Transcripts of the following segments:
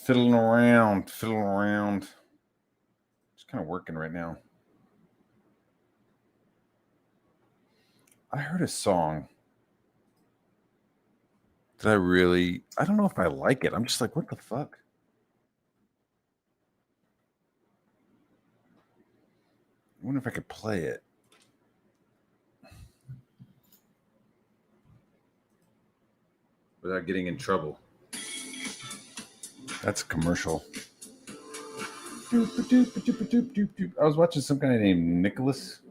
Fiddling around. Just kind of working right now. I heard a song. I don't know if I like it. I'm just like, what the fuck? I wonder if I could play it. Without getting in trouble. That's a commercial. I was watching some guy named Nicholas.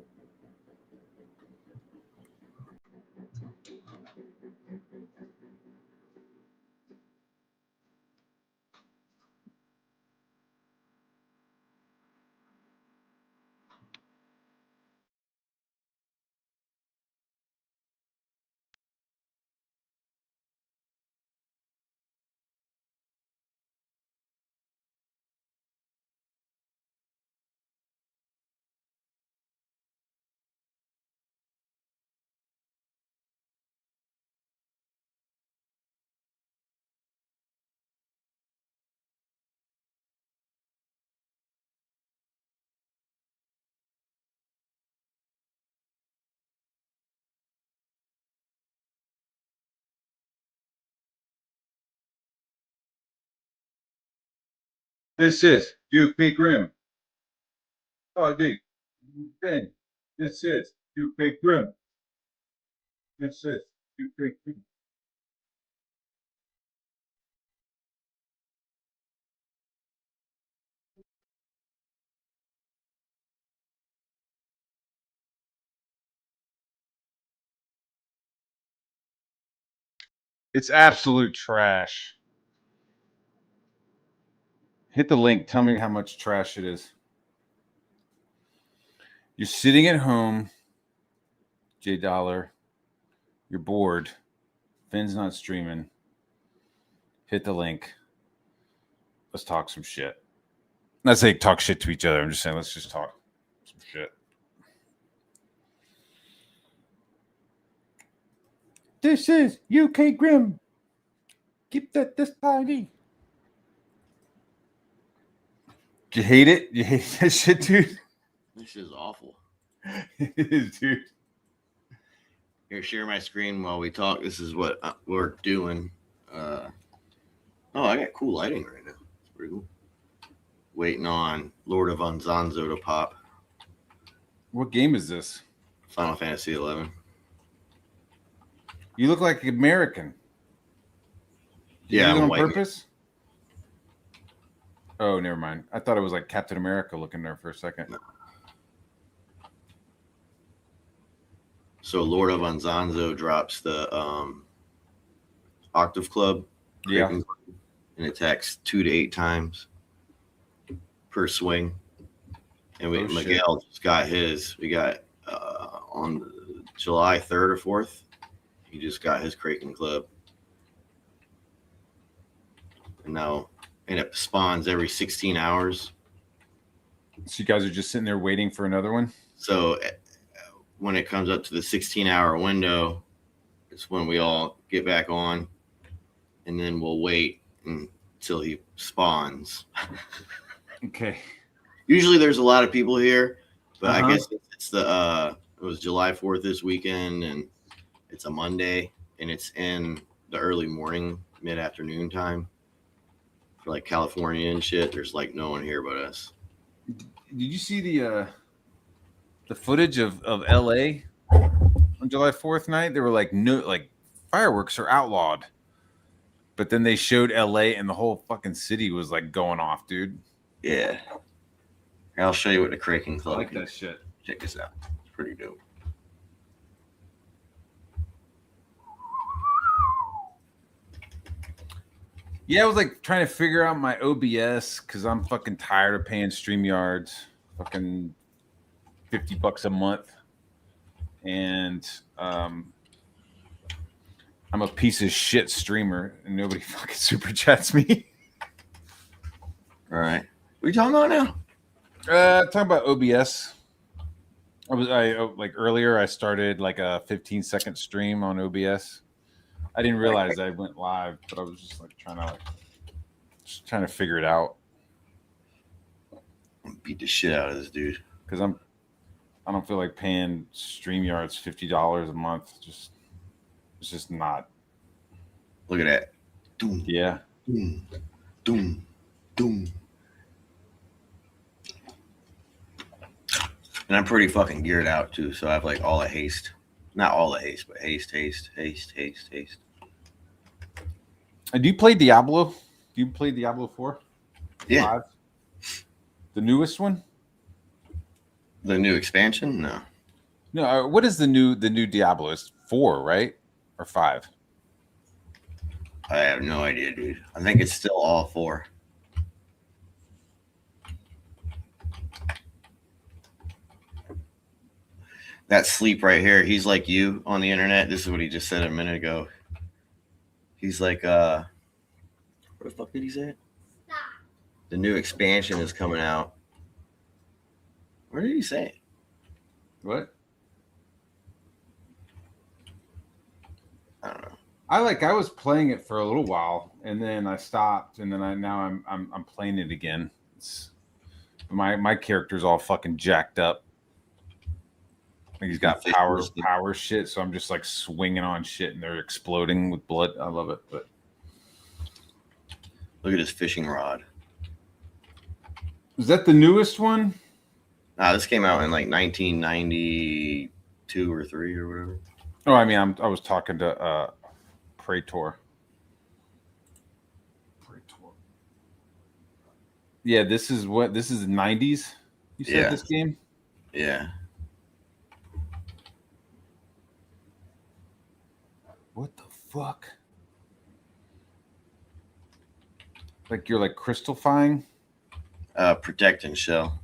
This is Duke P. Grimm. Oh, Duke. Ben, this is Duke P. Grimm. This is Duke P. Grimm. It's absolute trash. Hit the link. Tell me how much trash it is. You're sitting at home, J Dollar. You're bored. Finn's not streaming. Hit the link. Let's talk some shit. Not saying talk shit to each other. I'm just saying let's just talk some shit. This is UK Grimm. Keep this party. Do you hate it? You hate that shit, dude? This is awful. It is, dude. Here, share my screen while we talk. This is what we're doing. I got cool lighting right now. It's pretty cool. Waiting on Lord of Unzanzo to pop. What game is this? Final Fantasy 11. You look like American. Did Yeah, you do it I'm on white. purpose? Oh, never mind. I thought it was like Captain America looking there for a second. No. So Lord of Unzanzo drops the Octave Club. Yeah. And it attacks 2 to 8 times per swing. And Miguel just got his. We got on July 3rd or 4th. He just got his Kraken Club. And it spawns every 16 hours. So you guys are just sitting there waiting for another one? So when it comes up to the 16-hour window, it's when we all get back on. And then we'll wait until he spawns. Okay. Usually there's a lot of people here, but I guess it's it was July 4th this weekend, and it's a Monday, and it's in the early morning, mid-afternoon time for like California and shit. There's like no one here but us. Did you see the footage of LA on July 4th night? They were like, no, like fireworks are outlawed. But then they showed LA and the whole fucking city was like going off, dude. Yeah. I'll show you what the Kraken Club I like that shit. Check this out. It's pretty dope. Yeah, I was like trying to figure out my OBS because I'm fucking tired of paying StreamYards fucking $50 a month. And I'm a piece of shit streamer and nobody fucking super chats me. All right. What are you talking about now? Talking about OBS. Earlier I started like a 15-second stream on OBS. I didn't realize I went live, but I was just like trying to Just trying to figure it out. Beat the shit out of this dude. Because I don't feel like paying StreamYards $50 a month. It's just not. Look at that. Doom, Yeah. doom, doom, doom. And I'm pretty fucking geared out too, so I have like all the haste. Not all the haste, but haste. And do you play Diablo? Do you play Diablo 4? Yeah. 5? The newest one? The new expansion? No. No, what is the new Diablo? It's 4, right? Or 5? I have no idea, dude. I think it's still all 4. That sleep right here, he's like you on the internet. This is what he just said a minute ago. He's like, what the fuck did he say? Stop. The new expansion is coming out. Where did he say it? What? I don't know. I was playing it for a little while and then I stopped and then I'm playing it again. My character's all fucking jacked up. Like he's got power shit, so I'm just like swinging on shit and they're exploding with blood. I love it. But look at his fishing rod. is that the newest one? Nah, this came out in like 1992 or 3 or whatever. Oh, I mean, I was talking to Praetor. Yeah, this is the 90s. You said this game? Yeah. What the fuck? Like you're like crystallifying? Protect and shell.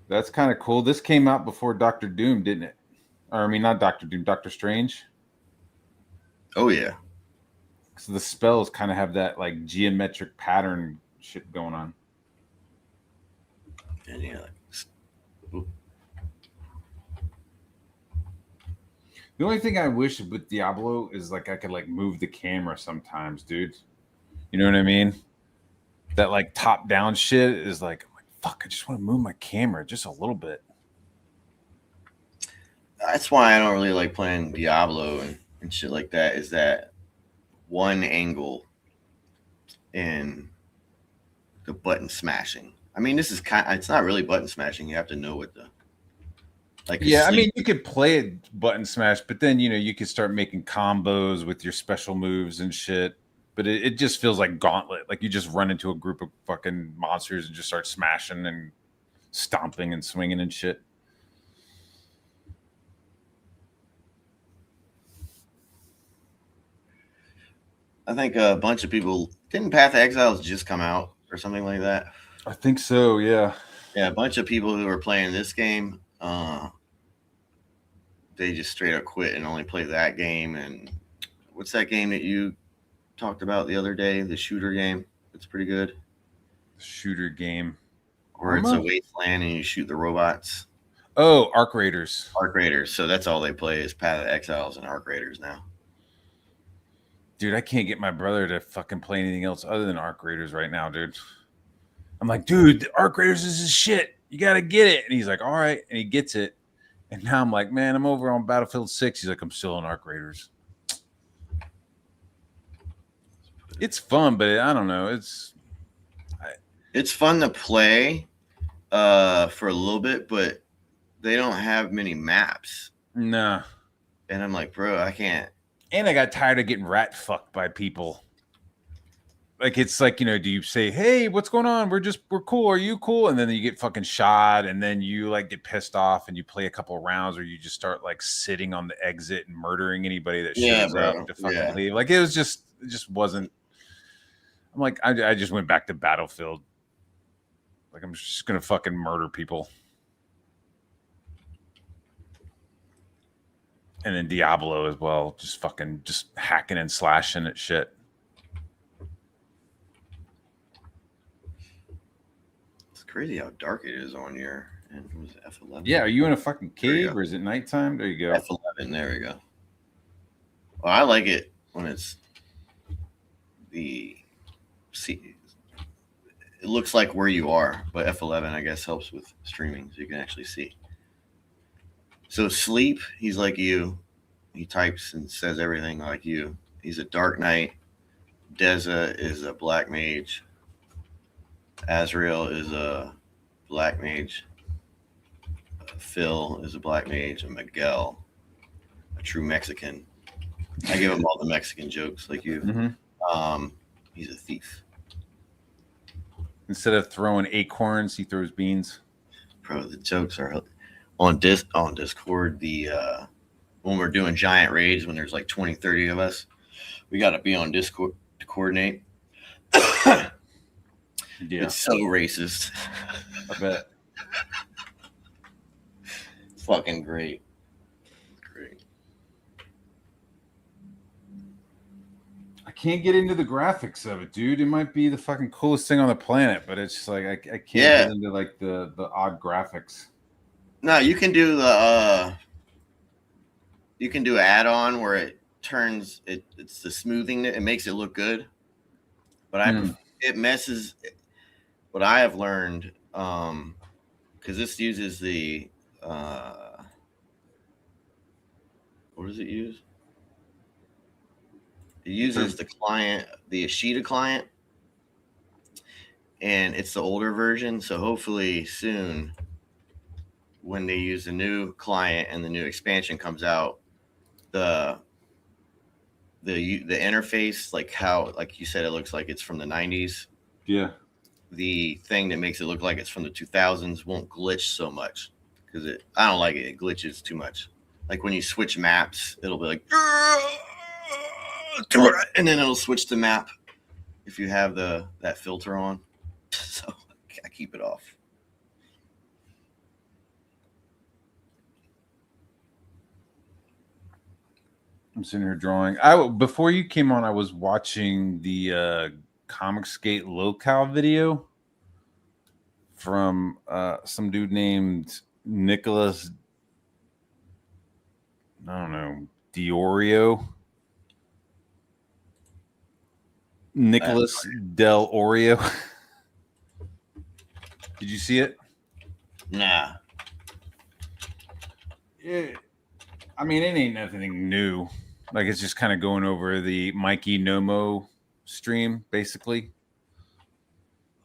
That's kind of cool. This came out before Doctor Doom, didn't it? Or I mean, not Doctor Doom, Doctor Strange. Oh yeah. So the spells kind of have that like geometric pattern shit going on. And yeah. The only thing I wish with Diablo is like I could like move the camera sometimes, dude. You know what I mean? That like top down shit is like, I'm like, fuck, I just want to move my camera just a little bit. That's why I don't really like playing Diablo and shit like that, is that one angle in the button smashing. I mean, this is it's not really button smashing. You have to know what the I mean, you could play it button smash, but then you could start making combos with your special moves and shit. But it just feels like Gauntlet. Like you just run into a group of fucking monsters and just start smashing and stomping and swinging and shit. I think a bunch of people didn't Path of Exiles just come out or something like that. I think so. Yeah. Yeah, a bunch of people who were playing this game, they just straight up quit and only play that game. And what's that game that you talked about the other day? The shooter game. It's pretty good. Shooter game. Where it's a wasteland and you shoot the robots. Oh, Arc Raiders. Arc Raiders. So that's all they play is Path of Exiles and Arc Raiders now. Dude, I can't get my brother to fucking play anything else other than Arc Raiders right now, dude. I'm like, dude, the Arc Raiders is his shit. You got to get it. And he's like, all right. And he gets it. And now I'm like, man, I'm over on Battlefield 6. He's like, I'm still on Arc Raiders. It's fun, but I don't know. It's fun to play for a little bit, but they don't have many maps. Nah. And I'm like, bro, I can't. And I got tired of getting rat fucked by people. Like, it's like, do you say, hey, what's going on? We're cool. Are you cool? And then you get fucking shot. And then you like get pissed off and you play a couple of rounds or you just start like sitting on the exit and murdering anybody that shows up to fucking leave. Like, it just wasn't. I'm like, I just went back to Battlefield. Like, I'm just going to fucking murder people. And then Diablo as well. Just hacking and slashing at shit. Crazy how dark it is on your end. Was it F11? Yeah, are you in a fucking cave or is it nighttime? There you go. F11, there we go. Well, I like it when it's see. It looks like where you are, but F11 I guess helps with streaming, so you can actually see. So Sleep, he's like you. He types and says everything like you. He's a Dark Knight. Deza is a Black Mage. Azrael is a Black Mage. Phil is a Black Mage, and Miguel, a true Mexican. I give him all the Mexican jokes like you. Mm-hmm. He's a thief. Instead of throwing acorns, he throws beans. Bro, the jokes are on Discord. The when we're doing giant raids, when there's like 20, 30 of us, we got to be on Discord to coordinate. Yeah, it's so racist. I bet. It's fucking great. Great. I can't get into the graphics of it, dude. It might be the fucking coolest thing on the planet, but it's just like I can't get into like the odd graphics. No, you can do the you can do add-on where it turns it's the smoothing it makes it look good. But it messes what I have learned because this uses the what does it use? It uses the client, the Ashita client, and it's the older version. So hopefully soon, when they use the new client and the new expansion comes out, the interface, like you said, it looks like it's from the 90s. Yeah. The thing that makes it look like it's from the 2000s won't glitch so much because I don't like it. It glitches too much. Like when you switch maps, it'll be like, and then it'll switch the map if you have that filter on. So I keep it off. I'm sitting here drawing. Before you came on, I was watching the Comicsgate locale video from some dude named Nicholas, I don't know, Diorio. Nicholas Del Oreo. Did you see it? Nah. I mean, it ain't nothing new. Like, it's just kind of going over the Mikey Nomo stream, basically.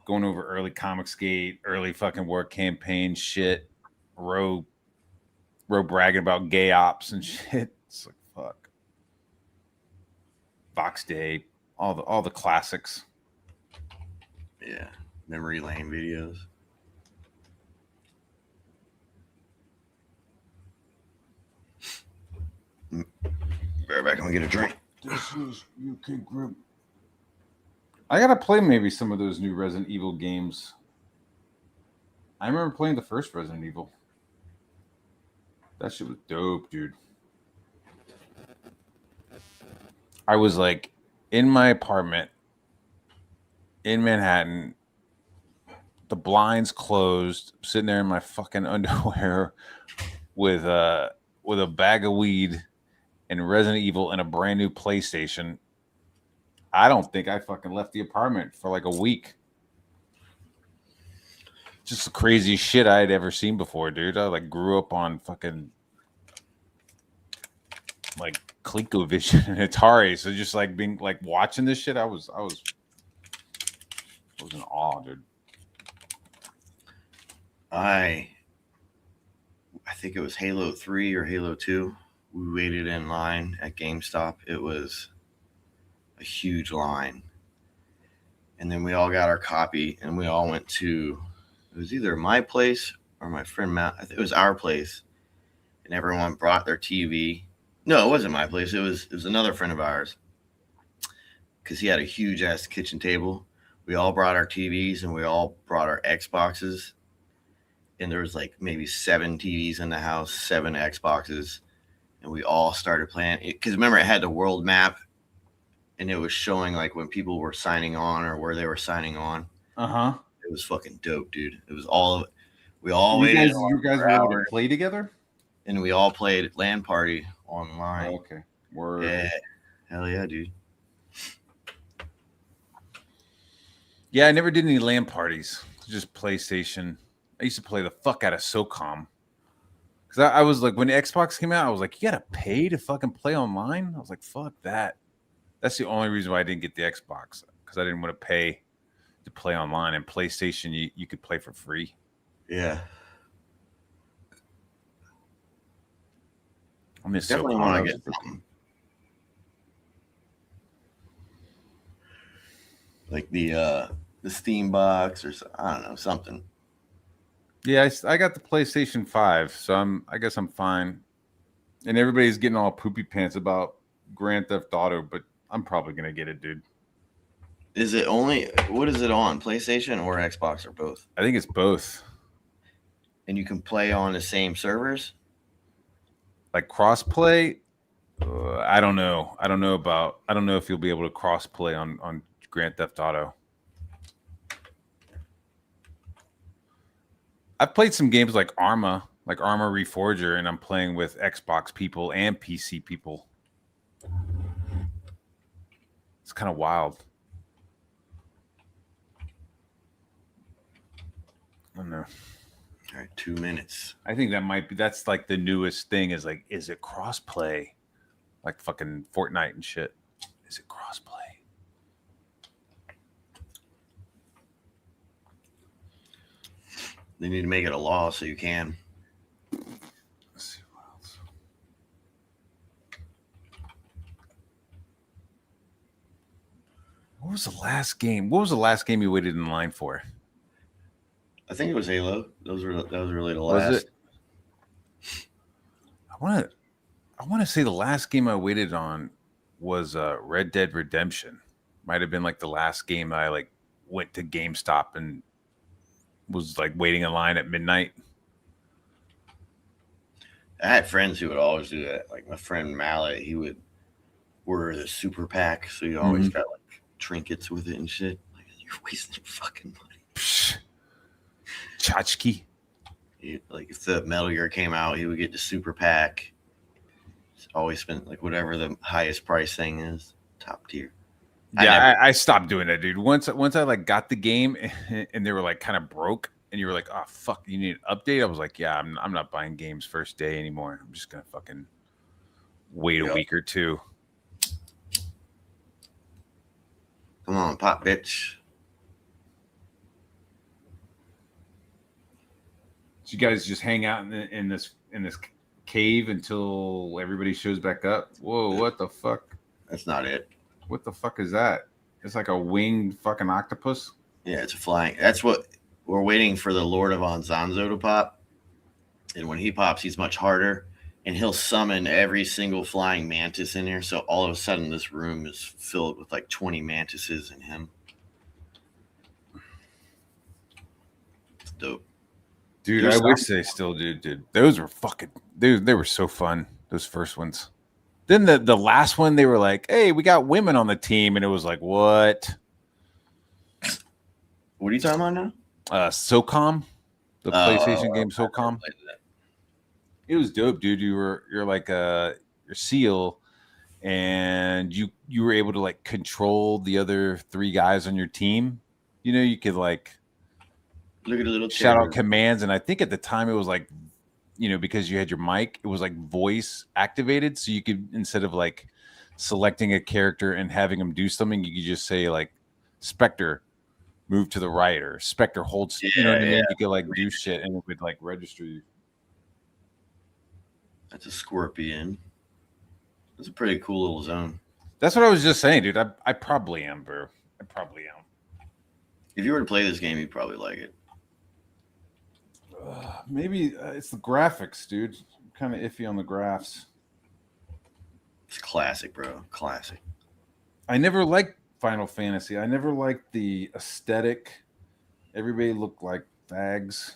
Going over early Comicsgate, early fucking War Campaign shit. Ro bragging about gay ops and shit. It's like, fuck. Vox Day, all the classics. Yeah, memory lane videos. Right back, I'm gonna get a drink. This is UK Group. I gotta play maybe some of those new Resident Evil games. I remember playing the first Resident Evil. That shit was dope, dude. I was like in my apartment in Manhattan, the blinds closed, sitting there in my fucking underwear with a bag of weed and Resident Evil and a brand new PlayStation. I don't think I fucking left the apartment for like a week. Just the craziest shit I had ever seen before, dude. I like grew up on fucking like ColecoVision and Atari. So just like being like watching this shit, I was in awe, dude. I think it was Halo 3 or Halo 2. We waited in line at GameStop. It was a huge line. And then we all got our copy and we all went to, it was either my place or my friend Matt. I think it was our place. And everyone brought their TV. No, it wasn't my place. It was another friend of ours. Because he had a huge ass kitchen table. We all brought our TVs and we all brought our Xboxes. And there was like maybe 7 TVs in the house, 7 Xboxes. And we all started playing. Because remember, it had the world map. And it was showing like when people were signing on or where they were signing on. Uh-huh. It was fucking dope, dude. It was all of it. We all You guys were able to play together? And we all played LAN Party online. Oh, okay. Word. Yeah. Hell yeah, dude. Yeah, I never did any LAN parties. Just PlayStation. I used to play the fuck out of SOCOM. Because I was like, when the Xbox came out, I was like, you gotta pay to fucking play online? I was like, fuck that. That's the only reason why I didn't get the Xbox. Because I didn't want to pay to play online. And PlayStation, you could play for free. Yeah. I miss Definitely SOCOM. want to get something. Like the Steam box or I don't know, something. Yeah, I got the PlayStation 5, so I guess I'm fine. And everybody's getting all poopy pants about Grand Theft Auto, but I'm probably gonna get it, dude. Is it only what is it on? PlayStation or Xbox or both? I think it's both. And you can play on the same servers? Like crossplay, I don't know. I don't know if you'll be able to crossplay on Grand Theft Auto. I've played some games like Arma Reforger, and I'm playing with Xbox people and PC people. It's kind of wild. I don't know. All right, 2 minutes. I think that's like the newest thing is it crossplay? Like fucking Fortnite and shit. Is it crossplay? They need to make it a law so you can. Let's see what else. What was the last game? What was the last game you waited in line for? I think it was Halo. That was really the last. Was it? I want to say the last game I waited on was Red Dead Redemption. Might have been like the last game I like went to GameStop and was like waiting in line at midnight. I had friends who would always do that. Like my friend Mallet, he would order the super pack, so you always got like trinkets with it and shit. Like you're wasting fucking money. Psh, tchotchke. Like if the Metal Gear came out, he would get the super pack. Always spent like whatever the highest price thing is, top tier. Yeah, I stopped doing that, dude. Once I like got the game and they were like kind of broke, and you were like, "Oh fuck, you need an update." I was like, "Yeah, I'm not buying games first day anymore. I'm just gonna fucking wait a week or two." Come on, pop bitch. So you guys just hang out in this cave until everybody shows back up. Whoa, what the fuck? That's not it. What the fuck is that? It's like a winged fucking octopus. Yeah, it's a flying. That's what we're waiting for, the Lord of Anzanzo to pop. And when he pops, he's much harder. And he'll summon every single flying mantis in here. So all of a sudden, this room is filled with like 20 mantises in him. It's dope. Dude, I wish they still do, dude. Those were fucking, dude, they were so fun. Those first ones. Then the last one, they were like, "Hey, we got women on the team," and it was like, "What?" What are you talking about now? SOCOM, the PlayStation game SOCOM. It was dope, dude. You're like your SEAL, and you were able to like control the other 3 guys on your team. You know, you could like look at a little shout out commands, and I think at the time it was like, you know, because you had your mic, it was like voice activated, so you could, instead of like selecting a character and having them do something, you could just say like Spectre move to the right, or Spectre holds, you know what I mean? You could like do shit and it would like register you. That's a scorpion. It's a pretty cool little zone. That's what I was just saying, dude. I probably am, bro. I probably am. If you were to play this game, you'd probably like it. Maybe it's the graphics, dude. I'm kind of iffy on the graphs. It's classic, bro. Classic. I never liked Final Fantasy. I never liked the aesthetic. Everybody looked like fags.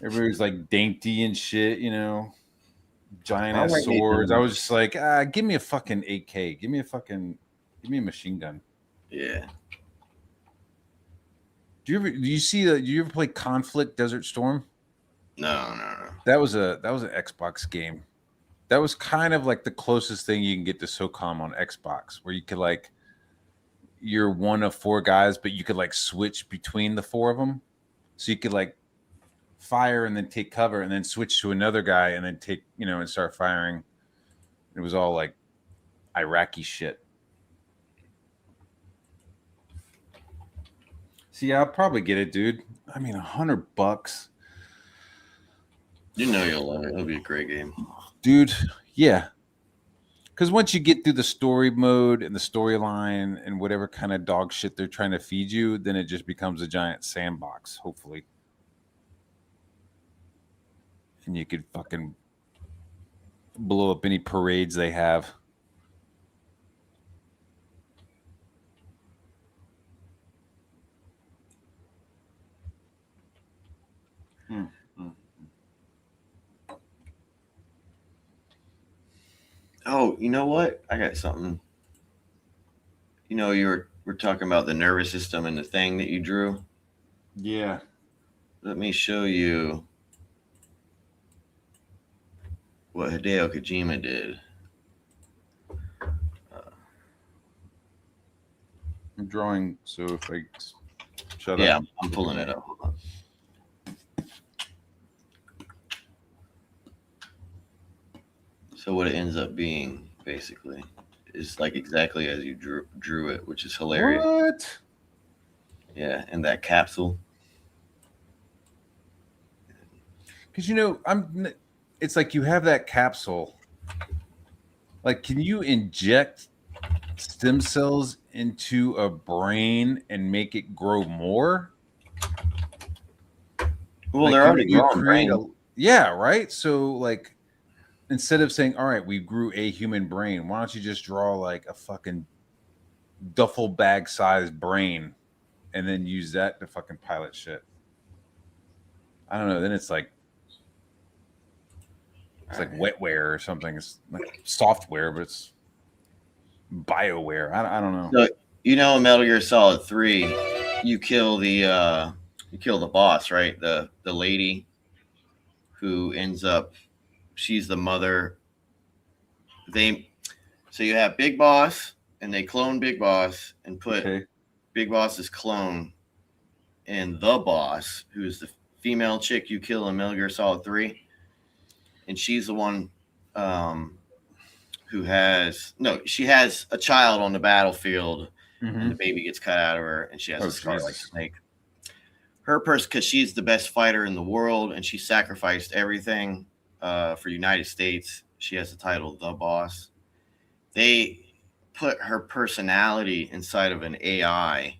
Everybody's like dainty and shit, you know, giant ass swords. I was just like, give me a fucking AK. Give me a machine gun. Yeah. Do you ever play Conflict Desert Storm? No. That was an Xbox game. That was kind of like the closest thing you can get to SOCOM on Xbox, where you could like you're one of 4 guys, but you could like switch between the 4 of them. So you could like fire and then take cover and then switch to another guy and then take, and start firing. It was all like Iraqi shit. See, I'll probably get it, dude. I mean, $100. You know you'll love it. It'll be a great game. Dude, yeah. Because once you get through the story mode and the storyline and whatever kind of dog shit they're trying to feed you, then it just becomes a giant sandbox, hopefully. And you could fucking blow up any parades they have. Oh, you know what? I got something. We're talking about the nervous system and the thing that you drew. Yeah. Let me show you what Hideo Kojima did. I'm drawing, so if I shut Yeah, up. I'm pulling it up. Hold on. So what it ends up being, basically, is like exactly as you drew it, which is hilarious. What? Yeah, and that capsule. Because it's like you have that capsule. Like, can you inject stem cells into a brain and make it grow more? Well, Like, they're can already you growing create brains. yeah, right. So like, instead of saying, "All right, we grew a human brain," why don't you just draw like a fucking duffel bag sized brain, and then use that to fucking pilot shit? I don't know. Then it's like wetware or something. It's like software, but it's BioWare. I don't know. So, in Metal Gear Solid 3, you kill the boss, right? The lady who ends up, she's the mother. So you have Big Boss, and they clone Big Boss and put Big Boss's clone in the boss, who's the female chick you kill in Metal Gear Solid 3. And she's the one she has a child on the battlefield, and the baby gets cut out of her, and she has a scar like Snake. Her person, because she's the best fighter in the world, and she sacrificed everything for United States. She has the title The Boss. They put her personality inside of an AI,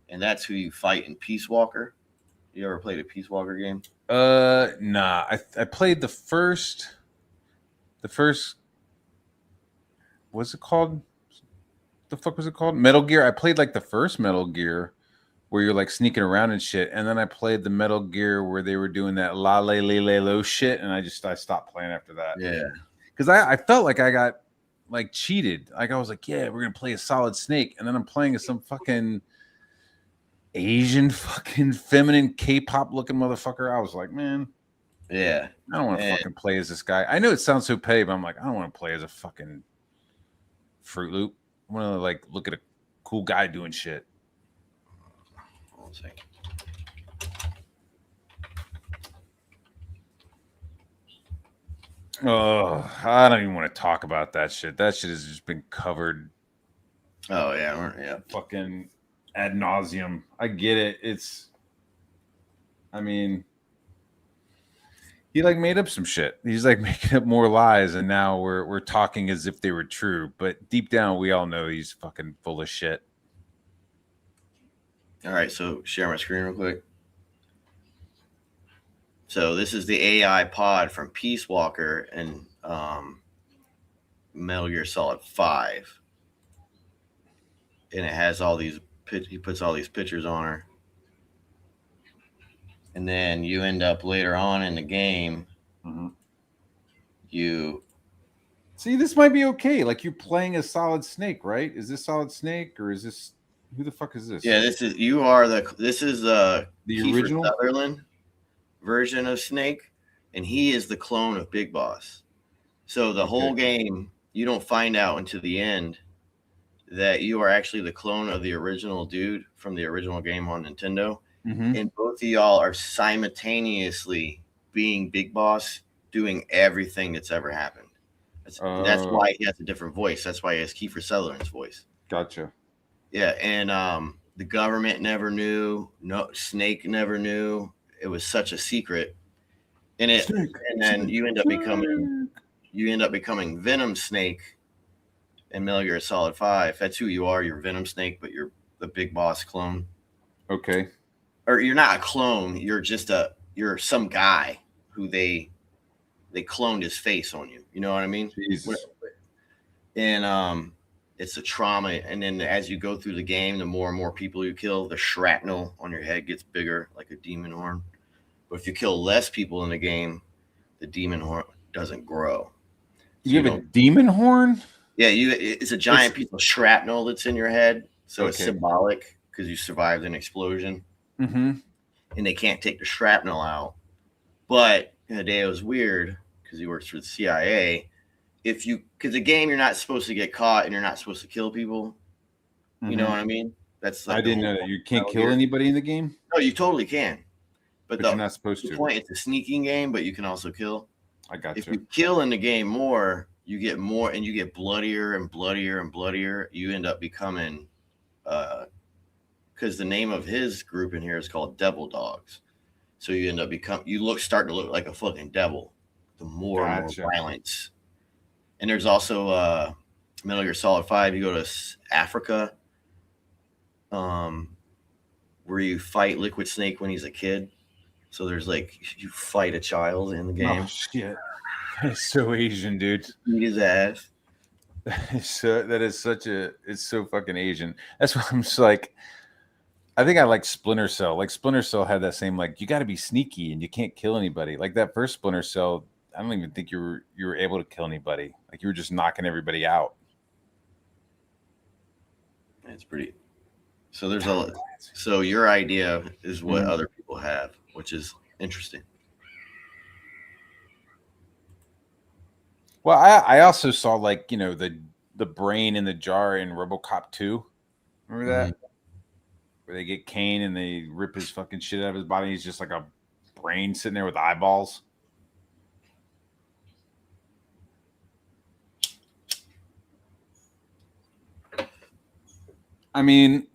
and that's who you fight in Peace Walker. You ever played a Peace Walker game? Nah. I played the first. What's it called? The fuck was it called? Metal Gear. I played like the first Metal Gear, where you're like sneaking around and shit, and then I played the Metal Gear where they were doing that la le le le lo shit, and I stopped playing after that. Yeah, because I felt like I got like cheated. Like I was like, yeah, we're gonna play a Solid Snake, and then I'm playing as some fucking Asian fucking feminine K-pop looking motherfucker. I was like, man, yeah, I don't want to fucking play as this guy. I know it sounds so petty, but I'm like, I don't want to play as a fucking Fruit Loop. I want to like look at a cool guy doing shit. Hold on a second. Oh, I don't even want to talk about that shit. That shit has just been covered. Oh yeah. Fucking ad nauseum. I get it. I mean, he like made up some shit. He's like making up more lies, and now we're talking as if they were true. But deep down, we all know he's fucking full of shit. All right, so share my screen real quick. So this is the AI pod from Peace Walker and Metal Gear Solid 5. And it has all these, he puts all these pictures on her. And then you end up later on in the game, you see, this might be okay. Like you're playing a Solid Snake, right? Is this Solid Snake or is this, who the fuck is this? Yeah, this is the original Sutherland version of Snake, and he is the clone of Big Boss. So the whole game, you don't find out until the end that you are actually the clone of the original dude from the original game on Nintendo, Mm-hmm. and both of y'all are simultaneously being Big Boss, doing everything that's ever happened. That's why he has a different voice. That's why he has Kiefer Sutherland's voice. Gotcha. Yeah, and the government never knew. No, Snake never knew. It was such a secret, and then you end up becoming Venom Snake in Metal Gear Solid 5. That's who you are. You're Venom Snake, but you're the Big Boss clone. Okay. Or you're not a clone. You're some guy who they cloned his face on you. You know what I mean? Jesus. And it's a trauma. And then as you go through the game, the more and more people you kill, the shrapnel on your head gets bigger, like a demon horn. But if you kill less people in the game, the demon horn doesn't grow. So You have a demon horn? Yeah, it's a giant piece of shrapnel that's in your head. So it's symbolic because you survived an explosion. Mm-hmm. And they can't take the shrapnel out. But Hideo's weird because he works for the CIA. Because the game, you're not supposed to get caught and you're not supposed to kill people. Mm-hmm. You know what I mean? That's like I didn't know that you can't kill anybody in the game. No, you totally can. But you're not supposed to. Point, it's a sneaking game, but you can also kill. I got If you kill in the game more, you get more, and you get bloodier and bloodier and bloodier. You end up becoming, because the name of his group in here is called Devil Dogs. So you end up starting to look like a fucking devil. The more and more violence. And there's also Metal Gear Solid 5. You go to Africa, where you fight Liquid Snake when he's a kid. So there's you fight a child in the game. Oh shit! That's so Asian, dude. Eat his ass. It's so fucking Asian. That's why I'm just like, I think I like Splinter Cell. Like Splinter Cell had that same you got to be sneaky and you can't kill anybody. Like that first Splinter Cell, I don't even think you were able to kill anybody. Like you were just knocking everybody out. It's pretty. So there's so your idea is what other people have, which is interesting. Well, I also saw the brain in the jar in RoboCop 2. Remember that? Where they get Kane and they rip his fucking shit out of his body. He's just like a brain sitting there with eyeballs. I mean,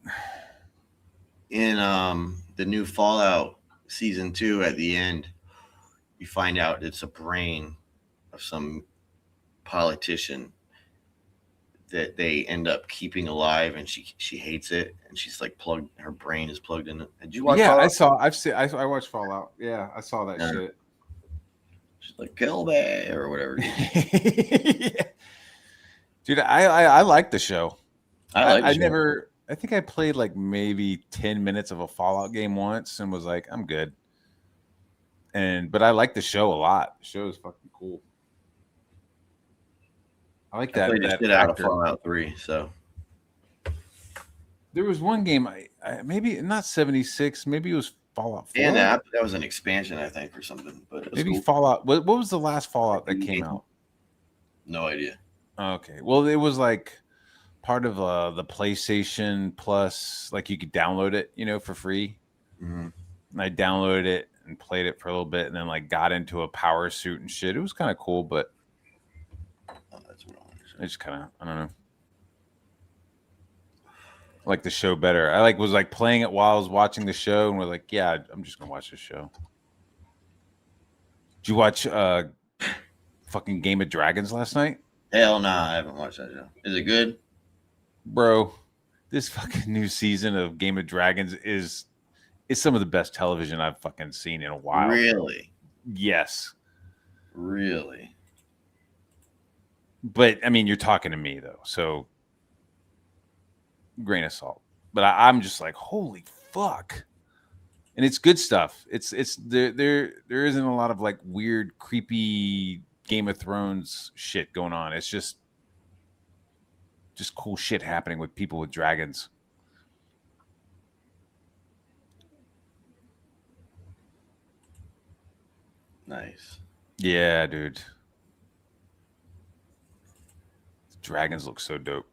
in the new Fallout Season 2, at the end, you find out it's a brain of some politician that they end up keeping alive, and she hates it, and she's her brain is plugged in it. Did you watch? Yeah, Fallout? I watched Fallout. Yeah, I saw that shit. She's like, kill me or whatever. Yeah. Dude, I like the show. I think I played maybe 10 minutes of a Fallout game once and was like, I'm good. But I like the show a lot. The show is fucking cool. I like that. I played the shit out of Fallout 3. So there was one game, I maybe not 76, maybe it was Fallout 4. And that was an expansion, I think, or something. But maybe cool. Fallout. What was the last Fallout that came out? No idea. Okay, well, it was part of the PlayStation Plus. You could download it, for free. Mm-hmm. And I downloaded it and played it for a little bit, and then got into a power suit and shit. It was kind of cool, but that's what I just kind of, I don't know. I like the show better. I was playing it while I was watching the show, and we're yeah, I'm just gonna watch the show. Did you watch fucking Game of Dragons last night? Hell nah, I haven't watched that show. Is it good? Bro, this fucking new season of Game of Dragons is some of the best television I've fucking seen in a while. Really? Yes. Really? But I mean, you're talking to me though, so grain of salt. But I'm just holy fuck. And it's good stuff. It's there isn't a lot of weird, creepy Game of Thrones shit going on. It's just cool shit happening with people with dragons. Nice. Yeah, dude. Dragons look so dope.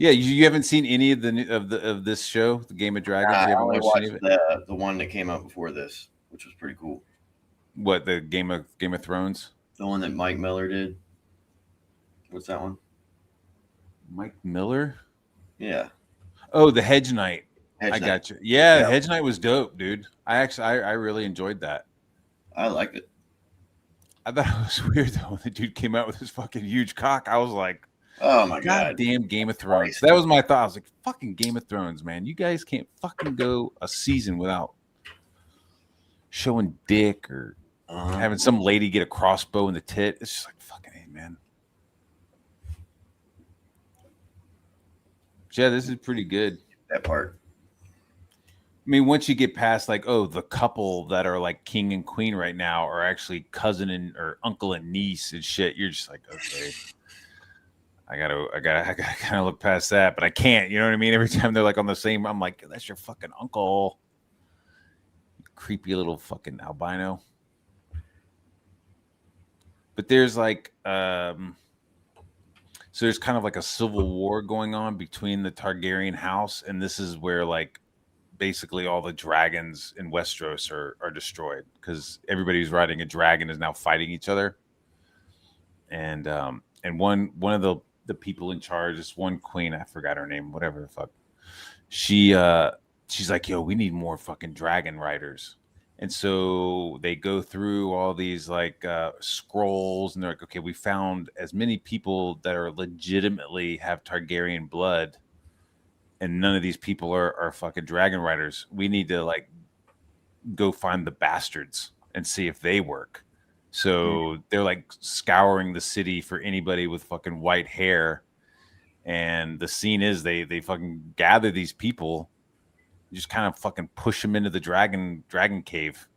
Yeah, you haven't seen any of of this show, the Game of Dragons. I You haven't only watched any watched of it. the one that came out before this, which was pretty cool. What, the Game of Thrones? The one that Mike Miller did. What's that one? Mike Miller? Yeah, Oh, the Hedge Knight. Hedge I Knight. got you. Yeah, Yeah. Hedge Knight was dope, dude. I really enjoyed that. I liked it. I thought it was weird though when the dude came out with his fucking huge cock. I was like, Oh my God god! damn Game of Thrones. Christ. That was my thought. I was like, fucking Game of Thrones, man. You guys can't fucking go a season without showing dick or having some lady get a crossbow in the tit. It's just like, fucking hey, man. Yeah, this is pretty good. That part. I mean, once you get past like, oh, the couple that are like king and queen right now are actually cousin and or uncle and niece and shit, you're just like, okay. I gotta kind of look past that, but I can't. You know what I mean? Every time they're like on the same, I'm like, that's your fucking uncle, you creepy little fucking albino. But there's like, so there's kind of like a civil war going on between the Targaryen house, and this is where like basically all the dragons in Westeros are destroyed because everybody who's riding a dragon is now fighting each other, and one of the people in charge, this one queen, I forgot her name, whatever the fuck. She's like, yo, we need more fucking dragon riders. And so they go through all these like scrolls, and they're like, okay, we found as many people that are legitimately have Targaryen blood, and none of these people are fucking dragon riders. We need to like go find the bastards and see if they work. So they're like scouring the city for anybody with fucking white hair. And the scene is they fucking gather these people, just kind of fucking push them into the dragon cave.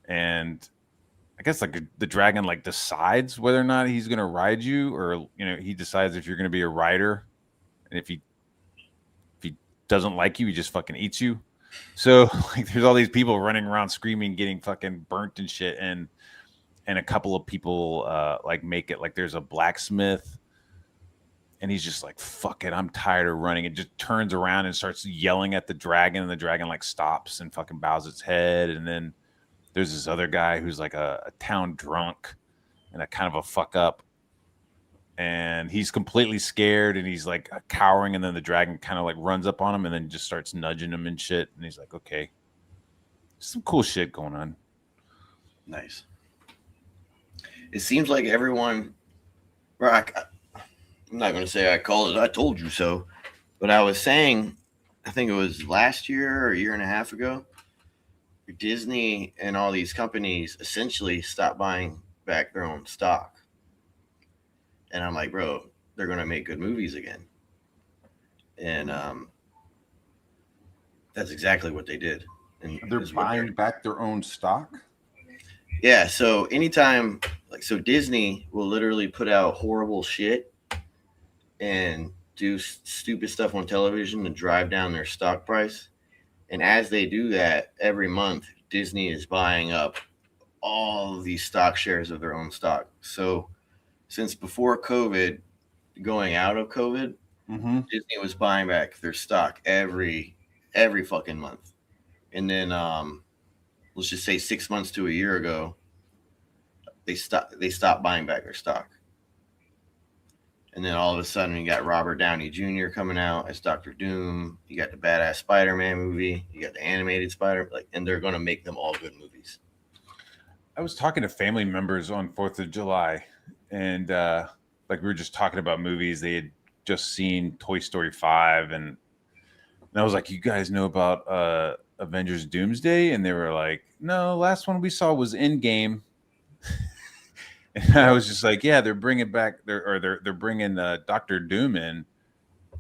And I guess like the dragon like decides whether or not he's going to ride you, or, you know, he decides if you're going to be a rider. And if he doesn't like you, he just fucking eats you. So like there's all these people running around screaming, getting fucking burnt and shit, and a couple of people like make it. Like there's a blacksmith, and he's just like, fuck it, I'm tired of running. It just turns around and starts yelling at the dragon, and the dragon like stops and fucking bows its head. And then there's this other guy who's like a town drunk and a kind of a fuck up, and he's completely scared and he's like cowering, and then the dragon kind of like runs up on him and then just starts nudging him and shit, and he's like, okay, some cool shit going on. Nice. It seems like everyone, I'm not going to say I called it, I told you so, but I was saying, I think it was last year or a year and a half ago, Disney and all these companies essentially stopped buying back their own stock. And I'm like, bro, they're going to make good movies again. And that's exactly what they did. And They're buying back their own stock? Yeah, so anytime, like, so Disney will literally put out horrible shit and do stupid stuff on television to drive down their stock price. And as they do that, every month, Disney is buying up all of these stock shares of their own stock. So since before COVID, going out of COVID, Disney was buying back their stock every fucking month. And then let's just say 6 months to a year ago, they stopped buying back their stock. And then all of a sudden, you got Robert Downey Jr. coming out as Dr. Doom. You got the badass Spider-Man movie. You got the animated and they're going to make them all good movies. I was talking to family members on 4th of July, and like we were just talking about movies. They had just seen Toy Story 5, and I was like, you guys know about Avengers Doomsday? And they were like, no, last one we saw was Endgame. And I was just like, yeah, they're bringing back they're bringing Dr. Doom in.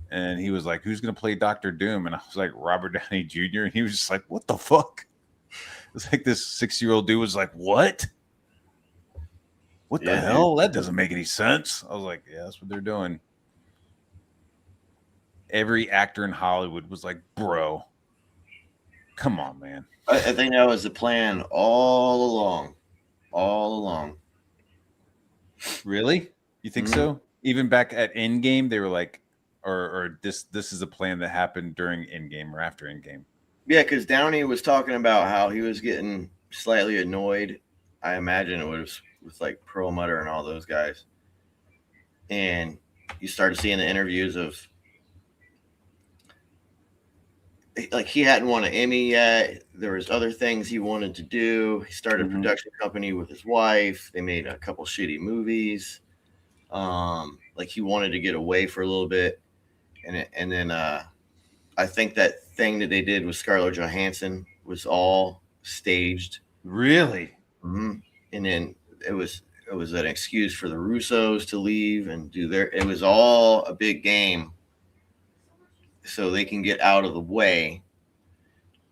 And he was like, who's going to play Dr. Doom? And I was like, Robert Downey Jr. And he was just like, what the fuck? It's like this 6-year-old dude was like, what? What the hell? That doesn't make any sense. I was like, yeah, that's what they're doing. Every actor in Hollywood was like, bro, come on, man. I think that was the plan all along. Really? You think so? even back at Endgame, they were like, or this is a plan that happened during Endgame or after Endgame. Yeah, because Downey was talking about how he was getting slightly annoyed. I imagine it was with like Perlmutter and all those guys. And you started seeing the interviews of like he hadn't won an Emmy yet. There was other things he wanted to do. He started a production company with his wife. They made a couple shitty movies. Like he wanted to get away for a little bit, and then I think that thing that they did with Scarlett Johansson was all staged. Really? Mm-hmm. And then it was an excuse for the Russos to leave and do their. It was all a big game, so they can get out of the way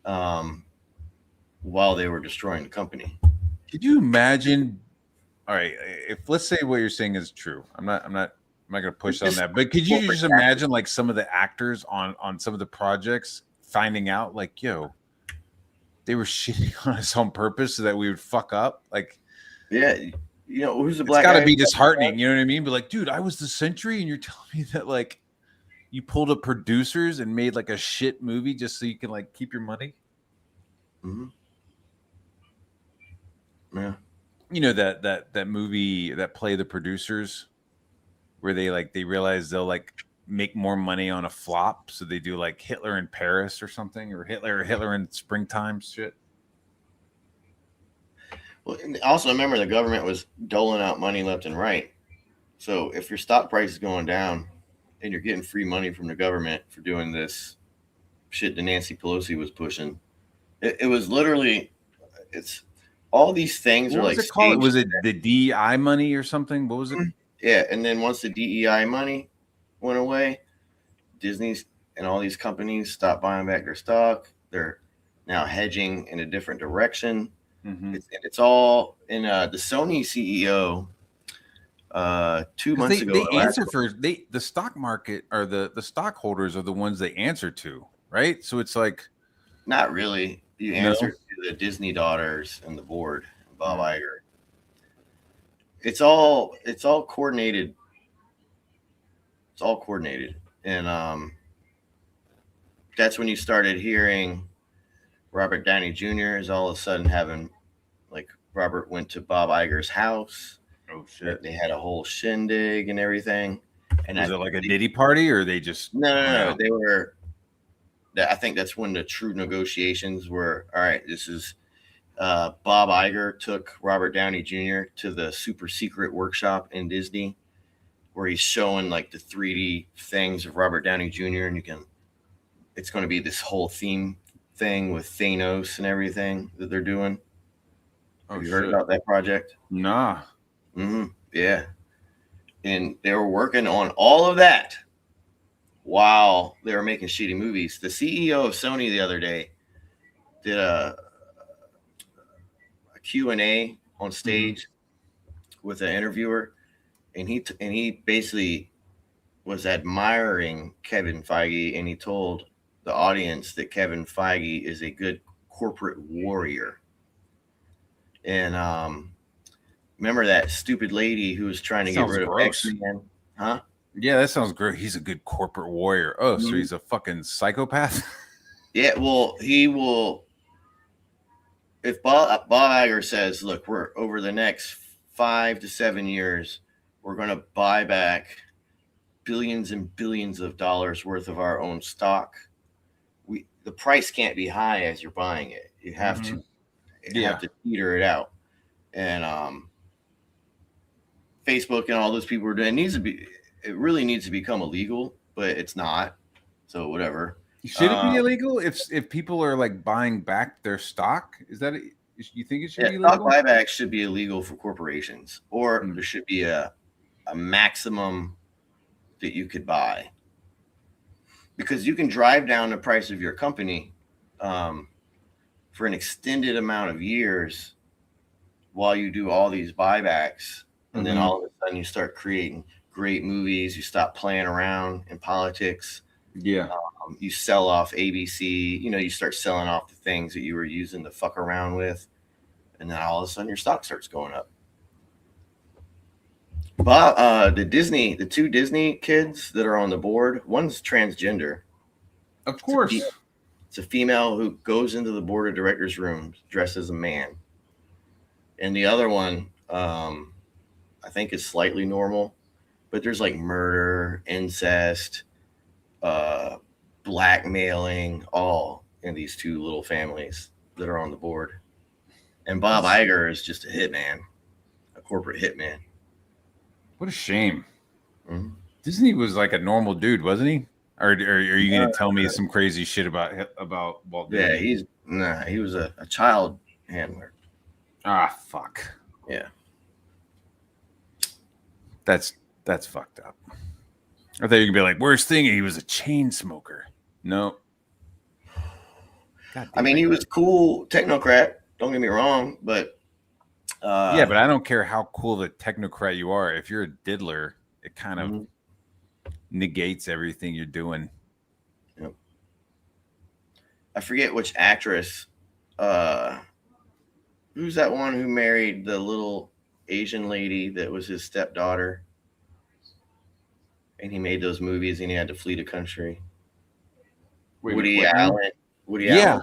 while they were destroying the company. Could you imagine? All right, if let's say what you're saying is true, I'm not going to push on that. But could you just imagine like some of the actors on some of the projects finding out like, yo, they were shitting on us on purpose so that we would fuck up? Like, yeah, you know, who's the black guy? It's got guy? to be disheartening. You know what I mean? But like, dude, I was the Century, and you're telling me that like you pulled up producers and made like a shit movie just so you can like keep your money. Mm-hmm. Yeah. You know that movie, that play, The Producers, where they realize they'll like make more money on a flop, so they do like Hitler in Paris or something, or Hitler in Springtime shit. Well, and also remember the government was doling out money left and right. So if your stock price is going down and you're getting free money from the government for doing this shit that Nancy Pelosi was pushing, it was literally, it's all these things What are was like it called? Was it the DEI money or something? What was it? Yeah, and then once the DEI money went away, Disney's and all these companies stopped buying back their stock. They're now hedging in a different direction. Mm-hmm. It's all in the Sony CEO 2 months ago. They answer for the stock market, or the stockholders are the ones they answer to, right? So it's like, not really. You answer to the Disney daughters and the board, and Bob Iger. It's all coordinated. It's all coordinated, and that's when you started hearing Robert Downey Jr. is all of a sudden having, like, Robert went to Bob Iger's house. Oh shit! They had a whole shindig and everything. And was it like a Diddy party, or they just no? They were. I think that's when the true negotiations were. All right, this is Bob Iger took Robert Downey Jr. to the super secret workshop in Disney, where he's showing like the 3D things of Robert Downey Jr. and it's going to be this whole theme thing with Thanos and everything that they're doing. Have you heard about that project? Nah. Mm-hmm. Yeah. And they were working on all of that while they were making shitty movies. The CEO of Sony the other day did a Q&A on stage with an interviewer, and he basically was admiring Kevin Feige, and he told the audience that Kevin Feige is a good corporate warrior. And remember that stupid lady who was trying to get rid of X-Men? Huh? Yeah, that sounds great. He's a good corporate warrior. Oh, so he's a fucking psychopath? Yeah, well, he will. If Bob Iger says, look, we're over the next 5 to 7 years, we're going to buy back billions and billions of dollars worth of our own stock. The price can't be high as you're buying it. You have to teeter it out. And Facebook and all those people are doing it really needs to become illegal, but it's not. So whatever. Should it be illegal if people are like buying back their stock? Is that you think it should be illegal? Stock buybacks should be illegal for corporations, or there should be a maximum that you could buy, because you can drive down the price of your company for an extended amount of years while you do all these buybacks, and then all of a sudden you start creating great movies. You stop playing around in politics. Yeah. You sell off ABC, you start selling off the things that you were using to fuck around with, and then all of a sudden your stock starts going up. Bob, the two Disney kids that are on the board, one's transgender. Of course. It's a female who goes into the board of directors' room dressed as a man. And the other one, I think is slightly normal, but there's like murder, incest, blackmailing, all in these two little families that are on the board. And Bob Iger is just a hitman, a corporate hitman. What a shame. Mm-hmm. Disney was like a normal dude, wasn't he? Or are you going to tell me some crazy shit about Walt Disney? Yeah, he was a child handler. Ah, fuck. Yeah. That's fucked up. I thought you could be like, worst thing, he was a chain smoker. No. I mean, he was cool technocrat. Don't get me wrong, but yeah, but I don't care how cool the technocrat you are. If you're a diddler, it kind of negates everything you're doing. Yep. I forget which actress. Who's that one who married the little Asian lady that was his stepdaughter? And he made those movies and he had to flee the country. Woody Allen. Allen.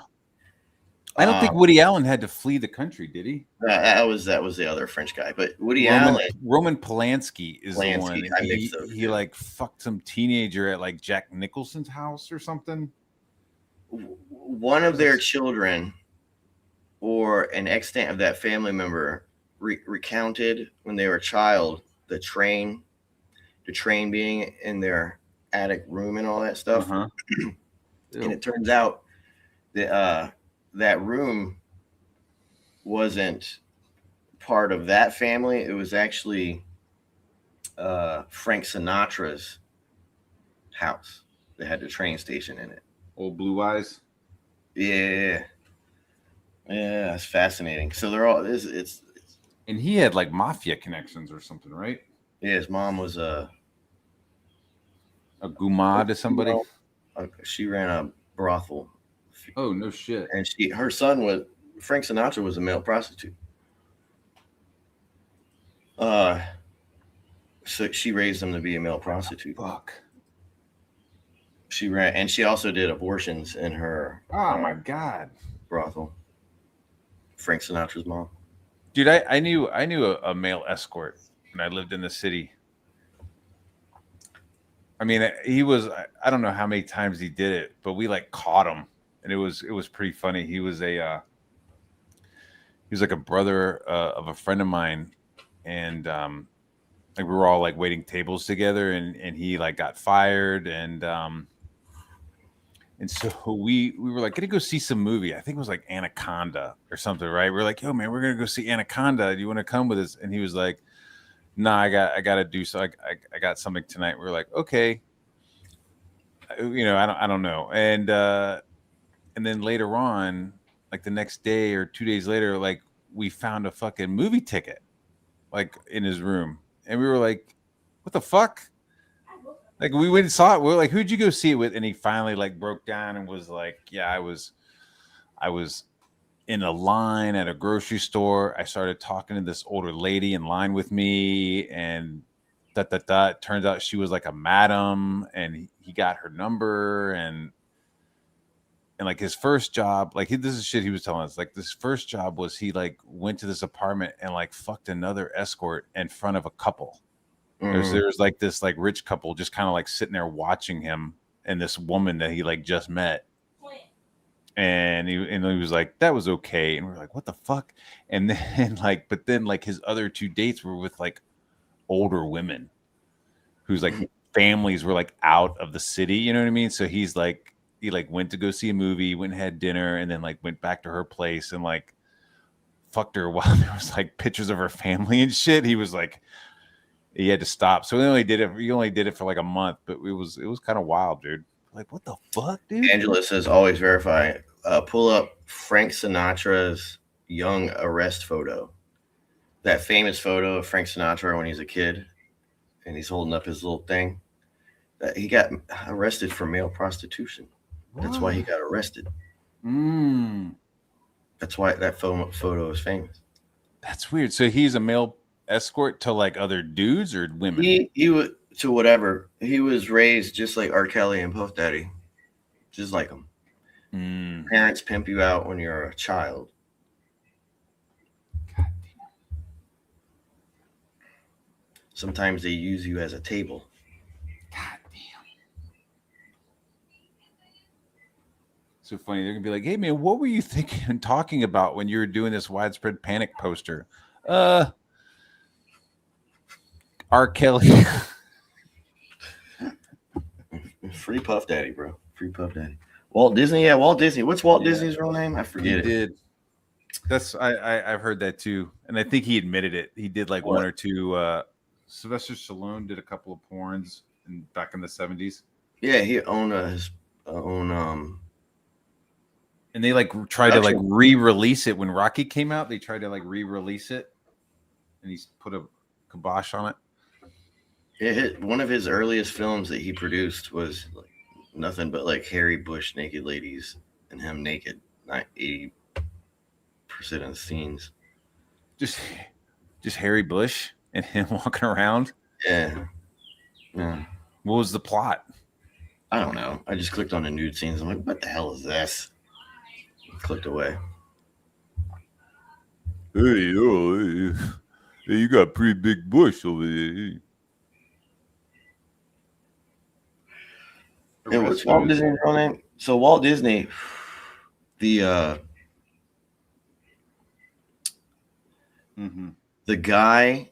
I don't think Woody Allen had to flee the country, did he? That was the other French guy. But Allen. Roman Polanski is the one. He like fucked some teenager at like Jack Nicholson's house or something. One of their children or an extent of that family member recounted when they were a child the train being in their attic room and all that stuff. And it turns out that that room wasn't part of that family. It was actually Frank Sinatra's house that had the train station in it. Old Blue Eyes. Yeah, it's fascinating. So they're all it's and he had like mafia connections or something, right? Yeah, his mom was a gumad to somebody. She ran a brothel. Oh, no shit. And her son Frank Sinatra was a male prostitute. So she raised him to be a male prostitute. Fuck. She also did abortions in her. Oh my god. Brothel. Frank Sinatra's mom. Dude, I knew a male escort when I lived in the city. I mean, he was, I don't know how many times he did it, but we like caught him, and it was pretty funny. He was like a brother of a friend of mine, and like we were all like waiting tables together, and he like got fired, and so we were like gonna go see some movie. I think it was like Anaconda or something, right? We're like, yo man, we're gonna go see Anaconda. Do you want to come with us? And he was like, nah, I gotta do so. I got something tonight. We're like, okay, I don't know. And then later on, like the next day or 2 days later, like we found a fucking movie ticket, like in his room, and we were like, what the fuck? Like we went and saw it. We were like, who'd you go see it with? And he finally like broke down and was like, yeah, I was in a line at a grocery store. I started talking to this older lady in line with me, and It turns out she was like a madam, and he got her number, and like his first job, like this is shit he was telling us. Like this first job was he like went to this apartment and like fucked another escort in front of a couple. There's like this like rich couple just kind of like sitting there watching him and this woman that he like just met. And he was like, that was okay. And we're like, what the fuck? And then but then his other two dates were with like older women whose like families were like out of the city. You know what I mean? So he went to go see a movie, went and had dinner, and then like went back to her place and like fucked her while there was like pictures of her family and shit. He was like, he had to stop. So he only did it for like a month, but it was kind of wild, dude. Like, what the fuck, dude? Angela says, always verify. Pull up Frank Sinatra's young arrest photo. That famous photo of Frank Sinatra when he's a kid and he's holding up his little thing. He got arrested for male prostitution. What? That's why he got arrested. That's why that photo is famous. That's weird. So he's a male escort to like other dudes or women? He was to whatever. He was raised just like R. Kelly and Puff Daddy, just like him. Mm. Parents pimp you out when you're a child. Sometimes they use you as a table. God damn. So funny. They're gonna be like, "Hey man, what were you thinking and talking about when you were doing this widespread panic poster?" R. Kelly. Free Puff Daddy, bro. Free Puff Daddy. Walt Disney, yeah, Walt Disney. What's Walt Disney's real name? I forget it. Did. That's I've heard that too, and I think he admitted it. He did like one or two. Sylvester Stallone did a couple of porns back in the 70s. Yeah, he owned his own. And they like tried to like re-release it when Rocky came out. They tried to like re-release it, and he's put a kibosh on it. Yeah, one of his earliest films that he produced was like nothing but like Harry Bush naked ladies and him naked. Not 80% of the scenes. Just Harry Bush and him walking around. Yeah. What was the plot? I don't know. I just clicked on the nude scenes. I'm like, what the hell is this? Clicked away. Hey, you got a pretty big bush over there. Hey, what's Walt Disney's real name? So Walt Disney, the guy,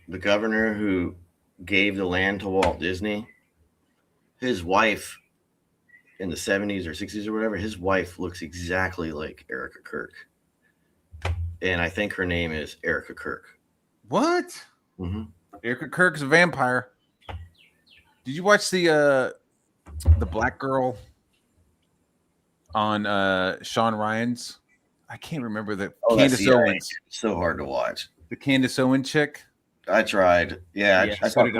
the governor who gave the land to Walt Disney, his wife in the 70s or 60s or whatever, his wife looks exactly like Erica Kirk. And I think her name is Erica Kirk. What? Mm-hmm. Erica Kirk's a vampire. Did you watch the black girl on Sean Ryan's? I can't remember the Candace Owens. So hard to watch. The Candace Owens chick. I tried. Yeah, I so did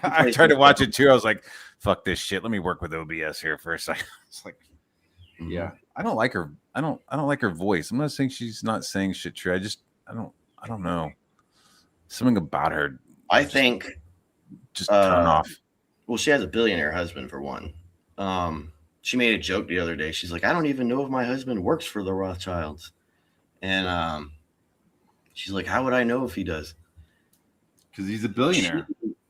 I tried to watch it too. I was like, fuck this shit. Let me work with OBS here for a second. It's like, yeah, I don't like her. I don't like her voice. I'm not saying she's not saying shit true. I don't know. Something about her. I think just turn off. Well, she has a billionaire husband for one. She made a joke the other day. She's like, I don't even know if my husband works for the Rothschilds. And she's like, how would I know if he does? Because he's a billionaire.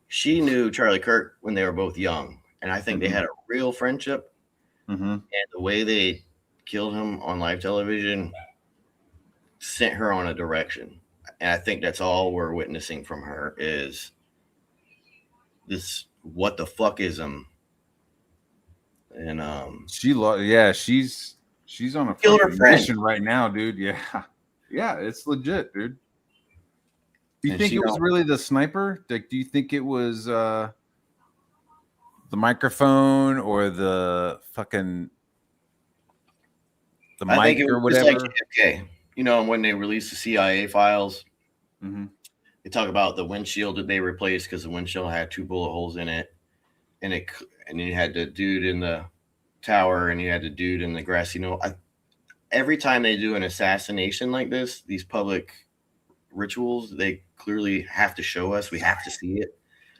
She knew Charlie Kirk when they were both young. And I think they had a real friendship. And the way they killed him on live television sent her on a direction. And I think that's all we're witnessing from her is this what the fuck is him. And she's on a mission right now, dude. Yeah, it's legit, dude. Do you think it was really the sniper? Like, do you think it was the microphone or the fucking mic or whatever? Like, okay, you know, when they released the CIA files, they talk about the windshield that they replaced because the windshield had 2 bullet holes in it, and you had the dude in the tower and you had the dude in the grassy knoll. Every time they do an assassination like this, these public rituals, they clearly have to show us. We have to see it.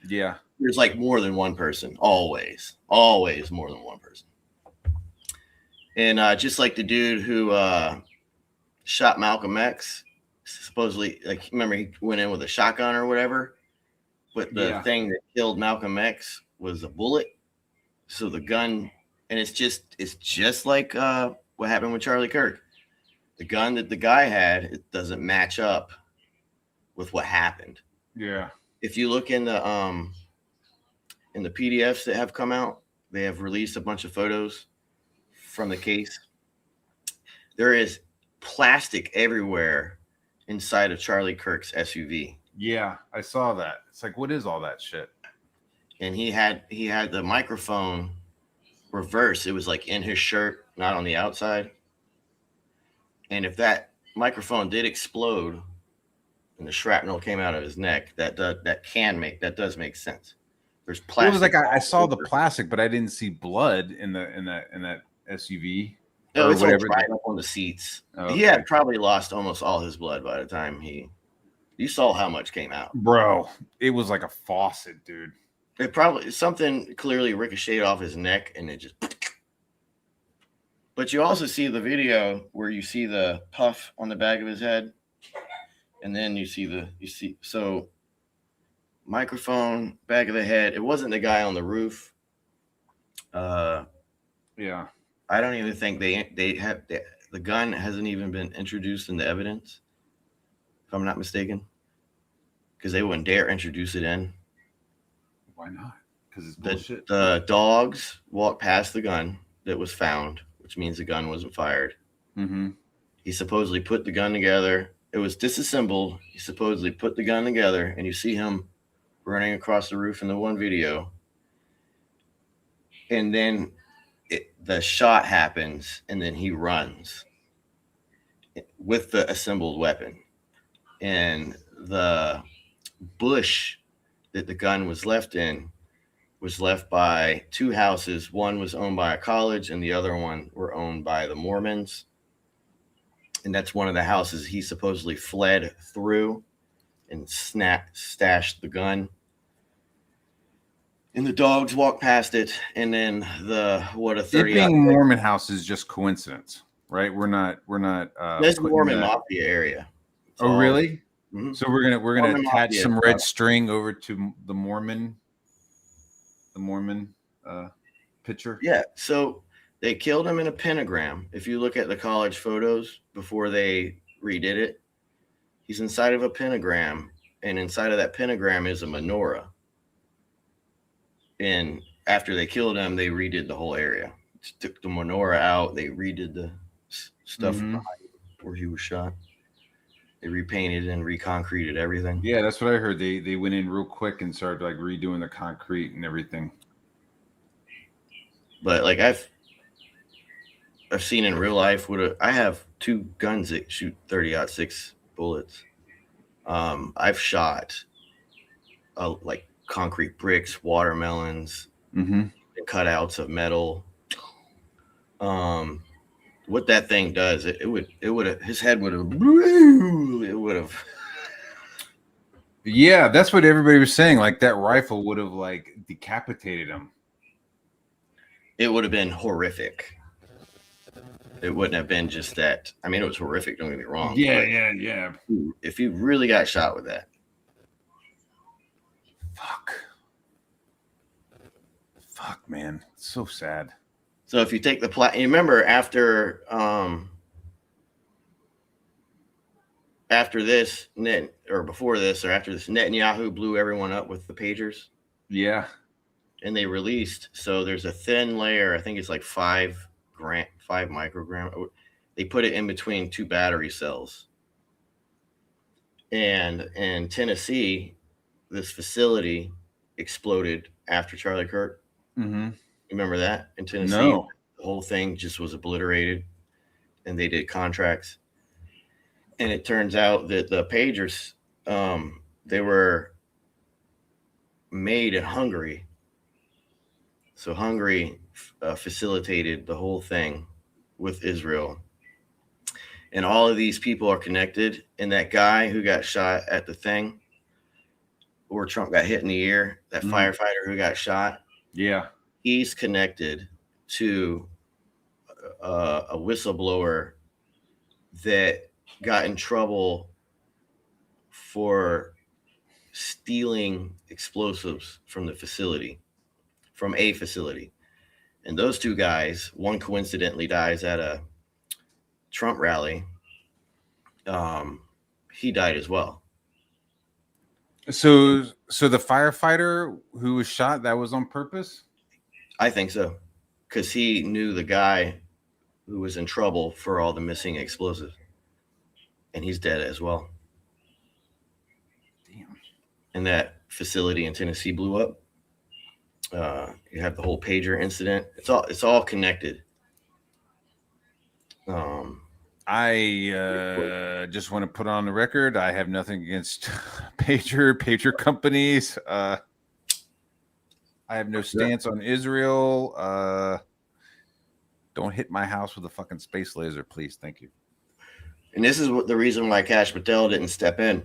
Yeah. There's like more than one person. Always more than one person. And just like the dude who shot Malcolm X, supposedly, like, remember he went in with a shotgun or whatever, but the thing that killed Malcolm X was a bullet. So the gun, and it's just like what happened with Charlie Kirk. The gun that the guy had, it doesn't match up with what happened. Yeah. If you look in the PDFs that have come out, they have released a bunch of photos from the case. There is plastic everywhere inside of Charlie Kirk's SUV. Yeah, I saw that. It's like, what is all that shit? And he had the microphone reverse. It was like in his shirt, not on the outside. And if that microphone did explode and the shrapnel came out of his neck, that does make sense. There's plastic. It was like I saw the plastic, but I didn't see blood in that SUV. No, or it's all whatever. dried up on the seats. Oh, He had probably lost almost all his blood by the time you saw how much came out. Bro, it was like a faucet, dude. It probably something clearly ricocheted off his neck and it just. But you also see the video where you see the puff on the back of his head, and then you see so microphone, back of the head. It wasn't the guy on the roof. Yeah. I don't even think the gun hasn't even been introduced in the evidence, if I'm not mistaken, because they wouldn't dare introduce it in. Why not? Because it's bullshit. The dogs walked past the gun that was found, which means the gun wasn't fired. Mm-hmm. He supposedly put the gun together. It was disassembled. He supposedly put the gun together, and you see him running across the roof in the one video. And then the shot happens, and then he runs with the assembled weapon. And the bush that the gun was left in was left by two houses. One was owned by a college, and the other one were owned by the Mormons. And that's one of the houses he supposedly fled through and stashed the gun. And the dogs walked past it, and then a 30 it being Mormon house is just coincidence, right? We're not That's Mormon Mafia area. It's oh, really? Mm-hmm. So we're gonna Mormon attach Mafia, some red string over to the Mormon picture. Yeah. So they killed him in a pentagram. If you look at the college photos before they redid it, he's inside of a pentagram, and inside of that pentagram is a menorah. And after they killed him, they redid the whole area. Took the menorah out. They redid the stuff where he was shot. They repainted and reconcreted everything. Yeah, that's what I heard. They went in real quick and started like redoing the concrete and everything. But like I've seen in real life, I have two guns that shoot 30-06 bullets. I've shot like concrete bricks, watermelons, cutouts of metal. What that thing does, it would his head would have. Yeah, that's what everybody was saying. Like that rifle would have like decapitated him. It would have been horrific. It wouldn't have been just that. I mean, it was horrific. Don't get me wrong. Yeah. If you really got shot with that. Fuck, man. It's so sad. So if you take the you remember after this, or before this, or after this, Netanyahu blew everyone up with the pagers. Yeah. And they released. So there's a thin layer. I think it's like 5 microgram. They put it in between 2 battery cells. And in Tennessee, this facility exploded after Charlie Kirk. Mm-hmm. Remember that in Tennessee? No. The whole thing just was obliterated, and they did contracts. And it turns out that the pagers, they were made in Hungary. So Hungary facilitated the whole thing with Israel. And all of these people are connected. And that guy who got shot at the thing, where Trump got hit in the ear, that firefighter who got shot. Yeah. He's connected to a whistleblower that got in trouble for stealing explosives from a facility. And those two guys, one coincidentally dies at a Trump rally. He died as well. So the firefighter who was shot, that was on purpose? I think so, because he knew the guy who was in trouble for all the missing explosives, and he's dead as well. Damn. And that facility in Tennessee blew up. You have the whole pager incident. It's all connected. I just want to put on the record, I have nothing against pager companies. I have no stance on Israel. Don't hit my house with a fucking space laser, please. Thank you. And this is the reason why Kash Patel didn't step in.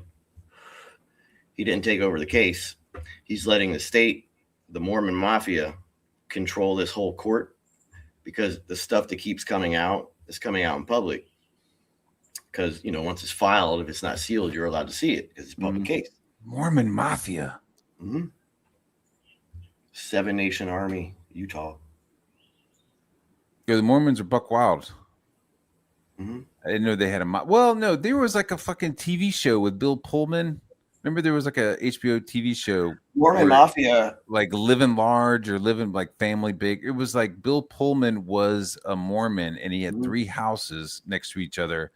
He didn't take over the case. He's letting the state, the Mormon mafia, control this whole court because the stuff that keeps coming out is coming out in public. Because, once it's filed, if it's not sealed, you're allowed to see it because it's a public case. Mormon mafia. Mm-hmm. 7 Nation Army, Utah. Yeah, the Mormons are buck wild. Mm-hmm. I didn't know they had a well, no, there was like a fucking TV show with Bill Pullman. Remember there was like a HBO TV show. Mormon mafia. Like Living Large or Living like Family Big. It was like Bill Pullman was a Mormon and he had 3 houses next to each other.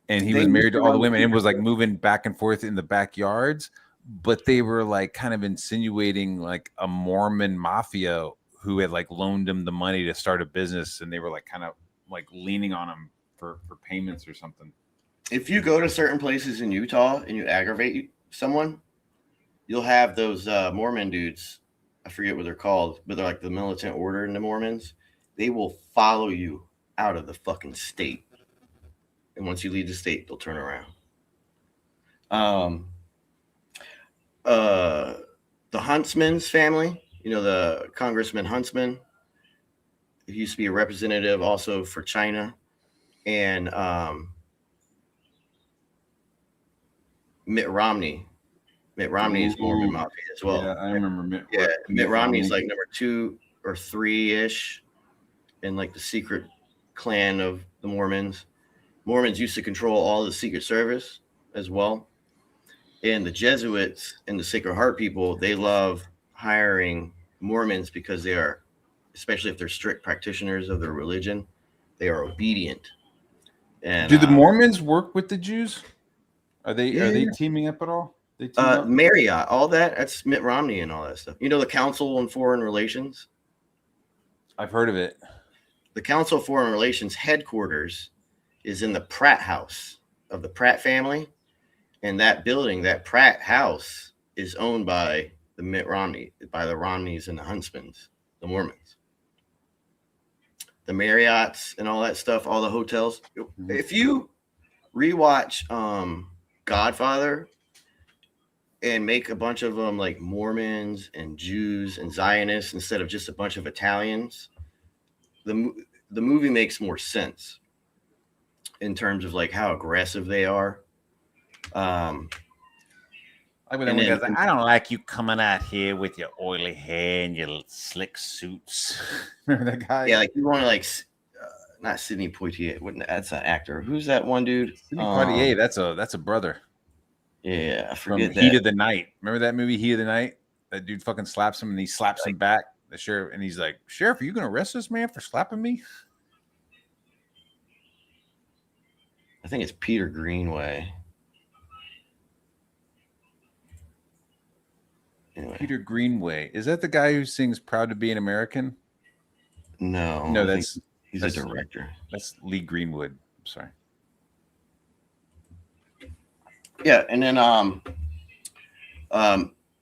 And he was married to all the women and was like moving back and forth in the backyards. But they were like kind of insinuating like a Mormon mafia who had like loaned him the money to start a business. And they were like kind of like leaning on him for payments or something. If you go to certain places in Utah and you aggravate someone, you'll have those Mormon dudes. I forget what they're called, but they're like the militant order in the Mormons. They will follow you out of the fucking state. And once you leave the state, they'll turn around. The Huntsman's family, the Congressman Huntsman, he used to be a representative also for China. And Mitt Romney. Mitt Romney is Mormon mafia as well. Yeah, I remember Mitt. Yeah, Mitt Romney is like number 2 or 3-ish in like the secret clan of the Mormons. Mormons used to control all the Secret Service as well. And the Jesuits and the Sacred Heart people, they love hiring Mormons because they are, especially if they're strict practitioners of their religion, they are obedient. And do the Mormons work with the Jews? Are they teaming up at all? They team up? Marriott, all that's Mitt Romney and all that stuff. The Council on Foreign Relations? I've heard of it. The Council of Foreign Relations headquarters is in the Pratt House of the Pratt family. And that building, that Pratt House, is owned by the Mitt Romney, by the Romneys and the Huntsmans, the Mormons. The Marriotts and all that stuff, all the hotels. If you rewatch Godfather and make a bunch of them like Mormons and Jews and Zionists instead of just a bunch of Italians, the movie makes more sense in terms of like how aggressive they are. I don't like you coming out here with your oily hair and your slick suits. Remember that guy? Yeah, like you want to like not Sidney Poitier. That's an actor. Who's that one dude? Sidney Poitier. That's a brother. Yeah, I forget that. Heat of the Night. Remember that movie, Heat of the Night? That dude fucking slaps him and he slaps him back. The sheriff, and he's like, "Sheriff, are you gonna arrest this man for slapping me?" I think it's Peter Greenway. Anyway. Peter Greenway. Is that the guy who sings "Proud to Be an American"? No, he's a director. That's Lee Greenwood. I'm sorry. Yeah, and then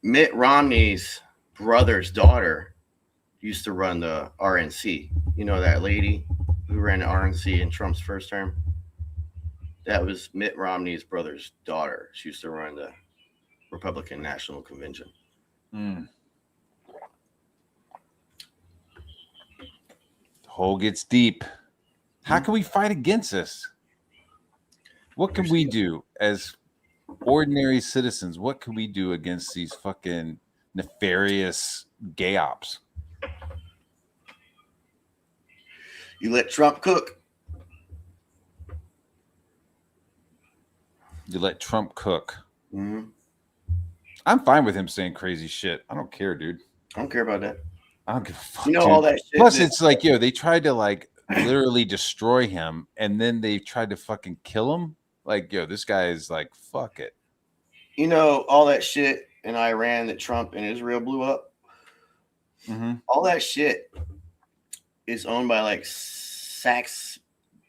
Mitt Romney's brother's daughter used to run the RNC. That lady who ran the RNC in Trump's first term? That was Mitt Romney's brother's daughter. She used to run the Republican National Convention. The hole gets deep. How can we fight against this? What can we do as ordinary citizens? What can we do against these fucking nefarious gay ops? You let Trump cook. You let Trump cook. Mm-hmm. I'm fine with him saying crazy shit. I don't care, dude. I don't care about that. I don't give a fuck. Dude. All that shit. Plus, it's like, they tried to like literally destroy him, and then they tried to fucking kill him. Like, this guy is like, fuck it. All that shit in Iran that Trump and Israel blew up. Mm-hmm. All that shit is owned by like Saks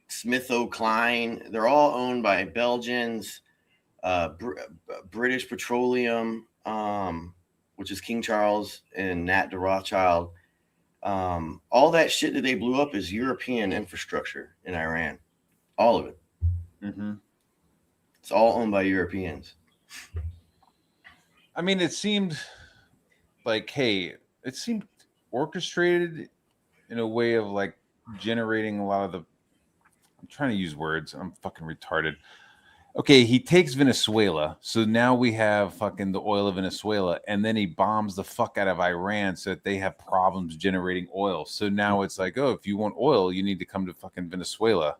SmithKline. They're all owned by Belgians, British Petroleum, which is King Charles and Nat de Rothschild. All that shit that they blew up is European infrastructure in Iran. All of it. Mm-hmm. It's all owned by Europeans. I mean, it seemed like, hey, it seemed orchestrated in a way of like generating a lot of the. I'm trying to use words. I'm fucking retarded. Okay, he takes Venezuela, so now we have fucking the oil of Venezuela, and then he bombs the fuck out of Iran so that they have problems generating oil. So now it's like, oh, if you want oil, you need to come to fucking Venezuela.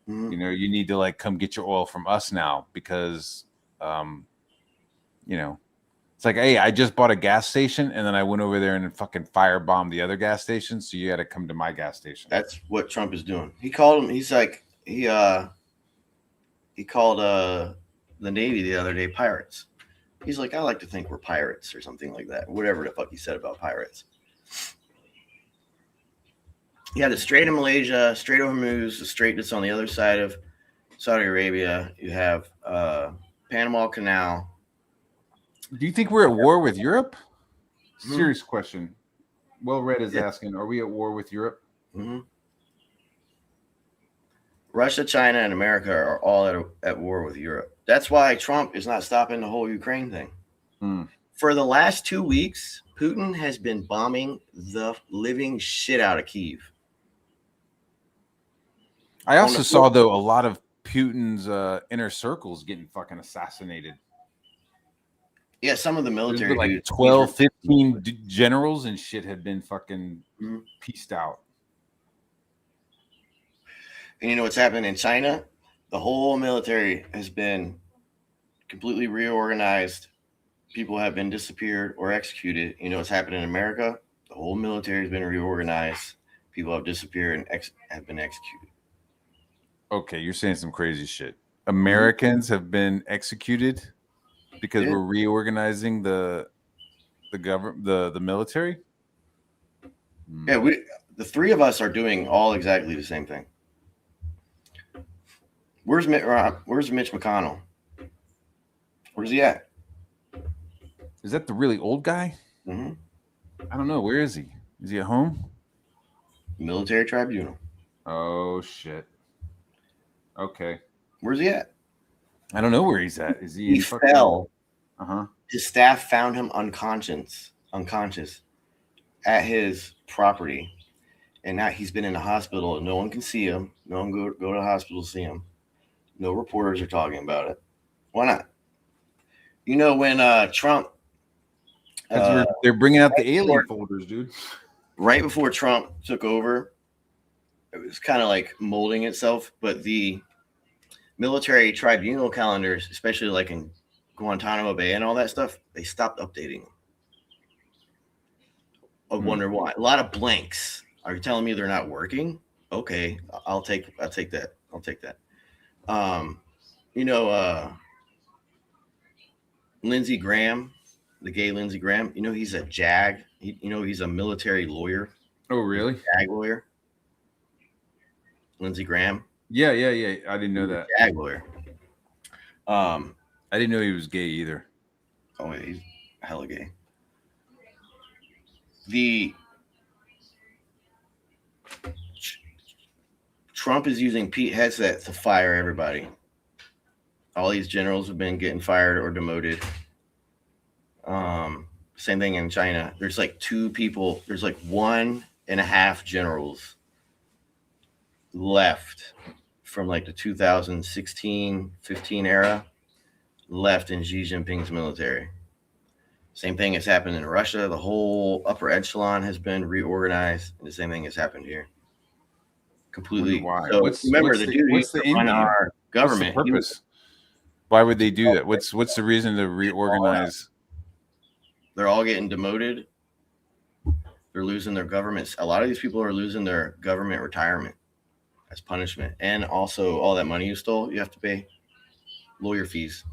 Mhm. You know, you need to like come get your oil from us now because, you know, it's like, hey, I just bought a gas station and then I went over there and fucking firebombed the other gas station, so you got to come to my gas station. That's what Trump is doing. He called him. He's like he called the Navy the other day pirates. He's like, I like to think we're pirates or something like that. Whatever the fuck he said about pirates. Yeah, the Strait of Malaysia, Strait of Hormuz, the strait that's on the other side of Saudi Arabia. You have Panama Canal. Do you think we're at war with Europe? Hmm. Serious question. Well Read is Yeah. asking, are we at war with Europe? Mm-hmm. Russia, China, and America are all at war with Europe. That's why Trump is not stopping the whole Ukraine thing. Mm. For the last 2 weeks, Putin has been bombing the living shit out of Kyiv. I also saw, though, a lot of Putin's inner circles getting fucking assassinated. Yeah, some of the military like dudes, 12, 15 generals and shit had been fucking pieced out. And you know what's happening in China? The whole military has been completely reorganized. People have been disappeared or executed. You know what's happening in America? The whole military has been reorganized. People have disappeared and have been executed. Okay, you're saying some crazy shit. Americans have been executed because we're reorganizing the government, the military. Yeah, the three of us are doing all exactly the same thing. Where's Mitch McConnell? Where's he at? Is that the really old guy? Mm-hmm. I don't know. Where is he? Is he at home? Military tribunal. Oh shit. Okay. Where's he at? I don't know where he's at. Is he? He fell. Uh-huh. His staff found him unconscious at his property, and now he's been in the hospital. No one can see him. No one go to the hospital to see him. No reporters are talking about it. Why not? You know, when Trump, they're bringing out the alien folders, dude. Right before Trump took over, it was kind of like molding itself, but the military tribunal calendars, especially like in Guantanamo Bay and all that stuff, they stopped updating them. I wonder why. A lot of blanks. Are you telling me they're not working? Okay, I'll take that. I'll take that. You know, Lindsey Graham, the gay Lindsey Graham. You know, he's a JAG. He's a military lawyer. Oh, really? JAG lawyer. Lindsey Graham. Yeah. I didn't know that. JAG lawyer. I didn't know he was gay either. Oh, yeah, he's hella gay. Trump is using Pete Hegseth to fire everybody. All these generals have been getting fired or demoted. Same thing in China. There's like 2 people. There's like 1.5 generals left from like the 2016-15 era left in Xi Jinping's military. Same thing has happened in Russia. The whole upper echelon has been reorganized. And the same thing has happened here. Completely. Why? So remember, the dude used to run our government. What's the purpose? Why would they do that? What's the reason to reorganize? They're all getting demoted. They're losing their governments. A lot of these people are losing their government retirement as punishment. And also all that money you stole, you have to pay lawyer fees.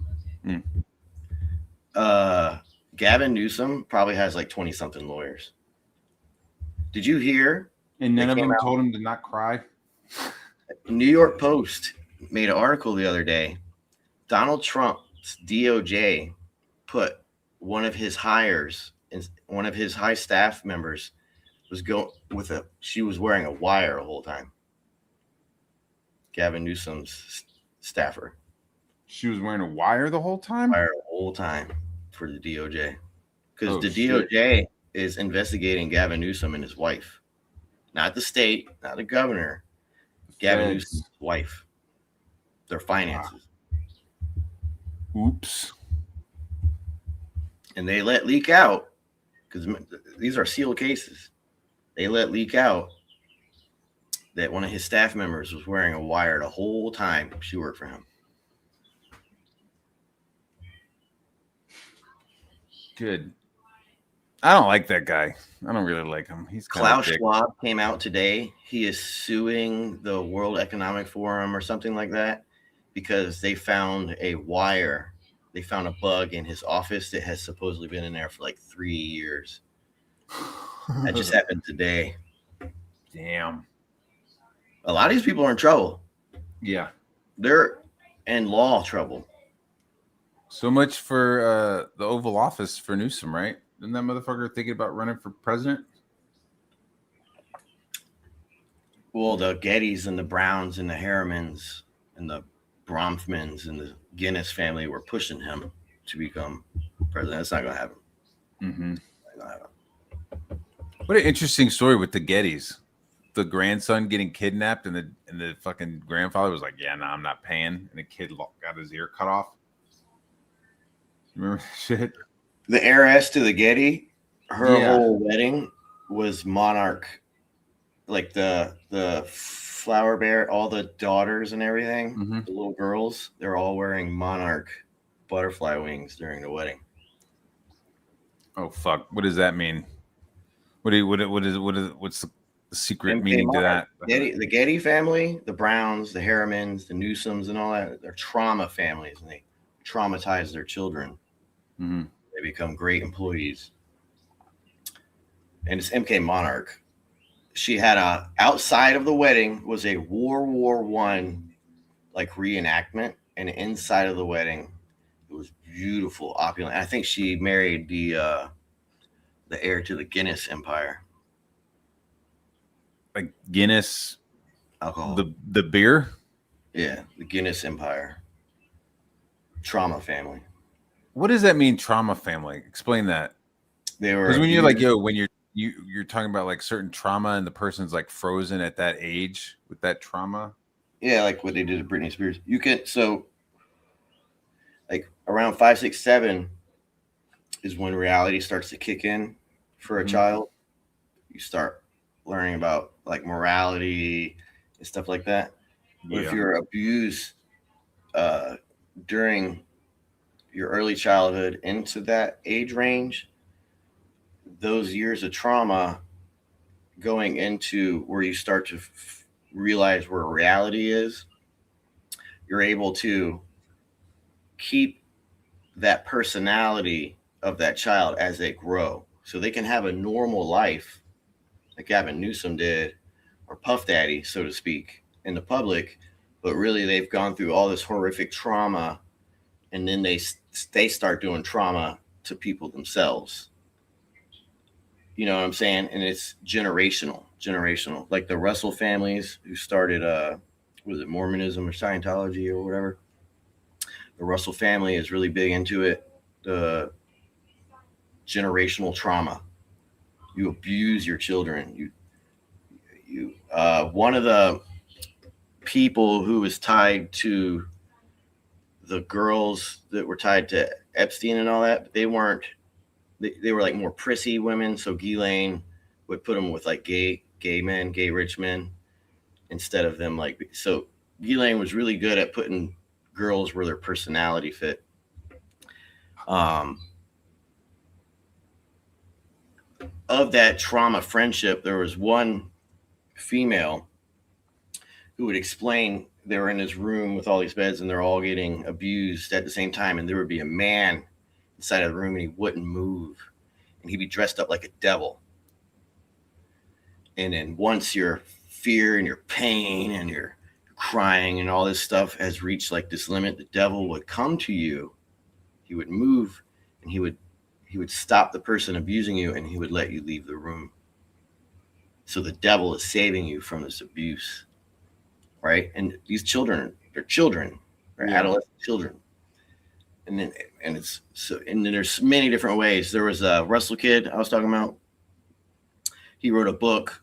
Gavin Newsom probably has like 20-something lawyers. Did you hear? And none of them told him to not cry? New York Post made an article the other day. Donald Trump's DOJ put one of his hires, one of his high staff members, she was wearing a wire the whole time. Gavin Newsom's staffer. She was wearing a wire the whole time? Wire the whole time for the DOJ. Because the shit. DOJ is investigating Gavin Newsom and his wife. Not the state, not the governor. Gavin Newsom's wife. Their finances. Oops. And they let leak out, because these are sealed cases. They let leak out that one of his staff members was wearing a wire the whole time she worked for him. Good. I don't like that guy. I don't really like him. He's Klaus Schwab came out today. He is suing the World Economic Forum or something like that because they found a wire. They found a bug in his office that has supposedly been in there for like 3 years. That just happened today. Damn. A lot of these people are in trouble. Yeah. They're in law trouble. So much for the Oval Office for Newsom, right? Isn't that motherfucker thinking about running for president? Well, the Gettys and the Browns and the Harrimans and the Bronfmans and the Guinness family were pushing him to become president. That's not going to happen. Mm-hmm. What an interesting story with the Gettys. The grandson getting kidnapped and the fucking grandfather was like, yeah, no, I'm not paying. And the kid got his ear cut off. Remember that shit? The heiress to the Getty, her whole wedding was monarch. Like the flower bear, all the daughters and everything, the little girls, they're all wearing monarch butterfly wings during the wedding. Oh fuck! What does that mean? What's the secret meaning to that? The Getty family, the Browns, the Harrimans, the Newsoms, and all that, they're trauma families, and they traumatize their children. Mm-hmm. They become great employees. And it's MK Monarch. She had outside of the wedding was a World War I like reenactment, and inside of the wedding it was beautiful, opulent. I think she married the heir to the Guinness Empire. Like Guinness alcohol. The beer? Yeah, the Guinness Empire. Trauma family. What does that mean, trauma family? Explain that. They were because when you're like, when you're talking about like certain trauma and the person's like frozen at that age with that trauma. Yeah, like what they did to Britney Spears. You can like around 5, 6, 7 is when reality starts to kick in for a child. You start learning about like morality and stuff like that. But if you're abused during your early childhood into that age range, those years of trauma going into where you start to realize where reality is, you're able to keep that personality of that child as they grow. So they can have a normal life like Gavin Newsom did, or Puff Daddy, so to speak, in the public, but really they've gone through all this horrific trauma, and then they start doing trauma to people themselves. You know what I'm saying? And it's generational. Like the Russell families who started, was it Mormonism or Scientology or whatever? The Russell family is really big into it. The generational trauma. You abuse your children. You one of the people who was tied to the girls that were tied to Epstein and all that, they weren't. They were like more prissy women. So Ghislaine would put them with like gay men, gay rich men, instead of them like. So Ghislaine was really good at putting girls where their personality fit. Of that trauma friendship, there was one female who would explain they were in this room with all these beds and they're all getting abused at the same time, and there would be a man inside of the room and he wouldn't move, and he'd be dressed up like a devil. And then once your fear and your pain and your crying and all this stuff has reached like this limit, the devil would come to you, he would move, and he would stop the person abusing you, and he would let you leave the room. So the devil is saving you from this abuse, right? And these children, they're children, they're Yeah. adolescent children. And then it's so, and then there's many different ways. There was a Russell kid I was talking about. He wrote a book,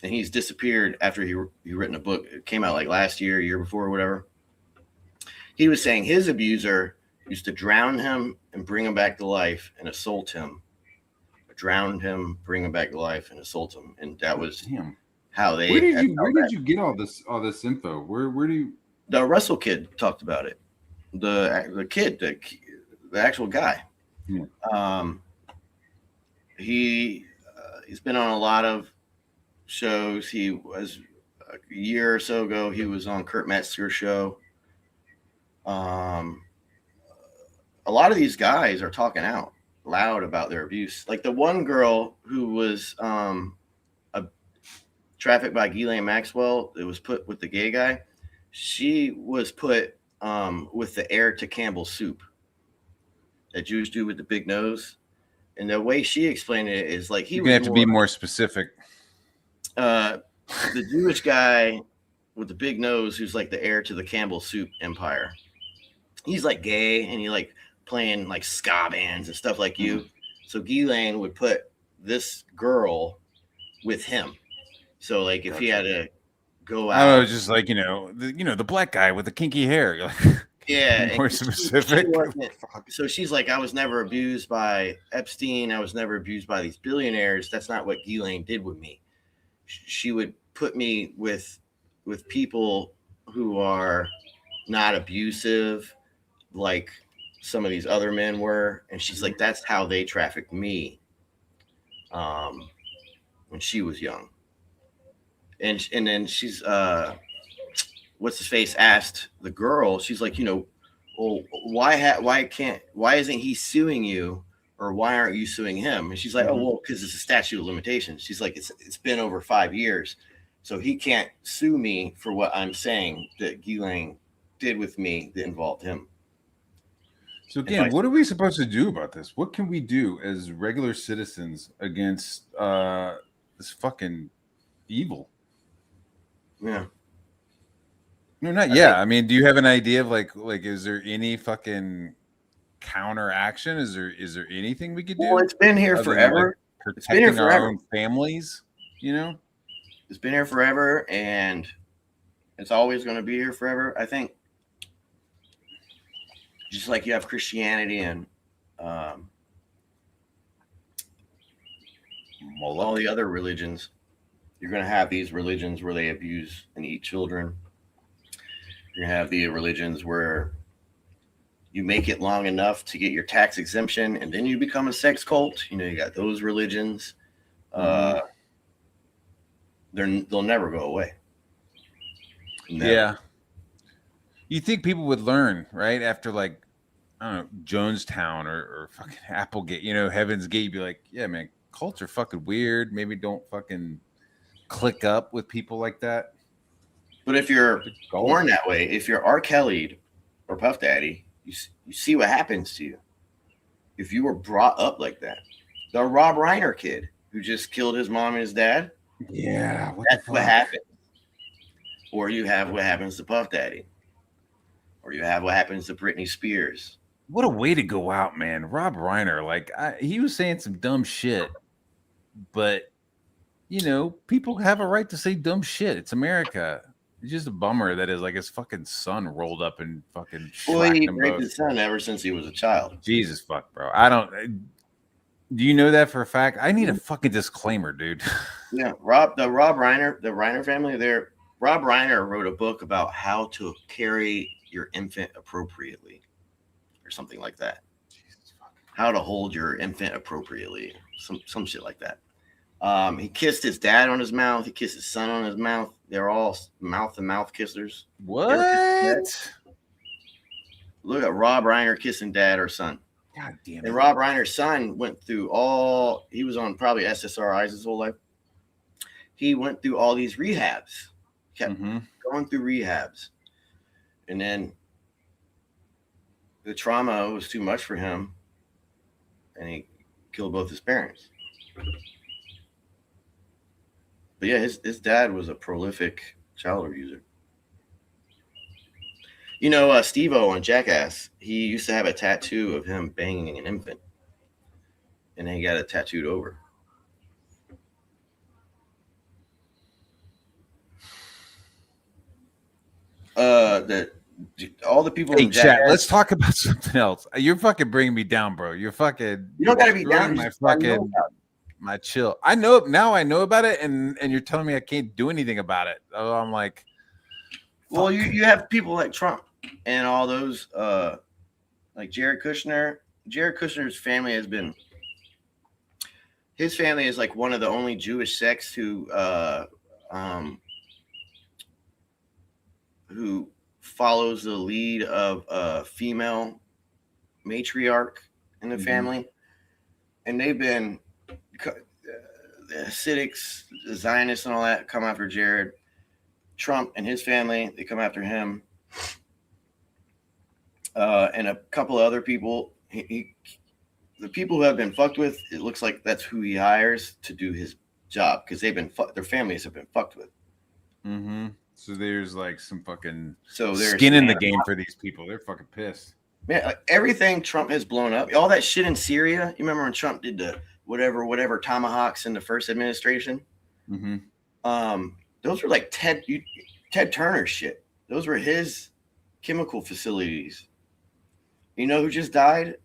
and he's disappeared after he written a book. It came out like last year before, or whatever. He was saying his abuser used to drown him and bring him back to life and assault him. Drowned him, bring him back to life, and assault him. And that was Damn. how they. Where did you get all this info? Where do you? The Russell kid talked about it. The kid, the actual guy. Yeah. He's been on a lot of shows. He was a year or so ago. He was on Kurt Metzger's show. A lot of these guys are talking out loud about their abuse. Like the one girl who was trafficked by Ghislaine Maxwell, it was put with the gay guy. She was put with the heir to Campbell's Soup, that Jewish dude with the big nose. And the way she explained it is like You're gonna have to be more specific. The Jewish guy with the big nose, who's like the heir to the Campbell Soup empire. He's like gay, and he like playing like ska bands and stuff like you. So Ghislaine would put this girl with him. So like if he had to go out, I was just like the black guy with the kinky hair. yeah, more specific. So she's like, I was never abused by Epstein. I was never abused by these billionaires. That's not what Ghislaine did with me. She would put me with people who are not abusive, like some of these other men were. And she's like, that's how they trafficked me when she was young. And then she's what's his face asked the girl, she's like, well, why isn't he suing you, or why aren't you suing him? And she's like, oh, well, because it's a statute of limitations. She's like, it's been over 5 years, so he can't sue me for what I'm saying that Ghislaine did with me that involved him. So again, what are we supposed to do about this? What can we do as regular citizens against this fucking evil? Yeah. No, not yet. I mean, do you have an idea of like is there any fucking counter action? Is there anything we could do? Well, it's been here forever. It's been here forever. Our own families, It's been here forever, and it's always going to be here forever. I think, just like you have Christianity and all the other religions, you're going to have these religions where they abuse and eat children. You have the religions where you make it long enough to get your tax exemption, and then you become a sex cult. You got those religions. They'll never go away. Never. Yeah. You think people would learn, right? After like, I don't know, Jonestown or fucking Applegate, Heaven's Gate, you'd be like, yeah, man, cults are fucking weird. Maybe don't fucking click up with people like that. But if you're born that way, if you're R. Kelly or Puff Daddy, you see what happens to you. If you were brought up like that, the Rob Reiner kid who just killed his mom and his dad, yeah, that's what happened. Or you have what happens to Puff Daddy, or you have what happens to Britney Spears. What a way to go out, man! Rob Reiner, like he was saying some dumb shit, but people have a right to say dumb shit. It's America. It's just a bummer that his fucking son rolled up and fucking. Well, he raped his son ever since he was a child. Jesus fuck, bro. I don't. Do you know that for a fact? I need a fucking disclaimer, dude. Yeah, the Reiner family. Rob Reiner wrote a book about how to carry your infant appropriately, or something like that. Jesus fuck. How to hold your infant appropriately, some shit like that. He kissed his dad on his mouth. He kissed his son on his mouth. They're all mouth-to-mouth kissers. What? Look at Rob Reiner kissing dad or son. God damn it. And Rob Reiner's son went through he was on probably SSRIs his whole life. He went through all these rehabs. Kept going through rehabs. And then the trauma was too much for him. And he killed both his parents. But yeah, his dad was a prolific child abuser. You know, Steve-O on Jackass, he used to have a tattoo of him banging an infant, and then he got it tattooed over. That all the people Hey, in chat. Jackass. Let's talk about something else. You're fucking bringing me down, bro. You're fucking. You don't gotta be ruining down. my You just gotta know fucking about it. my chill. I know now. I know about it, and you're telling me I can't do anything about it. So I'm like, Well, fuck. you have people like Trump and all those, like Jared Kushner. Jared Kushner's family has been. His family is like one of the only Jewish sects who follows the lead of a female matriarch in the family, and they've been the Hasidics, the Zionists, and all that come after Jared. Trump and his family, they come after him, and a couple of other people. The people who have been fucked with, it looks like that's who he hires to do his job because they've been their families have been fucked with. Mm-hmm. So there's like some fucking there's skin in the game for these people. They're fucking pissed. Man, like everything Trump has blown up, all that shit in Syria. You remember when Trump did the whatever tomahawks in the first administration? Mm-hmm. Those were like Ted Turner shit. Those were his chemical facilities. You know who just died?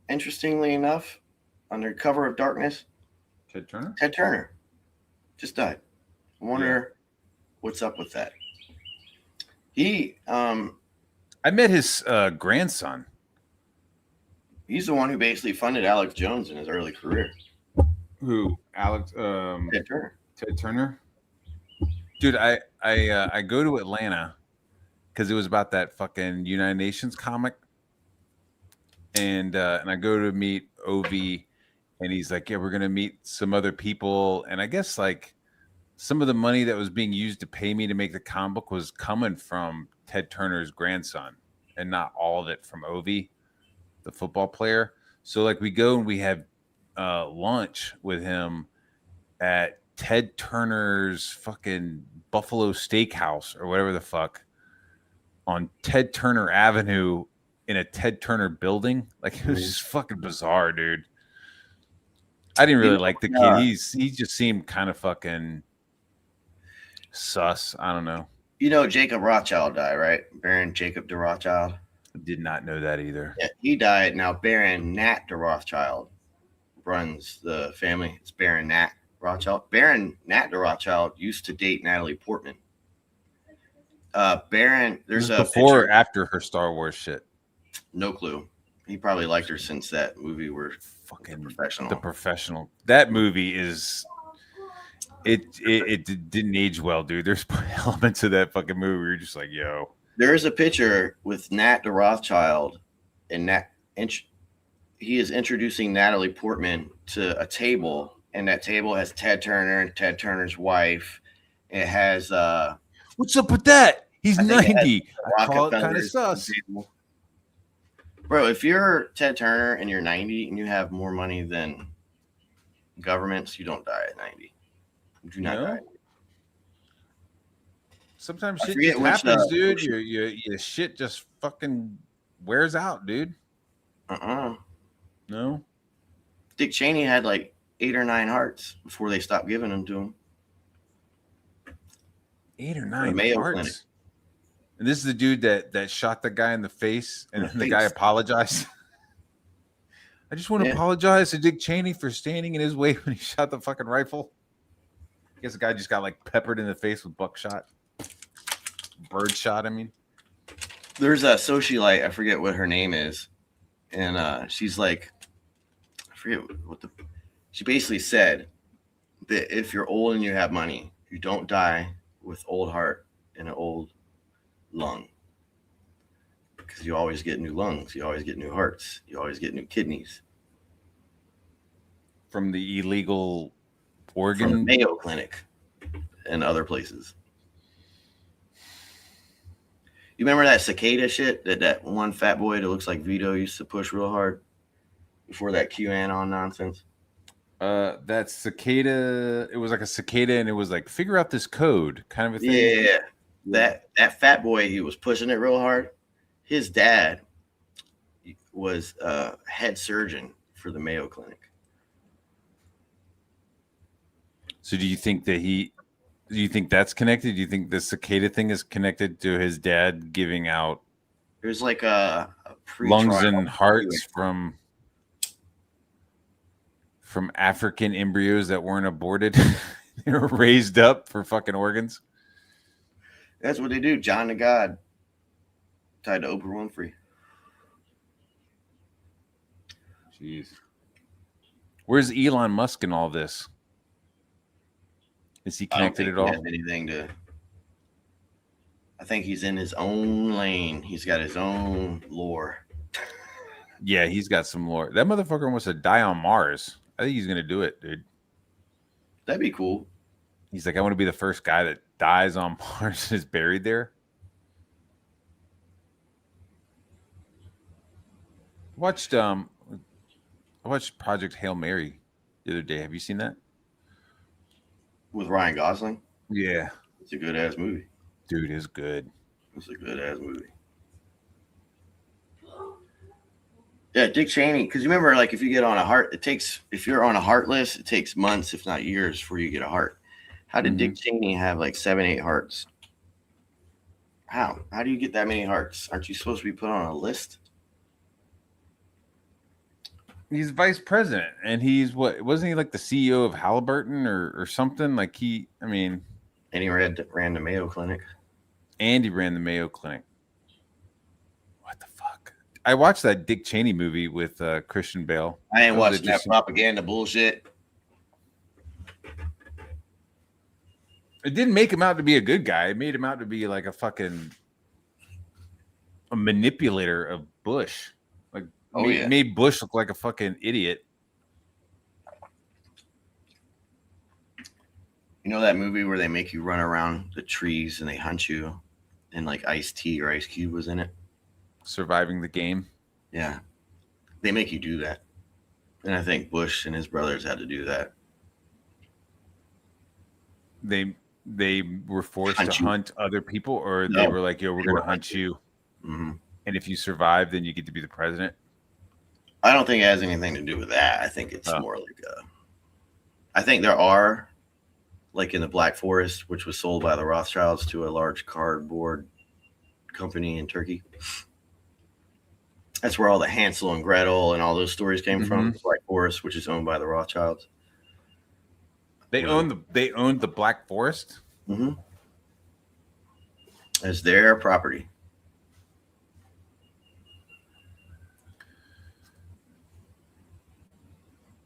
Interestingly enough, under cover of darkness, Ted Turner. Ted Turner just died. I wonder what's up with that. He, I met his grandson. He's the one who basically funded Alex Jones in his early career. Who? Alex? Ted Turner. Ted Turner. Dude, I go to Atlanta because it was about that fucking United Nations comic. And I go to meet Ovi, and he's like, "Yeah, we're gonna meet some other people." And I guess like some of the money that was being used to pay me to make the comic book was coming from Ted Turner's grandson, and not all of it from Ovi, the football player. So like we go and we have lunch with him at Ted Turner's fucking Buffalo Steakhouse or whatever the fuck on Ted Turner Avenue. In a Ted Turner building, like it was just fucking bizarre, dude. I didn't really like the kid. He just seemed kind of fucking sus. I don't know. You know, Jacob Rothschild died, right? Baron Jacob de Rothschild. I did not know that either. Yeah, he died. Now Baron Nat de Rothschild runs the family. It's Baron Nat Rothschild. Baron Nat de Rothschild used to date Natalie Portman. Baron, there's a before picture. or after her Star Wars shit. No clue. He probably liked her since that movie where fucking Professional. The Professional. That movie is it didn't age well, dude. There's elements of that fucking movie where you're just like, yo. There is a picture with Nat de Rothschild, and he is introducing Natalie Portman to a table, and that table has Ted Turner and Ted Turner's wife. It has what's up with that? He's 90. I call it kind of Rockefeller's sus. table. Bro, if you're Ted Turner and you're 90 and you have more money than governments, you don't die at 90. You do not die. Sometimes shit just happens, dude. Your shit just fucking wears out, dude. No. Dick Cheney had like 8 or 9 hearts before they stopped giving them to him. 8 or 9 Mayo hearts. Clinic. And this is the dude that shot the guy in the face, and then the guy apologized. I just want to apologize to Dick Cheney for standing in his way when he shot the fucking rifle. I guess the guy just got like peppered in the face with buckshot. Bird shot, I mean. There's a socialite, I forget what her name is. And she's like, I forget she basically said that if you're old and you have money, you don't die with old heart and an old lung, because you always get new lungs, you always get new hearts, you always get new kidneys from the illegal organ from the Mayo Clinic and other places. You remember that cicada shit that one fat boy that looks like Vito used to push real hard before that QAnon nonsense? That cicada. It was like a cicada, and it was like figure out this code kind of a thing. Yeah, that fat boy, he was pushing it real hard. His dad was head surgeon for the Mayo Clinic. So do you think that do you think that's connected? Do you think the cicada thing is connected to his dad giving out There's like a lungs and hearts from African embryos that weren't aborted? They were raised up for fucking organs. That's what they do. John the God tied to Oprah Winfrey. Jeez. Where's Elon Musk in all this? Is he connected at all? Anything to? I think he's in his own lane. He's got his own lore. Yeah, he's got some lore. That motherfucker wants to die on Mars. I think he's gonna do it, dude. That'd be cool. He's like, I want to be the first guy that dies on Mars and is buried there. I watched Project Hail Mary the other day. Have you seen that? With Ryan Gosling? Yeah. It's a good ass movie. Dude, it's good. It's a good ass movie. Yeah, Dick Cheney. Because you remember, like, if you get on a heart, if you're on a heart list, it takes months, if not years, before you get a heart. How did Dick Cheney have like 7, 8 hearts? How? How do you get that many hearts? Aren't you supposed to be put on a list? He's vice president, and he's wasn't he like the CEO of Halliburton or something? Like and he ran the Mayo Clinic. And he ran the Mayo Clinic. What the fuck? I watched that Dick Cheney movie with Christian Bale. I ain't watching that propaganda bullshit. It didn't make him out to be a good guy. It made him out to be like a manipulator of Bush. Like, made Bush look like a fucking idiot. You know that movie where they make you run around the trees and they hunt you, and like Ice-T or Ice Cube was in it? Surviving the Game. Yeah, they make you do that, and I think Bush and his brothers had to do that. They were forced to hunt other people, or they were like, "Yo, we're going to hunt you, and if you survive, then you get to be the president." I don't think it has anything to do with that. I think it's more like I think there are, like in the Black Forest, which was sold by the Rothschilds to a large cardboard company in Turkey. That's where all the Hansel and Gretel and all those stories came from. The Black Forest, which is owned by the Rothschilds. They owned the Black Forest as their property.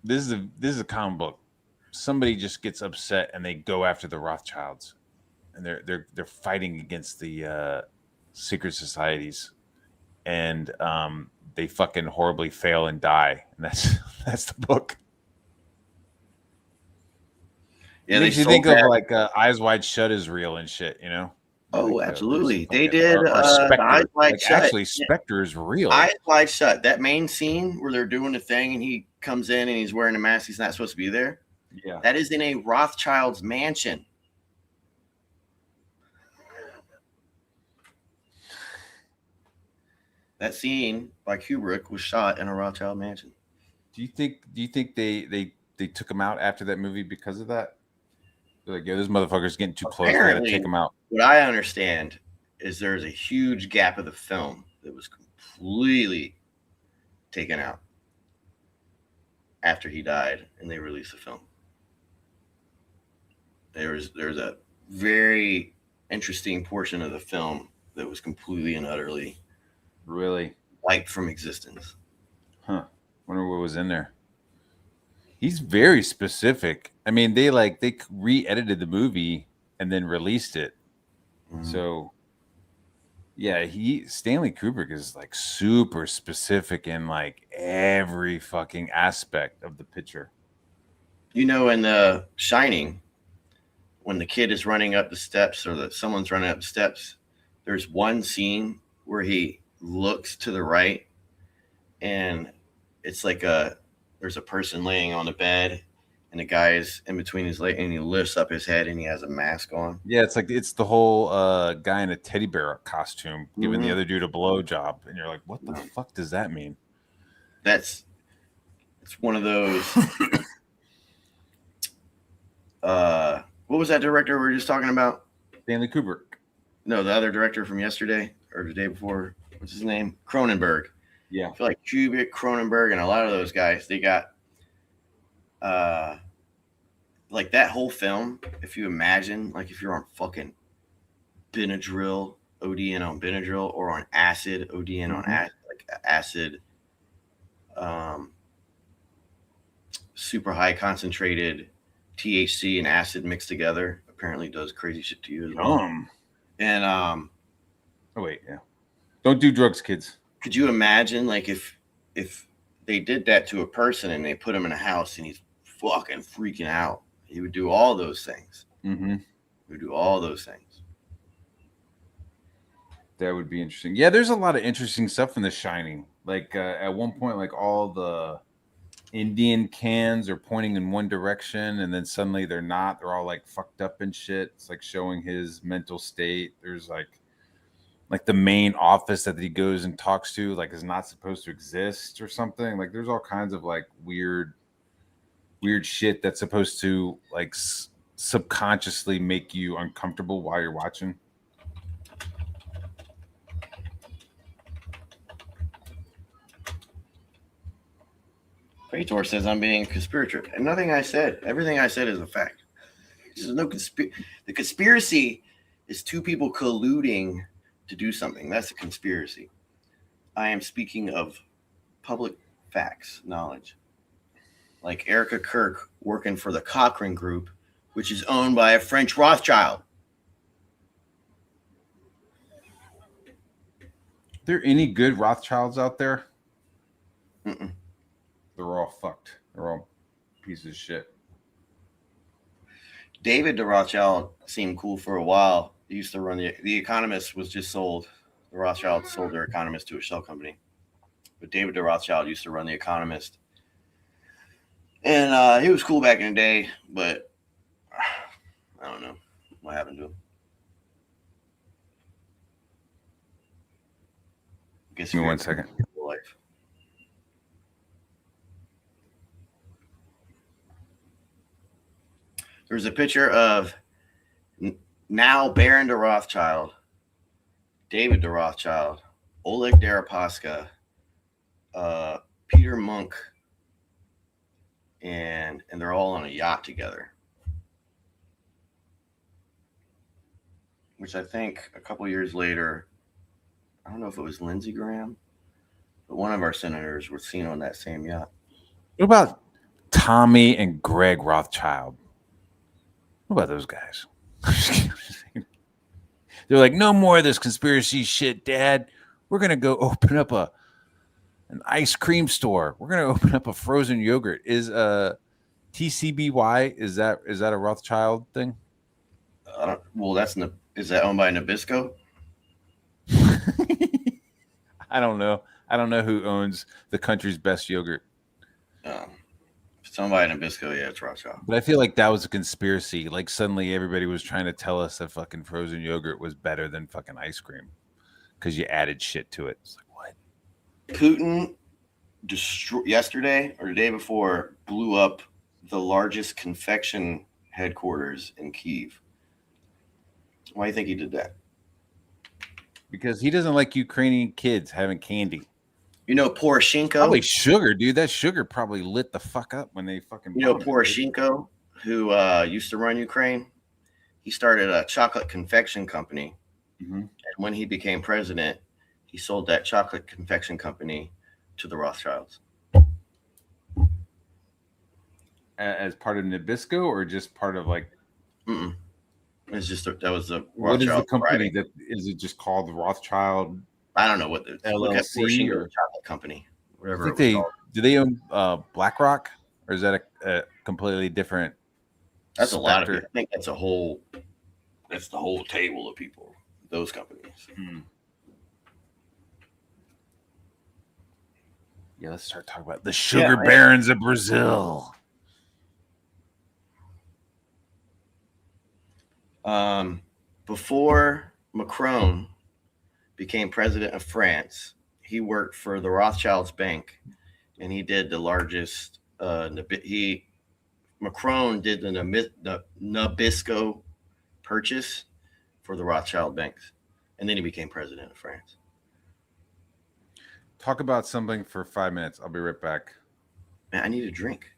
This is a comic book. Somebody just gets upset and they go after the Rothschilds, and they're fighting against the secret societies, and they fucking horribly fail and die, and that's the book. Yeah, it makes you think of like Eyes Wide Shut is real and shit, you know? Oh, like, absolutely. They did Spectre. Eyes Wide Shut. Actually, Spectre is real. Eyes Wide Shut. That main scene where they're doing the thing and he comes in and he's wearing a mask. He's not supposed to be there. Yeah. That is in a Rothschild's mansion. That scene by Kubrick was shot in a Rothschild mansion. Do you think they took him out after that movie because of that? They're like, yo, this motherfucker's getting too close. We gotta take him out. What I understand is there's a huge gap of the film that was completely taken out after he died, and they released the film. There's a very interesting portion of the film that was completely and utterly wiped from existence. Huh. Wonder what was in there. He's very specific. I mean, they re-edited the movie and then released it. So yeah, Stanley Kubrick is like super specific in like every fucking aspect of the picture. You know, in The Shining, when the kid is running up the steps or someone's running up the steps, there's one scene where he looks to the right and it's like there's a person laying on the bed and the guy is in between his leg, and he lifts up his head, and he has a mask on. Yeah, it's like it's the whole guy in a teddy bear costume giving the Mhm. other dude a blowjob, and you're like, what the fuck does that mean? It's one of those. What was that director we were just talking about? Stanley Kubrick. No, the other director from yesterday or the day before. What's his name? Cronenberg. Yeah. I feel like Kubrick, Cronenberg, and a lot of those guys, they got like that whole film. If you imagine, like if you're on fucking Benadryl, ODN on Benadryl, or on acid, ODN on acid, like acid, super high concentrated THC and acid mixed together. Apparently, does crazy shit to you as well. And oh wait, yeah. Don't do drugs, kids. Could you imagine, like, if they did that to a person and they put him in a house and he's fucking freaking out? He would do all those things. Mm-hmm. He would do all those things. That would be interesting. Yeah, there's a lot of interesting stuff in The Shining. Like at one point, like all the Indian cans are pointing in one direction, and then suddenly they're not. They're all like fucked up and shit. It's like showing his mental state. There's like the main office that he goes and talks to, like, is not supposed to exist or something. Like there's all kinds of like weird shit that's supposed to like subconsciously make you uncomfortable while you're watching. Praetor says I'm being conspiratorial, and nothing I said. Everything I said is a fact. There's no The conspiracy is two people colluding to do something. That's a conspiracy. I am speaking of public facts, knowledge. Like Erica Kirk working for the Cochrane Group, which is owned by a French Rothschild. Are there any good Rothschilds out there? Mm-mm. They're all fucked. They're all pieces of shit. David de Rothschild seemed cool for a while. He used to run the Economist was just sold. The Rothschild sold their Economist to a shell company. But David de Rothschild used to run the Economist. And he was cool back in the day, but I don't know what happened to him. Give me 1 second. Life. There's a picture of now Baron de Rothschild, David de Rothschild, Oleg Deripaska, Peter Monk, and they're all on a yacht together. Which I think a couple years later, I don't know if it was Lindsey Graham, but one of our senators was seen on that same yacht. What about Tommy and Greg Rothschild? What about those guys? They're like, no more of this conspiracy shit, Dad. We're gonna go open up an ice cream store. We're gonna open up a frozen yogurt. Is TCBY is that a Rothschild thing? Well, is that owned by Nabisco? I don't know. I don't know who owns the country's best yogurt. Somebody in Nabisco, yeah, it's Rothschild. But I feel like that was a conspiracy. Like suddenly everybody was trying to tell us that fucking frozen yogurt was better than fucking ice cream because you added shit to it. It's like, what? Putin yesterday or the day before blew up the largest confection headquarters in Kyiv. Why do you think he did that? Because he doesn't like Ukrainian kids having candy. You know Poroshenko? Probably sugar, dude. That sugar probably lit the fuck up when they fucking. You know Poroshenko, who used to run Ukraine? He started a chocolate confection company. Mm-hmm. And when he became president, he sold that chocolate confection company to the Rothschilds. As part of Nabisco or just part of like. Mm-mm. It's just that was the Rothschild. What is the company that is it just called the Rothschild? I don't know what the LLC or chocolate company, whatever. Do they own BlackRock, or is that a completely different? That's specter? A lot of people. I think that's the whole table of people. Those companies. Hmm. Yeah, let's start talking about the sugar barons of Brazil. Before Macron became president of France, he worked for the Rothschilds Bank, and he did the largest. Macron did the Nabisco purchase for the Rothschild banks, and then he became president of France. Talk about something for 5 minutes. I'll be right back. Man, I need a drink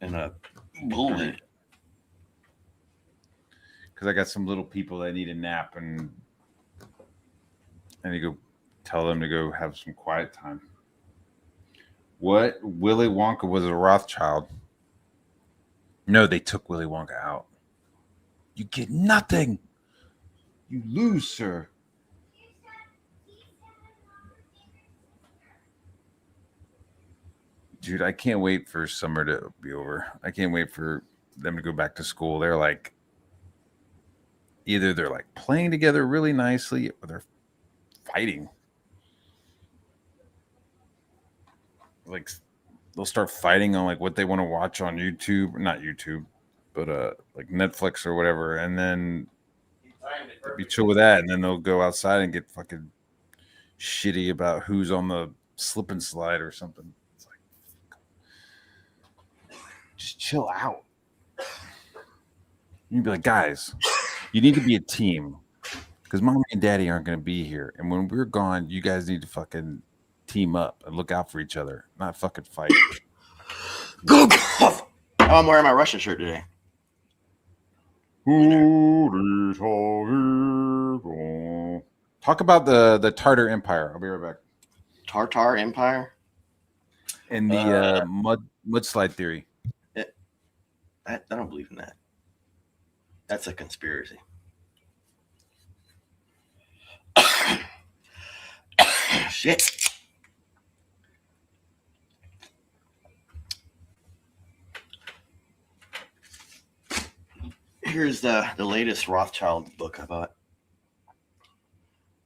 and a bullet. Because I got some little people that need a nap, and I need to go tell them to go have some quiet time. What? Willy Wonka was a Rothschild. No, they took Willy Wonka out. You get nothing. You lose, sir. Dude, I can't wait for summer to be over. I can't wait for them to go back to school. They're like, either they're like playing together really nicely or they're fighting. Like they'll start fighting on like what they want to watch on YouTube, not YouTube, but like Netflix or whatever, and then they'll be chill with that, and then they'll go outside and get fucking shitty about who's on the slip and slide or something. It's like, just chill out. You'd be like, guys, you need to be a team because mommy and daddy aren't going to be here, and when we're gone, you guys need to fucking team up and look out for each other, not fucking fight. Go! I'm wearing my Russian shirt today. Talk about the Tartar Empire. I'll be right back. Tartar Empire And the mudslide theory. I don't believe in that. That's a conspiracy. Shit. Here's the latest Rothschild book I bought.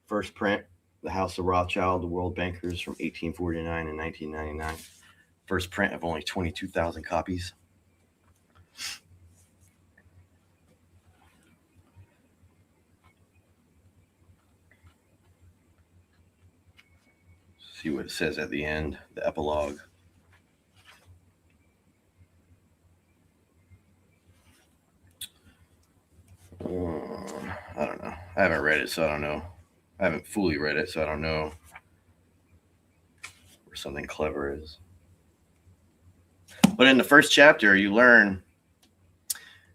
First print, The House of Rothschild, The World Bankers from 1849 and 1999. First print of only 22,000 copies. See what it says at the end, the epilogue. I don't know. I haven't read it, so I don't know. I haven't fully read it, so I don't know where something clever is. But in the first chapter, you learn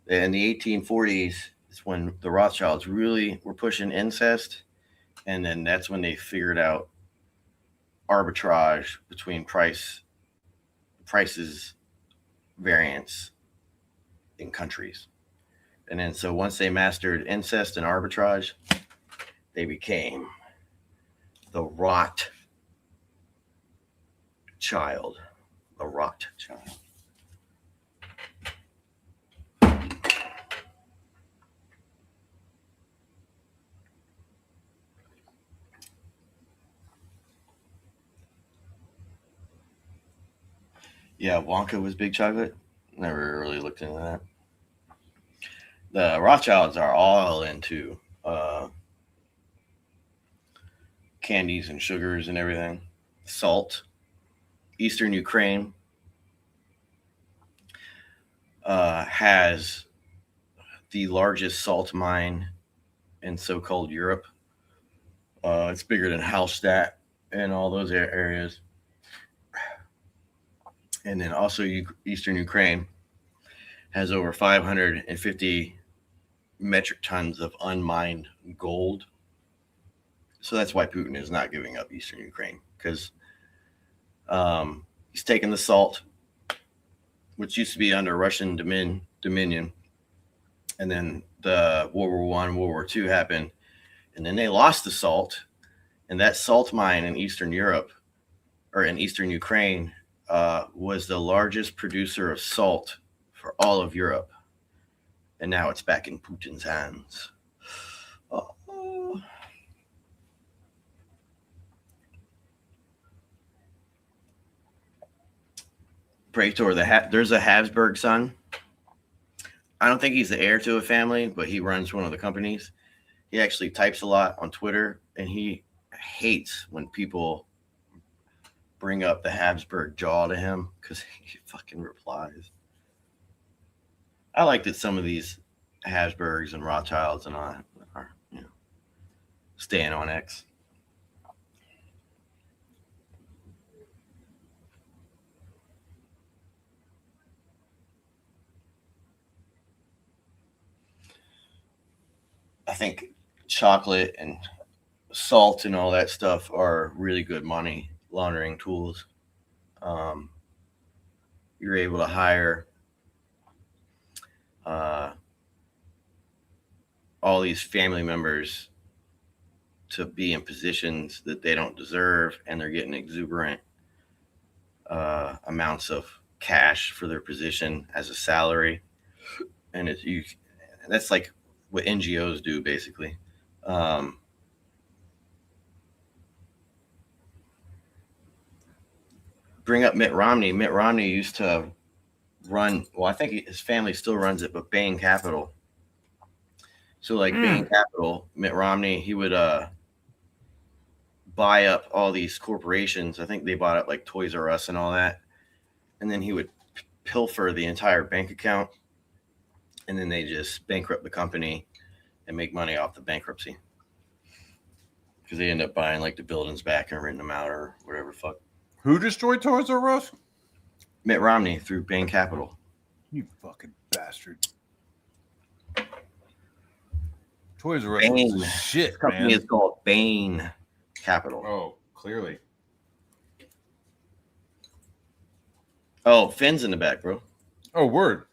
that in the 1840s is when the Rothschilds really were pushing incest, and then that's when they figured out arbitrage between prices variance in countries. And then so once they mastered incest and arbitrage, they became the Rothschild. The Rothschild. Yeah, Wonka was big chocolate. Never really looked into that. The Rothschilds are all into candies and sugars and everything. Salt. Eastern Ukraine has the largest salt mine in so-called Europe. It's bigger than Hallstatt and all those areas. And then also Eastern Ukraine has over 550 metric tons of unmined gold. So that's why Putin is not giving up Eastern Ukraine, because he's taken the salt, which used to be under Russian dominion, and then the World War I, World War II happened, and then they lost the salt, and that salt mine in Eastern Europe, or in Eastern Ukraine, was the largest producer of salt for all of Europe, and now it's back in Putin's hands. Praetor, there's a Habsburg son. I don't think he's the heir to a family, but he runs one of the companies. He actually types a lot on Twitter, and he hates when people bring up the Habsburg jaw to him because he fucking replies. I like that some of these Habsburgs and Rothschilds and all are, staying on X. I think chocolate and salt and all that stuff are really good money laundering tools. You're able to hire all these family members to be in positions that they don't deserve, and they're getting exuberant amounts of cash for their position as a salary. And that's like what NGOs do, basically. Bring up Mitt Romney. Mitt Romney used to run, well, I think his family still runs it, but Bain Capital. So like Bain Capital, Mitt Romney, he would buy up all these corporations. I think they bought up like Toys R Us and all that. And then he would pilfer the entire bank account. And then they just bankrupt the company and make money off the bankruptcy. Because they end up buying like the buildings back and renting them out or whatever fuck. Who destroyed Toys R Us? Mitt Romney through Bain Capital. You fucking bastard. Toys R Us Bain. is shit, This company man. is called Bain Capital. Oh, clearly. Oh, Finn's in the back, bro. Oh, word.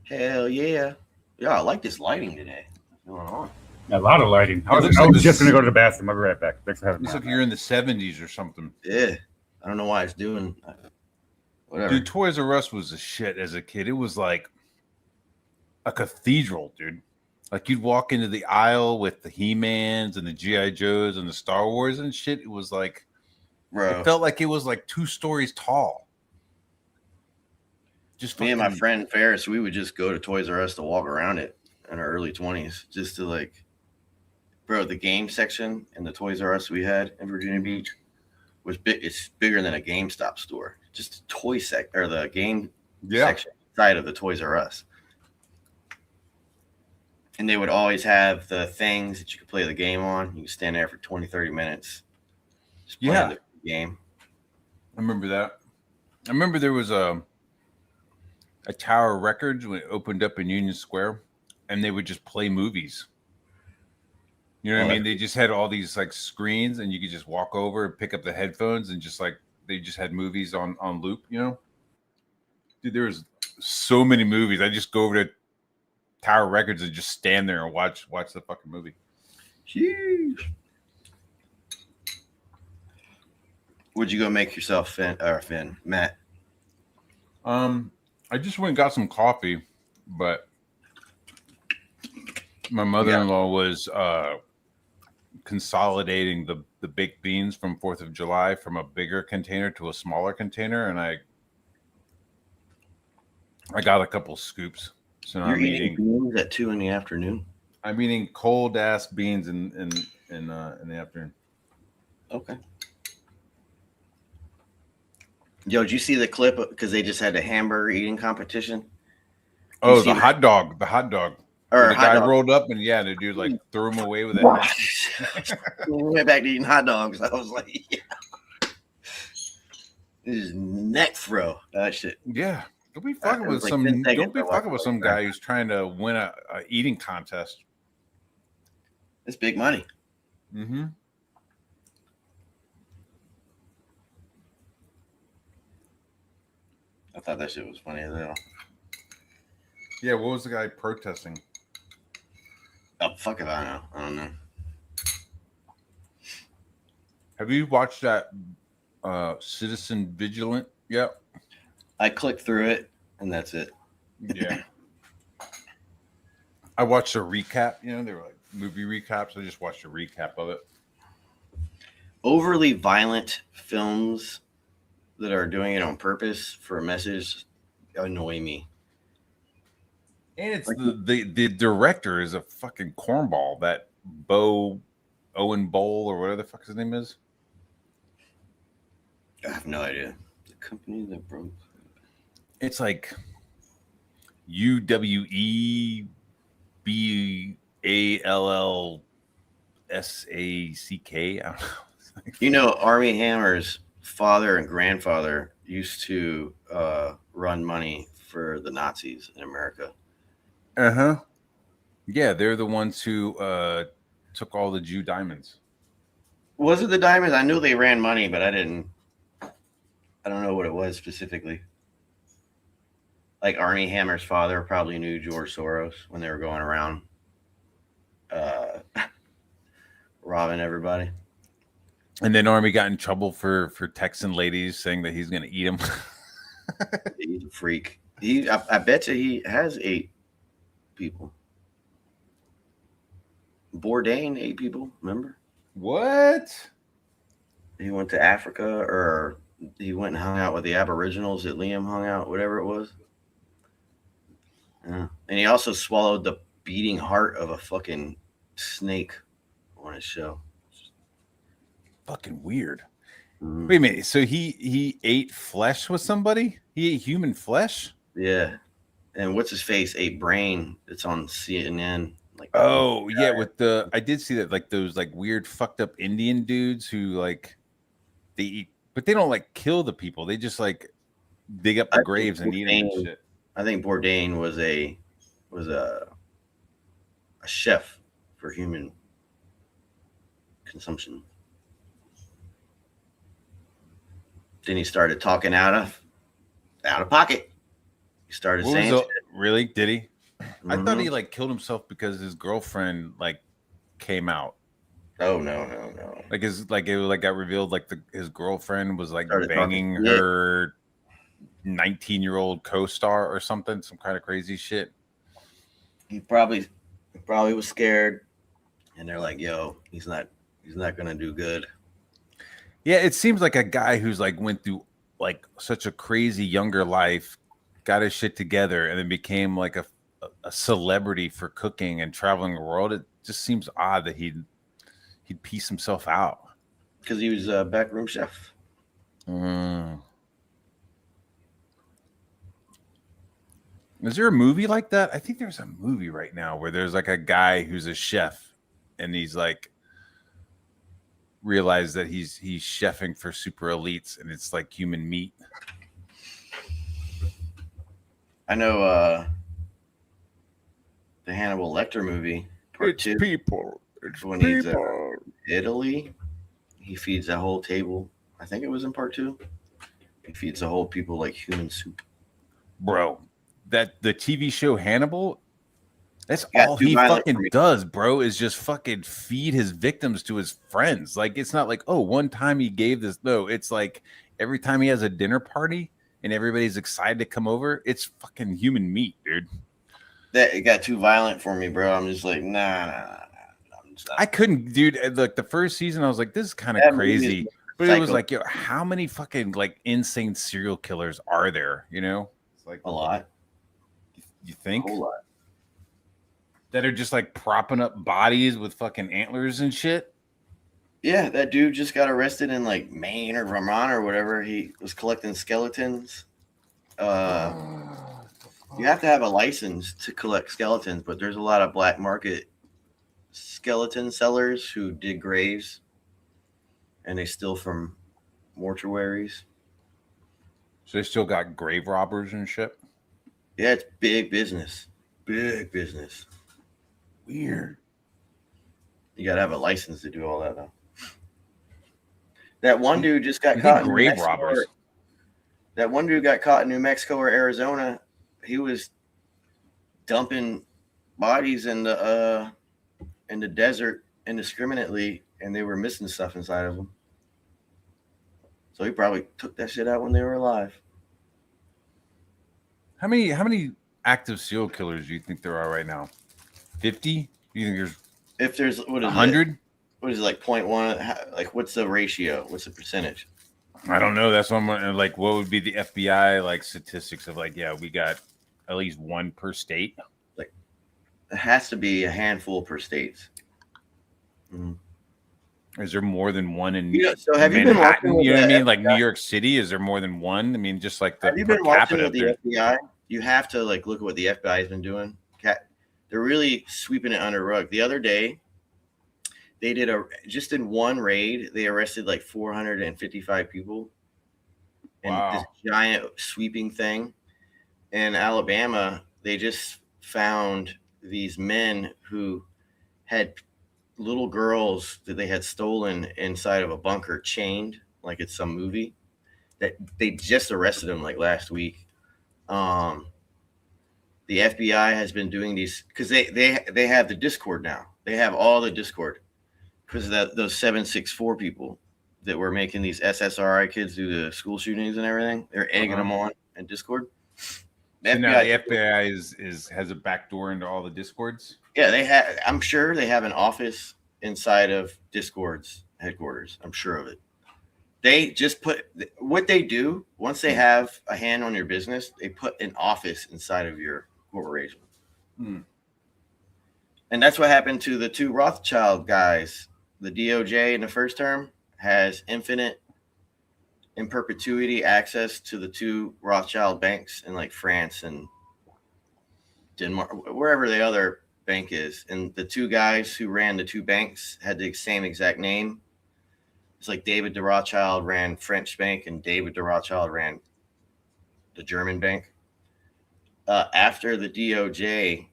Hell yeah. Yeah, I like this lighting today. What's going on? A lot of lighting. I looks was like just this- going to go to the bathroom. I'll be right back. Thanks for having me. Looks like you're in the 70s or something. Yeah. I don't know why it's doing whatever. Dude, Toys R Us was a shit as a kid. It was like a cathedral, dude. Like you'd walk into the aisle with the He-Mans and the G.I. Joes and the Star Wars and shit. It was like, Bro, it felt like it was like 2 stories tall. Just me and my fucking- friend Ferris, we would just go to Toys R Us to walk around it in our early 20s just to like, bro, the game section in the Toys R Us we had in Virginia Beach was big. It's bigger than a GameStop store. Just a toy or the game section side of the Toys R Us. And they would always have the things that you could play the game on. You could stand there for 20, 30 minutes. Just playing the game. I remember that. I remember there was a Tower Records when it opened up in Union Square, and they would just play movies. You know what I mean? They just had all these like screens, and you could just walk over and pick up the headphones, and just like they just had movies on loop. You know, dude, there was so many movies. I just go over to Tower Records and just stand there and watch the fucking movie. Jeez. Would you go make yourself Finn, Matt? I just went and got some coffee, but my mother-in-law was consolidating the baked beans from 4th of July from a bigger container to a smaller container, and I got a couple scoops. So now You're I'm eating beans at 2 p.m? I'm eating cold ass beans in the afternoon. Okay. Yo, did you see the clip? Because they just had a hamburger eating competition. Oh, see the that? hot dog. Or The hot guy dog. rolled up and the dude like threw him away with it. We went back to eating hot dogs. I was like, yeah. This is neck throw. That shit. Yeah. Don't be fucking it with was like some. 10 seconds Don't be I fucking with watched some it. guy who's trying to win a eating contest. It's big money. Mm-hmm. I thought that shit was funny as hell. Yeah. What was the guy protesting? Oh, fuck if I know. I don't know. Have you watched that Citizen Vigilant yet? I clicked through it, and that's it. Yeah. I watched a recap. You know, they were like movie recaps. I just watched a recap of it. Overly violent films that are doing it on purpose for a message annoy me. And it's the director is a fucking cornball. That Owen Bowl or whatever the fuck his name is. I have no idea. The company that broke. It's like UWEBALLSACK. I don't know. You know, Army Hammer's father and grandfather used to run money for the Nazis in America. Uh-huh. Yeah, they're the ones who took all the Jew diamonds. Was it the diamonds? I knew they ran money, but I don't know what it was specifically. Like Armie Hammer's father probably knew George Soros when they were going around robbing everybody. And then Army got in trouble for texting ladies saying that he's going to eat them. He's a freak. I bet you he has 8 people. Bourdain, 8 people, remember? What? He went to Africa, or he went and hung out with the Aboriginals that Liam hung out, whatever it was. Yeah. And he also swallowed the beating heart of a fucking snake on his show. Fucking weird. Mm-hmm. Wait a minute. So he ate flesh with somebody? He ate human flesh? Yeah. And what's his face ate brain that's on CNN. Like, oh yeah, with I did see that, like those like weird fucked up Indian dudes who like they eat, but they don't like kill the people. They just like dig up the graves and eat them and shit. I think Bourdain was a chef for human consumption. Then he started talking out of pocket. He started saying, "Really? Did he?" Mm-hmm. I thought he like killed himself because his girlfriend like came out. Oh no. Like it got revealed like his girlfriend was like Started banging her 19-year-old co-star or something, some kind of crazy shit. He probably was scared, and they're like, "Yo, he's not gonna do good." Yeah, it seems like a guy who's like went through like such a crazy younger life, got his shit together, and then became like a celebrity for cooking and traveling the world. It just seems odd that he'd piece himself out because he was a backroom chef. Is there a movie like that? I think there's a movie right now where there's like a guy who's a chef and he's like realized that he's chefing for super elites and it's like human meat. I know the Hannibal Lecter movie, part 2. People. It's when he's in Italy. He feeds a whole table. I think it was in part 2. He feeds the whole people like human soup. Bro, that the TV show Hannibal, that's all he fucking does, bro, is just fucking feed his victims to his friends. Like, it's not like, oh, one time he gave this. No, it's like every time he has a dinner party and everybody's excited to come over, it's fucking human meat, dude. That it got too violent for me, bro. I'm just like, nah. I couldn't, dude. Like the first season, I was like, this is kind of crazy. But it was like, yo, how many fucking like insane serial killers are there? You know, it's like a lot. You think? A whole lot. That are just like propping up bodies with fucking antlers and shit. Yeah, that dude just got arrested in like Maine or Vermont or whatever. He was collecting skeletons. You have to have a license to collect skeletons, but there's a lot of black market skeleton sellers who dig graves and they steal from mortuaries. So they still got grave robbers and shit? Yeah, it's big business. Big business. Weird. You got to have a license to do all that, though. That one dude just got caught in grave robbers. That one dude got caught in New Mexico or Arizona. He was dumping bodies in the desert indiscriminately, and they were missing stuff inside of them. So he probably took that shit out when they were alive. How many active serial killers do you think there are right now? 50? Do you think there's? If there's 100? What is it, like 0.1? Like, what's the ratio? What's the percentage? I don't know. That's what I'm wondering. Like, what would be the FBI like statistics of like, yeah, we got at least one per state? It has to be a handful per state. Mhm. Is there more than one in So have you been watching? Manhattan? You know what I mean? the Like New York City, is there more than one? I mean, just like the Have you per been watching capita. with the FBI? You have to like look at what the FBI has been doing. They're really sweeping it under the rug. The other day, they did just in one raid, they arrested like 455 people in this Wow. giant sweeping thing. In Alabama, they just found these men who had little girls that they had stolen inside of a bunker, chained like it's some movie. That they just arrested them like last week. The FBI has been doing these because they have the Discord now. They have all the Discord because of those 764 people that were making these SSRI kids do the school shootings and everything. They're egging them on in Discord. So now the FBI has a back door into all the Discords. Yeah, they have. I'm sure they have an office inside of Discord's headquarters. I'm sure of it. They just put what they do once they have a hand on your business. They put an office inside of your corporation, and that's what happened to the two Rothschild guys. The DOJ in the first term has infinite, in perpetuity access to the two Rothschild banks in like France and Denmark, wherever the other bank is. And the two guys who ran the two banks had the same exact name. It's like David de Rothschild ran French bank and David de Rothschild ran the German bank. After the DOJ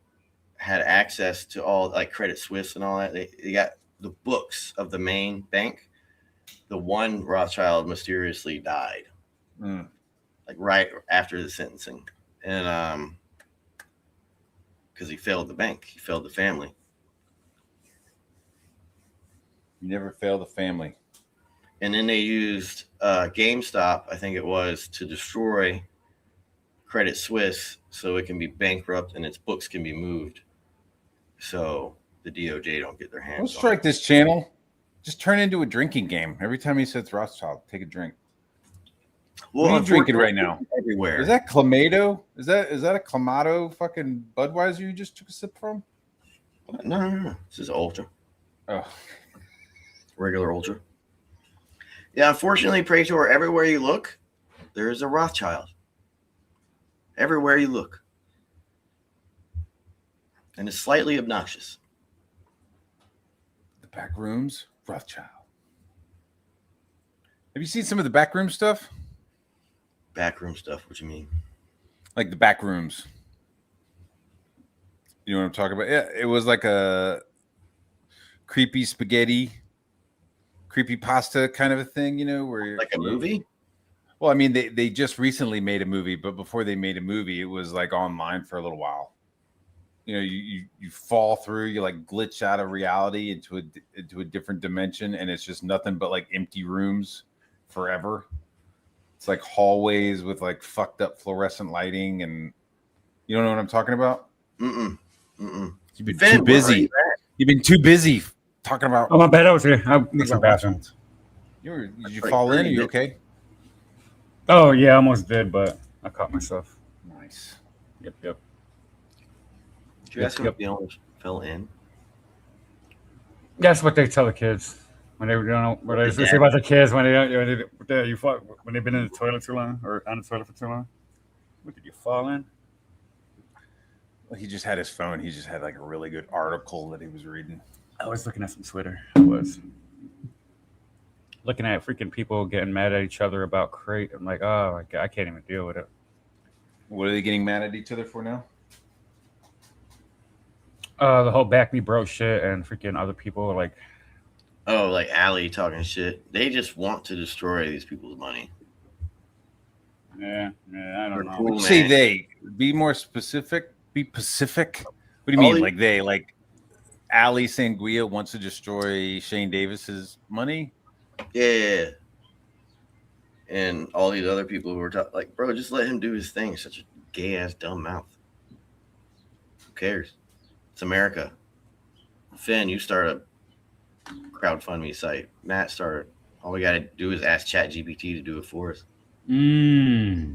had access to all like Credit Suisse and all that, they got the books of the main bank. The one Rothschild mysteriously died, like right after the sentencing, and because he failed the bank, he failed the family. You never fail the family. And then they used GameStop, I think it was, to destroy Credit Suisse so it can be bankrupt and its books can be moved. So the DOJ don't get their hands on it. Don't strike this channel. Just turn into a drinking game. Every time he says Rothschild, take a drink. What are you drinking right now? Everywhere. Is that Clamato? Is that a Clamato fucking Budweiser you just took a sip from? No. This is Ultra. Oh. Regular Ultra. Yeah, unfortunately, Praetor, everywhere you look, there is a Rothschild. Everywhere you look. And it's slightly obnoxious. The back rooms, Rothschild. Have you seen some of the backroom stuff? Backroom stuff, what you mean? Like the back rooms. You know what I'm talking about? Yeah, it was like a creepy spaghetti, creepy pasta kind of a thing, you know, where Like a movie? Well, I mean, they just recently made a movie, but before they made a movie, it was like online for a little while. You know, you fall through, you like glitch out of reality into a different dimension, and it's just nothing but like empty rooms forever. It's like hallways with like fucked up fluorescent lighting, and you don't know what I'm talking about? Mm-mm. You've been too busy. You've been too busy talking about. Oh, my bad. I was here. I need some bathroom. Did you fall in? Are you okay? Oh, yeah, I almost did, but I caught myself. Nice. Yep. Did you ask him if he almost fell in? That's what they tell the kids when they don't. What they say about the kids when when they've been in the toilet too long or on the toilet for too long. What, did you fall in? Well, he just had his phone. He just had like a really good article that he was reading. I was looking at some Twitter. I was looking at freaking people getting mad at each other about crate. I'm like, oh my God, I can't even deal with it. What are they getting mad at each other for now? The whole back me bro shit and freaking other people like. Oh, like Ali talking shit. They just want to destroy these people's money. Yeah, I don't know. Cool, say they. Be more specific. Be Pacific. What do you mean? Like they? Like Ali Sanguia wants to destroy Shane Davis's money? Yeah. And all these other people who were talking, like, bro, just let him do his thing. Such a gay ass dumb mouth. Who cares? It's America. Finn, you start a crowdfunding site. Matt started. All we got to do is ask ChatGPT to do it for us. I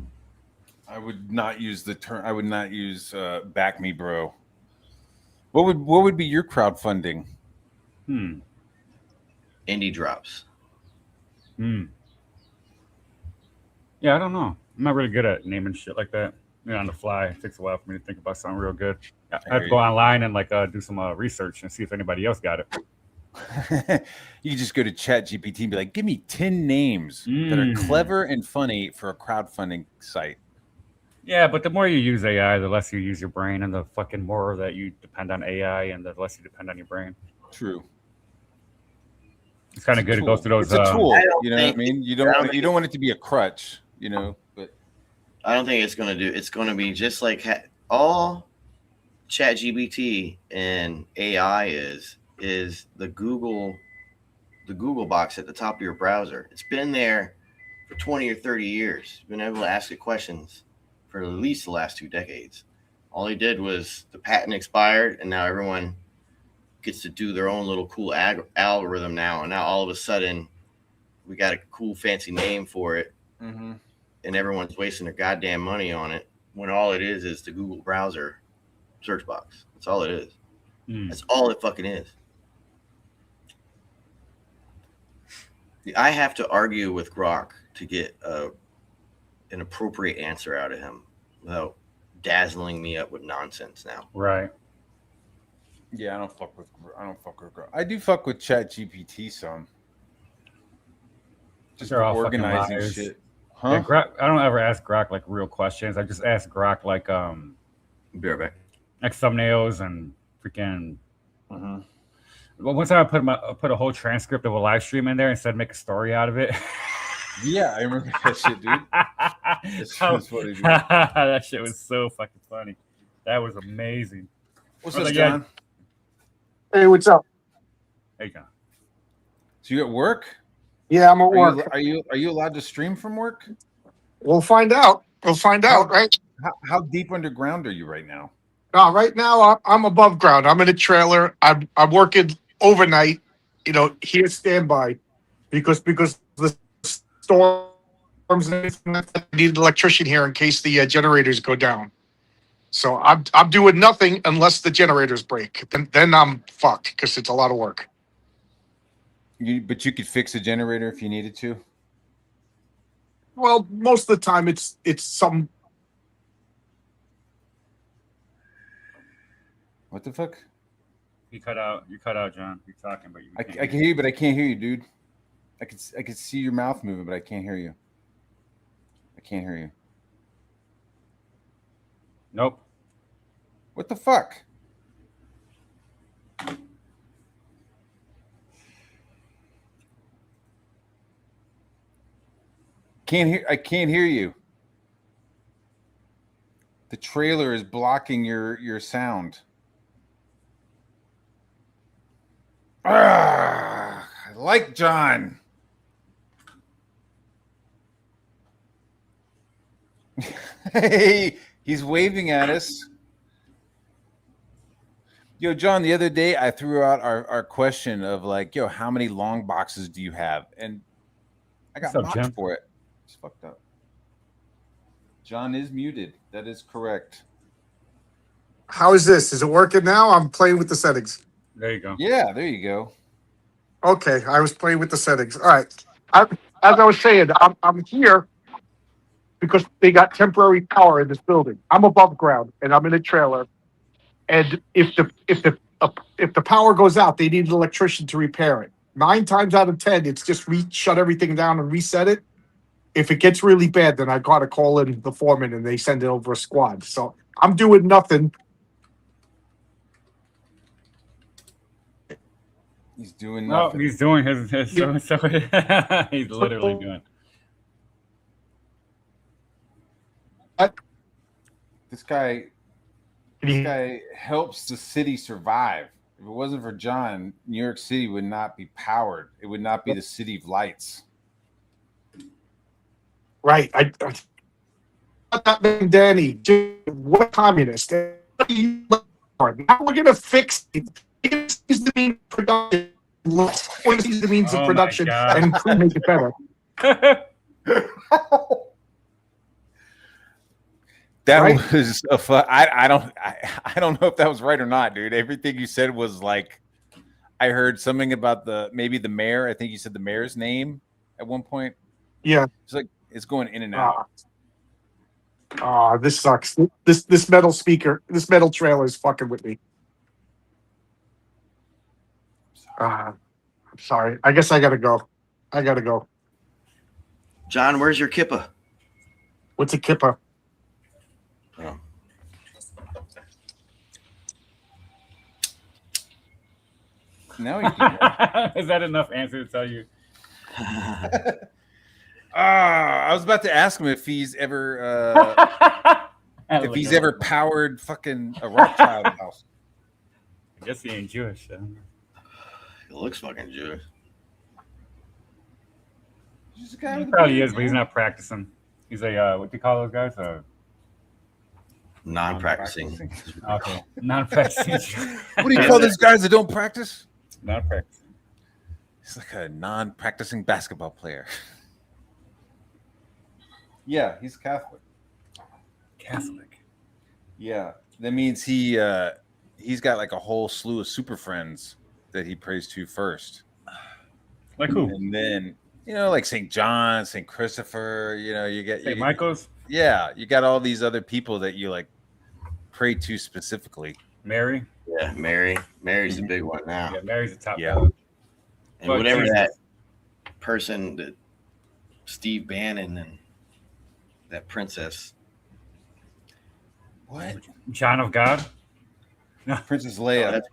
would not use the term. I would not use back me bro. What would be your crowdfunding? Indie drops. Yeah, I don't know. I'm not really good at naming shit like that. On the fly, it takes a while for me to think about something real good. I have to go online and do some research and see if anybody else got it. You just go to ChatGPT and be like, give me 10 names that are clever and funny for a crowdfunding site. Yeah, but the more you use AI, the less you use your brain, and the fucking more that you depend on AI, and the less you depend on your brain. True. It's kind of good to go through those. It's a tool. You know what I mean? You don't want it to be a crutch. But I don't think it's going to do. It's going to be just like all ChatGPT and AI is the Google box at the top of your browser. It's been there for 20 or 30 years. You've been able to ask it questions for at least the last 2 decades. All he did was the patent expired, and now everyone gets to do their own little cool algorithm now. And now all of a sudden, we got a cool fancy name for it, and everyone's wasting their goddamn money on it when all it is the Google browser search box. That's all it is. That's all it fucking is. I have to argue with Grok to get an appropriate answer out of him without dazzling me up with nonsense now. Right. Yeah, I don't fuck with Grok. I do fuck with ChatGPT some. Just They're all organizing shit. Huh? Yeah, Grok, I don't ever ask Grok like real questions. I just ask Grok like Be right back. like thumbnails and freaking. Well, one time I put a whole transcript of a live stream in there and said make a story out of it. Yeah, I remember that shit, dude. That funny, dude. That shit was so fucking funny. That was amazing. What's up, John? Hey, what's up? Hey, John. So you at work? Yeah, I'm at work. Are you allowed to stream from work? We'll find out. Right? How deep underground are you right now? Right now I'm above ground. I'm in a trailer. I'm working overnight. Here standby, because the storms and everything, I need an electrician here in case the generators go down. So I'm doing nothing unless the generators break. Then I'm fucked because it's a lot of work. But you could fix a generator if you needed to. Well, most of the time it's some. What the fuck? You cut out, John. You're talking, but I can hear you, but I can't hear you, dude. I can see your mouth moving, but I can't hear you. I can't hear you. Nope. What the fuck? I can't hear you. The trailer is blocking your sound. I like John. Hey, he's waving at us. Yo, John, the other day I threw out our question of like, yo, how many long boxes do you have? And I got mocked for it. It's fucked up. John is muted. That is correct. How is this? Is it working now? I'm playing with the settings. There you go. Yeah, there you go. Okay, I was playing with the settings. All right. As I was saying, I'm here because they got temporary power in this building. I'm above ground and I'm in a trailer. And if the power goes out, they need an electrician to repair it. 9 times out of 10, it's just shut everything down and reset it. If it gets really bad, then I got to call in the foreman and they send it over a squad. So I'm doing nothing. He's doing nothing. No, he's doing his he's literally doing. This guy helps the city survive. If it wasn't for John, New York City would not be powered. It would not be the city of lights. Right. That man, Danny, dude, what communist? Now we're going to fix it. It seems to mean production. What is the means of production and improve, make it better? That Right? was I don't know if that was right or not, dude. Everything you said was like I heard something about maybe the mayor. I think you said the mayor's name at one point. Yeah. It's like it's going in and out. This sucks. This metal speaker, this metal trailer is fucking with me. I'm sorry. I guess I gotta go. I gotta go. John, where's your kippa? What's a kippa? Oh. Now you can. Is that enough answer to tell you? I was about to ask him if he's ever powered fucking a Rothschild house. I guess he ain't Jewish. So. He looks fucking Jewish. He's a guy He with a probably beard, is, but he's man. not practicing. He's a what do you call those guys? Non-practicing. Okay, non-practicing. What do you call those guys that don't practice? Not practicing. He's like a non-practicing basketball player. Yeah, he's Catholic. Catholic. Yeah, that means he's got like a whole slew of super friends that he prays to first, Like who? and then like St. John, St. Christopher. You get St. Michael's. Yeah, you got all these other people that you like pray to specifically. Mary. Yeah, Mary's the big one now. Yeah, Mary's the top. Yeah. dog. And Well, whatever Jesus. that person that Steve Bannon and that princess. What? John of God. Princess Oh, Leia. that's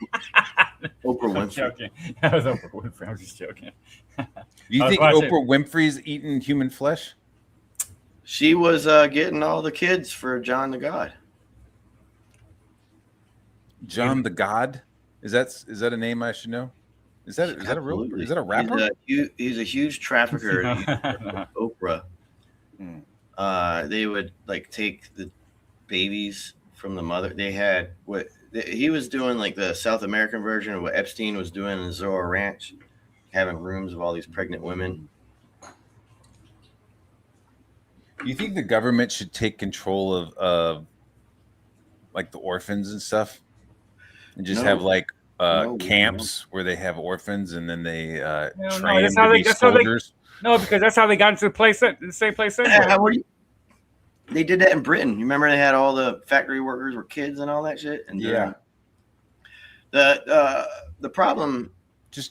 Oprah I'm Winfrey. joking. That was Oprah Winfrey. I'm just joking. Do you I was think watching- Oprah Winfrey's eating human flesh? She was getting all the kids for John the God. John the God? Is that a name I should know? Is that a real? Absolutely. Is that a rapper? He's a huge trafficker. Oprah. Hmm. They would like take the babies from the mother. They had he was doing like the South American version of what Epstein was doing in Zorro Ranch, having rooms of all these pregnant women. Do you think the government should take control of like the orphans and stuff, and just No. have like No, camps where they have orphans and then they no, train that's them how to they- be that's how they- soldiers? No, because that's how they got into the same place. Yeah, Anyway. they did that in Britain. You remember they had all the factory workers were kids and all that shit. And Yeah. The problem.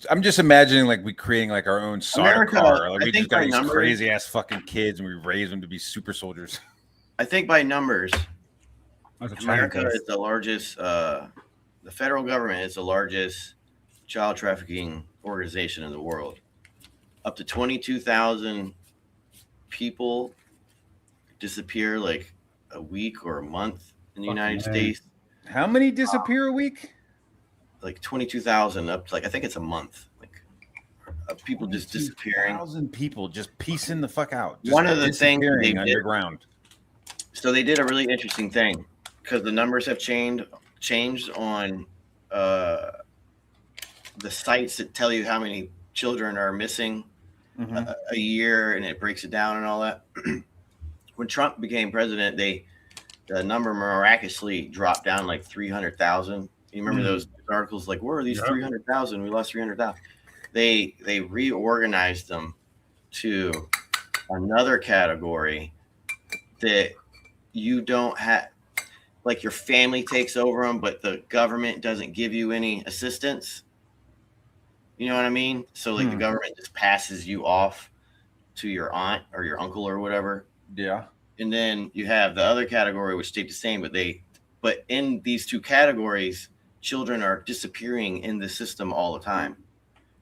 I'm just imagining like we creating like our own soldier America, car. Like I we think just got by these numbers- crazy ass fucking kids and we raise them to be super soldiers. I think by numbers, That's what China America does. is the largest. The federal government is the largest child trafficking organization in the world. Up to 22,000 people disappear like a week or a month in the Fucking United A. States. How many disappear a week? Like 22,000 up to like I think it's a month. Like people just disappearing. 1,000 people just piecing the fuck out. Just One of the things they disappearing did- underground. So they did a really interesting thing because the numbers have changed on the sites that tell you how many children are missing Mhm. a year, and it breaks it down and all that. When Trump became president, the number miraculously dropped down like 300,000. You remember those articles like, where are these Yeah. 300,000? We lost 300,000. They reorganized them to another category that you don't have, like your family takes over them, but the government doesn't give you any assistance. You know what I mean? So like the government just passes you off to your aunt or your uncle or whatever. Yeah. And then you have the other category which stayed the same, but in these two categories, children are disappearing in the system all the time.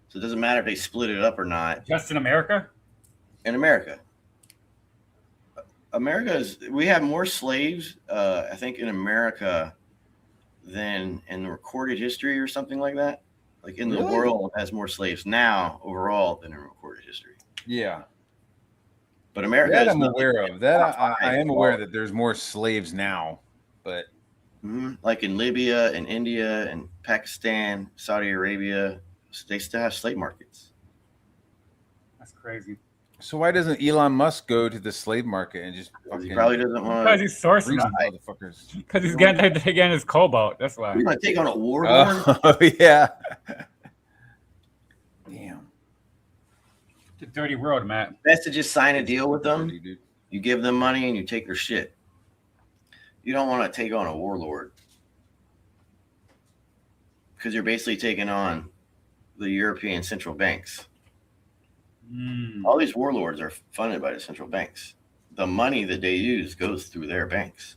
So it doesn't matter if they split it up or not. Just in America? In America, we have more slaves, I think, in America than in the recorded history or something like that. Like in the Really? world has more slaves now overall than in recorded history. Yeah. But America That is I'm not- aware of. That I Five. am aware that there's more slaves now, but like in Libya and India and Pakistan, Saudi Arabia, they still have slave markets. That's crazy. So why doesn't Elon Musk go to the slave market and just He fucking probably doesn't Because want. he's sourcing freeze them. motherfuckers? Because he's getting again his cobalt. That's why. You want to take on a warlord? Oh yeah. Damn. It's a dirty world, Matt. Best to just sign a deal with them. Dirty, dude. You give them money and you take their shit. You don't want to take on a warlord because you're basically taking on the European central banks. All these warlords are funded by the central banks. The money that they use goes through their banks.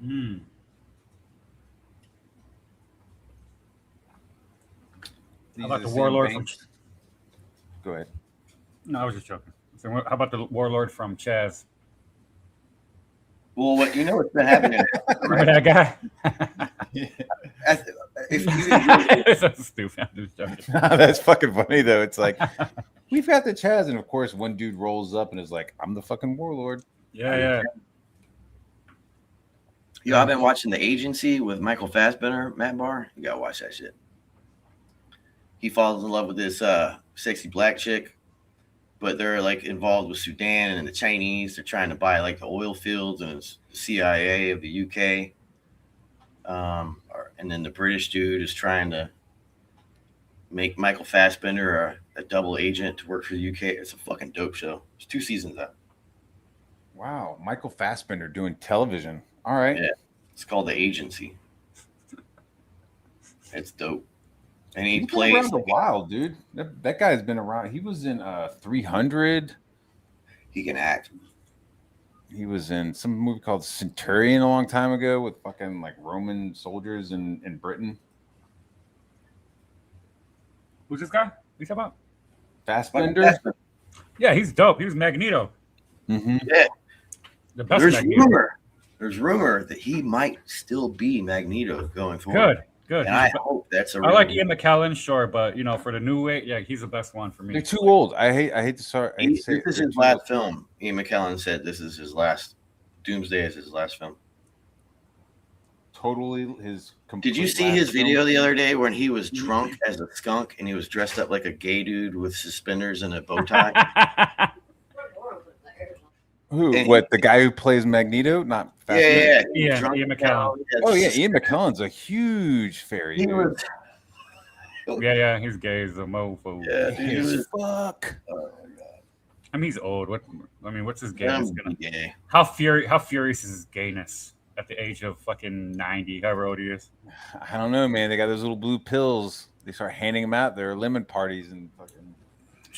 Mm. These How about are the same warlord from? banks. Go ahead. No, I was just joking. So, how about the warlord from Chaz? Well, what you know what's been happening? Remember that guy? If you It's so stupid. I'm just joking. That's fucking funny though. It's like we've got the Chaz, and of course, one dude rolls up and is like, "I'm the fucking warlord." Yeah. Yo, I've been watching The Agency with Michael Fassbender, Matt Barr. You gotta watch that shit. He falls in love with this sexy black chick, but they're like involved with Sudan and the Chinese. They're trying to buy like the oil fields, and it's the CIA of the UK. And then the British dude is trying to make Michael Fassbender a double agent to work for the UK. It's a fucking dope show. It's 2 seasons out. Wow, Michael Fassbender doing television. All right. Yeah. It's called The Agency. It's dope. And he He's been plays around a while, dude. That guy's been around. He was in 300. he can act. He was in some movie called Centurion a long time ago with fucking like Roman soldiers in Britain. Who's this guy? What you talking about? Fassbender. Yeah, he's dope. He was Magneto. Mm-hmm. Yeah. The best There's Magneto. rumor that he might still be Magneto going forward. Good. And I hope that's a I like real- Ian McKellen, sure, but for the new way, yeah, he's the best one for me. They're too old. I hate to start. I hate to This say it. is They're his too last old. film. Ian McKellen said this is his last. Doomsday is his last film. Totally his. Did you complete see last his film. video the other day when he was drunk as a skunk and he was dressed up like a gay dude with suspenders and a bow tie? Who? And What? The guy who plays Magneto? Not Fassbender? yeah. Yeah, Drunk Ian as McKellen. hell. He Oh had yeah, Ian McKellen's a huge fairy. He dude. was, yeah, he's gay as a mofo. yeah, dude, he As was, fuck. I mean, he's old. What's his yeah, gayness gonna? gay. How furious is his gayness at the age of fucking 90, however old he is? I don't know, man. They got those little blue pills. They start handing them out. There are lemon parties and fucking.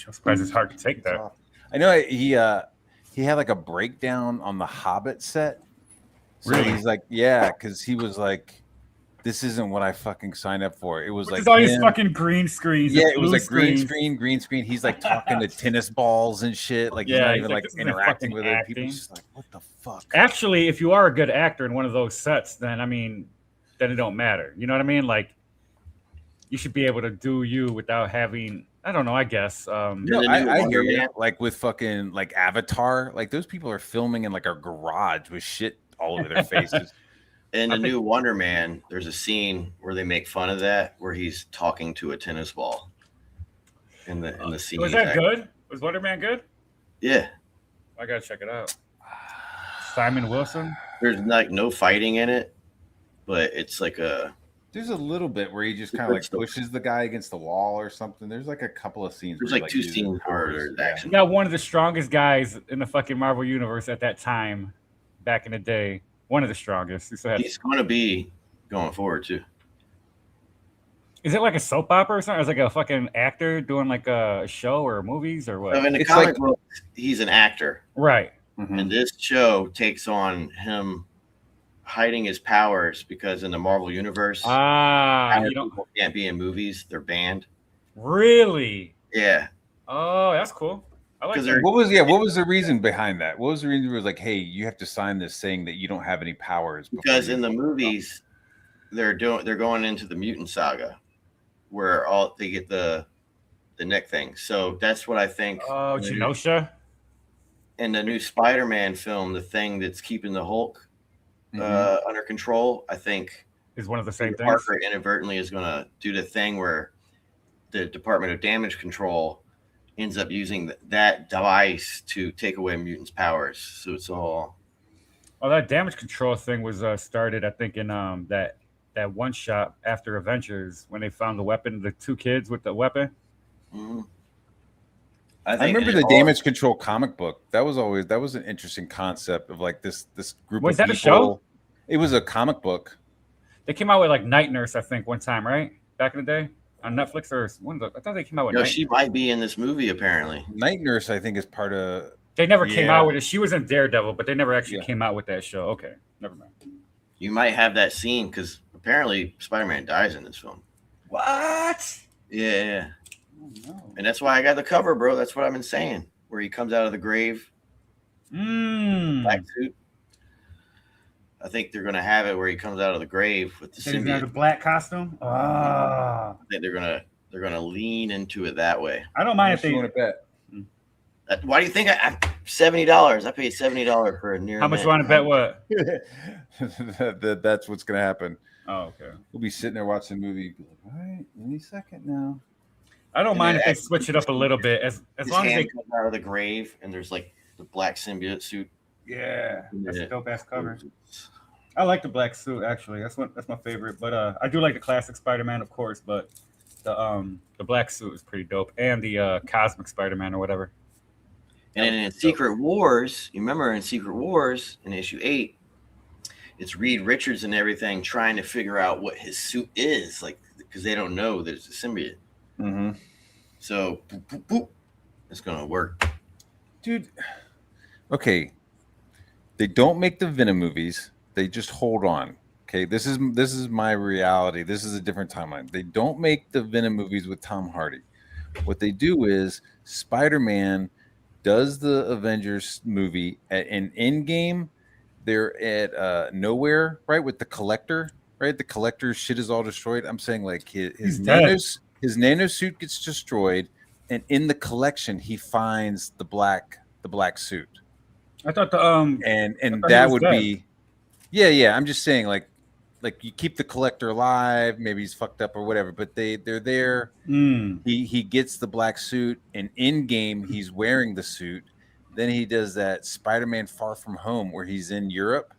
I'm surprised it's hard to take that. I know he had like a breakdown on the Hobbit set. So Really? he's like, yeah, because he was like, this isn't what I fucking signed up for. It was Which like is all these him. fucking green screens. Yeah, and it was blue like screens. green screen. He's like talking to tennis balls and shit. Like he's Yeah, not he's even like, like this isn't interacting fucking with it. People acting. just like, what the fuck? Actually, if you are a good actor in one of those sets, then then it don't matter. You know what I mean? Like, you should be able to do you without having. I don't know. I guess. No, the new I Wonder hear you. Man. Like with fucking like Avatar, like those people are filming in like a garage with shit all over their faces. In I the think- new Wonder Man, there's a scene where they make fun of that, where he's talking to a tennis ball. In the scene. Was that good? Was Wonder Man good? Yeah. I gotta check it out. Simon Wilson. There's like no fighting in it, but it's like a There's a little bit where he just kind of like pushes the guy against the wall or something. There's like a couple of scenes. there's where he, like 2 uses scenes where powers. there's Yeah. You action. got one of the strongest guys in the fucking Marvel universe at that time, back in the day. One of the strongest. He still had- He's going to be going forward too. Is it like a soap opera or something? Or is it like a fucking actor doing like a show or movies or what? So in the It's comic like- book, he's an actor, Right. Mhm. and this show takes on him hiding his powers because in the Marvel universe, You don't people can't be in movies; they're banned. really. Yeah, Oh, that's cool. I like 'Cause that. they're- What was the reason behind that? What was the reason? It was like, hey, you have to sign this saying that you don't have any powers. before because you- in the movies, they're going into the mutant saga, where all they get the neck thing. So that's what I think. Oh, Genosha. In the new Spider-Man film, the thing that's keeping the Hulk Mhm. under control, I think Is one of the same Peter things. Parker inadvertently is going to do the thing where the Department of Damage Control ends up using that device to take away mutants' powers. So it's all. Oh, that damage control thing was started, I think, in that one shot after Avengers when they found the weapon, the two kids with the weapon. Mhm. I think remember it the all- damage control comic book. That was an interesting concept of like this group Was of that people. a show? It was a comic book. They came out with like Night Nurse, I think, one time, right? Back in the day on Netflix or I thought they came out with No, Night she Nurse. might be in this movie apparently. Night Nurse, I think, is part of. They never came Yeah. out with it. She was in Daredevil, but they never actually Yeah. came out with that show. Okay, never mind. You might have that scene because apparently Spider-Man dies in this film. What? Yeah, Oh, no. and that's why I got the cover, bro. That's what I've been saying. Where he comes out of the grave, black suit. I think they're gonna have it where he comes out of the grave with the They didn't have the symbiote. black costume. Ah, I think they're gonna lean into it that way. I don't mind How if much you they. want to bet? Why do you think I $70? I paid $70 for a near. How much you want to bet? What? That's what's gonna happen. Oh, okay. We'll be sitting there watching the movie. Be like, all right, any second now. I don't And mind then if they switch it up a little bit, as His long as hand they. comes out of the grave, and there's like the black symbiote suit. Yeah, that's a Yeah. dope ass cover. I like the black suit actually. That's my favorite. But I do like the classic Spider-Man, of course. But the black suit is pretty dope, and the cosmic Spider-Man or whatever. And then in Secret Wars, you remember in Secret Wars in issue 8, it's Reed Richards and everything trying to figure out what his suit is, like because they don't know that it's a symbiote. Mm-hmm. So boop, boop, boop, it's gonna work. Dude. Okay. They don't make the Venom movies. They just hold on. Okay, this is my reality. This is a different timeline. They don't make the Venom movies with Tom Hardy. What they do is Spider-Man does the Avengers movie at an Endgame. They're at nowhere, right? With the Collector, right? The Collector's shit is all destroyed. I'm saying like his nano suit gets destroyed, and in the collection he finds the black suit. I thought the And thought he that was would dead. be yeah. I'm just saying like you keep the Collector alive. Maybe he's fucked up or whatever, but they're there. He gets the black suit, and in game he's wearing the suit. Then he does that Spider-Man Far From Home where he's in Europe,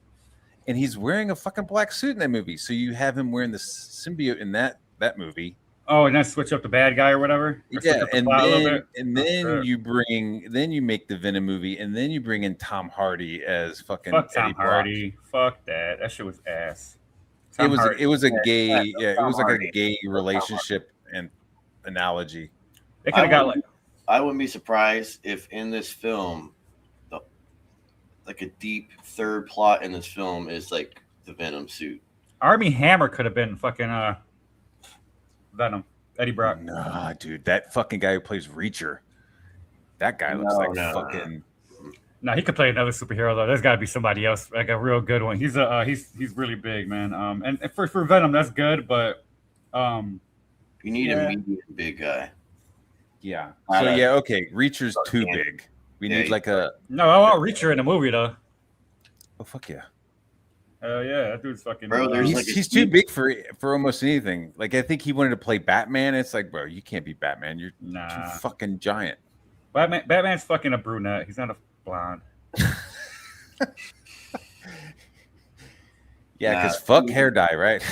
and he's wearing a fucking black suit in that movie. So you have him wearing the symbiote in that movie. Oh, and then switch up the bad guy or whatever. Or switch Yeah, up the and plot a little then bit. you make the Venom movie, and then you bring in Tom Hardy as fucking Fuck Eddie Tom Brock. Hardy. Fuck that. That shit was ass. It Tom was Hardy. it was a gay yeah, it Tom was like Hardy. a gay relationship and analogy. They could have got like I wouldn't be surprised if in this film, like a deep third plot in this film is like the Venom suit. Army Hammer could have been fucking Venom. Eddie Brock. Nah, dude, that fucking guy who plays Reacher, that guy looks like fucking. No, he could play another superhero though. There's got to be somebody else, like a real good one. He's really big, man. And for Venom, that's good, but You need Yeah. a medium big guy. Yeah. I So don't- yeah, okay. Reacher's too Yeah. big. We Yeah, need like a. no, I want Reacher in the movie though. Oh fuck yeah. Hell yeah, that dude's fucking. Bro, there's He's, like a he's too big for almost anything. Like I think he wanted to play Batman. It's like, bro, you can't be Batman. You're nah. too fucking giant. Batman's fucking a brunette. He's not a blonde. Yeah, Nah. because fuck hair dye, right?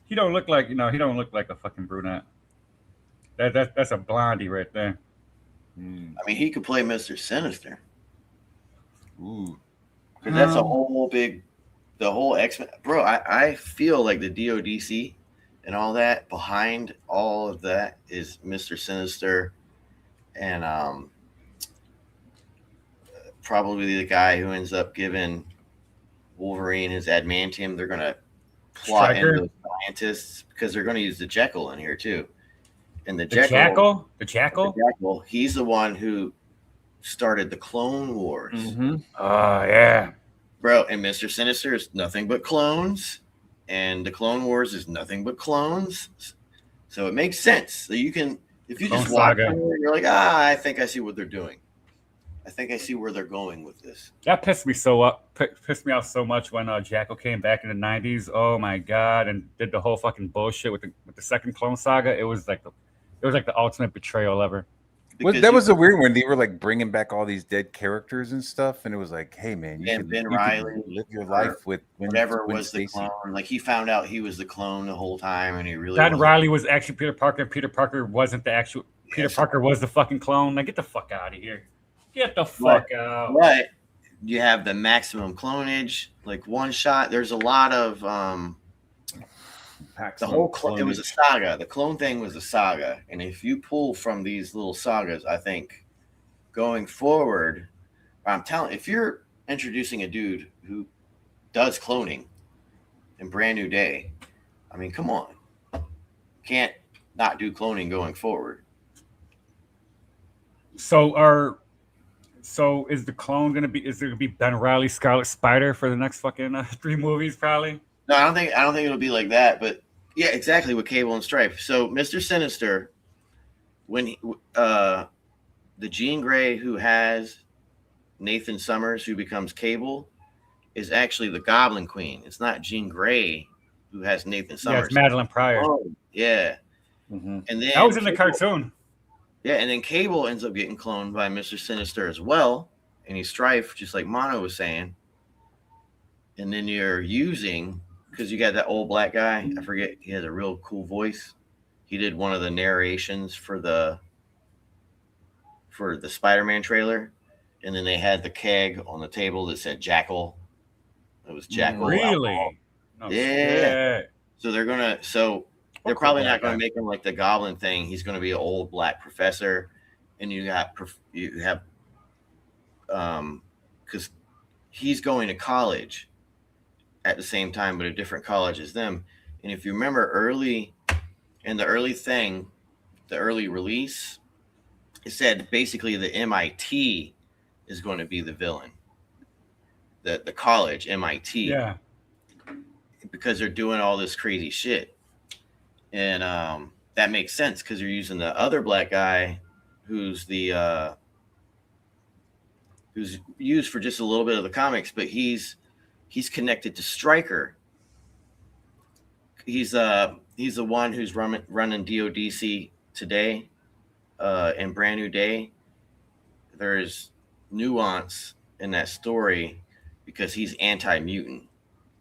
He don't look like a fucking brunette. That's a blondie right there. Mm. I mean, he could play Mr. Sinister. Ooh. Because that's a whole the whole X-Men. Bro, I feel like the DODC and all that behind all of that is Mr. Sinister and probably the guy who ends up giving Wolverine his adamantium. They're going to plot Stryker? in those scientists because they're going to use the Jekyll in here too. And the The Jekyll, Jackal. he's the one who started the Clone Wars. Mm-hmm. Oh yeah. Bro, and Mr. Sinister is nothing but clones, and the Clone Wars is nothing but clones. So it makes sense. So you can, if you just Clone watch Saga. it, you're like, I think I see what they're doing. I think I see where they're going with this. That pissed me pissed me off so much when Jackal came back in the '90s. Oh my god, and did the whole fucking bullshit with the second Clone Saga. It was like the ultimate betrayal ever. Well, because that was a weird one. They were like bringing back all these dead characters and stuff, and it was like, hey man, And Ben Riley live your or life with whatever Gwen was the Stacy. clone. Like he found out he was the clone the whole time, and he really Ben wasn't. Riley was actually Peter Parker. Peter Parker wasn't the actual. Peter Yes. Parker was the fucking clone. Like, get the fuck out of here. Get the fuck out. But you have the maximum clonage, like one shot. There's a lot of the whole it was a saga. The clone thing was a saga, and if you pull from these little sagas, I think going forward, I'm telling, if you're introducing a dude who does cloning in Brand New Day, I mean, come on, can't not do cloning going forward. So is the clone gonna be? Is there gonna be Ben Riley, Scarlet Spider for the next fucking 3 movies? Probably. No, I don't think it'll be like that. But yeah, exactly with Cable and Stripe. So Mr. Sinister, when he, the Jean Grey who has Nathan Summers who becomes Cable is actually the Goblin Queen. It's not Jean Grey who has Nathan Summers. Yeah, it's Madeline Pryor. Oh, yeah. Mm-hmm. And then That was in the Cable- cartoon. Yeah, and then Cable ends up getting cloned by Mr. Sinister as well, and he's Strife, just like Mono was saying. And then you're using, because you got that old black guy, I forget, he has a real cool voice. He did one of the narrations for the Spider-Man trailer, and then they had the keg on the table that said Jackal. It was Jackal. Really? No Yeah. shit. So they're What probably cool not going black to make him like the Goblin thing. He's going to be an old black professor, and you have because he's going to college at the same time, but a different college as them. And if you remember early release, it said basically the MIT is going to be the villain, the college MIT. Yeah. Because they're doing all this crazy shit. And that makes sense because you're using the other black guy who's who's used for just a little bit of the comics, but he's connected to Stryker. He's the one who's running DODC today in Brand New Day. There's nuance in that story because he's anti-mutant.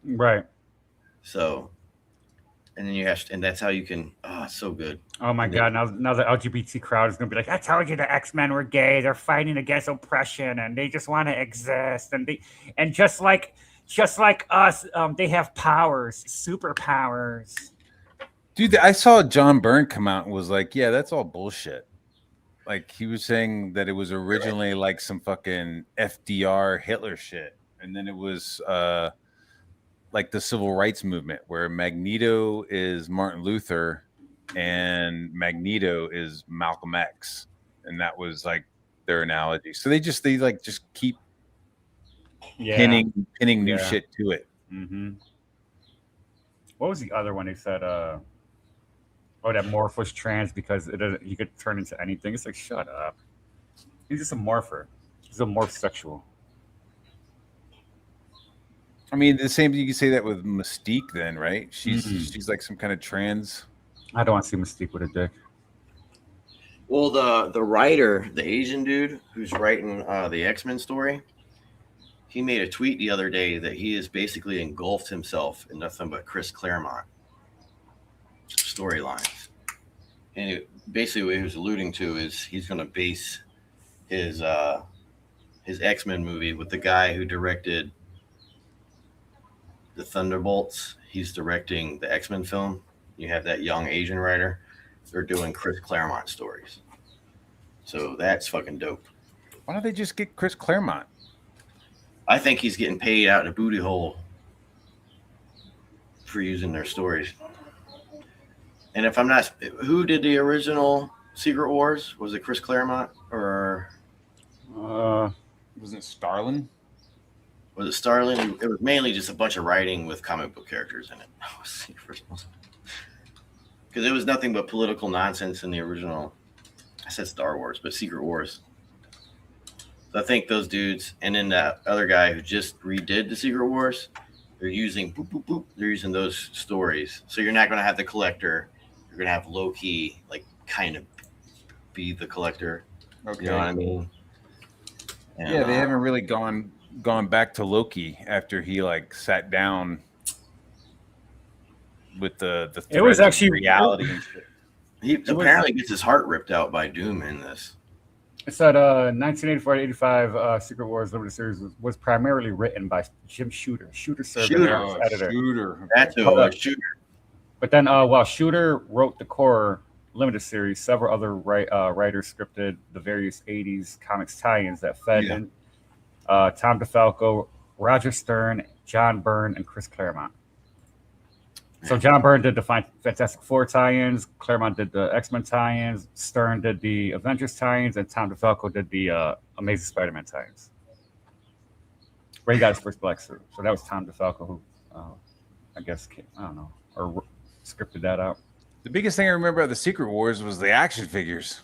Right. So, and then and that's how you can. Oh, it's so good. Oh my god! Now the LGBT crowd is gonna be like, I told you the X-Men were gay. They're fighting against oppression, and they just want to exist. And just like us, they have powers, superpowers. Dude, I saw John Byrne come out and was like, yeah, that's all bullshit. Like he was saying that it was originally like some fucking FDR Hitler shit, and then it was like the civil rights movement where Magneto is Martin Luther and Magneto is Malcolm X, and that was like their analogy. So they just keep pinning new shit to it. Mm-hmm. What was the other one? They said, that Morph was trans because he could turn into anything. It's like, shut up. He's just a morpher. He's a morph sexual. I mean, the same you can say that with Mystique, then, right? She's like some kind of trans. I don't want to see Mystique with a dick. Well, the writer, the Asian dude who's writing the X-Men story, he made a tweet the other day that he has basically engulfed himself in nothing but Chris Claremont storylines. And basically what he was alluding to is he's going to base his X-Men movie with the guy who directed the Thunderbolts. He's directing the X-Men film. You have that young Asian writer. They're doing Chris Claremont stories. So that's fucking dope. Why don't they just get Chris Claremont? I think he's getting paid out of booty hole for using their stories. And if I'm not, who did the original Secret Wars? Was it Chris Claremont or Wasn't it Starlin? Was it Starlin? It was mainly just a bunch of writing with comic book characters in it. Because it was nothing but political nonsense in the original. I said Star Wars, but Secret Wars. So I think those dudes, and then that other guy who just redid the Secret Wars, they're using they're using those stories. So you're not going to have the Collector. You're going to have Loki, like kind of be the Collector. Okay. You know what I mean? And, Yeah, they haven't really gone back to Loki after he like sat down with the It was threads of actually- reality and shit. He apparently gets his heart ripped out by Doom in this. It said 1984 to 85 Secret Wars Limited Series was primarily written by Jim Shooter. Shooter served Shooter. as editor. Shooter. That's who it was, Shooter. But then while Shooter wrote the core limited series, several other writers scripted the various 80s comics tie-ins that fed in Tom DeFalco, Roger Stern, John Byrne, and Chris Claremont. So John Byrne did the Fantastic Four tie-ins, Claremont did the X-Men tie-ins, Stern did the Avengers tie-ins, and Tom DeFalco did the Amazing Spider-Man tie-ins. Ray got his first black suit. So that was Tom DeFalco who, I guess, I don't know, or scripted that out. The biggest thing I remember of the Secret Wars was the action figures.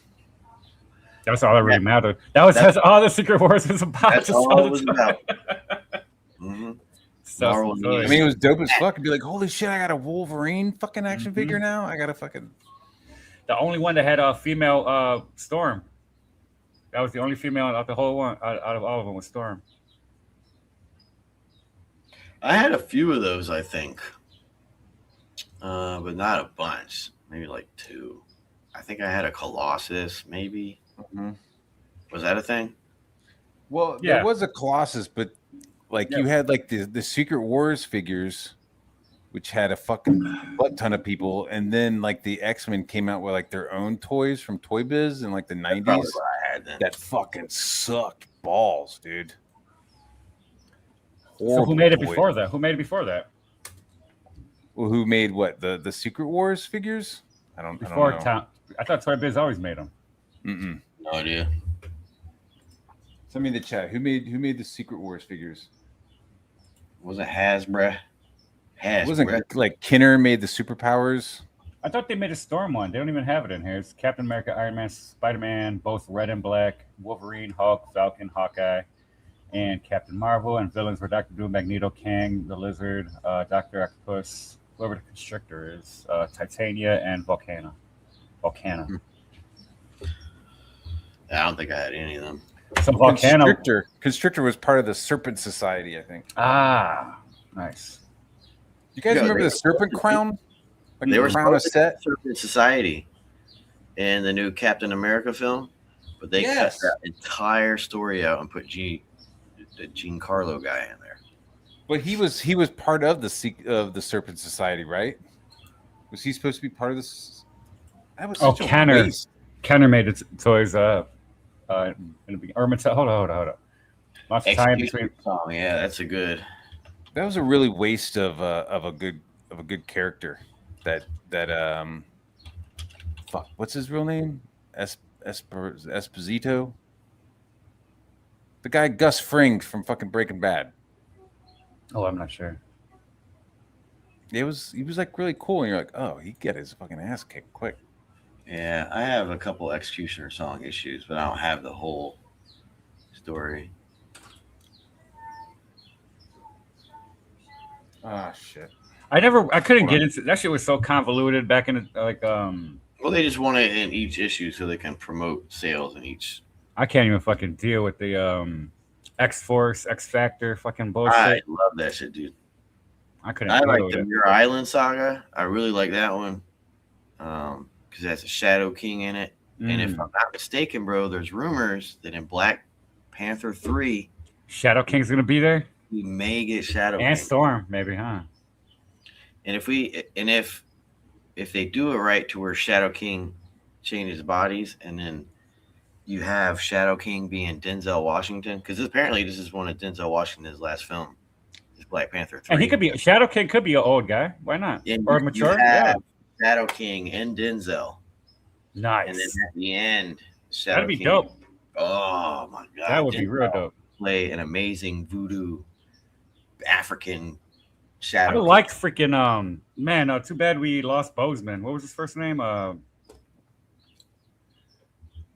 That's all that really mattered. That's all the Secret Wars was about. That's all it was about. Mm-hmm. Stuff. I mean, it was dope as fuck. It'd be like, holy shit, I got a Wolverine fucking action figure now. I got a fucking. The only one that had a female Storm. That was the only female out the whole one. Out of all of them was Storm. I had a few of those, I think, but not a bunch. Maybe like 2. I think I had a Colossus. Maybe was that a thing? Well, Yeah. there was a Colossus, but like you had like the Secret Wars figures, which had a fucking butt ton of people, and then like the X-Men came out with like their own toys from Toy Biz in like the Probably 90s. what I had then. That fucking sucked balls, dude. So Horrible who made it toy. before that? Who made it before that? Well, who made what the Secret Wars figures? I don't Before know. Tom? I thought Toy Biz always made them. Mm-mm. No idea. Send me the chat. Who made the Secret Wars figures? Was it Hasbro? It wasn't like Kinner made the superpowers. I thought they made a Storm one. They don't even have it in here. It's Captain America, Iron Man, Spider-Man, both red and black, Wolverine, Hulk, Falcon, Hawkeye, and Captain Marvel. And villains were Dr. Doom, Magneto, Kang, the Lizard, Dr. Octopus, whoever the Constrictor is, Titania, and Volcana. I don't think I had any of them. So Volcano. Constrictor was part of the Serpent Society, I think. Ah, nice. You guys Yeah, remember they- the Serpent Crown? Like They the were crown of supposed to set? Serpent Society in the new Captain America film, but they Yes. cut that entire story out and put the Giancarlo guy in there. But he was part of the Serpent Society, right? Was he supposed to be part of this? That was such a Kenner. waste. Kenner made its toys in the beginning. Or Mattel. Hold on. Lots of time between. Oh yeah, that's a good. That was a really waste of a good character. Fuck, what's his real name? Esposito. The guy Gus Fring from fucking Breaking Bad. Oh, I'm not sure. He was like really cool, and you're like, oh, he get his fucking ass kicked quick. Yeah, I have a couple Executioner song issues, but I don't have the whole story. Ah, shit. I couldn't get into that shit. Was so convoluted back in the Well, they just want it in each issue so they can promote sales in each. I can't even fucking deal with the X-Force, X-Factor fucking bullshit. I love that shit, dude. I couldn't I deal like with the it. Mirror Island saga. I really like that one because it has a Shadow King in it. And if I'm not mistaken, bro, there's rumors that in Black Panther 3, Shadow King's gonna be there, we may get Shadow and King. Storm maybe, huh? And if they do it right to where Shadow King changes bodies, and then you have Shadow King being Denzel Washington, because apparently this is one of Denzel Washington's last film, is Black Panther 3. And he could be Shadow King. Could be an old guy. Why not? And Or you mature? have Yeah. Shadow King and Denzel, and then Nice. at the end, Shadow That'd be King. dope. Oh my god, That would be real Denzel dope. Play an amazing voodoo African I Shadow. like freaking man. Too bad we lost Bozeman. What was his first name? What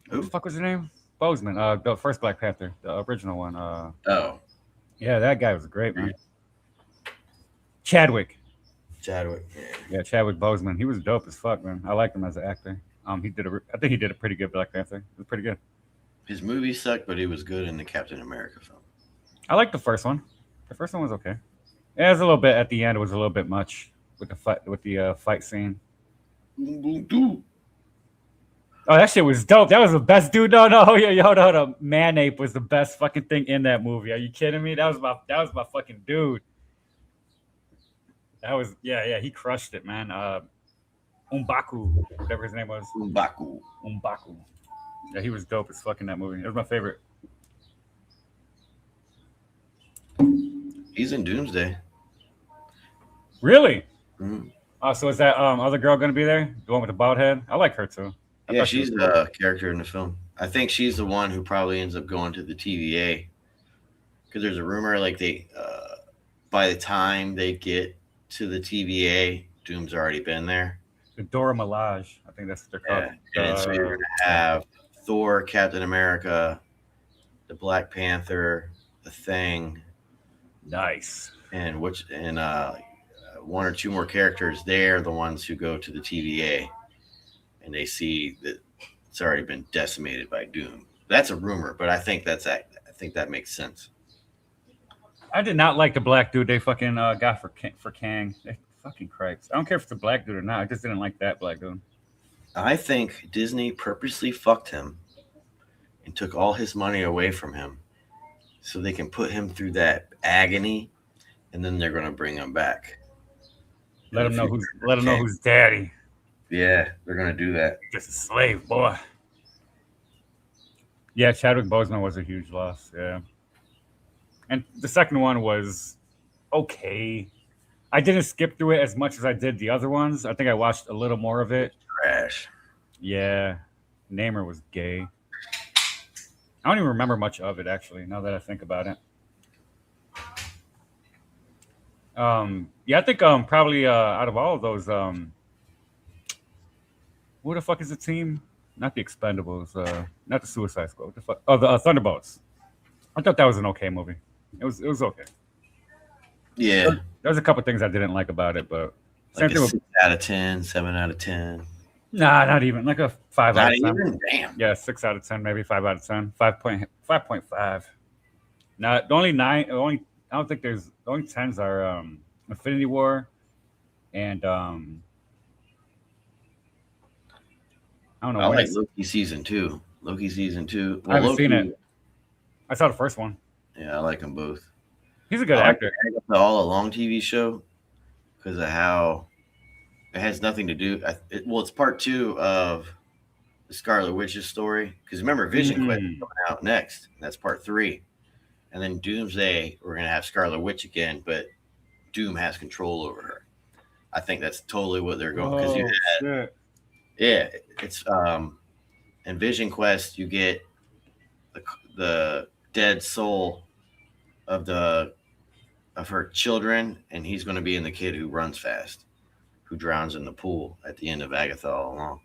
the fuck was his name? Bozeman. The first Black Panther, the original one. Oh, Yeah, that guy was great, man. Chadwick. Chadwick. Yeah. Yeah, Chadwick Boseman. He was dope as fuck, man. I liked him as an actor. I think he did a pretty good Black Panther. It was pretty good. His movie sucked, but he was good in the Captain America film. I like the first one. The first one was okay. It was a little bit at the end. It was a little bit much with the fight scene. Boom, boom, boom. Oh, that shit was dope. That was the best dude. No, yo, no. Man-Ape was the best fucking thing in that movie. Are you kidding me? That was my fucking dude. That was yeah. He crushed it, man. Umbaku, whatever his name was. M'Baku. Umbaku. Yeah, he was dope as fucking that movie. It was my favorite. He's in Doomsday. Really? Mhm. Oh, so is that other girl gonna be there? The one with the bald head? I like her too. I Yeah, thought she she's was cool. a character in the film. I think she's the one who probably ends up going to the TVA because there's a rumor like by the time they get to the TVA, Doom's already been there. The Dora Milaje. I think that's what they're called. Yeah, and so you're gonna have Thor, Captain America, the Black Panther, the Thing, Nice. and one or two more characters. They're the ones who go to the TVA, and they see that it's already been decimated by Doom. That's a rumor, but I think that makes sense. I did not like the black dude they fucking got for Kang. They fucking cripes. I don't care if it's a black dude or not. I just didn't like that black dude. I think Disney purposely fucked him and took all his money away from him so they can put him through that agony, and then they're gonna bring him back. Let him know who's daddy. Yeah, they're gonna do that. Just a slave boy. Yeah, Chadwick Boseman was a huge loss. Yeah, and the second one was okay. I didn't skip through it as much as I did the other ones. I think I watched a little more of it. Trash. Yeah, Namor was gay. I don't even remember much of it actually. Now that I think about it. Yeah, I think probably out of all of those, who the fuck is the team? Not the Expendables, not the Suicide Squad. What the fuck? Oh, the Thunderbolts. I thought that was an okay movie. It was okay. Yeah, There's a couple things I didn't like about it, but same like thing a with 6 out of 10, 7 out of 10. nah, not even like a 5 out Not of 10. even. Damn. Yeah, 6 out of 10, maybe 5 out of 10. 5.5. Now the only nine, I don't think there's the only 10s are Infinity War and I don't know. I when like it's- Loki season 2. Loki season 2. I haven't Loki, seen it. I saw the first one. Yeah, I like them both. He's a good I like actor. the All Along TV show because of how it has nothing to do. It's part 2 of the Scarlet Witch's story. Because remember, Vision Quest is coming out next. And that's part 3. And then Doomsday, we're gonna have Scarlet Witch again, but Doom has control over her. I think that's totally what they're going because Oh, shit. yeah, it's in Vision Quest you get the dead soul of her children, and he's going to be in the kid who runs fast, who drowns in the pool at the end of Agatha All Along.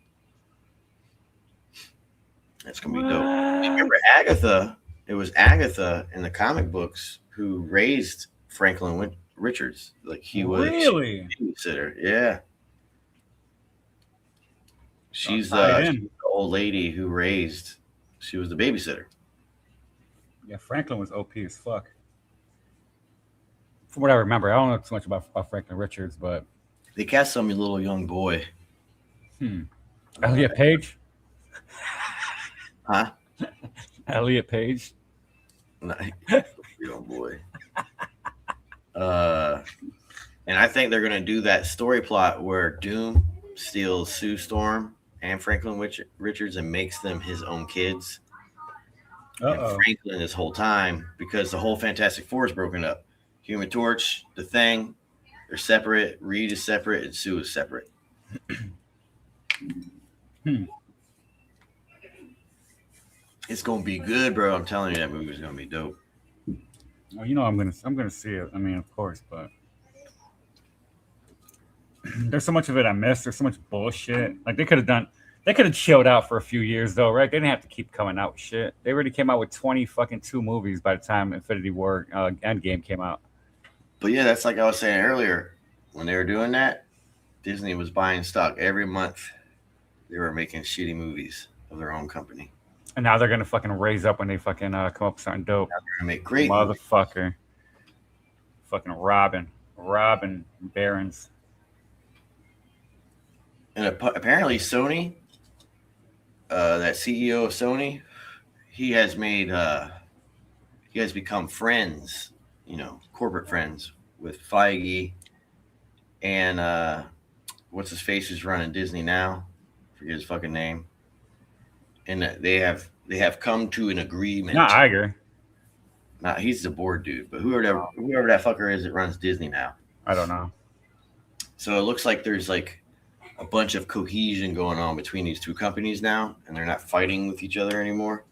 That's going to be dope. Remember Agatha? It was Agatha in the comic books who raised Franklin Richards. Like he was Really? babysitter. Yeah. She's tied in. the old lady who raised. She was the babysitter. Yeah, Franklin was OP as fuck. From what I remember, I don't know too much about Franklin Richards, but They cast some little young boy. Elliot Page. Huh? Elliot Page. Nice. Young boy. And I think they're gonna do that story plot where Doom steals Sue Storm and Franklin Richards and makes them his own kids. And Franklin this whole time, because the whole Fantastic Four is broken up. Human Torch, the Thing, they're separate. Reed is separate, and Sue is separate. It's gonna be good, bro. I'm telling you, that movie is gonna be dope. Well, you know, I'm gonna see it. I mean, of course, but there's so much of it I missed. There's so much bullshit. Like they could have chilled out for a few years though, right? They didn't have to keep coming out with shit. They already came out with 2 movies by the time Infinity War Endgame came out. But yeah, that's like I was saying earlier. When they were doing that, Disney was buying stock every month. They were making shitty movies of their own company. And now they're gonna fucking raise up when they fucking come up with something dope. Gonna make great movies. Motherfucker. Fucking Robin Barons. And apparently Sony, that CEO of Sony, he has become friends, corporate friends with Feige and what's his face who's running Disney now? Forget his fucking name. And they have come to an agreement. Not Iger. Not he's the board dude, but whoever that fucker is that runs Disney now. I don't know. So it looks like there's like a bunch of cohesion going on between these two companies now, and they're not fighting with each other anymore.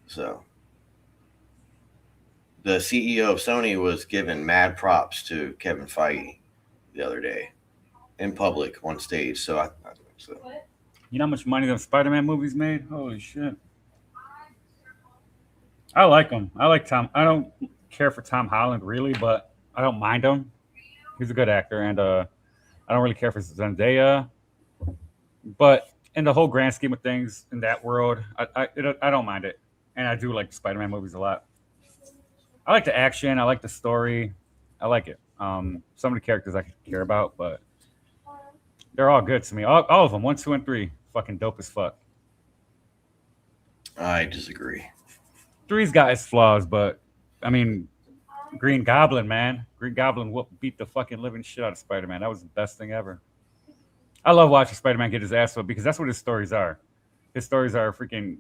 So the CEO of Sony was giving mad props to Kevin Feige the other day in public on stage. So I think so. You know how much money them Spider-Man movies made? Holy shit. I like him. I like Tom. I don't care for Tom Holland really, but I don't mind him. He's a good actor, and I don't really care for Zendaya. But in the whole grand scheme of things, in that world, I don't mind it. And I do like Spider-Man movies a lot. I like the action. I like the story. I like it. Some of the characters I care about, but they're all good to me. All of them, 1, 2, and 3, fucking dope as fuck. I disagree. 3's got its flaws, but I mean, Green Goblin, man. Green Goblin beat the fucking living shit out of Spider-Man. That was the best thing ever. I love watching Spider-Man get his ass whipped because that's what his stories are. His stories are freaking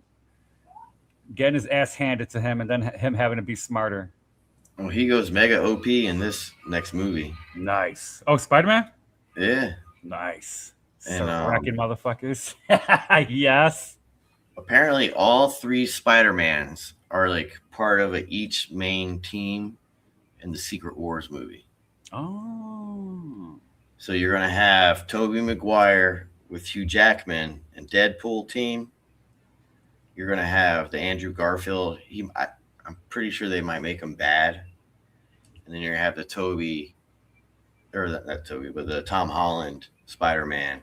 getting his ass handed to him and then him having to be smarter. Oh, he goes mega OP in this next movie. Nice. Oh, Spider-Man? Yeah. Nice. And wrecking motherfuckers. Yes. Apparently, all 3 Spider-Mans are like part of each main team in the Secret Wars movie. Oh. So you're gonna have Tobey Maguire with Hugh Jackman and Deadpool team. You're gonna have the Andrew Garfield. I'm pretty sure they might make him bad. And then you're gonna have the the Tom Holland Spider-Man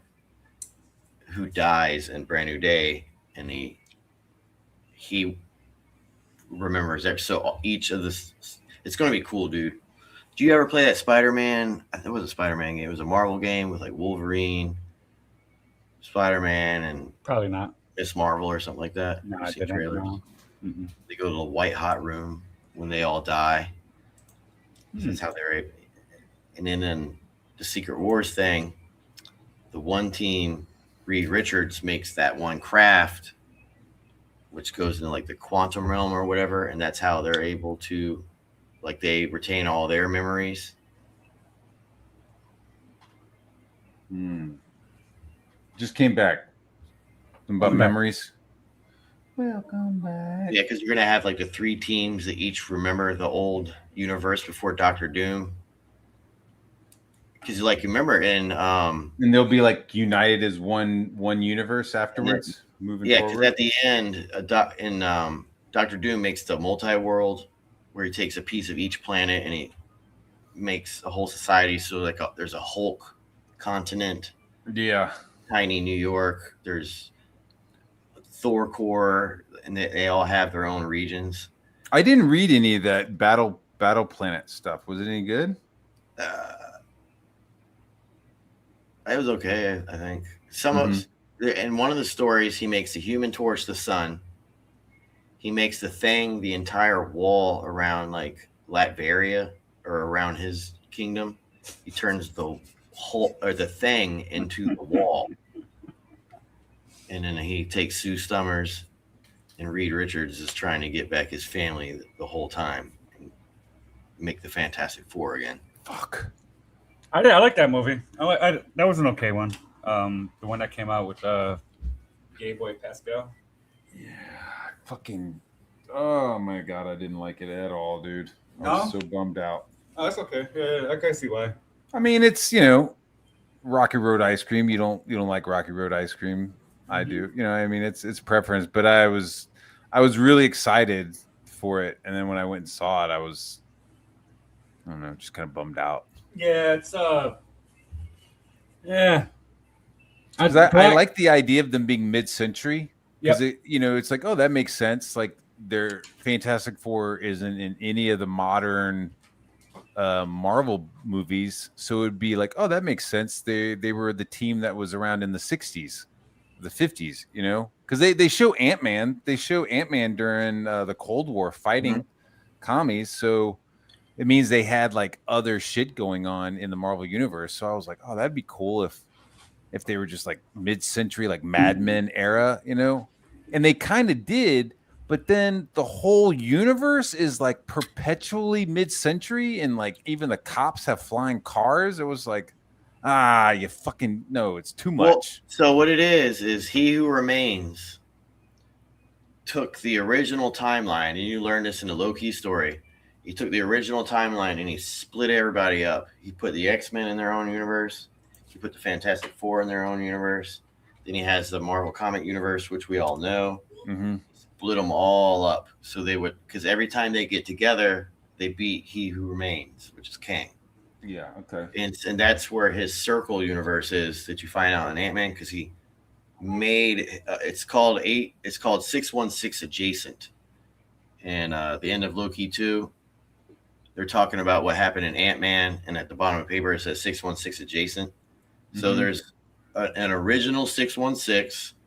who dies in Brand New Day, and he remembers that. So each of this, it's gonna be cool, dude. Do you ever play that Spider-Man? I think it was a Spider-Man game. It was a Marvel game with like Wolverine, Spider-Man, and Probably not. Miss Marvel or something like that. No, I've I seen didn't. trailers. No. Mm-mm. They go to the white hot room when they all die. So that's how they're able. And then in the Secret Wars thing, the one team, Reed Richards, makes that one craft, which goes into like the quantum realm or whatever, and that's how they're able to, like, they retain all their memories. Just came back. Something about Welcome back. memories. Welcome back. Yeah, because you're gonna have like the 3 teams that each remember the old universe before Doctor Doom. Because like you remember in And they'll be like united as one universe afterwards. Moving yeah, because forward. at the end, Doctor Doom makes the multi-world where he takes a piece of each planet and he makes a whole society. So like there's a Hulk continent, Yeah. tiny New York. There's Thor Corps, and they all have their own regions. I didn't read any of that Battle Planet stuff. Was it any good? It was okay, I think. Some of in one of the stories, he makes the Human Torch the sun. He makes the Thing the entire wall around like Latveria or around his kingdom. He turns the Thing into the wall. And then he takes Sue Stummers, and Reed Richards is trying to get back his family the whole time and make the Fantastic Four again. Fuck. I like that movie. That was an okay one. The one that came out with Gay Boy Pascal. Yeah. Fucking. Oh my god, I didn't like it at all, dude. I was so bummed out. Oh, that's okay. Yeah, I can see why. I mean, it's Rocky Road ice cream. You don't like Rocky Road ice cream. I do. I mean, it's preference. But I was really excited for it, and then when I went and saw it, I was, I don't know, just kind of bummed out. Yeah, it's yeah. I like the idea of them being mid-century, because it's like, oh, that makes sense. Like their Fantastic Four isn't in any of the modern Marvel movies, so it'd be like, oh, that makes sense. They were the team that was around in the 60s, the 50s, because they show Ant-Man. They show Ant-Man during the Cold War fighting commies, so it means they had like other shit going on in the Marvel universe. So I was like, oh, that'd be cool if they were just like mid-century, like Mad Men era, and they kind of did. But then the whole universe is like perpetually mid-century, and like even the cops have flying cars. It was like, you fucking no, it's too much. Well, so what it is He Who Remains took the original timeline, and you learned this in the Loki story. He took the original timeline and he split everybody up. He put the X-Men in their own universe. He put the Fantastic Four in their own universe. Then he has the Marvel comic universe, which we all know. Mm-hmm. Split them all up so they would, because every time they get together, they beat He Who Remains, which is Kang. Yeah. Okay. And that's where his circle universe is that you find out in Ant-Man, because he made it's called 616 Adjacent. And the end of Loki 2, they're talking about what happened in Ant-Man, and at the bottom of the paper it says 616 Adjacent. So there's an original 616,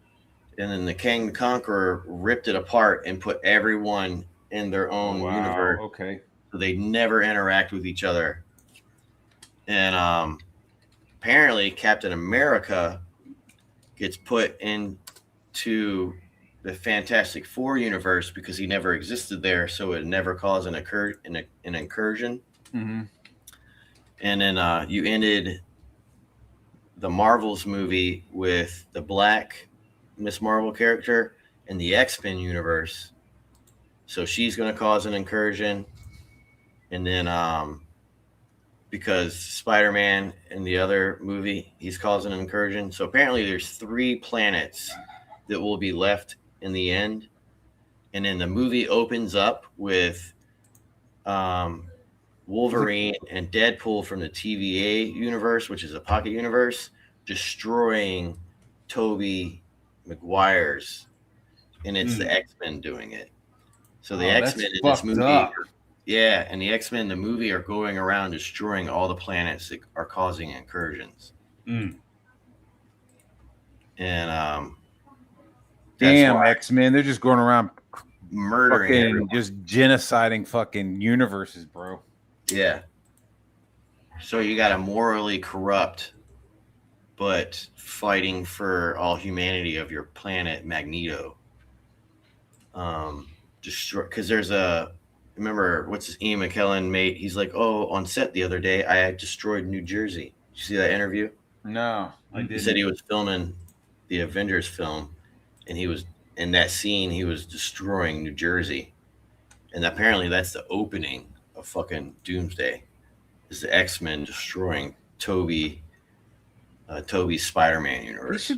and then the Kang the Conqueror ripped it apart and put everyone in their own universe. Okay. So they never interact with each other. And apparently Captain America gets put into the Fantastic Four universe because he never existed there, so it never caused an incursion. Mm-hmm. And then you ended the Marvels movie with the Black Miss Marvel character in the X-Men universe, so she's going to cause an incursion. And then because Spider-Man in the other movie, he's causing an incursion. So apparently there's 3 planets that will be left in the end. And then the movie opens up with Wolverine and Deadpool from the TVA universe, which is a pocket universe, destroying Tobey Maguire's, and it's the X-Men doing it. So the X-Men in this movie, and the X-Men in the movie are going around destroying all the planets that are causing incursions. And damn, X-Men, they're just going around murdering, just genociding fucking universes, bro. Yeah. So you got a morally corrupt but fighting for all humanity of your planet, Magneto. Destroy, because there's remember what's his Ian McKellen made? He's like, oh, on set the other day, I had destroyed New Jersey. Did you see that interview? No, I didn't. He said he was filming the Avengers film, and he was in that scene. He was destroying New Jersey, and apparently that's the opening of fucking Doomsday. Is the X-Men destroying Toby's Spider-Man universe?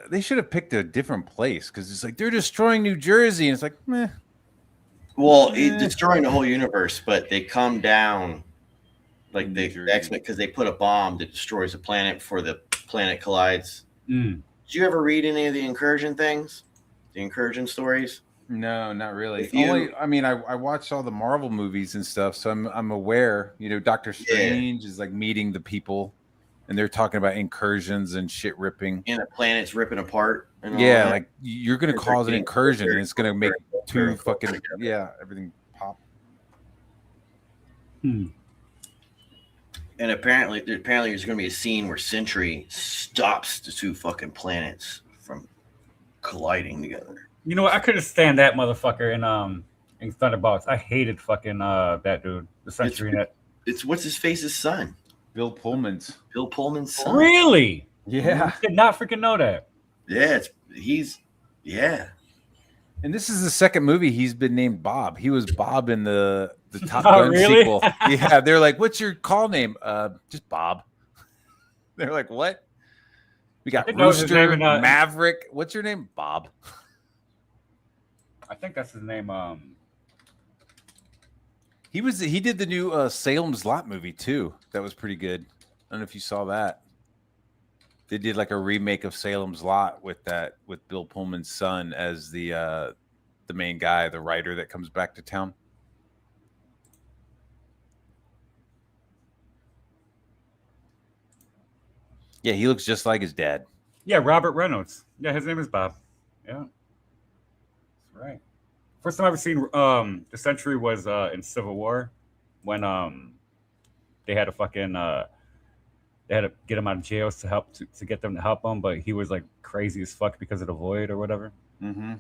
They should have picked a different place, because it's like they're destroying New Jersey, and it's like, meh. Well, destroying the whole universe, but they come down like the X-Men because they put a bomb that destroys a planet before the planet collides. Did you ever read any of the incursion things? The incursion stories? No, not really. I watched all the Marvel movies and stuff, so I'm aware. Doctor Strange is like meeting the people, and they're talking about incursions and shit ripping. And the planet's ripping apart. And yeah, like you're gonna cause an incursion, and it's gonna make everything pop. And apparently there's gonna be a scene where Sentry stops the 2 fucking planets from colliding together. You know what? I couldn't stand that motherfucker in Thunderbolts. I hated fucking that dude, the Sentry in it. It's what's his face's son? Bill Pullman's son. Really? Yeah. I did not freaking know that. Yeah, And this is the second movie he's been named Bob. He was Bob in the Top Gun sequel. Yeah, they're like, "What's your call name?" Just Bob. They're like, "What?" We got Rooster, Maverick. What's your name? Bob. I think that's his name. He did the new Salem's Lot movie too. That was pretty good. I don't know if you saw that. They did like a remake of Salem's Lot with Bill Pullman's son as the main guy, the writer that comes back to town. Yeah, he looks just like his dad. Yeah, Robert Reynolds. Yeah, his name is Bob. Yeah, that's right. First time I ever seen the Century was in Civil War, when they had to fucking they had to get him out of jail to help to get them to help him, but he was like crazy as fuck because of the void or whatever. Mm-hmm.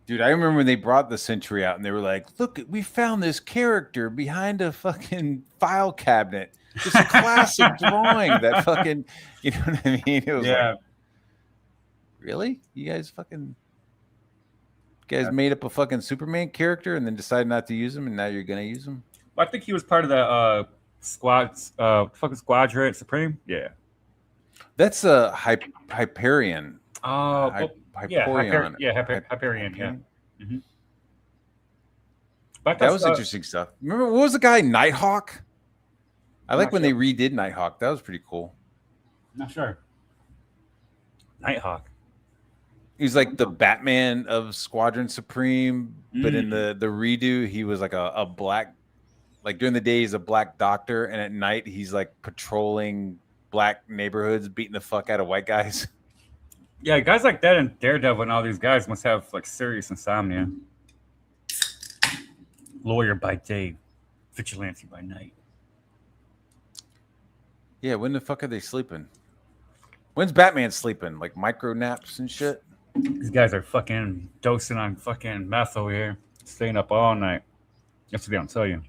Dude, I remember when they brought the Century out and they were like, "Look, we found this character behind a fucking file cabinet. It's a classic drawing that fucking, you know what I mean?" It was like, really? You guys made up a fucking Superman character and then decided not to use him, and now you're gonna use him? I think he was part of the fucking Squadron Supreme. Yeah. That's a Hyperion. Hyperion. Hyperion. Yeah. Mm-hmm. But That was interesting stuff. Remember, what was the guy, Nighthawk? I like when sure. they redid Nighthawk. That was pretty cool. Not sure. Nighthawk. He was like the Batman of Squadron Supreme, but in the redo, he was like a black, like during the day he's a black doctor, and at night he's like patrolling black neighborhoods, beating the fuck out of white guys. Yeah, guys like that and Daredevil and all these guys must have like serious insomnia. Lawyer by day, vigilante by night. Yeah, when the fuck are they sleeping? When's Batman sleeping? Like micro naps and shit? These guys are fucking dosing on fucking meth over here, staying up all night. That's what they don't tell you.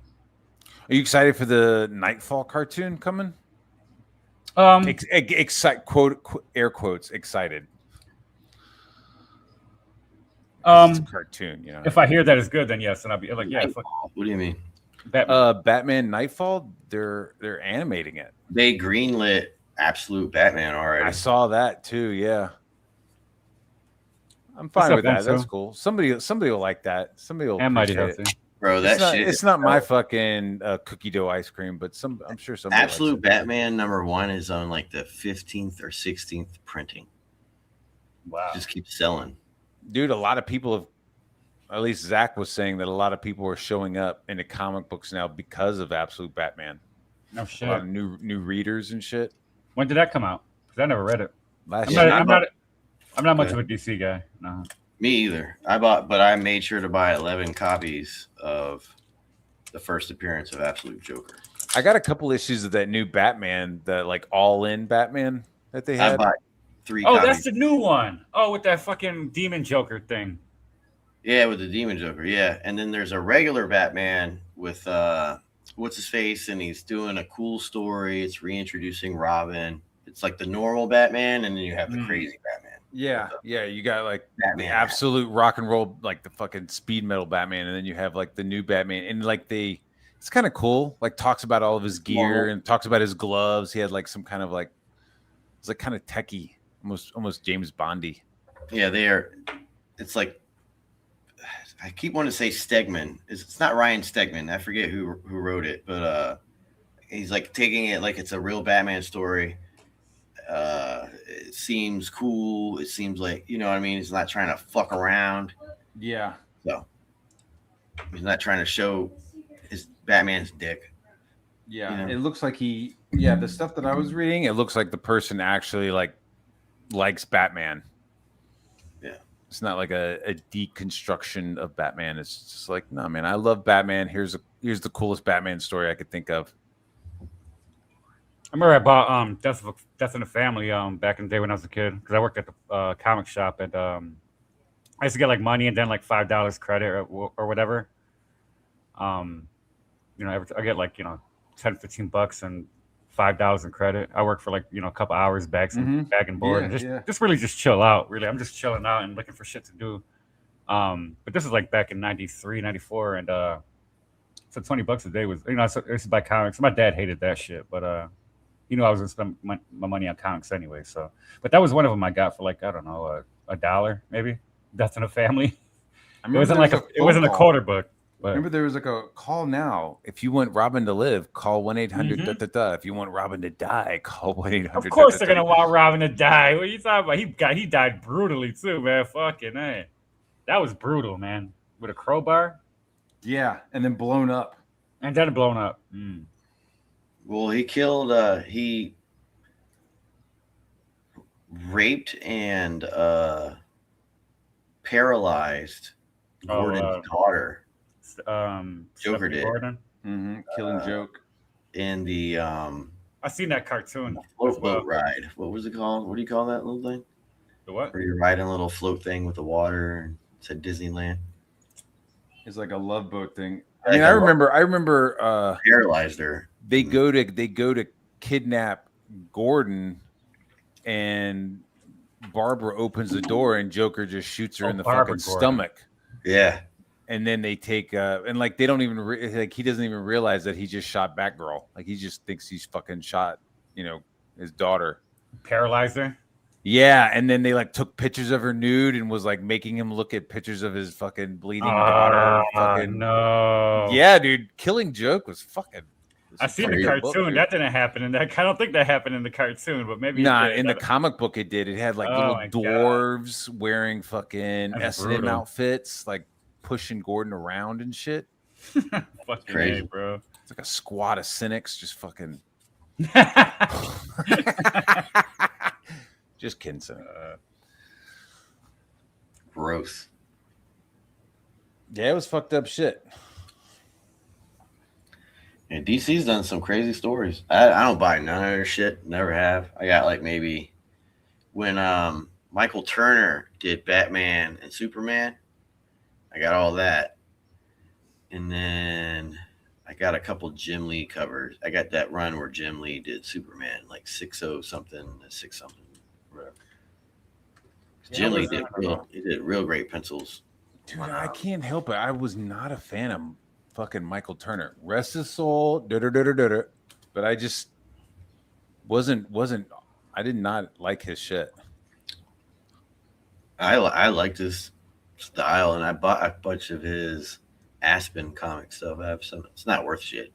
Are you excited for the Nightfall cartoon coming? Quote air quotes excited. It's a cartoon, you know. If I hear that is good, then yes, and I'll be like, yeah. Fuck. What do you mean? Batman Nightfall. They're animating it. They greenlit Absolute Batman already. I saw that too. Yeah, I'm fine with that. That's cool. Somebody will like that. Somebody will. And Mighty appreciate it. Bro, It's not my fucking cookie dough ice cream, but I'm sure somebody. Absolute Batman #1 is on like the 15th or 16th printing. Wow. Just keep selling. Dude, a lot of people have, at least Zach was saying that a lot of people are showing up into comic books now because of Absolute Batman. No shit. A lot of new readers and shit. When did that come out? Because I never read it. Last year. I'm not much of a DC guy. No. Me either. I made sure to buy 11 copies of the first appearance of Absolute Joker. I got a couple issues of that new Batman, the like all-in Batman that they had. I bought 3 Oh, copies. that's the new one. Oh, with that fucking Demon Joker thing. Yeah, with the Demon Joker. Yeah, and then there's a regular Batman with what's his face, and he's doing a cool story. It's reintroducing Robin. It's like the normal Batman, and then you have the crazy Batman. Yeah, you got like Batman. the absolute rock and roll, like the fucking speed metal Batman, and then you have like the new Batman, and like it's kind of cool. Like talks about all of his gear and talks about his gloves. He had like some kind of like it's like kind of techie, almost James Bondy. Yeah, they are. It's like I keep wanting to say Stegman. It's not Ryan Stegman. I forget who wrote it, but he's like taking it like it's a real Batman story. It seems cool. It seems like, you know what I mean? He's not trying to fuck around. Yeah. So he's not trying to show his Batman's dick. Yeah. You know? It looks like the stuff that I was reading, it looks like the person actually like likes Batman. Yeah. It's not like a deconstruction of Batman. It's just like, no, man, I love Batman. Here's the coolest Batman story I could think of. I remember I bought Death in the Family back in the day when I was a kid, because I worked at the comic shop, and I used to get like money and then like $5 credit or whatever. I get like 10-15 and $5 in credit. I work for like a couple hours bag and board, and just really just chill out. Really, I'm just chilling out and looking for shit to do. But this is like back in 93, 94, and so $20 a day was I used to buy comics. My dad hated that shit, but I was gonna spend my money on comics anyway. So, but that was one of them I got for like, I don't know, $1 maybe. Death in a Family. It wasn't a quarter book. Remember, there was like a call now. If you want Robin to live, call 1-800 Mhm. da da da. If you want Robin to die, call 1-800. Of course they're gonna want Robin to die. What are you talking about? He died brutally too, man. Fucking hey. That was brutal, man. With a crowbar Yeah, and then blown up. and then blown up. Mm. Well, he raped and paralyzed Oh, Gordon's daughter Joker Joker did. Gordon. Killing joke. in the I seen that cartoon. float as well. boat ride. What was it called? What do you call that little thing? The what? Where you're riding a little float thing with the water and it's at Disneyland. It's like a love boat thing. I Like mean, a I remember Paralyzed her. they go to kidnap Gordon, and Barbara opens the door and Joker just shoots her Oh, in the Barbara fucking Gordon. stomach. Yeah. And then they take and like they don't even like he doesn't even realize that he just shot Batgirl. Like he just thinks he's fucking shot, his daughter. Paralyzed her. Yeah, and then they like took pictures of her nude and was like making him look at pictures of his fucking bleeding daughter. Fucking no. yeah, dude. Killing Joke was fucking. I seen the crazy cartoon. book, dude. That didn't happen, and I don't think that happened in the cartoon. But maybe it Nah, did. in the That- comic book it did. It had like Oh little my God. dwarves wearing fucking That's S&M brutal. outfits, like pushing Gordon around and shit. fucking Crazy. A, bro. It's like a squad of cynics just fucking. Just kidding, cynic. Gross. Yeah, it was fucked up shit. And DC's done some crazy stories. I don't buy none of their shit. Never have. I got like maybe when Michael Turner did Batman and Superman. I got all that. And then I got a couple Jim Lee covers. I got that run where Jim Lee did Superman, like 6-0 something, 6 something, whatever. Jim Lee did real great pencils. Dude, I can't help it. I was not a fan of fucking Michael Turner. Rest his soul, but I just wasn't. I did not like his shit. I liked his style, and I bought a bunch of his Aspen comic stuff. I have some. It's not worth shit.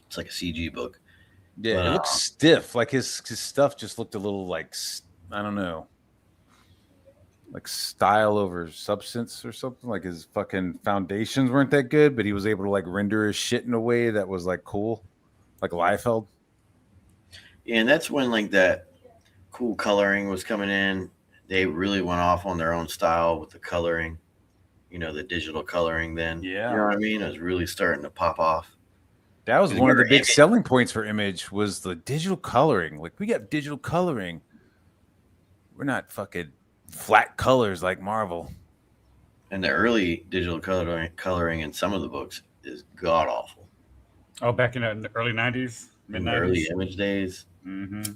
It's like a CG book. Yeah, But, it looks stiff. Like his stuff just looked a little like I don't know, like style over substance or something. Like his fucking foundations weren't that good, but he was able to like render his shit in a way that was like cool, like Liefeld. And that's when like that cool coloring was coming in. They really went off on their own style with the coloring, the digital coloring then. Yeah. You know what I mean? It was really starting to pop off. That was Because one of the remember big Image- selling points for Image was the digital coloring. Like we got digital coloring. We're not fucking flat colors like Marvel. And the early digital coloring in some of the books is god awful. Oh, back in the early 90s, In mid the early 90s. Image days, Mm-hmm.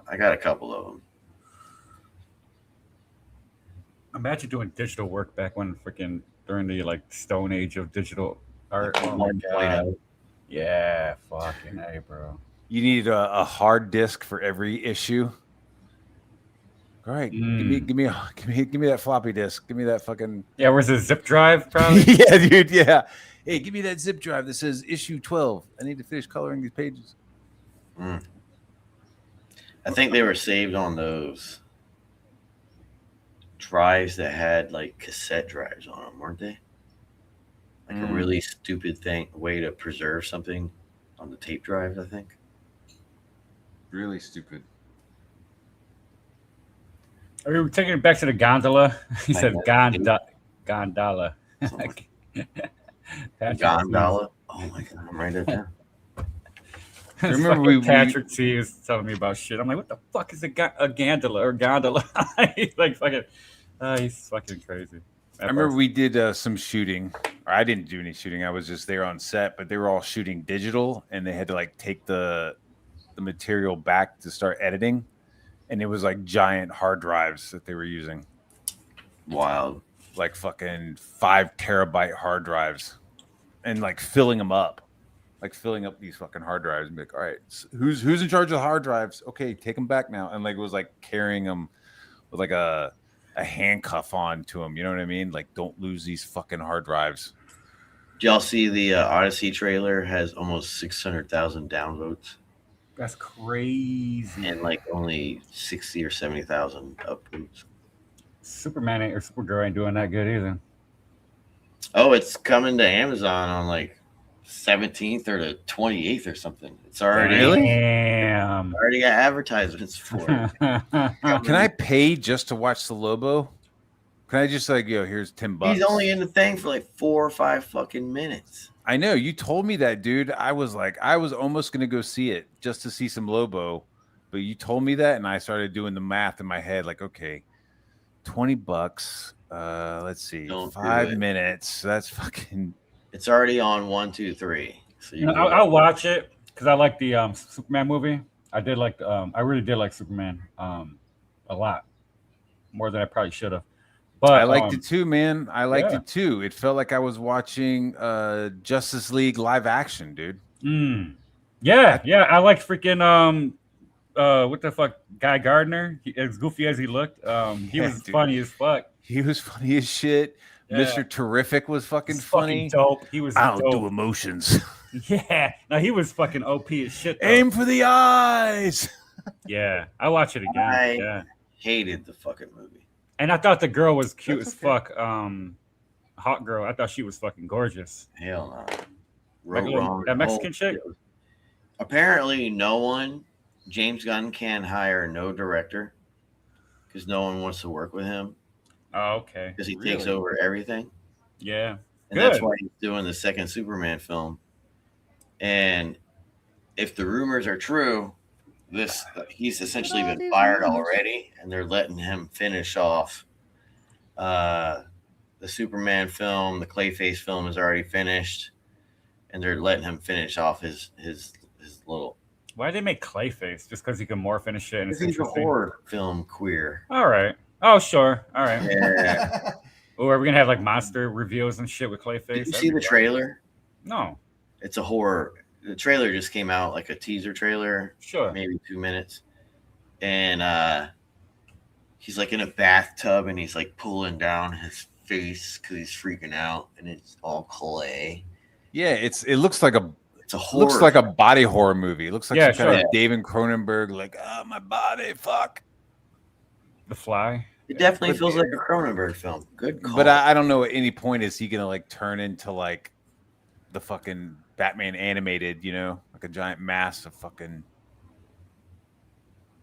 I got a couple of them. Imagine doing digital work back when freaking during the like stone age of digital art. Oh my god. 1.0. Yeah, fucking A, bro. You need a hard disk for every issue. All right, give me that floppy disk. Give me that fucking Yeah, where's the zip drive, probably? yeah, dude. Yeah. Hey, give me that zip drive that says issue 12. I need to finish coloring these pages. I think they were saved on those drives that had like cassette drives on them, weren't they? Like a really stupid way to preserve something on the tape drives, I think. Really stupid. Are we taking it back to the gondola? He said Gondola. gondola. Patrick, Gondola. Oh my god, I'm writing it down. Remember Remember Patrick T was telling me about shit. I'm like, what the fuck is a gondola or gondola? He's like fucking, he's fucking crazy. I remember we did some shooting. Or I didn't do any shooting. I was just there on set, but they were all shooting digital, and they had to like take the material back to start editing, and it was like giant hard drives that they were using, Wild. like fucking 5 terabyte hard drives, and like filling them up. Like filling up these fucking hard drives and be like, all right, who's in charge of the hard drives? Okay, take them back now. And like it was like carrying them with like a a handcuff on to them. You know what I mean? Like, don't lose these fucking hard drives. Did y'all see the Odyssey trailer has almost 600,000 downvotes That's crazy. and like only 60 or 70,000 upvotes? Superman or Supergirl ain't doing that good either. Oh, it's coming to Amazon on like 17th or the 28th or something. It's already Damn. already got advertisements for it. Can I pay just to watch the Lobo? Can I just like, here's $10? He's only in the thing for like 4 or 5 fucking minutes. I know you told me that, dude. I was almost gonna go see it just to see some Lobo, but you told me that, and I started doing the math in my head. Like, okay, $20. Let's see, Don't do 5 it. minutes. That's fucking. It's already on 1, 2, 3. So you I'll watch it because I like the Superman movie. I really did like Superman a lot more than I probably should have. But I liked it too, man. I liked yeah. it too. It felt like I was watching Justice League live action, dude. Yeah. I liked freaking what the fuck, Guy Gardner. As goofy as he looked, he was dude. funny as fuck. He was funny as shit. Yeah. Mr. Terrific was fucking He's funny. fucking dope. He was I'll dope. do emotions. Yeah, no, he was fucking OP as shit. Though. Aim for the eyes. Yeah, I watch it again. Yeah, hated the fucking movie. and I thought the girl was cute as fuck. Hot girl. I thought she was fucking gorgeous. Hell no. That Mexican chick? Apparently, James Gunn can hire no director because no one wants to work with him Oh, okay. because he takes over everything. Yeah. And that's why he's doing the second Superman film. And if the rumors are true, he's essentially been fired already, and they're letting him finish off the Superman film. The Clayface film is already finished, and they're letting him finish off his little. Why did they make Clayface? Just because he can morph and shit? And it's He's a interesting. horror film queer. All right. Oh, sure. All right. Yeah. Oh, are we gonna have like monster reveals and shit with Clayface? Did you see the trailer? No. It's a horror. The trailer just came out, like a teaser trailer, Sure. maybe 2 minutes, and he's like in a bathtub and he's like pulling down his face because he's freaking out, and it's all clay. Yeah, it looks like a It's a horror. looks like a body horror movie. It looks like some kind sure. of David Cronenberg, like, oh, my body, fuck. The Fly. It definitely feels like a Cronenberg film. Good call. But I don't know at any point is he gonna like turn into like the fucking Batman animated, like a giant mass of fucking.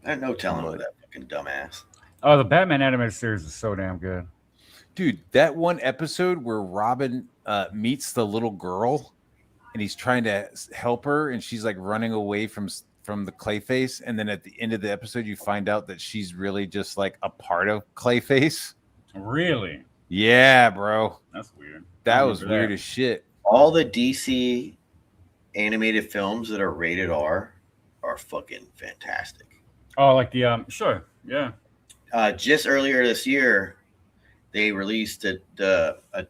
I had no telling with that fucking dumbass. Oh, the Batman animated series is so damn good. Dude, that one episode where Robin meets the little girl, and he's trying to help her, and she's like running away from the Clayface, and then at the end of the episode, you find out that she's really just like a part of Clayface. Really? Yeah, bro. That's weird. That was weird as shit. All the DC animated films that are rated R are fucking fantastic. Oh, like the sure, yeah. Just earlier this year, they released a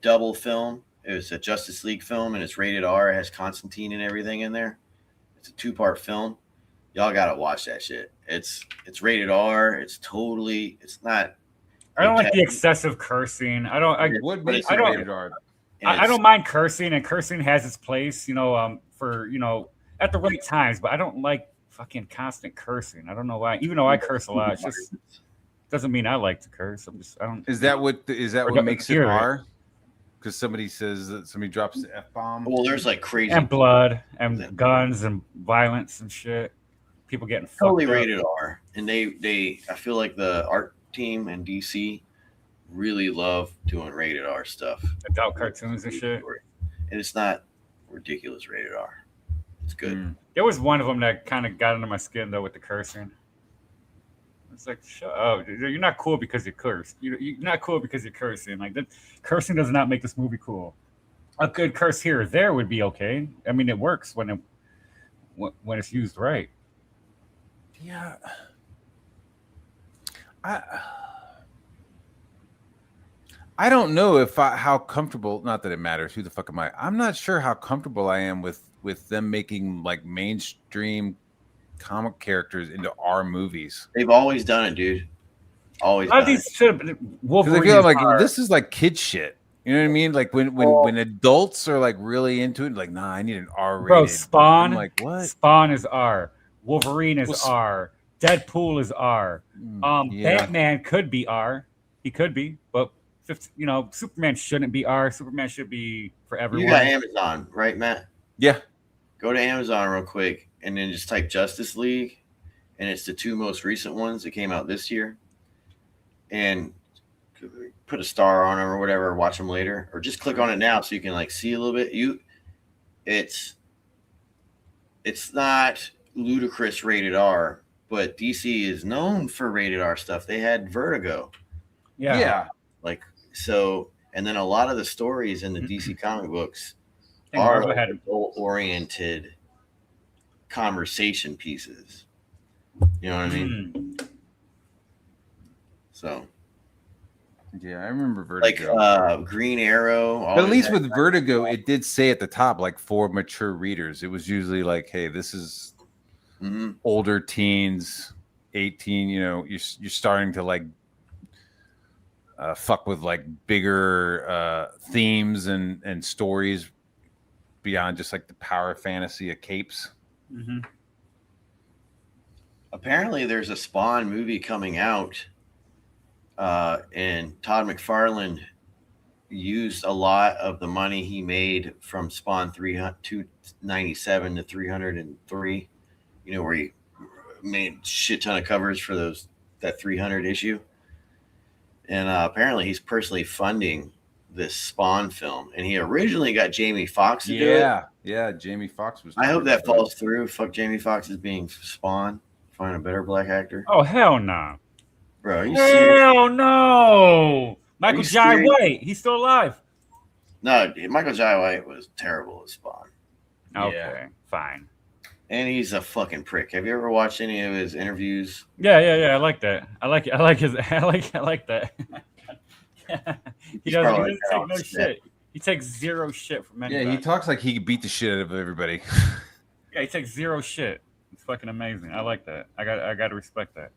double film. It was a Justice League film, and it's rated R. It has Constantine and everything in there. It's a 2-part film. Y'all gotta watch that shit. It's rated R. It's not. I don't like the excessive cursing. I don't rated R? I don't mind cursing, and cursing has its place, for at the right times. But I don't like fucking constant cursing. I don't know why. Even though I curse a lot, it just doesn't mean I like to curse. I don't. Is that what makes it hear it. R? Because somebody drops the F-bomb. Well, there's like crazy And blood and guns and violence and shit. People getting totally fucked up. rated R. And they I feel like the art team and DC really love doing rated R stuff. Adult cartoons and shit. And it's not ridiculous rated R. It's good. There was one of them that kind of got under my skin though with the cursing. It's like, shut up. You're not cool because you curse. You're not cool because you're cursing. Like that, cursing does not make this movie cool. A good curse here or there would be okay. I mean, it works when it's used right. Yeah. I don't know how comfortable. Not that it matters. Who the fuck am I? I'm not sure how comfortable I am with them making like mainstream comic characters into R movies. They've always done it, dude. Always A lot of done these should have been Because Wolverine. I feel like are- this is like kid shit. You know what I mean? Like when adults are like really into it, like, nah, I need an R-rated. Bro, Spawn. I'm like, what? Spawn is R. Wolverine is Well, R. Deadpool is R. Yeah. Batman could be R. He could be, but Superman shouldn't be R. Superman should be for it. You everyone. got Amazon, right, Matt? Yeah. Go to Amazon real quick and then just type Justice League, and it's the 2 most recent ones that came out this year. And put a star on them or whatever, watch them later, or just click on it now so you can like see a little bit. It's not ludicrous rated R, but DC is known for rated R stuff. They had Vertigo, Yeah. like so, and then a lot of the stories in the DC comic books And are Marvel had oriented conversation pieces. You know what I mean? So. Yeah, I remember Like Vertigo. Green Arrow. But at least with Vertigo, it did say at the top, like, for mature readers. It was usually like, hey, this is older teens, 18. You know, you're starting to like fuck with like bigger themes and stories beyond just like the power fantasy of capes. Mm-hmm. Apparently, there's a Spawn movie coming out. And Todd McFarlane used a lot of the money he made from Spawn 297 to 303, where he made shit ton of covers for that 300 issue. And apparently he's personally funding this Spawn film. And he originally got Jamie Foxx to do it. Yeah, Jamie Foxx was. I hope that falls through. Fuck Jamie Foxx as being Spawn. Find a better black actor. Oh, hell no. Bro, are you serious? Hell no. Michael Jai serious? White. He's still alive. No, Michael Jai White was terrible as Spawn. Okay, fine. And he's a fucking prick. Have you ever watched any of his interviews? Yeah. I like that. I like his. I like that. He doesn't take no shit. He takes zero shit from anybody. Yeah, he talks like he could beat the shit out of everybody. Yeah, he takes zero shit. It's fucking amazing. I like that. I got to respect that.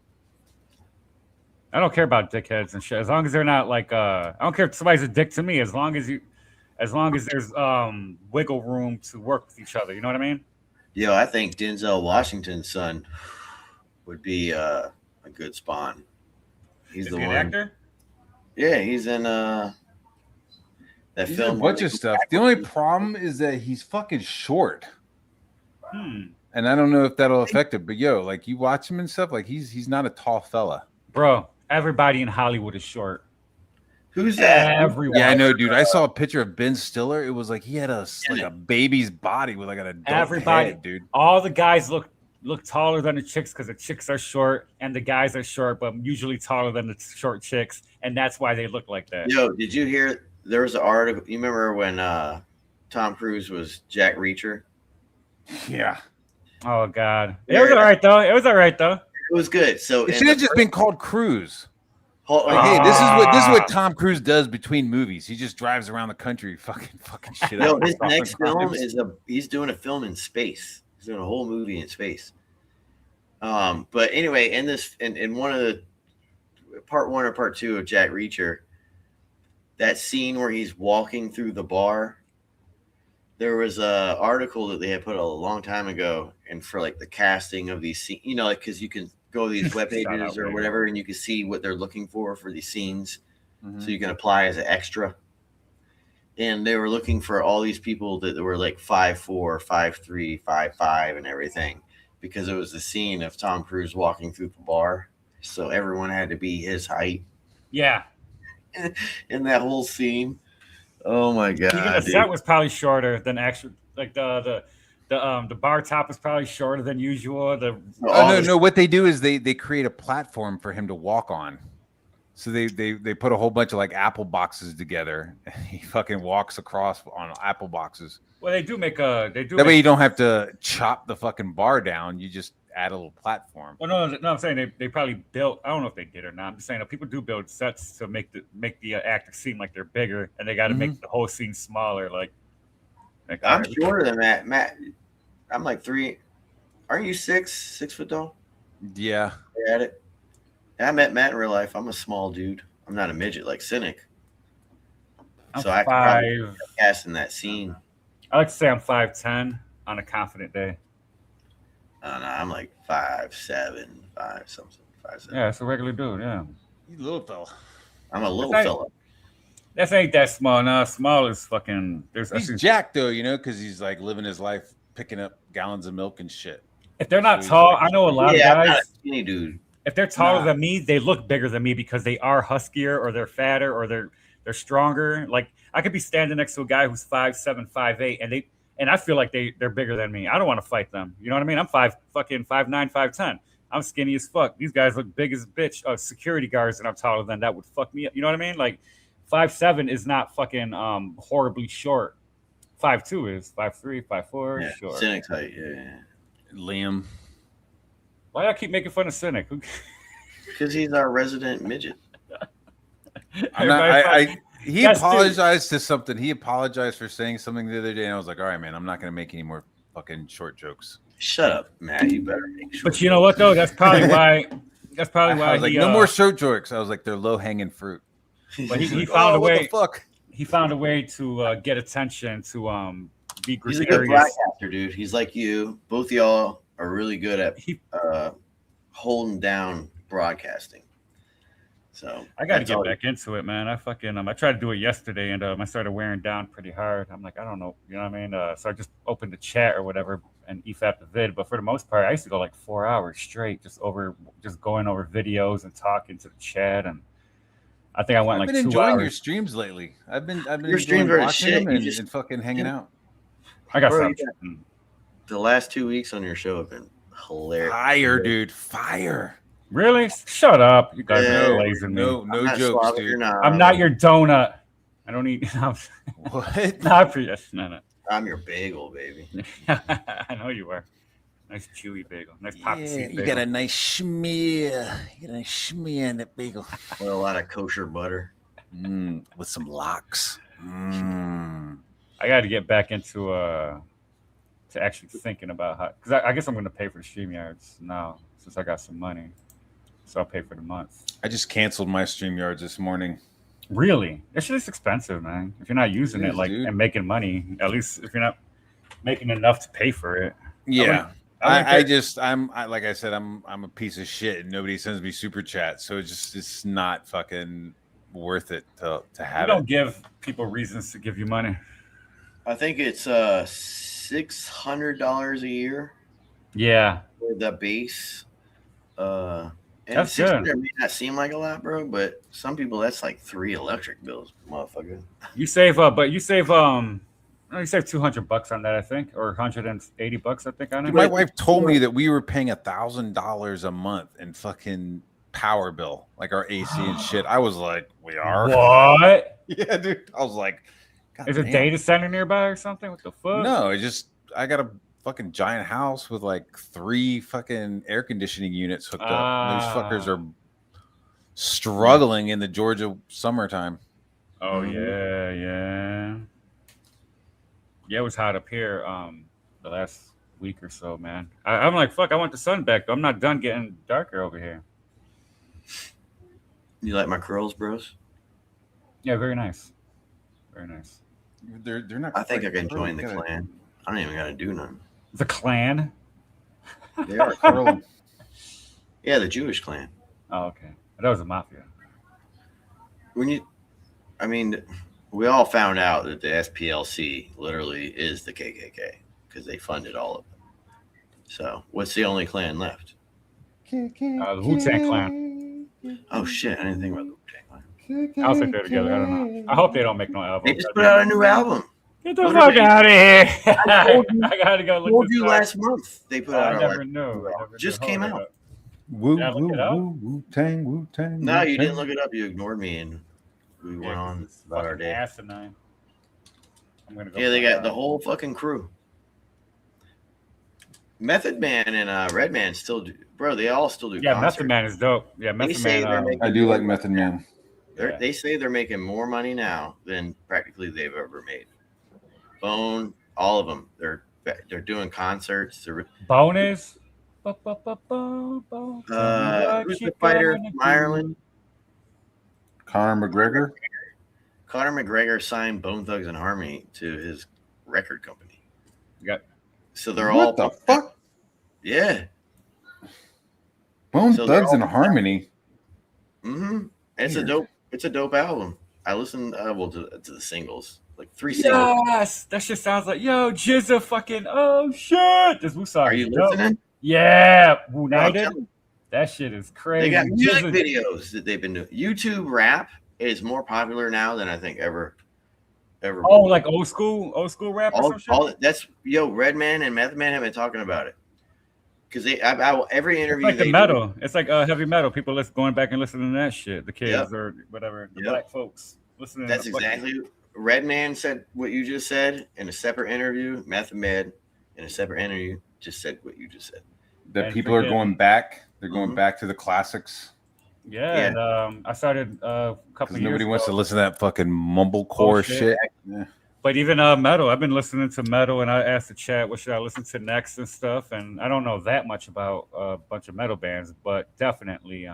I don't care about dickheads and shit. As long as they're not like I don't care if somebody's a dick to me. As long as there's wiggle room to work with each other. You know what I mean? Yo, I think Denzel Washington's son would be a good Spawn. He's Is the he one. an actor? Yeah, he's in that He's in film. a bunch of stuff. The only problem is that he's fucking short. And I don't know if that'll affect it, but yo, like you watch him and stuff, like he's not a tall fella. Bro, everybody in Hollywood is short. Who's that? Everyone. Yeah, I know, dude. I saw a picture of Ben Stiller. It was like he had a baby's body with like an adult Everybody, head, dude. All the guys look taller than the chicks because the chicks are short and the guys are short, but usually taller than the short chicks, and that's why they look like that. Yo, did you hear there was an article? You remember when Tom Cruise was Jack Reacher? Yeah. Oh God, it was all right though. It was good. So It should have just been called Cruise. Like, Like, hey, this is what Tom Cruise does between movies. He just drives around the country, fucking shit no, up. his next film is he's doing a film in space. He's doing a whole movie in space. But anyway, in one of the part 1 or part 2 of Jack Reacher, that scene where he's walking through the bar, there was a article that they had put a long time ago, and for like the casting of these scenes, like because you can go to these web pages or whatever, and you can see what they're looking for these scenes, so you can apply as an extra. And they were looking for all these people that were like 5'4", 5'3", 5'5", and everything, because it was the scene of Tom Cruise walking through the bar, so everyone had to be his height. Yeah. In that whole scene. Oh my god! Even the set was probably shorter than actual. Like the bar top was probably shorter than usual. No. What they do is they create a platform for him to walk on. So they put a whole bunch of like apple boxes together. And he fucking walks across on apple boxes. Well, they do. That way you don't have to chop the fucking bar down. You just add a little platform. Well, no, I'm saying they probably built. I don't know if they did or not. I'm just saying that people do build sets to make the actors seem like they're bigger, and they got to make the whole scene smaller. Like I'm shorter than Matt. Matt, I'm like 3. Aren't you 6 foot tall? Yeah. At it. I met Matt in real life. I'm a small dude. I'm not a midget like Cynic. I'm So I could probably 5. cast in that scene. I like to say I'm 5'10" on a confident day. I don't know. I'm like 5'7", 5 something, 5'7". Yeah, it's a regular dude. Yeah, You little fella. I'm a little That's fella. that ain't that small. No, small is fucking. There's He's jacked though, you know, because he's like living his life picking up gallons of milk and shit. if they're not So he's tall, like- I know a lot Yeah, of I'm guys. not a skinny dude. If they're taller Nah. than me, they look bigger than me because they are huskier or they're fatter or they're stronger. Like I could be standing next to a guy who's 5'7", 5'8", and I feel like they're bigger than me. I don't want to fight them. You know what I mean? I'm 5'9", 5'10". I'm skinny as fuck. These guys look big as a bitch. Security guards, and I'm taller than that would fuck me up. You know what I mean? Like 5'7" is not fucking horribly short. 5'2" is 5'3", 5'4", Yeah, short. Cynic's height. Yeah, Liam. Why y'all keep making fun of Cynic? because he's our resident midget. I'm not, Everybody he Yes, dude. apologized to something. He apologized for saying something the other day, and I was like, all right, man, I'm not gonna make any more fucking short jokes. Shut up, Matt. You better make sure. But you know what though? That's probably why. That's probably I why was like, he, no more short jokes. I was like, they're low hanging fruit. But he Like, found a what way. the fuck? He found a way to get attention to be He's a good gregarious. broadcaster, dude. He's like you. Both of y'all are really good at He, holding down broadcasting. So I got to that's get all- back into it, man. I fucking I tried to do it yesterday and I started wearing down pretty hard. I'm like, I don't know, you know what I mean? So I just opened the chat or whatever and EFAP the vid. But for the most part, I used to go like 4 hours straight, just going over videos and talking to the chat. And I think I went I've like been 2 enjoying hours. your streams lately. I've been Your enjoying streams are watching shit. them You and, just- and fucking hanging out. I got Bro, some. you The last 2 weeks on your show have been hilarious. Fire, dude, fire. Really? Shut up. You guys Yeah, are blazing me. No, I'm no not jokes, Slavic, you're dude. not. I'm not your donut. I don't eat. No, What? I appreciate. No. I'm your bagel, baby. I know you were. Nice chewy bagel. Nice poppy seed bagel. nice schmear. You got a nice schmear in that bagel. With a lot of kosher butter. With some locks. Mm. I got to get back into to actually thinking about how, because I guess I'm going to pay for the StreamYards now since I got some money, so I'll pay for the month. I just canceled my StreamYards this morning. Really, that shit is expensive, man. If you're not using It it, is, like dude. and making money, at least if you're not making enough to pay for it. Yeah. wouldn't I like I said, I'm a piece of shit and nobody sends me super chat. So it's not fucking worth it to You have don't it. give people reasons to give you money. I think it's $600 a year Yeah, for the base. And That's good. $600 may not seem like a lot, bro, but some people that's like 3 electric bills, motherfucker. you save you save $200 on that, I think, or $180, I think, on it. My wife told me that we were paying $1,000 a month in fucking power bill, like our AC and shit. I was like, we are. What? Yeah, dude. I was like, God Is a damn. data center nearby or something? What the fuck? No, I got a fucking giant house with like 3 fucking air conditioning units hooked up. And those fuckers are struggling in the Georgia summertime. Oh yeah. Yeah, it was hot up here the last week or so, man. I'm like, fuck, I want the sun back. I'm not done getting darker over here. You like my curls, bros? Yeah, very nice. Very nice. They're not. I think I quite can join the curly. clan. I don't even gotta do nothing. The clan? They are Curly. Yeah, the Jewish clan. Oh, okay. That was a mafia. We all found out that the SPLC literally is the KKK because they funded all of it. So what's the only clan left? The Wu-Tang Clan. Oh shit, I didn't think about the Wu-Tang Clan. I don't think they're together. I don't know. I hope they don't make no album. They just put out a new album. Get the What fuck are they- out of here! I told you- I gotta go I look told this you up. last month they put I out never a knew. I never Just knew. came Hold out. up. Woo, Yeah, look it up. Wu Tang, Wu Tang. No, you didn't look it up. You ignored me and we went Yeah, on it's about our fucking day. asinine. I'm gonna go. Yeah, they find got out. the whole fucking crew. Method Man and Redman still do, bro. They all still do. Yeah, concerts. Method Man is dope. Yeah, Method say Man. they're making- I do like Method Man. Yeah. They say they're making more money now than practically they've ever made. Bone, all of them. They're doing concerts. Bone is. Who's the fighter from Ireland? Conor McGregor. Conor McGregor signed Bone Thugs and Harmony to his record company. Yep. So they're What all the fuck? yeah. Bone So they're Thugs and all- Harmony. Mm-hmm. It's Weird. a dope album. I listened to the singles, like 3 singles. Yes, that shit sounds like yo Jizza fucking oh shit. This Wu song Are is you dope. listening? Yeah, Oh, I'm United. telling you, That shit is they crazy. got music Jizza- videos that they've been doing. YouTube rap is more popular now than I think ever. Oh, like old school rap or some shit. That's Redman and Method Man have been talking about it because every It's interview like the they metal. It's like heavy metal. People going back and listening to that shit. The kids Yep. or whatever. The Yep. black folks listening. That's to fucking- exactly. Redman said what you just said in a separate interview. Method Man in a separate interview just said what you just said. That And people are freaking- going back. They're going Mhm. back to the classics Yeah, Yeah. and I started a couple because of years nobody wants to ago. listen to that fucking mumblecore Bullshit. shit. Yeah. But even metal, I've been listening to metal, and I asked the chat what should I listen to next and stuff. And I don't know that much about a bunch of metal bands, but definitely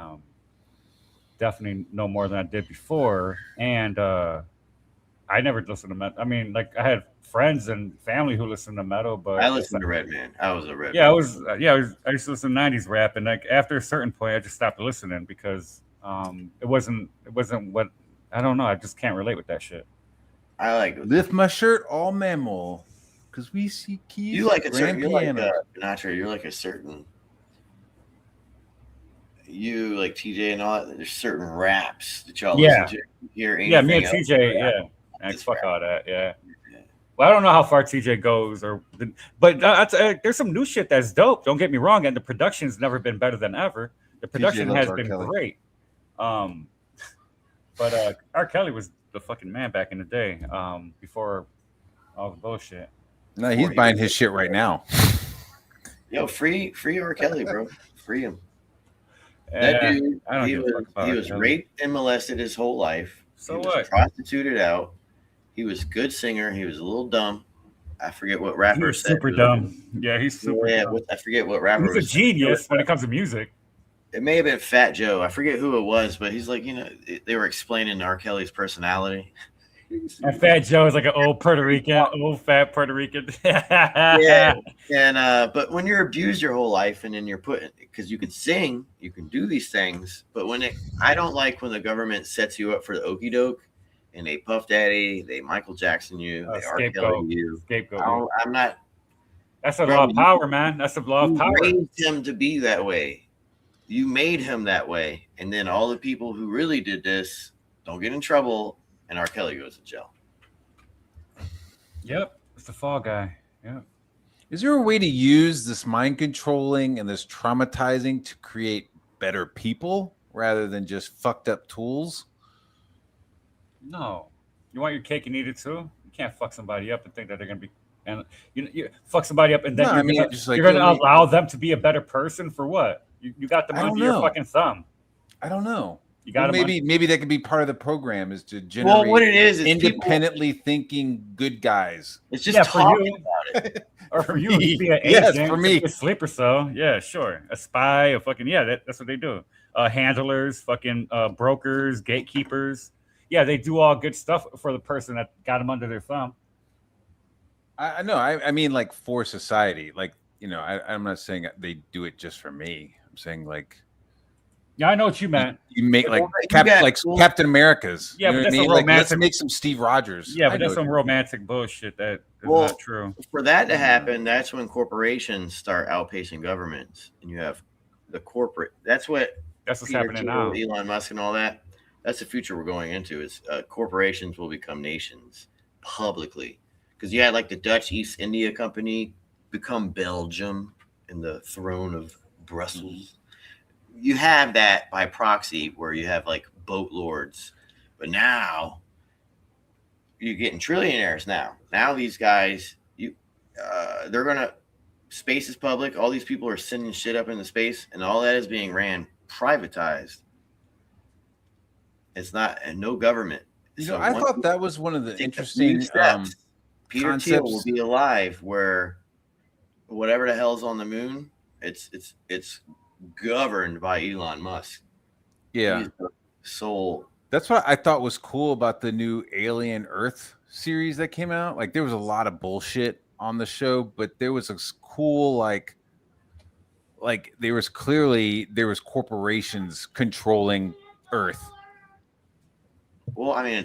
know more than I did before. And I never listened to metal. I mean, like I had friends and family who listened to metal, but I listened to Redman. I was a Redman. yeah, I used to listen to '90s rap, and like after a certain point, I just stopped listening because it wasn't what I don't know. I just can't relate with that shit. I like Lift my shirt, all mammal, because we see keys. you like a certain. grand You're like piano. Sinatra. You're like a certain. You like TJ and all that. There's certain raps that y'all Yeah. listen to. You hear Yeah, me and anything TJ, else, yeah. And It's fuck rap. all that, yeah. Yeah. Well, I don't know how far TJ goes, but there's some new shit that's dope. Don't get me wrong, and the production's never been better than ever. The production loves has R. been Kelly. great. But R. Kelly was the fucking man back in the day, before all the bullshit. No, he's buying his shit right now. Yo, free R. Kelly, bro. Free him. That Yeah, dude, I don't he give a was fuck about he R. was Kelly. raped and molested his whole life. So he was what? prostituted out. He was a good singer. He was a little dumb. I forget what rapper He's said. super dumb. Yeah, he's super Yeah, dumb. I forget what rapper. He's a was- genius when it comes to music. It may have been Fat Joe. I forget who it was, but he's like, they were explaining R. Kelly's personality. And Fat Joe is like an old Puerto Rican, old fat Puerto Rican. Yeah. And but when you're abused your whole life, and then you're put, because you can sing, you can do these things, but I don't like when the government sets you up for the okey doke, and they Puff Daddy, they Michael Jackson you, they R. Kelly Scapegoat. you. Scapegoat. I'm not. That's the Bro, law of power, man. That's the law of You power. raised him to be that way. You made him that way, and then all the people who really did this don't get in trouble, and R. Kelly goes to jail. Yep, it's the fall guy. Yeah. Is there a way to use this mind controlling and this traumatizing to create better people rather than just fucked up tools? No, you want your cake and eat it too. You can't fuck somebody up and think that they're gonna be, and you fuck somebody up and then No, you're I mean, gonna, just like, you're gonna you know, allow them to be a better person for what? You got them I don't under your know. fucking thumb. I don't know. You got Well, them. maybe that could be part of the program is to Well, generate what it is people, independently thinking good guys. it's just Yeah, for talking you. about it. Or for you, me. you'd be an Yes, agent, for to me. be a sleeper cell. Yeah, sure. A spy, a fucking that's what they do. Handlers, fucking brokers, gatekeepers. Yeah, they do all good stuff for the person that got them under their thumb. I know. I mean, like for society, like I'm not saying they do it just for me. I'm saying like Yeah, I know what you meant. you make like Well, you got like cool- Captain America's. Yeah, you know but what I that's a mean? Like, let's romantic- make some Steve Rogers. Yeah, I but know that's some what- romantic bullshit that is Well, not true. For that to happen, that's when corporations start outpacing governments, and you have the corporate. That's what That's what's Peter happening Thiel, now. Elon Musk, and all that. That's the future we're going into. Is corporations will become nations publicly, because you had like the Dutch East India Company become Belgium and the throne of Brussels. You have that by proxy, where you have like boat lords, but now you're getting trillionaires. Now these guys, they're gonna. Space is public. All these people are sending shit up into space, and all that is being ran privatized. It's not, and no government. So I once thought we that was one of the take a interesting few steps, Peter Thiel will concepts. be alive where whatever the hell's on the moon It's governed by Elon Musk. Yeah. He's the sole. That's what I thought was cool about the new Alien Earth series that came out. Like there was a lot of bullshit on the show, but there was a cool like there was corporations controlling Earth. Well, I mean,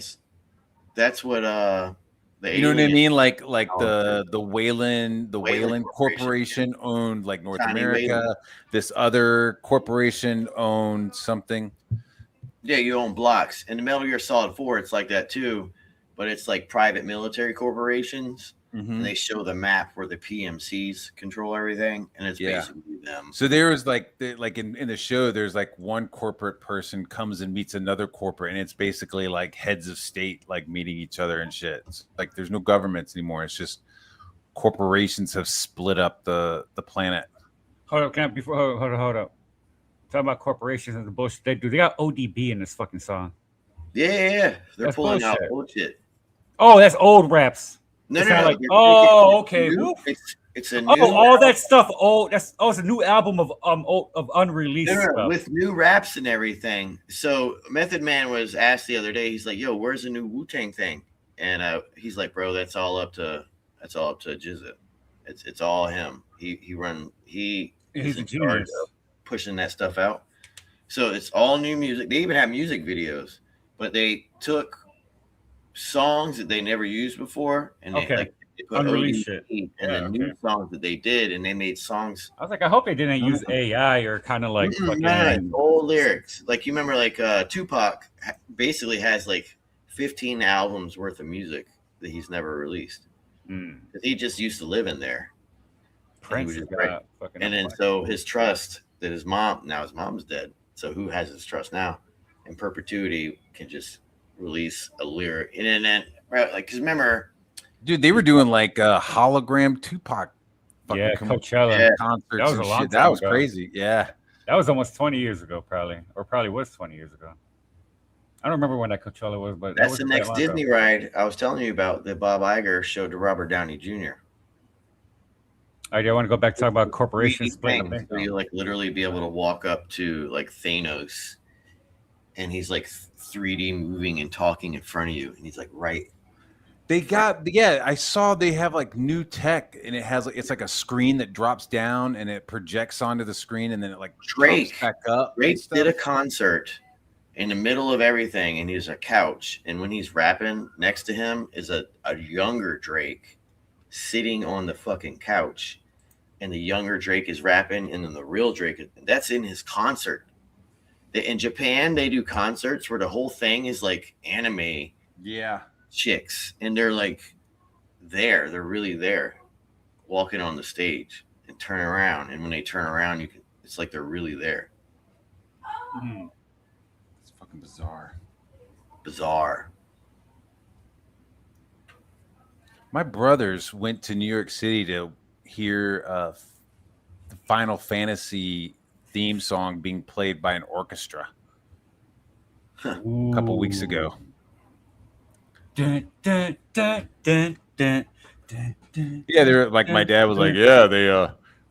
that's what the You know what I alien- mean? Like Oh, the Wayland Wayland Corporation owned like North Tiny America. Wayland. This other corporation owned something. Yeah, you own blocks. In the Metal Gear Solid 4, it's like that too, but it's like private military corporations, Mhm. and they show the map where the PMCs control everything, and it's Yeah. basically them. So there was like in the show, there's like one corporate person comes and meets another corporate, and it's basically like heads of state like meeting each other and shit. It's like there's no governments anymore. It's just corporations have split up the planet. Hold up, hold up. Talking about corporations and the bullshit they do. They got ODB in this fucking song. Yeah. They're That's pulling out bullshit. bullshit. Oh, that's old raps. No, It's no, not no. like, they're oh, making it okay, new. woof. It's a new. Oh, all that stuff. Oh, it's a new album of unreleased No, stuff. with new raps and everything. So Method Man was asked the other day. He's like, "Yo, where's the new Wu-Tang thing?" And he's like, "Bro, that's all up to Jizza. It's all him. He's He's a in charge genius. of pushing that stuff out. So it's all new music. They even have music videos, but they took songs that they never used before, and Okay. they put Unreleased ODB shit. and Yeah, the new okay. songs that they did, and they made songs. I was like, I hope they didn't use AI or kind of like Mm-mm, fucking. no, old lyrics. Like you remember, like Tupac basically has like 15 albums worth of music that he's never released. Mm. 'Cause he just used to live in there. Prince was has just got fucking. And then so his trust that his mom's dead. So who has his trust now? In perpetuity can just release a lyric. And then right, like because remember, Dude, they were doing like hologram Tupac fucking Yeah, Coachella. Yeah. concerts That was and a long shit. That time was ago. crazy. Yeah. That was almost 20 years ago, probably was 20 years ago. I don't remember when that Coachella was, but that that's the wasn't that next long ago. Disney ride I was telling you about that Bob Iger showed to Robert Downey Jr. All right, I want to go back to talk about corporations 3D splitting things up. where you like literally be able to walk up to like Thanos, and he's like 3D moving and talking in front of you, and he's like right. They got I saw they have like new tech and it has like it's like a screen that drops down and it projects onto the screen and then it like Drake. jumps back up. and Drake stuff. did a concert in the middle of everything, and he's a couch, and when he's rapping, next to him is a younger Drake sitting on the fucking couch, and the younger Drake is rapping, and then the real Drake that's in his concert. In Japan, they do concerts where the whole thing is like anime Yeah. chicks, and they're like they're really there, walking on the stage and turn around, and when they turn around, it's like they're really there. Mhm. It's fucking bizarre. Bizarre. My brothers went to New York City to hear the Final Fantasy theme song being played by an orchestra a couple weeks ago. Dun, dun, dun, dun, dun, dun, dun. Yeah, they're like my dad was like, yeah, they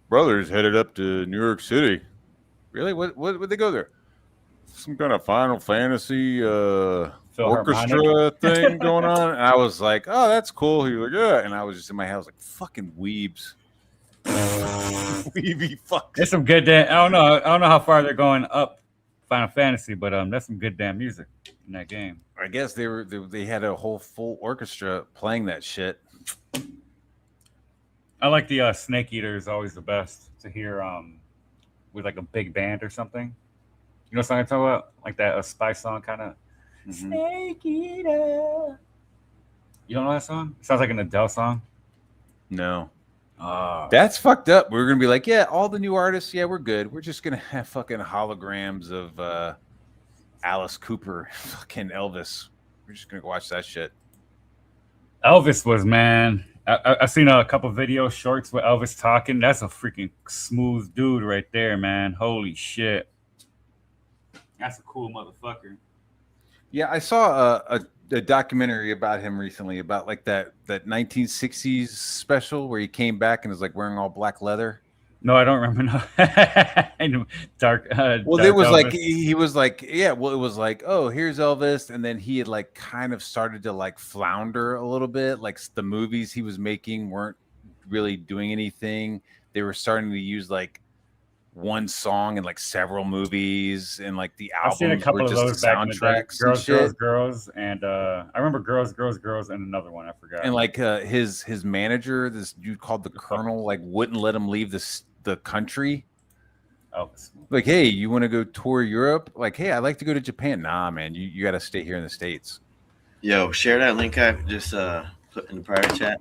brothers headed up to New York City. Really? What would they go there? Some kind of Final Fantasy orchestra thing going on. And I was like, oh, that's cool. He was like, yeah. And I was just in my house like, fucking weebs. Weeby fucks. There's some good damn. I don't know how far they're going up Final Fantasy, but that's some good damn music in that game. I guess they had a whole full orchestra playing that shit. I like the Snake Eater is always the best to hear with like a big band or something. You know what I'm talking about? Like that a spy song kind of. Mhm. Snake Eater. You don't know that song? It sounds like an Adele song. No. Ah. That's fucked up. We're gonna be like, yeah, all the new artists, yeah, we're good. We're just gonna have fucking holograms of Alice Cooper, fucking Elvis. We're just gonna go watch that shit. Elvis was, man. I've seen a couple video shorts with Elvis talking. That's a freaking smooth dude right there, man. Holy shit. That's a cool motherfucker. Yeah, I saw a documentary about him recently about like that 1960s special where he came back and was like wearing all black leather. No, I don't remember. No. I know. Dark. Well, Dark it was like Elvis. he was like, yeah. Well, it was like, oh, here's Elvis, and then he had like kind of started to like flounder a little bit. Like the movies he was making weren't really doing anything. They were starting to use like one song in like several movies, and like the I've seen a albums were couple of just those back in the day. soundtracks and Girls, girls, shit. girls, and I remember girls, girls, girls, and another one I forgot. And like his manager, this dude called the Colonel, like wouldn't let him leave the country. Elvis. Like, hey, you want to go tour Europe? Like, hey, I'd like to go to Japan. Nah, man, you got to stay here in the States. Yo, share that link I just put in the private chat.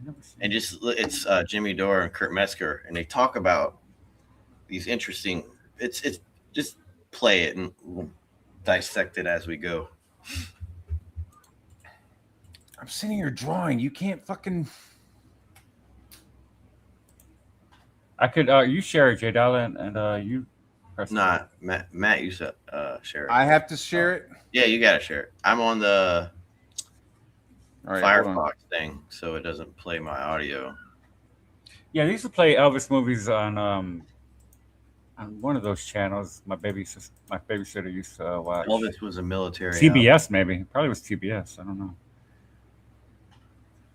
I've never seen And just it's Jimmy Dore and Kurt Metzger, and they talk about these interesting. It's just play it and we'll dissect it as we go. I'm sitting here drawing. You can't fucking. I could. You share it, J Dollar, and you. Press Not Matt. You said share it. I have to share it. Yeah, you gotta share it. I'm on the All right, hold on. Firefox thing, so it doesn't play my audio. Yeah, they used to play Elvis movies on one of those channels. My babysitter used to watch. Elvis was a military. TBS maybe. Probably was TBS. I don't know.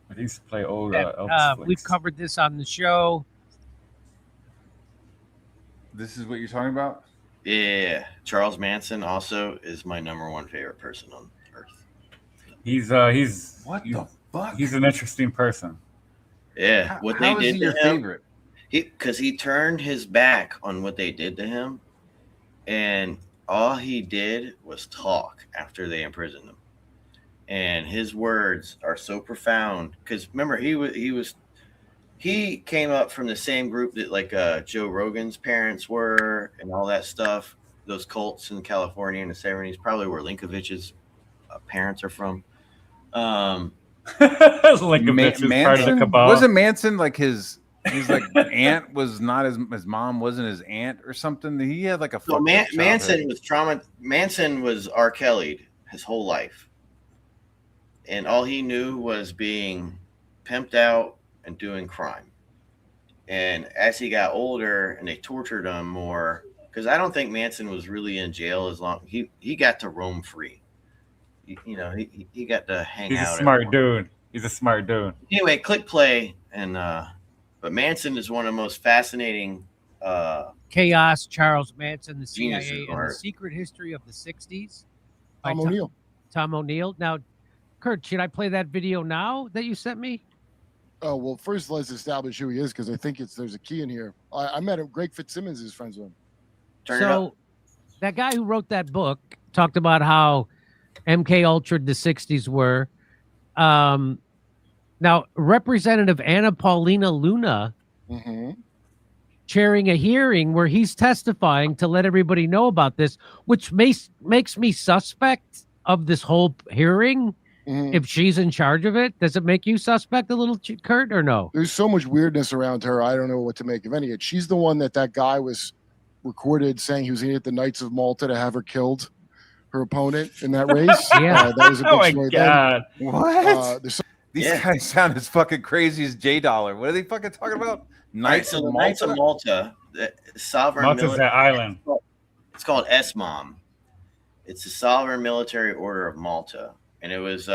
But they used to play old Elvis We've flicks. covered this on the show. This is what you're talking about. Yeah, Charles Manson also is my number one favorite person on earth. He's What the fuck? he's an interesting person. Yeah, what they how is did he to your him, favorite? because he turned his back on what they did to him, and all he did was talk after they imprisoned him. And his words are so profound. Because remember, he came up from the same group that like Joe Rogan's parents were, and all that stuff. Those cults in California in the 70s, probably where Linkovich's parents are from. Linkovich is part of the Manson cabal. wasn't Manson like his like aunt was not his mom wasn't his aunt or something. He had like a So fucked up Manson childhood. was trauma. Manson was R. Kelly'd his whole life, and all he knew was being pimped out and doing crime. And as he got older, and they tortured him more, because I don't think Manson was really in jail as long. He got to roam free. He got to hang He's a out. smart everywhere. dude. He's a smart dude. Anyway, click play, and but Manson is one of the most fascinating. Chaos, Charles Manson, the Geniuses CIA, and are- the Secret History of the 60s. by Tom O'Neill. Tom O'Neill. Now, Kurt, should I play that video now that you sent me? Oh well, first let's establish who he is because I think there's a key in here. I met him. Greg Fitzsimmons is friends with him. Turn it up. So, that guy who wrote that book talked about how MK Ultra the 60s were. Now, Representative Anna Paulina Luna Mm-hmm. chairing a hearing where he's testifying to let everybody know about this, which makes me suspect of this whole hearing. Mm-hmm. If she's in charge of it, does it make you suspect a little, Kurt, or no? There's so much weirdness around her. I don't know what to make of any of it. She's the one that guy was recorded saying he was going to get the Knights of Malta to have her killed, her opponent in that race. Yeah. That was a big Oh my story. god! What? There's These Yeah. guys sound as fucking crazy as J Dollar. What are they fucking talking about? All right, Knights so of the Malta? Knights of Malta, the sovereign Malta's military. that island. It's called SMOM. It's the Sovereign Military Order of Malta, and it was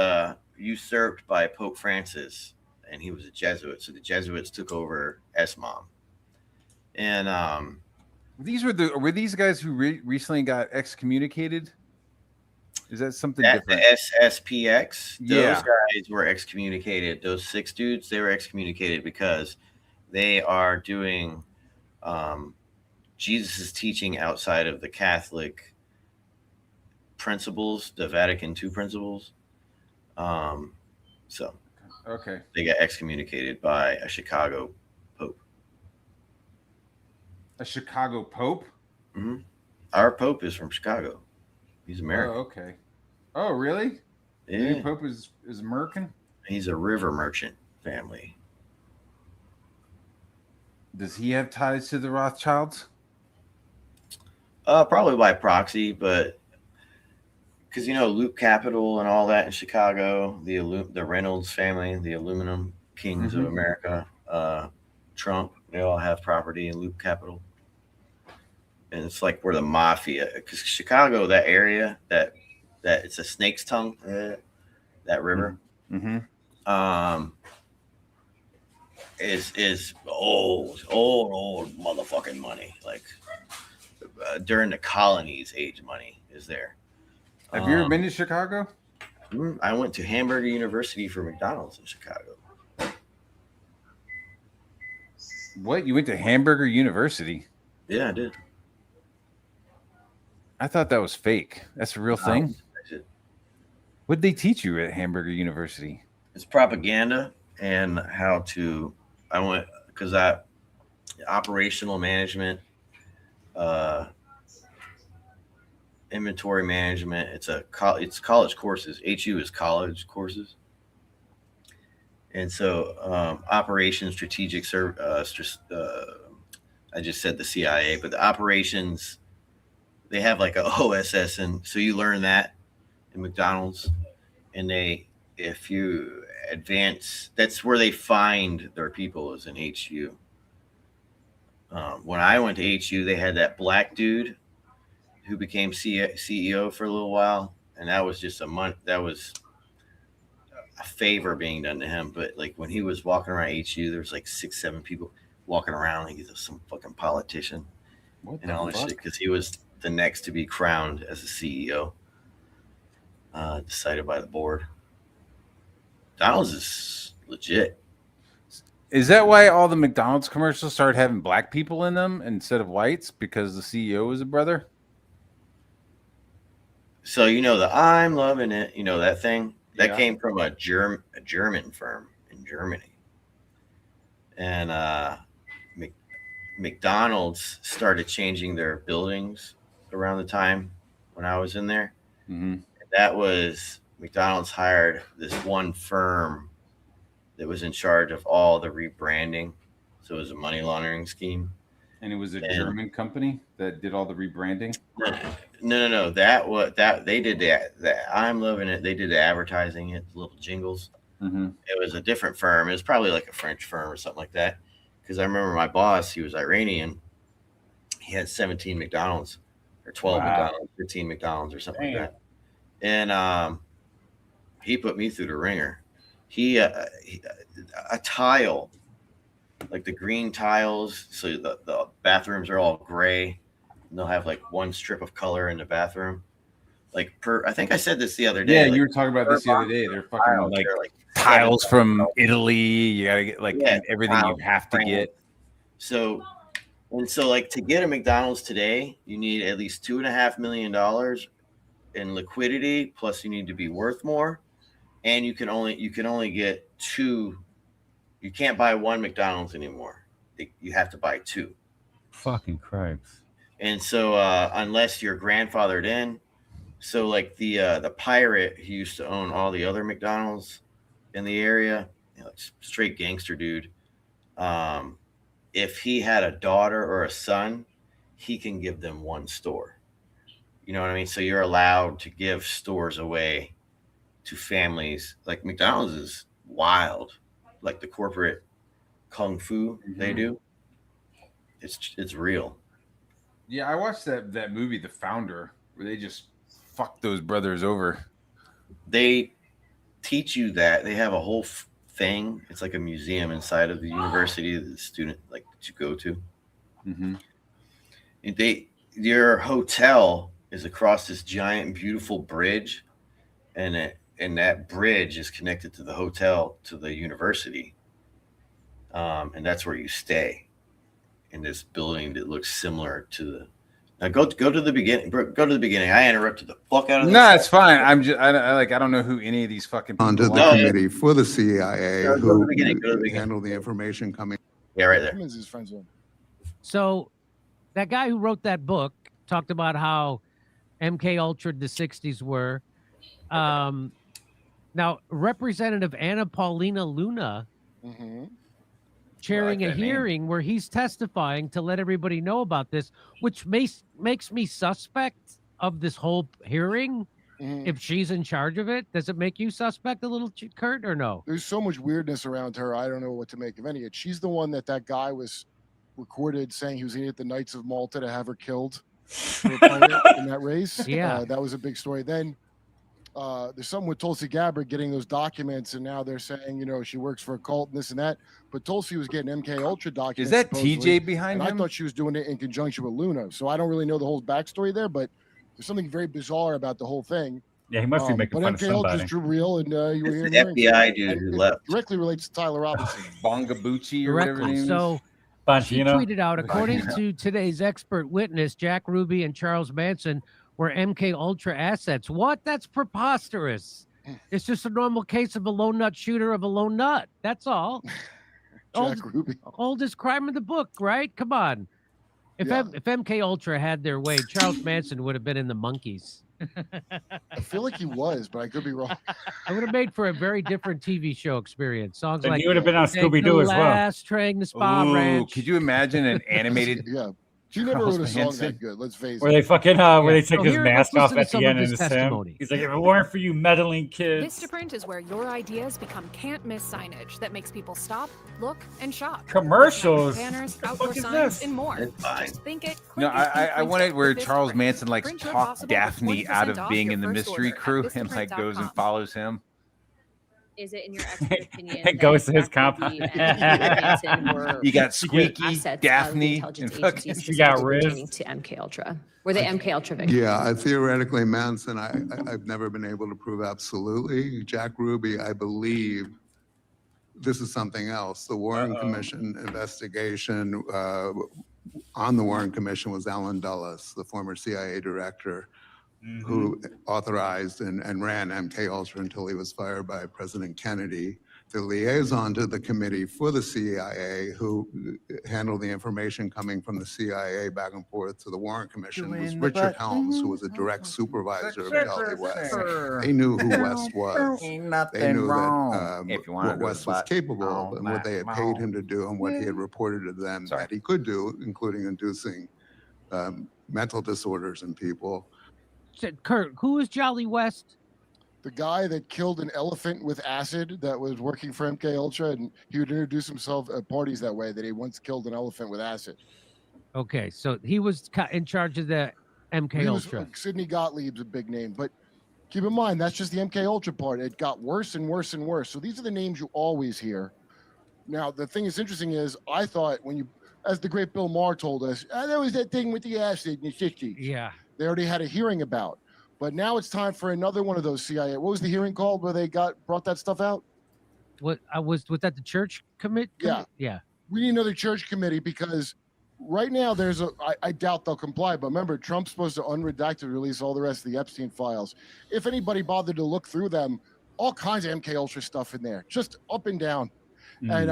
usurped by Pope Francis, and he was a Jesuit. So the Jesuits took over SMOM, and Were these guys who recently got excommunicated? Is that something at the different? SSPX, those Yeah. guys were excommunicated. Those 6 dudes, they were excommunicated because they are doing Jesus' teaching outside of the Catholic principles, the Vatican II principles. So Okay. they got excommunicated by a Chicago Pope. A Chicago Pope? Our Pope is from Chicago. He's American. Oh, okay. Oh, really? The new Yeah, Pope is American? he's a river merchant family. Does he have ties to the Rothschilds? Probably by proxy, but because Loop Capital and all that in Chicago, the Reynolds family, the aluminum kings of Mhm. America, Trump, They all have property in Loop Capital, and it's like where the mafia. Because Chicago, that area, that it's a snake's tongue, that river, Mm-hmm. is old motherfucking money. Like during the colonies, age money is there. Have you ever been to Chicago? I went to Hamburger University for McDonald's in Chicago. What? You went to Hamburger University? Yeah, I did. I thought that was fake. That's a real thing. What did they teach you at Hamburger University? It's propaganda and how to. I went because operational management, inventory management. It's college courses. HU is college courses, and so operations, strategic I just said the CIA, but the operations, they have like a OSS, and so you learn that in McDonald's, and if you advance, that's where they find their people is in HU. When I went to HU, they had that black dude who became CEO for a little while, and that was just that was a favor being done to him. But like when he was walking around HU, there was like 6-7 people walking around like he's some fucking politician and all this shit, because he was the next to be crowned as a CEO, decided by the board. McDonald's is legit. Is that why all the McDonald's commercials started having black people in them instead of whites? Because the CEO was a brother? So the I'm loving it, that thing that Yeah. came from a German firm in Germany, and McDonald's started changing their buildings around the time when I was in there. Mm-hmm. That was McDonald's hired this one firm that was in charge of all the rebranding. So it was a money laundering scheme. And it was a German company that did all the rebranding? No. That they did that I'm loving it. They did the advertising, the little jingles. Mm-hmm. It was a different firm. It was probably like a French firm or something like that. Because I remember my boss, he was Iranian. He had 17 McDonald's or 12 McDonald's, 15 McDonald's or something like that. And he put me through the ringer. A tile, like the green tiles, so the bathrooms are all gray. And they'll have like one strip of color in the bathroom. Like I think I said this the other day. Yeah, like, you were talking about this the other day. They're fucking tiles, like they're like tiles from Italy. You gotta get everything you have to get. So like to get a McDonald's today, you need at least $2.5 million in liquidity, plus you need to be worth more, and you can only get 2. You can't buy one McDonald's anymore. You have to buy 2. Fucking cripes. And so unless you're grandfathered in, so like the pirate who used to own all the other McDonald's in the area, straight gangster dude. If he had a daughter or a son, he can give them one store. You know what I mean? So you're allowed to give stores away to families. Like McDonald's is wild, like the corporate kung fu they do. It's real. Yeah, I watched that movie, The Founder, where they just fucked those brothers over. They teach you that. They have a whole thing. It's like a museum inside of the university that the student like to go to. Mm-hmm. And your hotel is across this giant, beautiful bridge, and that bridge is connected to the hotel to the university, and that's where you stay in this building that looks similar to the. Now go to the beginning. Go to the beginning. I interrupted the fuck out of this. No, it's fine. I don't know who any of these fucking people Onto the are. committee for the CIA Go to the who beginning, go to the beginning. handle the information coming. Yeah, right there. His friend zone. So that guy who wrote that book talked about how MK Ultra the 60s were. Now, Representative Anna Paulina Luna Mm-hmm. chairing I like a that name. hearing where he's testifying to let everybody know about this, which makes me suspect of this whole hearing. Mm-hmm. If she's in charge of it, does it make you suspect a little, Kurt, or no? There's so much weirdness around her. I don't know what to make of any of it. She's the one that guy was recorded saying he was going to hit the Knights of Malta to have her killed, her opponent in that race. Yeah. That was a big story. Then there's something with Tulsi Gabbard getting those documents, and now they're saying, you know, she works for a cult and this and that. But Tulsi was getting MK Ultra documents. Is that supposedly, TJ behind and I him? thought she was doing it in conjunction with Luna. So I don't really know the whole backstory there, but there's something very bizarre about the whole thing. Yeah, he must be making but fun of MK Ultra somebody. is true real, and you were It's hearing the FBI dude and who it left. directly relates to Tyler Robinson. Bongabucci or whatever his Directly. name So she Bongino. tweeted out, according to today's expert witness, Jack Ruby and Charles Manson were MK Ultra assets. What? That's preposterous. It's just a normal case of a lone nut shooter of a lone nut. That's all. Jack Ruby. Oldest crime in the book, right? Come on. If Yeah. if MK Ultra had their way, Charles Manson would have been in the Monkees. I feel like he was, but I could be wrong. I would have made for a very different TV show experience. Songs And like he would have been on Take Scooby Doo the as well. Last Train to Spa Ooh, Ranch. could you imagine an animated? Yeah. He never Charles wrote a song Manson. that good. Let's face Where it. they fucking where they take So his here, mask let's off listen to at some the of end and his it's him. testimony. He's like, if it weren't for you meddling kids. Vistaprint is where your ideas become can't miss signage that makes people stop, look, and shop. Commercials? Banners, What the outdoor fuck is signs, this? and more. It's fine. Just think it. No, click it, and I print wanted it where with Charles Vistaprint. Manson likes Print where talk possible, Daphne 40% out of off being your in the first mystery order at crew and like goes and vistaprint.com. follows him. Is it in your expert opinion It that goes to his Jack Ruby compound. and Manson were You got Squeaky, assets of the Daphne, intelligence and fucking. agencies She got specifically pertaining Riz. to MK Ultra? Were they MK Ultra victims? Yeah, theoretically, Manson, I've never been able to prove absolutely. Jack Ruby, I believe this is something else. The Warren Commission investigation on the Warren Commission was Alan Dulles, the former CIA director, who authorized and ran MK Ultra until he was fired by President Kennedy. The liaison to the committee for the CIA, who handled the information coming from the CIA back and forth to the Warren Commission, was Richard Helms, who was a direct supervisor of Jolly West. They knew who West was. They knew that If you wanna what do West it, was but- capable of and what they had paid him to do and what he had reported to them Sorry. that he could do, including inducing mental disorders in people. Said, Kurt, who is Jolly West? The guy that killed an elephant with acid that was working for MK Ultra, and he would introduce himself at parties that way, that he once killed an elephant with acid. Okay, so he was in charge of the MK He was, Ultra. Sidney Gottlieb's a big name, but keep in mind that's just the MK Ultra part. It got worse and worse and worse. So these are the names you always hear. Now the thing that's interesting is I thought when you, as the great Bill Maher told us, there was that thing with the acid in the 60s. Yeah. They already had a hearing about. But now it's time for another one of those CIA. What was the hearing called where they brought that stuff out? Was that the church commit? Yeah. Yeah. We need another church committee because right now I doubt they'll comply. But remember, Trump's supposed to unredacted release all the rest of the Epstein files. If anybody bothered to look through them, all kinds of MK Ultra stuff in there, just up and down. And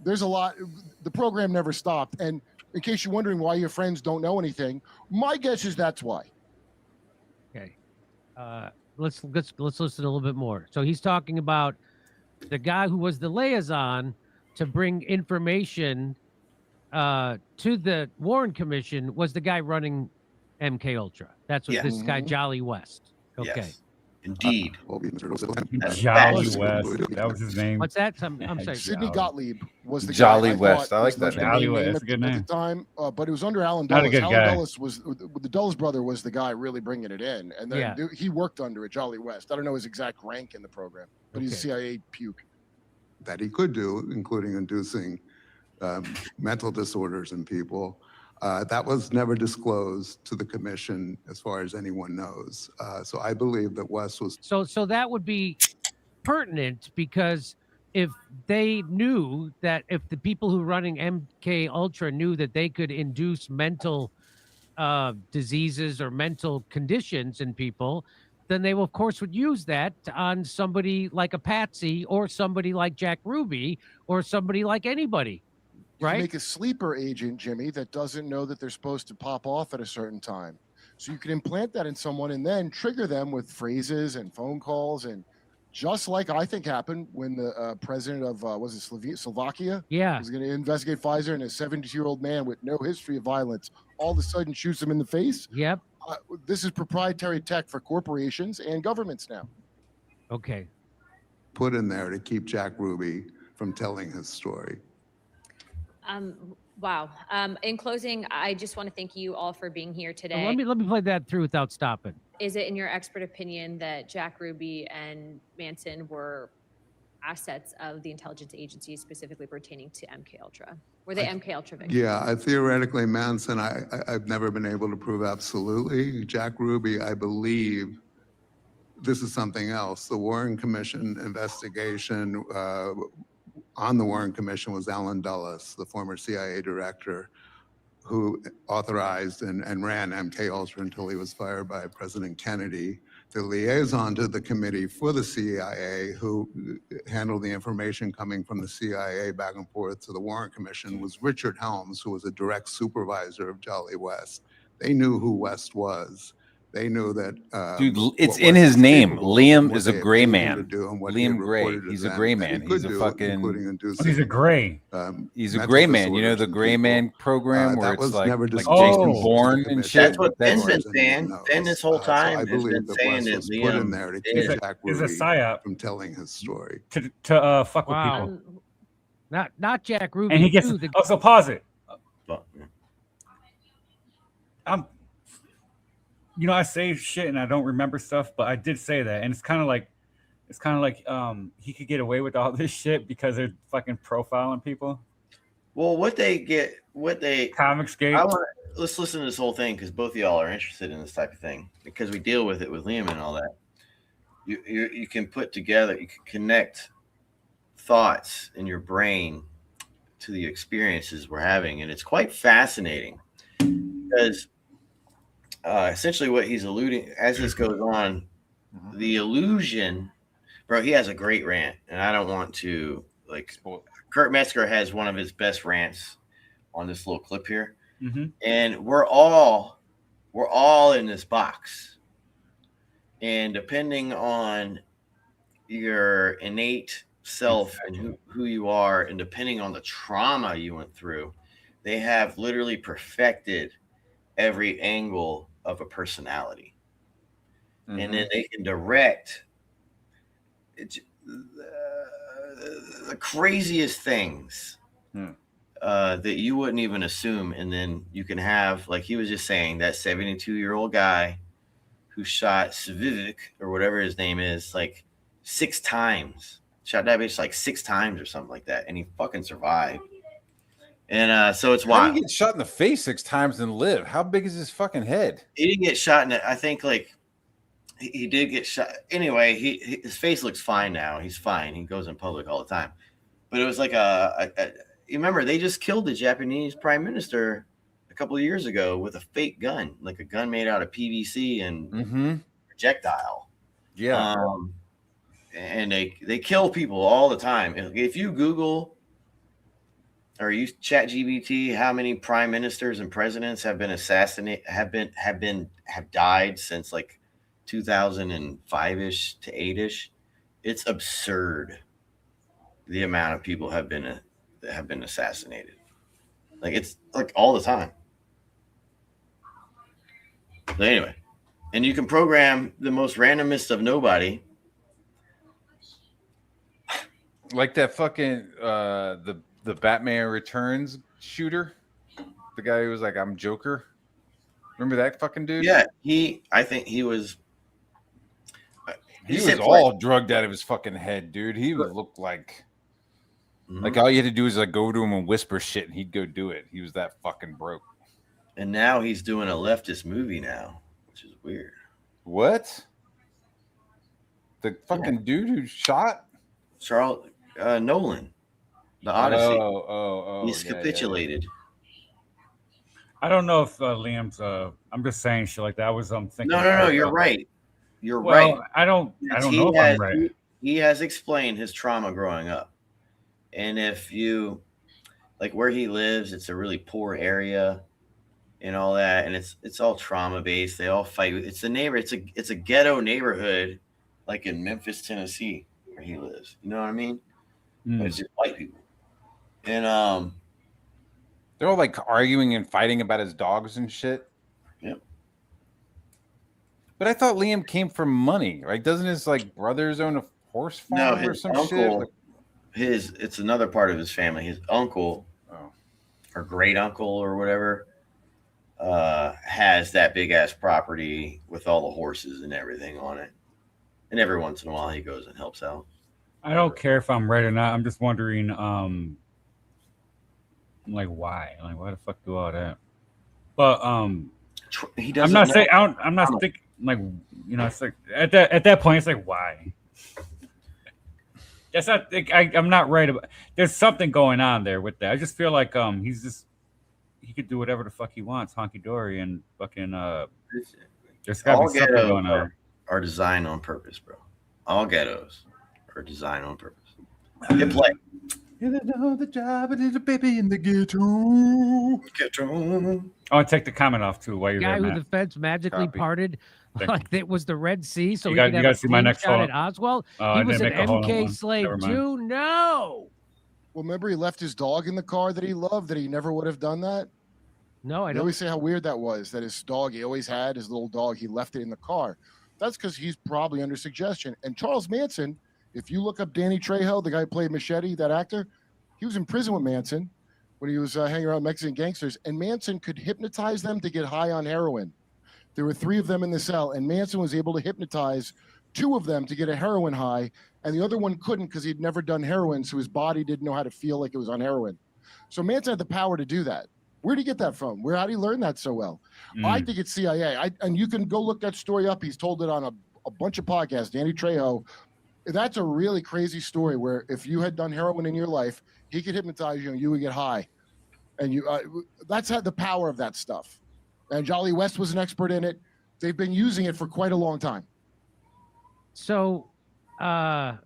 there's a lot. The program never stopped. And in case you're wondering why your friends don't know anything, my guess is that's why. Okay. Let's listen a little bit more. So he's talking about the guy who was the liaison to bring information to the Warren Commission was the guy running MK Ultra. That's what Yeah. this guy Jolly West. Okay. Yes, indeed. Jolly That's- West. That was his name. What's that? I'm sorry. Sidney Gottlieb was the Jolly guy West. I like was that the name. Jolly main West, name that's a good at name. the time, but it was under Alan Not a Dulles. good Alan guy. Dulles was the Dulles brother was the guy really bringing it in, and then Yeah. he worked under it. Jolly West. I don't know his exact rank in the program, but he's a Okay. CIA puke. That he could do, including inducing mental disorders in people. That was never disclosed to the commission as far as anyone knows. So I believe that West was So that would be pertinent because if they knew that if the people who running MK Ultra knew that they could induce mental diseases or mental conditions in people, then they of course would use that on somebody like a Patsy or somebody like Jack Ruby or somebody like anybody. You can Right? make a sleeper agent, Jimmy, that doesn't know that they're supposed to pop off at a certain time. So you can implant that in someone and then trigger them with phrases and phone calls, and just like I think happened when the president of was it Slovakia Yeah. was going to investigate Pfizer, and a 70-year-old man with no history of violence all of a sudden shoots him in the face. Yep. This is proprietary tech for corporations and governments now. Okay. put in there to keep Jack Ruby from telling his story. Wow. In closing, I just want to thank you all for being here today. Let me play that through without stopping. Is it in your expert opinion that Jack Ruby and Manson were assets of the intelligence agencies specifically pertaining to MK Ultra? Were they MK Ultra victims? Yeah, theoretically, Manson, I've never been able to prove absolutely. Jack Ruby, I believe this is something else. The Warren Commission investigation, on the Warren Commission was Alan Dulles, the former CIA director, who authorized and ran MK Ultra until he was fired by President Kennedy. The liaison to the committee for the CIA, who handled the information coming from the CIA back and forth to the Warren Commission, was Richard Helms, who was a direct supervisor of Jolly West. They knew who West was. They knew that. Dude, it's what in West his was name. capable of, Liam what is a they gray accused him man. to do and what he Liam had Gray. reported to He's a them gray that he man. could He's a do, fucking. including inducing, He's a gray. He's a mental gray man. You know disorders the in gray people. man program where That it's was like, never like disclosed Jason Oh. to the Bourne and commission. shit. That's what That's Ben's been Wars and saying. knows. Ben this whole So time I has believe been that saying West that was put in there to Liam keep He's a, Jack he's a Ruby psyop from telling his story. to fuck with Wow. people. Not Jack Ruby. And he gets too, the- also pause it. But, I'm, you know, I say shit and I don't remember stuff, but I did say that, and it's kind of like he could get away with all this shit because they're fucking profiling people. well, Comicsgate. let's listen to this whole thing because both of y'all are interested in this type of thing because we deal with it with Liam and all that. You can put together, you can connect thoughts in your brain to the experiences we're having, and it's quite fascinating because essentially what he's alluding as this goes on, the illusion, bro. He has a great rant, and I don't want to like. Kurt Metzger has one of his best rants on this little clip here, and we're all in this box, and depending on your innate self and who you are, and depending on the trauma you went through, they have literally perfected every angle of a personality, and then they can direct the craziest things that you wouldn't even assume. And then you can have, like he was just saying, that 72-year-old guy who shot Svivic or whatever his name is, like 6 times, shot that bitch like 6 times or something like that, and he fucking survived. And so it's How wild. do you get shot in the face 6 times and live? How big is his fucking head? He didn't get shot in it. I think like he did get shot. Anyway, his face looks fine now. He's fine. He goes in public all the time. But it was like you remember they just killed the Japanese prime minister a couple of years ago with a fake gun, like a gun made out of PVC and projectile. Yeah. And they kill people all the time. If you Google or use ChatGPT, how many prime ministers and presidents have been assassinated, have died since like 2005-ish to 8-ish, it's absurd the amount of people have been assassinated. Like it's like all the time. But anyway, and you can program the most randomest of nobody. Like that fucking the Batman Returns shooter, the guy who was like, "I'm Joker." Remember that fucking dude? Yeah, I think he was. He was all drugged out of his fucking head, dude. He would look like all you had to do is like go to him and whisper shit, and he'd go do it. He was that fucking broke. And now he's doing a leftist movie now, which is weird. What? The fucking dude who shot Charles Nolan, the Odyssey. Oh, he's capitulated. I don't know if Liam's. I'm just saying shit like that. I was thinking. No. You're right. You're well, right. I don't know if I'm right. He has explained his trauma growing up, and if you like where he lives, it's a really poor area, and all that, and it's all trauma based. They all fight. It's a ghetto neighborhood, like in Memphis, Tennessee, where he lives. You know what I mean? But it's just white people, and they're all like arguing and fighting about his dogs and shit. Yep. But I thought Liam came from money. Like, doesn't his like brothers own a horse farm or some shit? Like, it's another part of his family. His uncle her great uncle or whatever has that big ass property with all the horses and everything on it. And every once in a while he goes and helps out. I don't care if I'm right or not. I'm just wondering, like why? Like why the fuck do all that? But He I'm doesn't not know. saying I'm not thinking like it's like at that point it's like why? That's not I'm not right about. There's something going on there with that. I just feel like he could do whatever the fuck he wants, honky dory, and fucking there's gotta All be something ghettos going on. are designed on purpose, bro. All ghettos are designed on purpose. Hit play. The job, it is a baby in the ghetto. I want to take the comment off too while you're Guy there, who Matt. the feds magically Copy. parted Thank like it was the Red Sea, so You he got- could you have gotta a see my next slingshot hold at Oswald. Oh, He I was didn't an make a hole in MK one. slave Never mind. too. No, Well, remember he left his dog in the car that he loved, that he never would have done that? no, I They don't. always say how weird that was, that his dog, he always had his little dog, he left it in the car. That's because he's probably under suggestion. And Charles Manson, if you look up Danny Trejo, the guy who played Machete, that actor, he was in prison with Manson when he was hanging around Mexican gangsters, and Manson could hypnotize them to get high on heroin. There were 3 of them in the cell, and Manson was able to hypnotize 2 of them to get a heroin high, and the other one couldn't because he'd never done heroin, so his body didn't know how to feel like it was on heroin. So Manson had the power to do that. Where did he get that from? How did he learn that so well? I think it's CIA. And you can go look that story up. He's told it on a bunch of podcasts. Danny Trejo. That's a really crazy story where if you had done heroin in your life, he could hypnotize you and you would get high. And that's had the power of that stuff. And Jolly West was an expert in it. They've been using it for quite a long time. So, I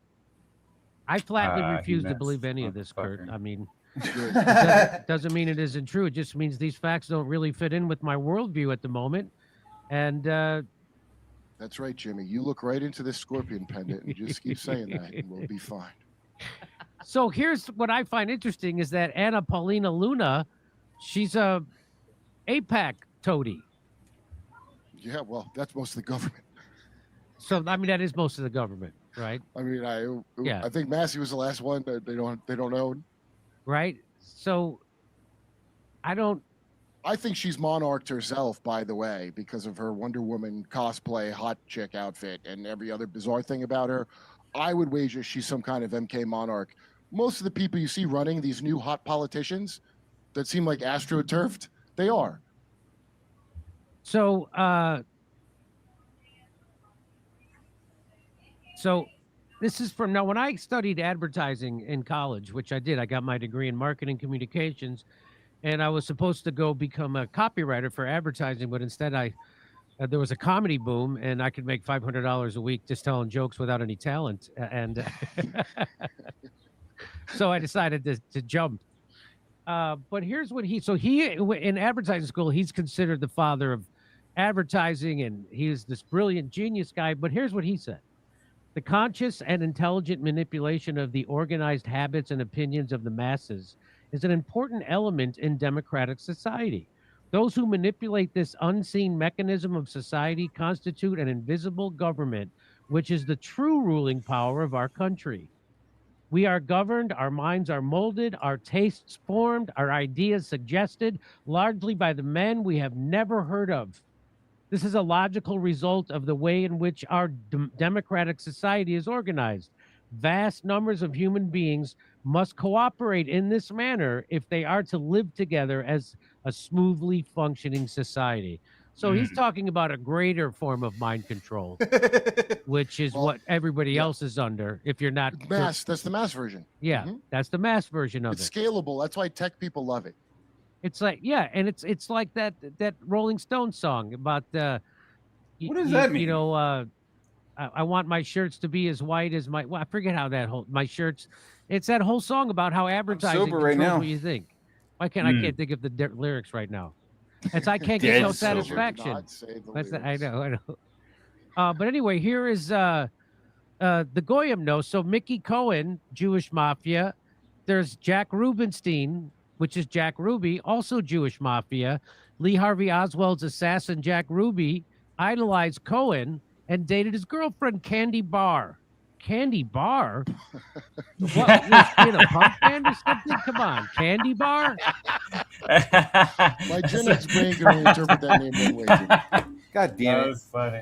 flatly He refuse to messed believe any of this, Kurt. motherfucker. I mean, it doesn't mean it isn't true. It just means these facts don't really fit in with my worldview at the moment. And That's right, Jimmy. You look right into this scorpion pendant and just keep saying that, and we'll be fine. so here's what I find interesting is that Anna Paulina Luna, she's a APAC toady. Yeah, well, that's most of the government. So I mean that is most of the government, right? I mean, Yeah. I think Massey was the last one that they don't own. Right. So I think she's monarched herself, by the way, because of her Wonder Woman cosplay, hot chick outfit, and every other bizarre thing about her. I would wager she's some kind of MK monarch. Most of the people you see running, these new hot politicians that seem like astroturfed, they are. So, this is from now. When I studied advertising in college, which I did, I got my degree in marketing communications, and I was supposed to go become a copywriter for advertising, but instead there was a comedy boom, and I could make $500 a week just telling jokes without any talent, and so I decided to jump. But here's what he in advertising school, he's considered the father of advertising, and he's this brilliant genius guy. But here's what he said: the conscious and intelligent manipulation of the organized habits and opinions of the masses is an important element in democratic society. Those who manipulate this unseen mechanism of society constitute an invisible government, which is the true ruling power of our country. We are governed, our minds are molded, our tastes formed, our ideas suggested, largely by the men we have never heard of. This is a logical result of the way in which our democratic society is organized. Vast numbers of human beings must cooperate in this manner if they are to live together as a smoothly functioning society. So he's talking about a greater form of mind control, which is what everybody else is under. If you're not Mass, that's the mass version. yeah, that's the mass version of It's it. scalable. That's why tech people love it. It's like and it's like that Rolling Stones song about What does that mean? You know, I want my shirts to be as white as my. Well, I forget how that whole my shirts. It's that whole song about how advertising sober right controls now. what you think. Why can't I can't think of the lyrics right now? It's I can't get Dead no sober. satisfaction. Not say the That's I lyrics. know. But anyway, here is the Goyim know. So Mickey Cohen, Jewish mafia. There's Jack Rubenstein, which is Jack Ruby, also Jewish mafia. Lee Harvey Oswald's assassin Jack Ruby idolized Cohen and dated his girlfriend Candy Barr. candy bar. What was in a punk band or something? Come on, candy bar. My Gen X brain can only interpret that name one way. Jimmy. God damn That it. was funny.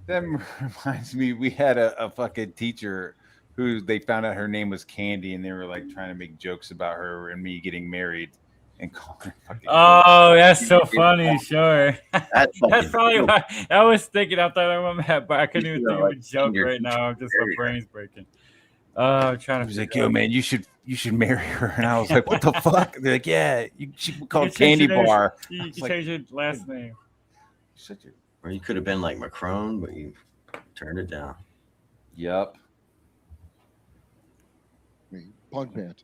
That reminds me, we had a fucking teacher who they found out her name was Candy, and they were like trying to make jokes about her and me getting married and calling her fucking Oh, that's so funny. Sure. That's That's fucking probably cool. why I was thinking. I thought I remember that, but I couldn't even You know, think of a like, joke senior right now. teacher. Just There my you go. brain's breaking. I'm trying He to. was like, figure "Yo, out- man, you should marry her." And I was like, "What the fuck?" They're like, "Yeah, she You called can change Candy your name. Bar." You It's can like- change your last name. Shut your. Or you could have been like Macron, but you turned it down. Yep. Punk band.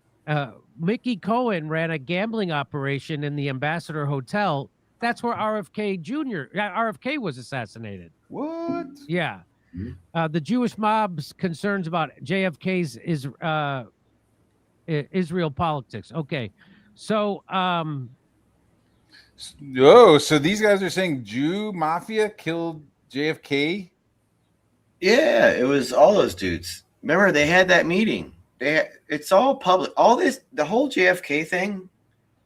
Mickey Cohen ran a gambling operation in the Ambassador Hotel. That's where RFK was assassinated. What? Yeah. Mhm. The Jewish mob's concerns about JFK's Israel politics. Okay. So, Oh, so these guys are saying Jew mafia killed JFK? Yeah, it was all those dudes. Remember, they had that meeting. It's all public. All this, the whole JFK thing.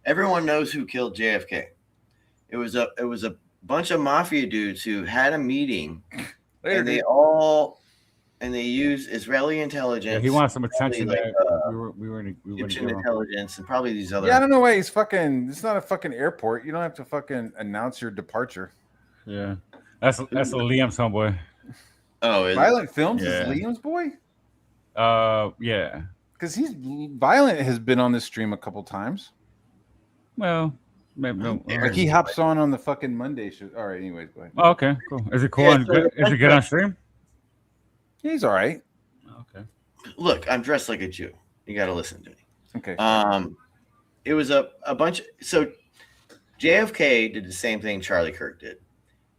Everyone knows who killed JFK. It was a bunch of mafia dudes who had a meeting, Later, and they dude. used Israeli Yeah, intelligence. he wanted some attention. like, We were Egyptian intelligence, and probably these other. Yeah, I don't know why he's fucking. It's not a fucking airport. You don't have to fucking announce your departure. Yeah, that's Liam's homeboy. Oh, is it? Violent Films Yeah. is Liam's boy? Yeah. Because he's Violent has been on this stream a couple times. Well, maybe. No, Like he hops on the fucking Monday show. All right, anyways, go ahead. Oh, okay, cool. Is it cool? Yeah, and so good? Is it good on stream? He's all right. Okay. Look, I'm dressed like a Jew. You got to listen to me. Okay. It was a bunch. So JFK did the same thing Charlie Kirk did.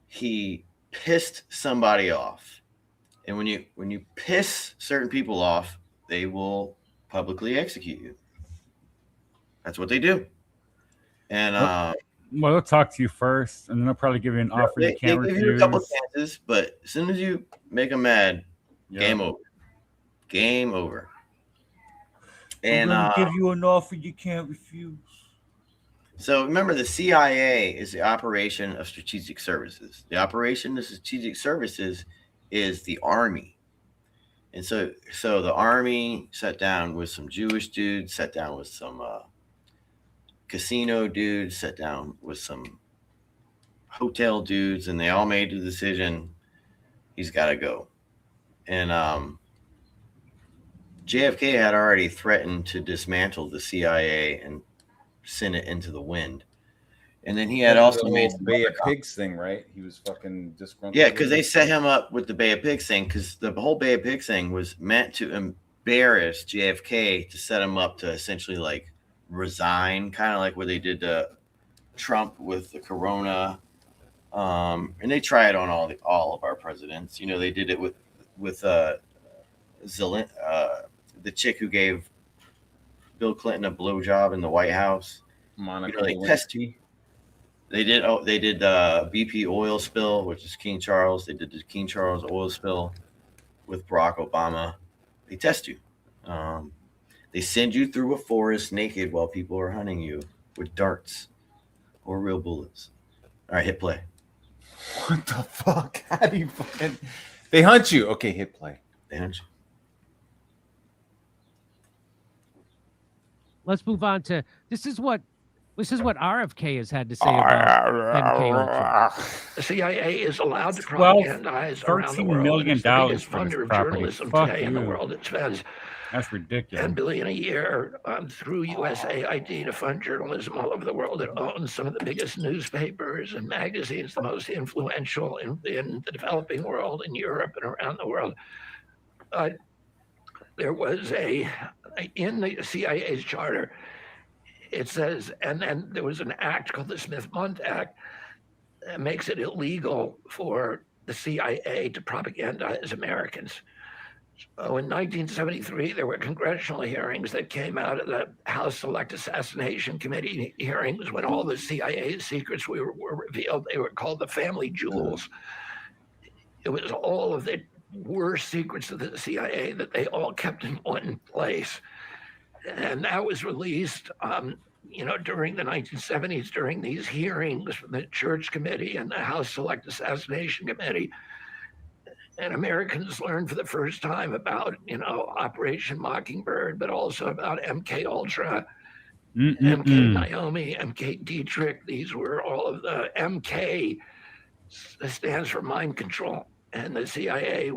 He pissed somebody off, and when you piss certain people off, they will publicly execute you. That's what they do. And Well, they'll talk to you first, and then they'll probably give you an offer they you can't give refuse. you a couple chances, but as soon as you make them mad, Yeah. game over. Game over. We're And gonna give you an offer you can't refuse. so remember, the CIA is the Operation of Strategic Services. The Operation of Strategic Services is the Army. And so the Army sat down with some Jewish dudes, sat down with some casino dudes, sat down with some hotel dudes, and they all made the decision he's got to go. And JFK had already threatened to dismantle the CIA and send it into the wind. And then he had also The made whole Bay of Pigs thing, right? He was fucking disgruntled. yeah, because they set him up with the Bay of Pigs thing, because the whole Bay of Pigs thing was meant to embarrass JFK, to set him up to essentially like resign, kind of like what they did to Trump with the corona. And they try it on all of our presidents. You know, they did it with the chick who gave Bill Clinton a blowjob in the White House. Monica You know, they Lewinsky. test you. They did BP oil spill, which is King Charles. They did the King Charles oil spill with Barack Obama. They test you. They send you through a forest naked while people are hunting you with darts or real bullets. All right, hit play. What the fuck? How do you fucking? They hunt you. Okay, hit play. They hunt you. let's move on to this is what RFK has had to say about MK Ultra. The CIA is allowed to $12 propagandize around the $13 world. million It's the biggest for this funder of property. journalism Fuck today in the you. world. It spends That's ridiculous. $10 billion a year through USAID to fund journalism all over the world. It owns some of the biggest newspapers and magazines, the most influential in the developing world, in Europe and around the world. There was in the CIA's charter, it says, and then there was an act called the Smith-Mundt Act that makes it illegal for the CIA to propagandize Americans. So in 1973, there were congressional hearings that came out of the House Select Assassination Committee hearings when all the CIA secrets were revealed. They were called the family jewels. It was all of the worst secrets of the CIA that they all kept in one place. And that was released, during the 1970s, during these hearings from the Church Committee and the House Select Assassination Committee. And Americans learned for the first time about, Operation Mockingbird, but also about MK Ultra, MK Naomi, MK Dietrich. These were all of the MK stands for mind control. And the CIA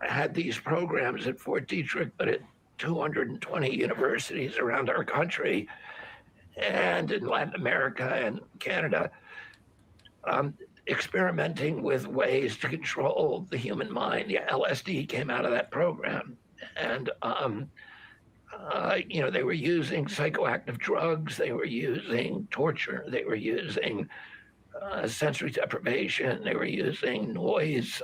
had these programs at Fort Detrick, but at 220 universities around our country and in Latin America and Canada, experimenting with ways to control the human mind. The LSD came out of that program. And, they were using psychoactive drugs. They were using torture. They were using sensory deprivation. They were using noise,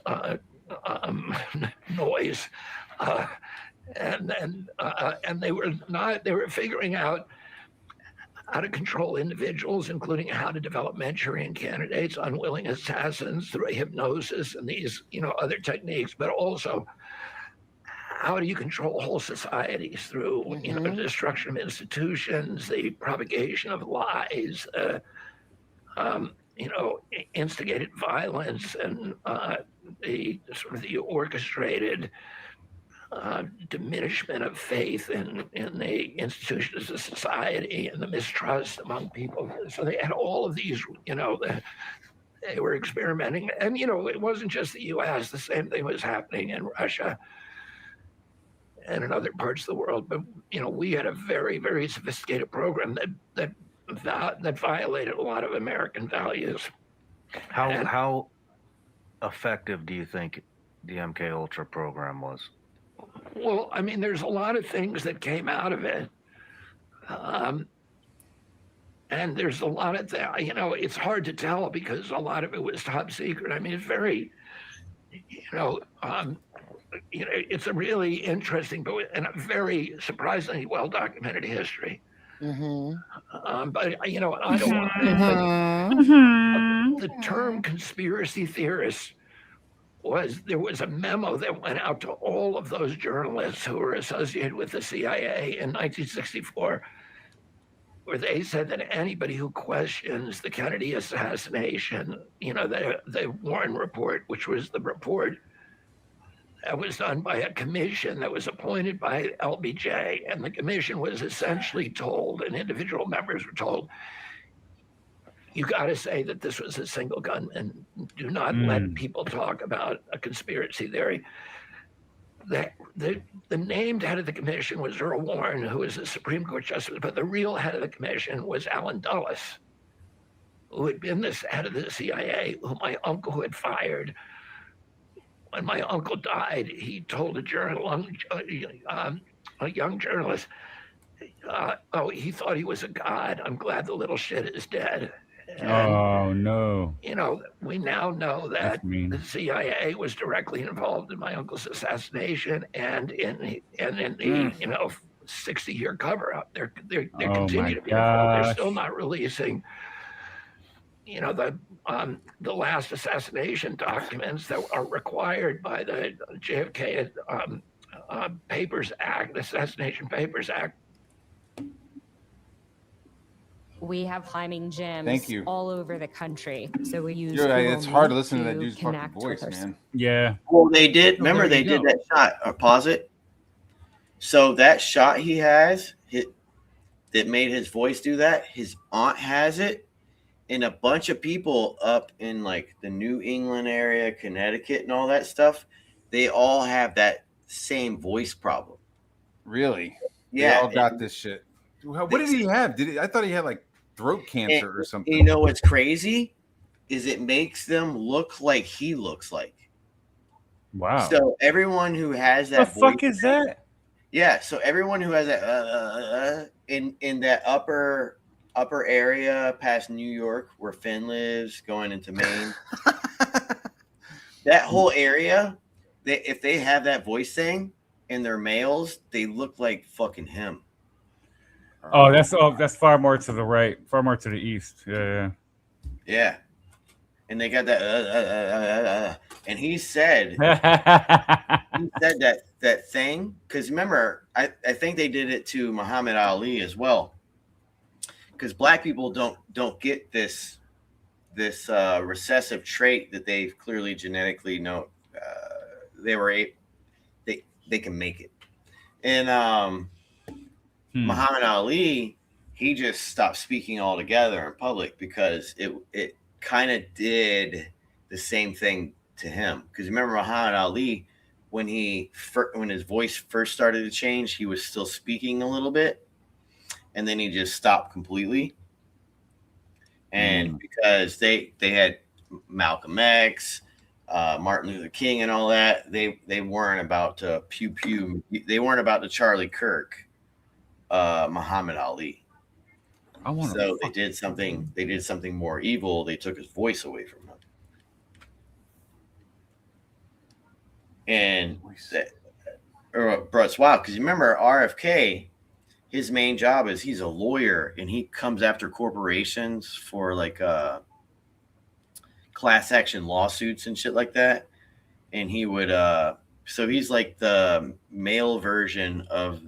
and they were figuring out how to control individuals, including how to develop Manchurian candidates, unwilling assassins through hypnosis and these, other techniques, but also how do you control whole societies through, the destruction of institutions, the propagation of lies, instigated violence, and the orchestrated diminishment of faith in the institutions of society and the mistrust among people. So they had all of these, they were experimenting. And, it wasn't just the US, the same thing was happening in Russia and in other parts of the world. But, we had a very, very sophisticated program that violated a lot of American values. How effective do you think the MK Ultra program was? Well, I mean, there's a lot of things that came out of it. And there's a lot of that, it's hard to tell because a lot of it was top secret. I mean, it's very, it's a really interesting and a very surprisingly well-documented history. But, I don't want the term conspiracy theorists there was a memo that went out to all of those journalists who were associated with the CIA in 1964, where they said that anybody who questions the Kennedy assassination, the Warren Report, which was the report that was done by a commission that was appointed by LBJ, and the commission was essentially told, and individual members were told, you got to say that this was a single gun and do not let people talk about a conspiracy theory. The named head of the commission was Earl Warren, who was a Supreme Court justice, but the real head of the commission was Allen Dulles, who had been this head of the CIA, who my uncle had fired. When my uncle died, he told a young journalist, he thought he was a god. I'm glad the little shit is dead. And, oh no! We now know that the CIA was directly involved in my uncle's assassination and in the 60-year cover-up. They continue to be involved. They're still not releasing, the last assassination documents that are required by the JFK Papers Act, Assassination Papers Act. We have climbing gyms all over the country. So we use it's hard to listen to that dude's fucking voice, man. Yeah. Well, they did. Remember, they did that shot. Pause it. So that shot he has, that made his voice do that, his aunt has it. And a bunch of people up in like the New England area, Connecticut and all that stuff, they all have that same voice problem. Really? Yeah. They all got this shit. What did he have? I thought he had like throat cancer or something. You know what's crazy is it makes them look like he looks like. Wow. So everyone who has that the fuck is that? Yeah, so everyone who has that in that upper area past New York where Finn lives, going into Maine, that whole area, if they have that voice thing and they're males, they look like fucking him. Oh, that's far more to the right, far more to the east. Yeah. Yeah. and they got that, and he said that thing, because remember, I think they did it to Muhammad Ali as well, because black people don't get this recessive trait that they've clearly genetically know. They can make it, and Muhammad Ali, he just stopped speaking altogether in public because it kind of did the same thing to him. Because remember, Muhammad Ali, when his voice first started to change, he was still speaking a little bit, and then he just stopped completely. And because they had Malcolm X, Martin Luther King, and all that, they weren't about to pew pew. They weren't about to Charlie Kirk Muhammad Ali. So they did something. They did something more evil. They took his voice away from him. And bro, it's wild because you remember RFK. His main job is he's a lawyer, and he comes after corporations for like class action lawsuits and shit like that. And he would so he's like the male version of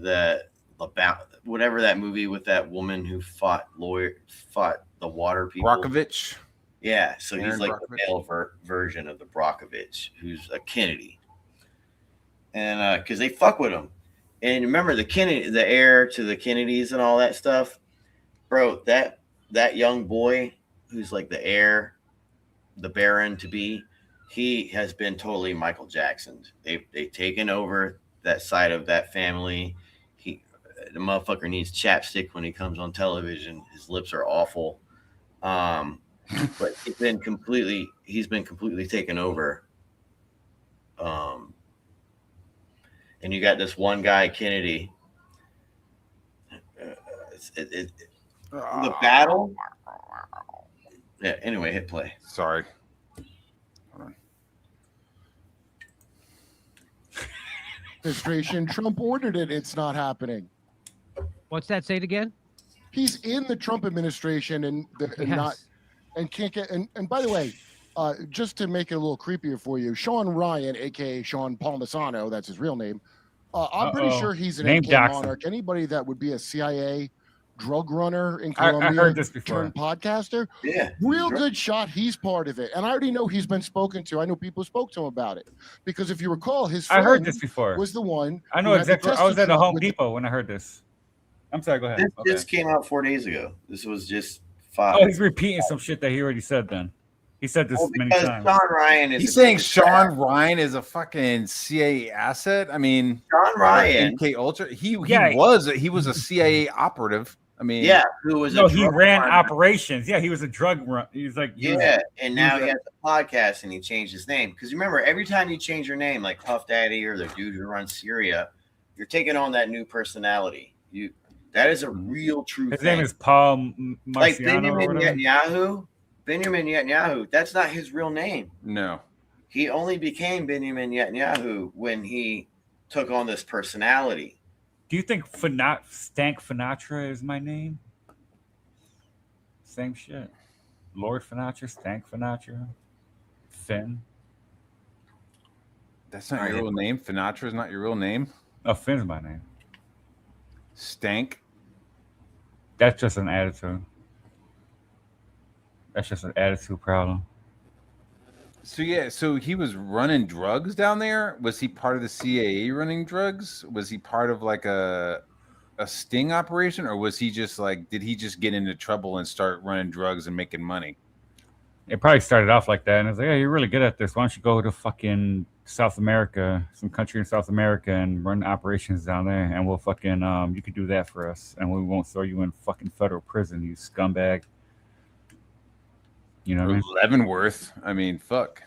about whatever that movie with that woman who fought the water people. Brockovich. Yeah, so Aaron he's like Brockovich. the male version of the Brockovich, who's a Kennedy. And because they fuck with him. And remember the heir to the Kennedys and all that stuff, bro. That young boy who's like the heir, the Baron to be, he has been totally Michael Jackson. They've taken over that side of that family. The motherfucker needs chapstick when he comes on television. His lips are awful. But he's been completely taken over. And you got this one guy, Kennedy. The battle. Yeah. Anyway, hit play. Sorry. Hold on. Administration, Trump ordered it. It's not happening. What's that? Say it again. He's in the Trump administration and can't get. And by the way, just to make it a little creepier for you, Sean Ryan, aka Sean Palmisano, that's his real name. I'm pretty sure he's an MK monarch. Anybody that would be a CIA drug runner in Colombia, I heard this before. turned podcaster, Yeah, real good shot. He's part of it, and I already know he's been spoken to. I know people spoke to him about it because if you recall, his friend I heard this before. was the one. I know exactly. I was at the Home Depot when I heard this. I'm sorry. Go ahead. This came out 4 days ago. This was just 5. Oh, he's repeating some shit that he already said. Then he said this many because times. Sean Ryan is. He's saying Sean Ryan is a fucking CIA asset. I mean, Sean Ryan, MK Ultra. He was a CIA operative. I mean, yeah, who was No, he ran operations. Yeah, he was a drug run. He was like, and now he has a podcast and he changed his name because remember, every time you change your name, like Puff Daddy or the dude who runs Syria, you're taking on that new personality. That is a real true his thing. name is Paul Like Marciano. Benjamin Netanyahu. That's not his real name. No, he only became Benjamin Netanyahu when he took on this personality. Do you think Stank Finatra is my name? Same shit. Lord Finatra, Stank Finatra, Finn. that's not your real name. Finatra is not your real name. Oh, Finn's my name. Stank. That's just an attitude. That's just an attitude problem. So he was running drugs down there. Was he part of the CIA running drugs? Was he part of like a sting operation, or was he just like? Did he just get into trouble and start running drugs and making money? It probably started off like that, and it's like, "Yeah, you're really good at this. Why don't you go to fucking South America, some country in South America, and run operations down there, and we'll fucking you could do that for us, and we won't throw you in fucking federal prison, you scumbag." You know what I mean? Leavenworth. I mean, fuck.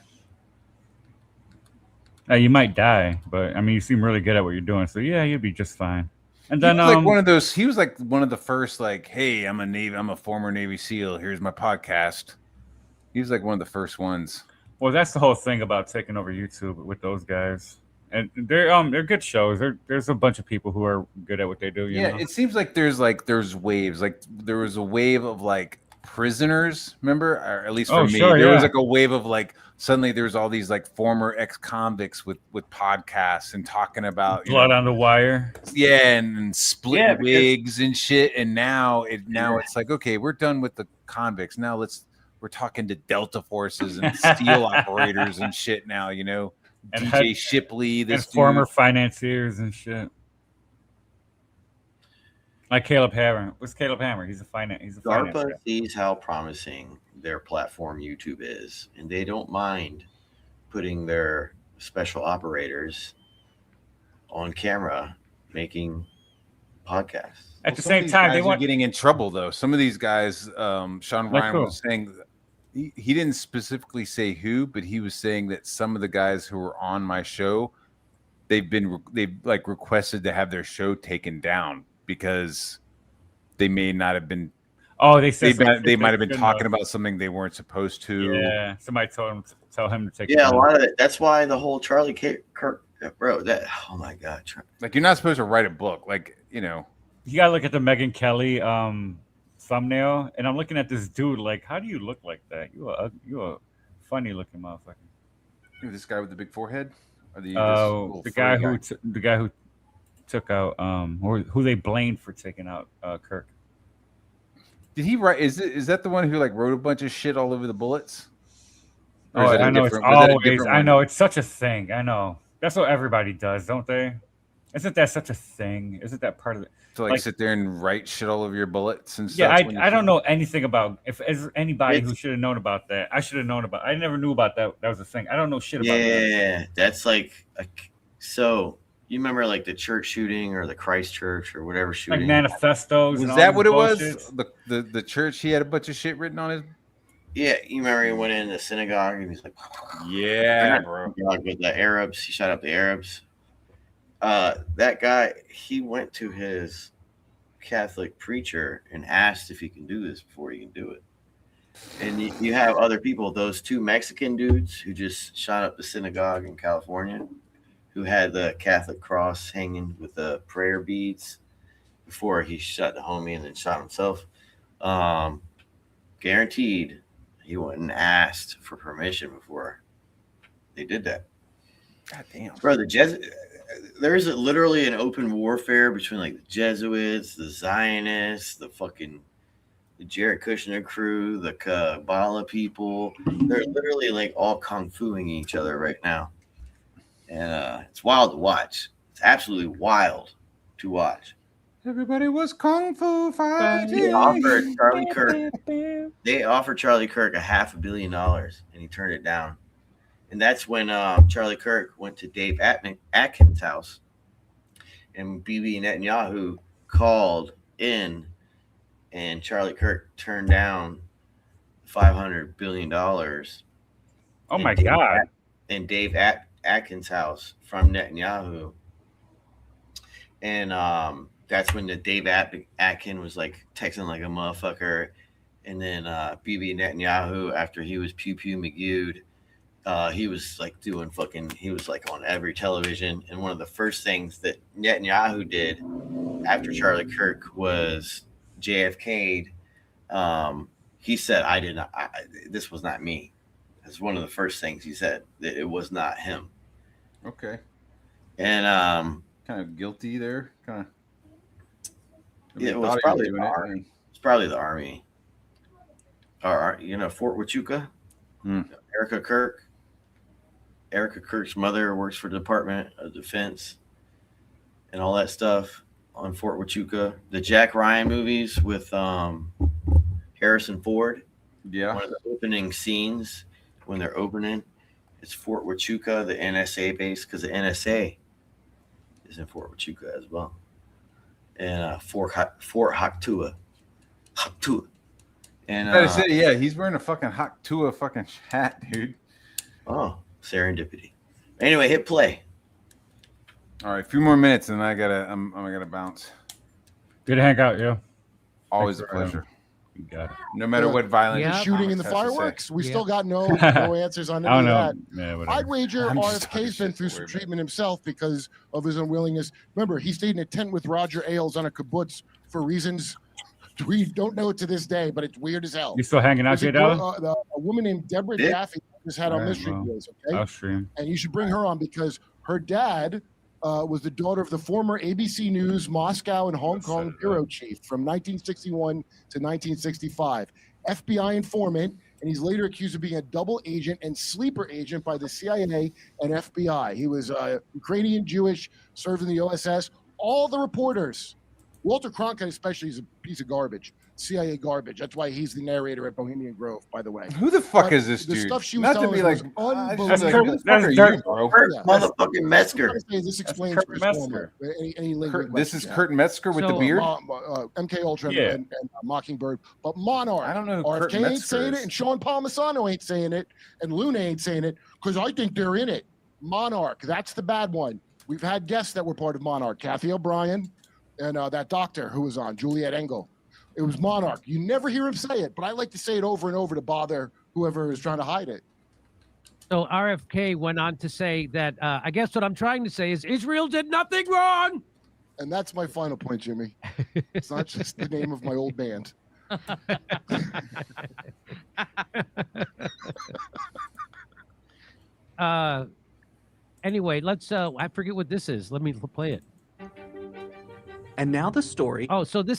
You might die, but I mean, you seem really good at what you're doing, so yeah, you'll be just fine. And then he was like one of those. He was like one of the first. Like, hey, I'm a former Navy SEAL. Here's my podcast. He was like one of the first ones. Well, that's the whole thing about taking over YouTube with those guys, and they're good shows. There's a bunch of people who are good at what they do. You know? It seems like there's waves. Like there was a wave of like prisoners. Remember, or at least for Oh, me, sure, there was yeah. like a wave of like suddenly there's all these like former ex-convicts with podcasts and talking about Blood on the Wire. Yeah, and split Yeah, because- wigs and shit. And now it's like, okay, we're done with the convicts. Now we're talking to Delta forces and steel operators and shit now, you know. And DJ Shipley, and this former dude. financiers and shit. Like Caleb Hammer. What's Caleb Hammer? He's a finance guy. DARPA sees how promising their platform YouTube is, and they don't mind putting their special operators on camera making podcasts. At the Some of same these time, guys they are want getting in trouble though. Some of these guys, Sean Like Ryan who? was saying, he didn't specifically say who, but he was saying that some of the guys who were on my show, they've like requested to have their show taken down because they may not have been. Oh, they said they might have been shouldn't talking have. about something they weren't supposed to. Yeah, somebody tell him to take. it Yeah, a down. lot of it. That's why the whole Charlie Kirk, bro. That oh my god, Like you're not supposed to write a book, like you know. You gotta look at the Megyn Kelly thumbnail, and I'm looking at this dude. Like, how do you look like that? You a funny looking motherfucker. This guy with the big forehead, or the The guy who took out or who they blamed for taking out Kirk. Did he write? Is that the one who like wrote a bunch of shit all over the bullets? Or Oh, is that a I know it's different- was that a always. different I one? know it's such a thing. I know that's what everybody does, don't they? Isn't that such a thing? Isn't that part of it? To like sit there and write shit all over your bullets and stuff. Yeah, when you I don't shoot? know anything about if is anybody who It's- should have known about that. I should have known about. I never knew about that. That was a thing. I don't know shit about that. Yeah, that's like so. You remember like the church shooting or the Christchurch or whatever Like shooting? manifestos. Was and all that this what it bullshit. was? The church, he had a bunch of shit written on his. Yeah, you remember he went in the synagogue and he's like, Yeah, bro. With the Arabs, he shot up the Arabs. That guy, he went to his Catholic preacher and asked if he can do this before he can do it. And you have other people, those two Mexican dudes who just shot up the synagogue in California, who had the Catholic cross hanging with the prayer beads before he shot the homie and then shot himself. Guaranteed he went and asked for permission before they did that. God damn. Bro, there's literally an open warfare between like the Jesuits, the Zionists, the Jared Kushner crew, the Kabbalah people. They're literally like all kung fuing each other right now. And it's wild to watch. It's absolutely wild to watch. Everybody was kung fu fighting. They offered Charlie Kirk. They offered Charlie Kirk $500 million, and he turned it down. And that's when Charlie Kirk went to Dave Atkins' house, and Bibi Netanyahu called in, and Charlie Kirk turned down $500 billion. Oh my God! In Dave Atkins' house from Netanyahu, and that's when the Dave Atkin was like texting like a motherfucker, and then Bibi Netanyahu, after he was Pew Pew McGude, he was like doing he was like on every television. And one of the first things that Netanyahu did after Charlie Kirk was JFK'd. He said, this was not me. That's one of the first things he said, that it was not him. Okay. And kind of guilty there. Kind of. Yeah, it was probably the army. It's probably the army. Or Fort Huachuca. Erica Kirk. Erica Kirk's mother works for the Department of Defense and all that stuff on Fort Huachuca. The Jack Ryan movies with Harrison Ford. Yeah. One of the opening scenes when they're opening, it's Fort Huachuca, the NSA base, because the NSA is in Fort Huachuca as well. And Fort Haktua. And yeah, he's wearing a fucking Haktua fucking hat, dude. Oh, serendipity. Anyway, hit play. All right, a few more minutes, and I gotta bounce. Good to hang out, yo. Always a pleasure. You got it. No matter what violent The shooting and the fireworks. We still got no answers on any of that. Yeah, whatever. I'd wager I'm just talking RFK's been shit, through don't some worry about treatment himself because of his unwillingness. Remember, he stayed in a tent with Roger Ailes on a kibbutz for reasons we don't know it to this day, but it's weird as hell. You still hanging out, There's J a woman named Deborah Yeah. Jaffe just had on Alright, Mystery well, Boys, okay? I'll stream. And you should bring her on because her dad was the daughter of the former ABC News Moscow and Hong Kong bureau chief from 1961 to 1965, FBI informant, and he's later accused of being a double agent and sleeper agent by the CIA and FBI. He was Ukrainian Jewish, served in the OSS. All the reporters, Walter Cronkite especially, is a piece of garbage. CIA garbage. That's why he's the narrator at Bohemian Grove, by the way. Who the fuck But is this the dude? stuff she was Not to telling be us like, was I just unbelievable. like, who the fuck That's are Kurt- you, bro? Kurt Yeah. motherfucking Metzger. This explains Kurt Chris Metzger. Cuomo. Any lingering This is questions. Kurt Metzger with the So, beard. MK Ultra Yeah. and Mockingbird, but Monarch. I don't know who Kurt RFK ain't Metzger saying is. it, and Sean Palmisano ain't saying it, and Luna ain't saying it because I think they're in it. Monarch, that's the bad one. We've had guests that were part of Monarch, Kathy O'Brien, and that doctor who was on, Juliet Engel. It was Monarch. You never hear him say it, but I like to say it over and over to bother whoever is trying to hide it. So RFK went on to say that I guess what I'm trying to say is Israel did nothing wrong. And that's my final point, Jimmy. It's not just the name of my old band. Anyway, let's I forget what this is. Let me play it. And now the story. Oh, so it'll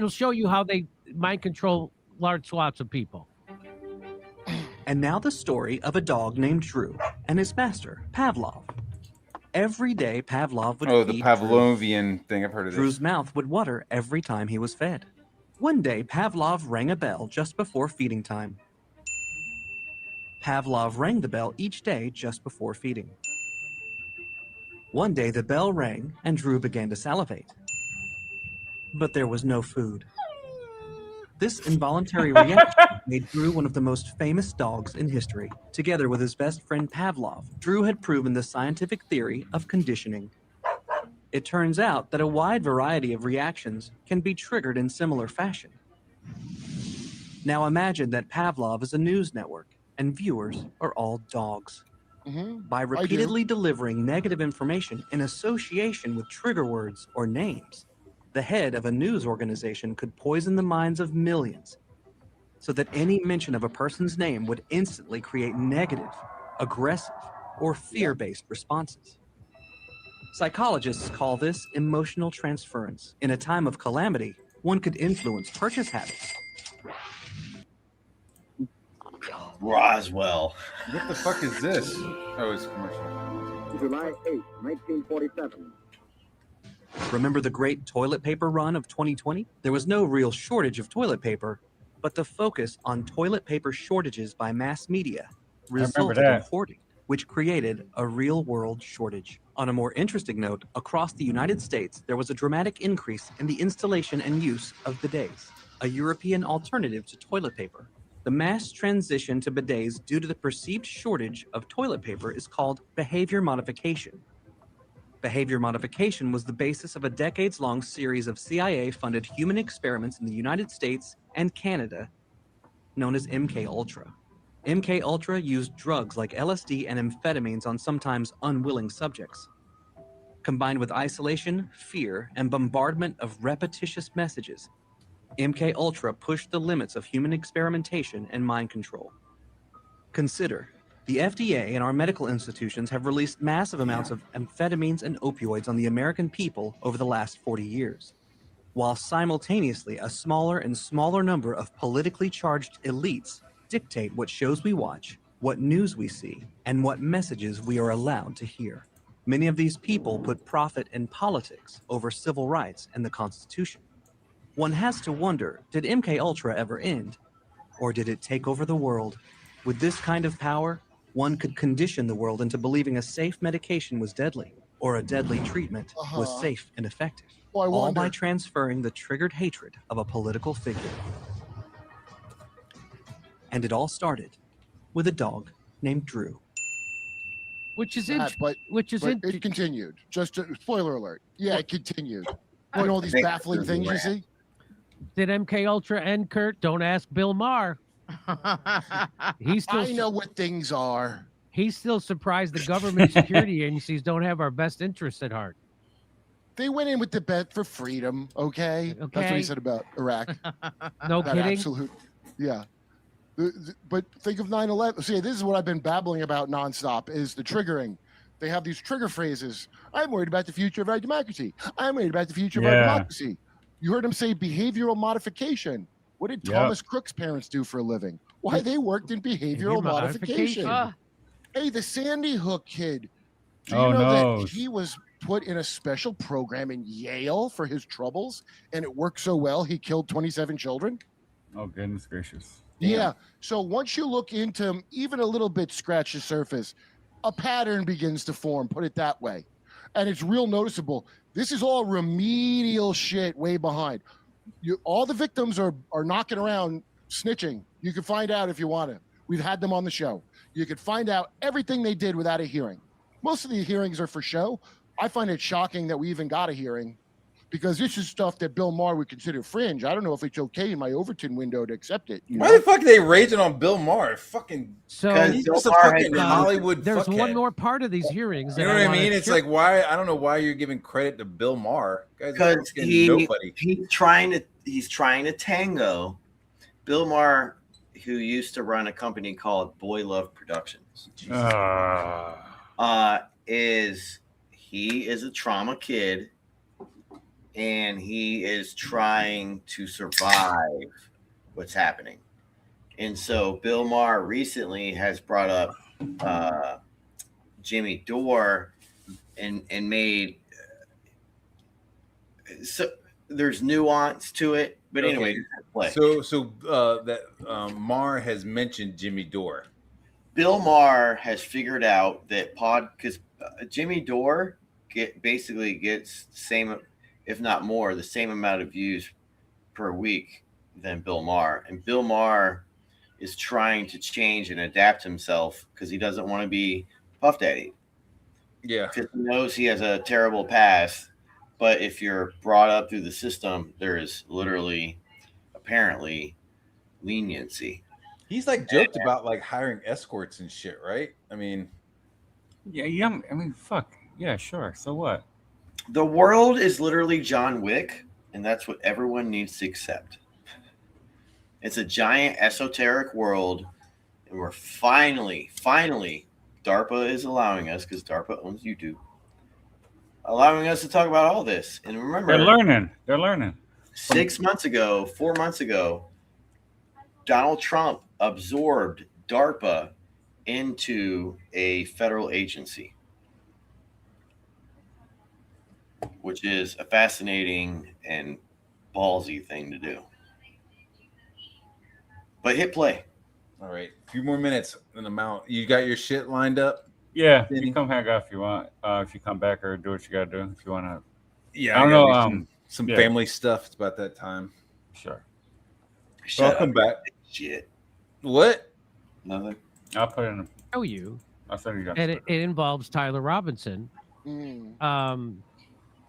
show you how they mind control large swaths of people. And now the story of a dog named Drew and his master, Pavlov. Every day, Pavlov would Oh, the feed Pavlovian thing. I've heard of this. Drew's mouth would water every time he was fed. One day, Pavlov rang a bell just before feeding time. Pavlov rang the bell each day just before feeding. One day, the bell rang and Drew began to salivate. But there was no food. This involuntary reaction made Drew one of the most famous dogs in history. Together with his best friend Pavlov, Drew had proven the scientific theory of conditioning. It turns out that a wide variety of reactions can be triggered in similar fashion. Now imagine that Pavlov is a news network and viewers are all dogs. By repeatedly delivering negative information in association with trigger words or names, the head of a news organization could poison the minds of millions so that any mention of a person's name would instantly create negative, aggressive, or fear-based responses. Psychologists call this emotional transference. In a time of calamity, one could influence purchase habits. Roswell. What the fuck is this? Oh, it's commercial. July 8, 1947. Remember the great toilet paper run of 2020? There was no real shortage of toilet paper, but the focus on toilet paper shortages by mass media resulted in that. hoarding, which created a real-world shortage. On a more interesting note, across the United States, there was a dramatic increase in the installation and use of bidets, a European alternative to toilet paper. The mass transition to bidets due to the perceived shortage of toilet paper is called behavior modification. Behavior modification was the basis of a decades-long series of CIA-funded human experiments in the United States and Canada, known as MK Ultra. MK Ultra used drugs like LSD and amphetamines on sometimes unwilling subjects. Combined with isolation, fear, and bombardment of repetitious messages, MK Ultra pushed the limits of human experimentation and mind control. Consider, the FDA and our medical institutions have released massive amounts of amphetamines and opioids on the American people over the last 40 years, while simultaneously a smaller and smaller number of politically charged elites dictate what shows we watch, what news we see, and what messages we are allowed to hear. Many of these people put profit and politics over civil rights and the Constitution. One has to wonder, did MK Ultra ever end? Or did it take over the world? With this kind of power, one could condition the world into believing a safe medication was deadly, or a deadly treatment was safe and effective, all by transferring the triggered hatred of a political figure. And it all started with a dog named Drew. Which is it continued. Just a, spoiler alert. Yeah, it continued. And all these baffling things you see. Did MK Ultra end, Kurt? Don't ask Bill Maher. He's still, I know what things are. He's still surprised the government security agencies don't have our best interests at heart. They went in with the bet for freedom. Okay, that's what he said about Iraq. No That kidding. absolute, yeah. But think of 9/11. See, this is what I've been babbling about nonstop: is the triggering. They have these trigger phrases. I'm worried about the future of our democracy. I'm worried about the future of our democracy. You heard him say behavioral modification. What did Thomas Crook's parents do for a living? Why, they worked in behavioral modification. Hey, the Sandy Hook kid. Do you know that he was put in a special program in Yale for his troubles, and it worked so well he killed 27 children? Oh, goodness gracious. Yeah. So once you look into him, even a little bit, scratch the surface, a pattern begins to form, put it that way. And it's real noticeable. This is all remedial shit way behind. All the victims are knocking around snitching. You can find out if you want to. We've had them on the show. You could find out everything they did without a hearing. Most of the hearings are for show. I find it shocking that we even got a hearing, because this is stuff that Bill Maher would consider fringe. I don't know if it's okay in my Overton window to accept it. Why the fuck are they raging on Bill Maher? Fucking, he's just a fucking Hollywood There's fuckhead. one more part of these hearings. You know what I mean? It's like, why? I don't know why you're giving credit to Bill Maher. Because he's trying to tango. Bill Maher, who used to run a company called Boy Love Productions, he is a trauma kid, and he is trying to survive what's happening. And so Bill Maher recently has brought up Jimmy Dore and made so there's nuance to it, but anyway, play. So that Maher has mentioned Jimmy Dore. Bill Maher has figured out that because Jimmy Dore basically gets the same, if not more, the same amount of views per week than Bill Maher. And Bill Maher is trying to change and adapt himself because he doesn't want to be Puff Daddy. Yeah. Because he knows he has a terrible past. But if you're brought up through the system, there is literally, apparently, leniency. He's like joked about like hiring escorts and shit, right? I mean, yeah. I mean, fuck. Yeah, sure. So what? The world is literally John Wick, and that's what everyone needs to accept. It's a giant esoteric world, and we're finally, DARPA is allowing us, because DARPA owns YouTube, allowing us to talk about all this. And remember, They're learning. 4 months ago, Donald Trump absorbed DARPA into a federal agency, which is a fascinating and ballsy thing to do. But hit play. All right, a few more minutes and I'm out. You got your shit lined up? Yeah, you come hang out if you want. If you come back or do what you gotta do if you want to. Yeah, I don't know. Some family stuff. It's about that time. Sure. So I'll come back. Shit. What? Nothing. I'll put it in. Show you. I'll send you. And it involves Tyler Robinson.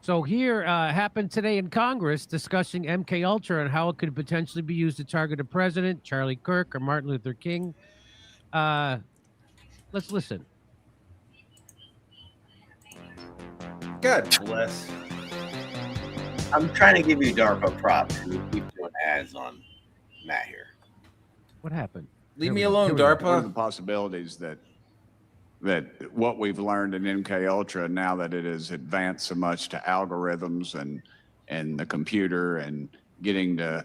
So here happened today in Congress discussing MK Ultra and how it could potentially be used to target a president, Charlie Kirk or Martin Luther King. Let's listen. God bless. I'm trying to give you DARPA props. We keep doing ads on Matt here. What happened? Leave me alone, One of the DARPA. possibilities that what we've learned in MK Ultra, now that it has advanced so much to algorithms and the computer and getting to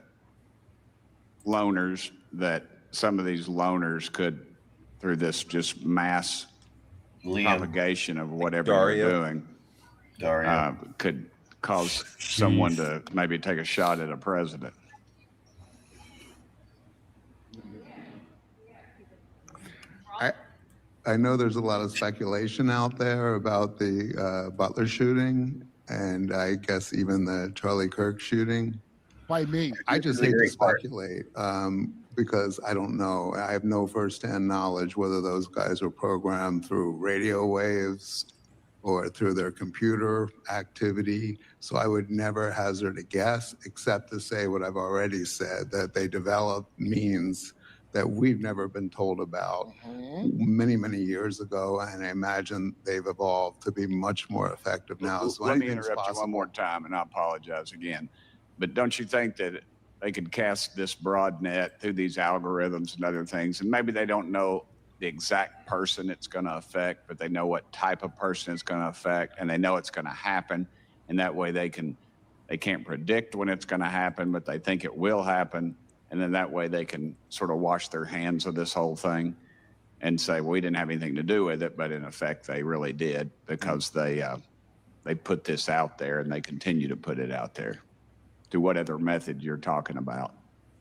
loners, that some of these loners could, through this just mass propagation of whatever they're doing, could cause someone to maybe take a shot at a president. I know there's a lot of speculation out there about the Butler shooting, and I guess even the Charlie Kirk shooting. By me. I just hate to speculate because I don't know. I have no firsthand knowledge whether those guys were programmed through radio waves or through their computer activity. So I would never hazard a guess, except to say what I've already said, that they developed means that we've never been told about many, many years ago. And I imagine they've evolved to be much more effective now. So Let me anything's interrupt you one more time, and I apologize again. But don't you think that they could cast this broad net through these algorithms and other things, and maybe they don't know the exact person it's going to affect, but they know what type of person it's going to affect, and they know it's going to happen, and that way they can't predict when it's going to happen, but they think it will happen, and then that way they can sort of wash their hands of this whole thing and say, well, we didn't have anything to do with it, but in effect they really did, because they put this out there and they continue to put it out there. To what other method you're talking about.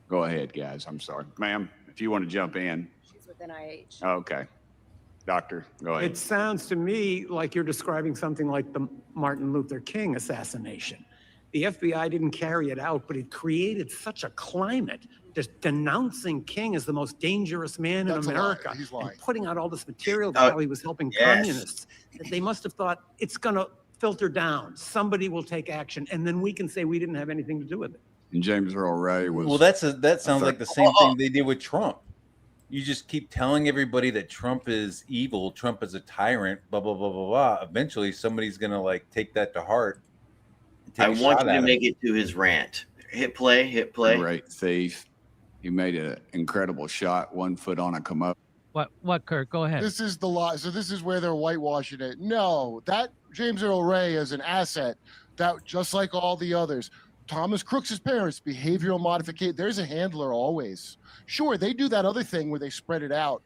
Go ahead, guys. I'm sorry. Ma'am, if you want to jump in. She's with NIH. Okay. Doctor, go ahead. It sounds to me like you're describing something like the Martin Luther King assassination. The FBI didn't carry it out, but it created such a climate just denouncing King as the most dangerous man in America and putting out all this material about how he was helping communists, that they must have thought it's going to filter down. Somebody will take action, and then we can say we didn't have anything to do with it. And James Earl Ray was. Well, that sounds like the same thing they did with Trump. You just keep telling everybody that Trump is evil, Trump is a tyrant, blah blah blah blah blah. Eventually, somebody's gonna like take that to heart. I want you to make it to his rant. Hit play. Great thief. He made an incredible shot, 1 foot on a commode. What, Kurt? Go ahead. This is the law. So this is where they're whitewashing it. No, that James Earl Ray is an asset that, just like all the others, Thomas Crooks's parents, behavioral modification. There's a handler always. Sure, they do that other thing where they spread it out,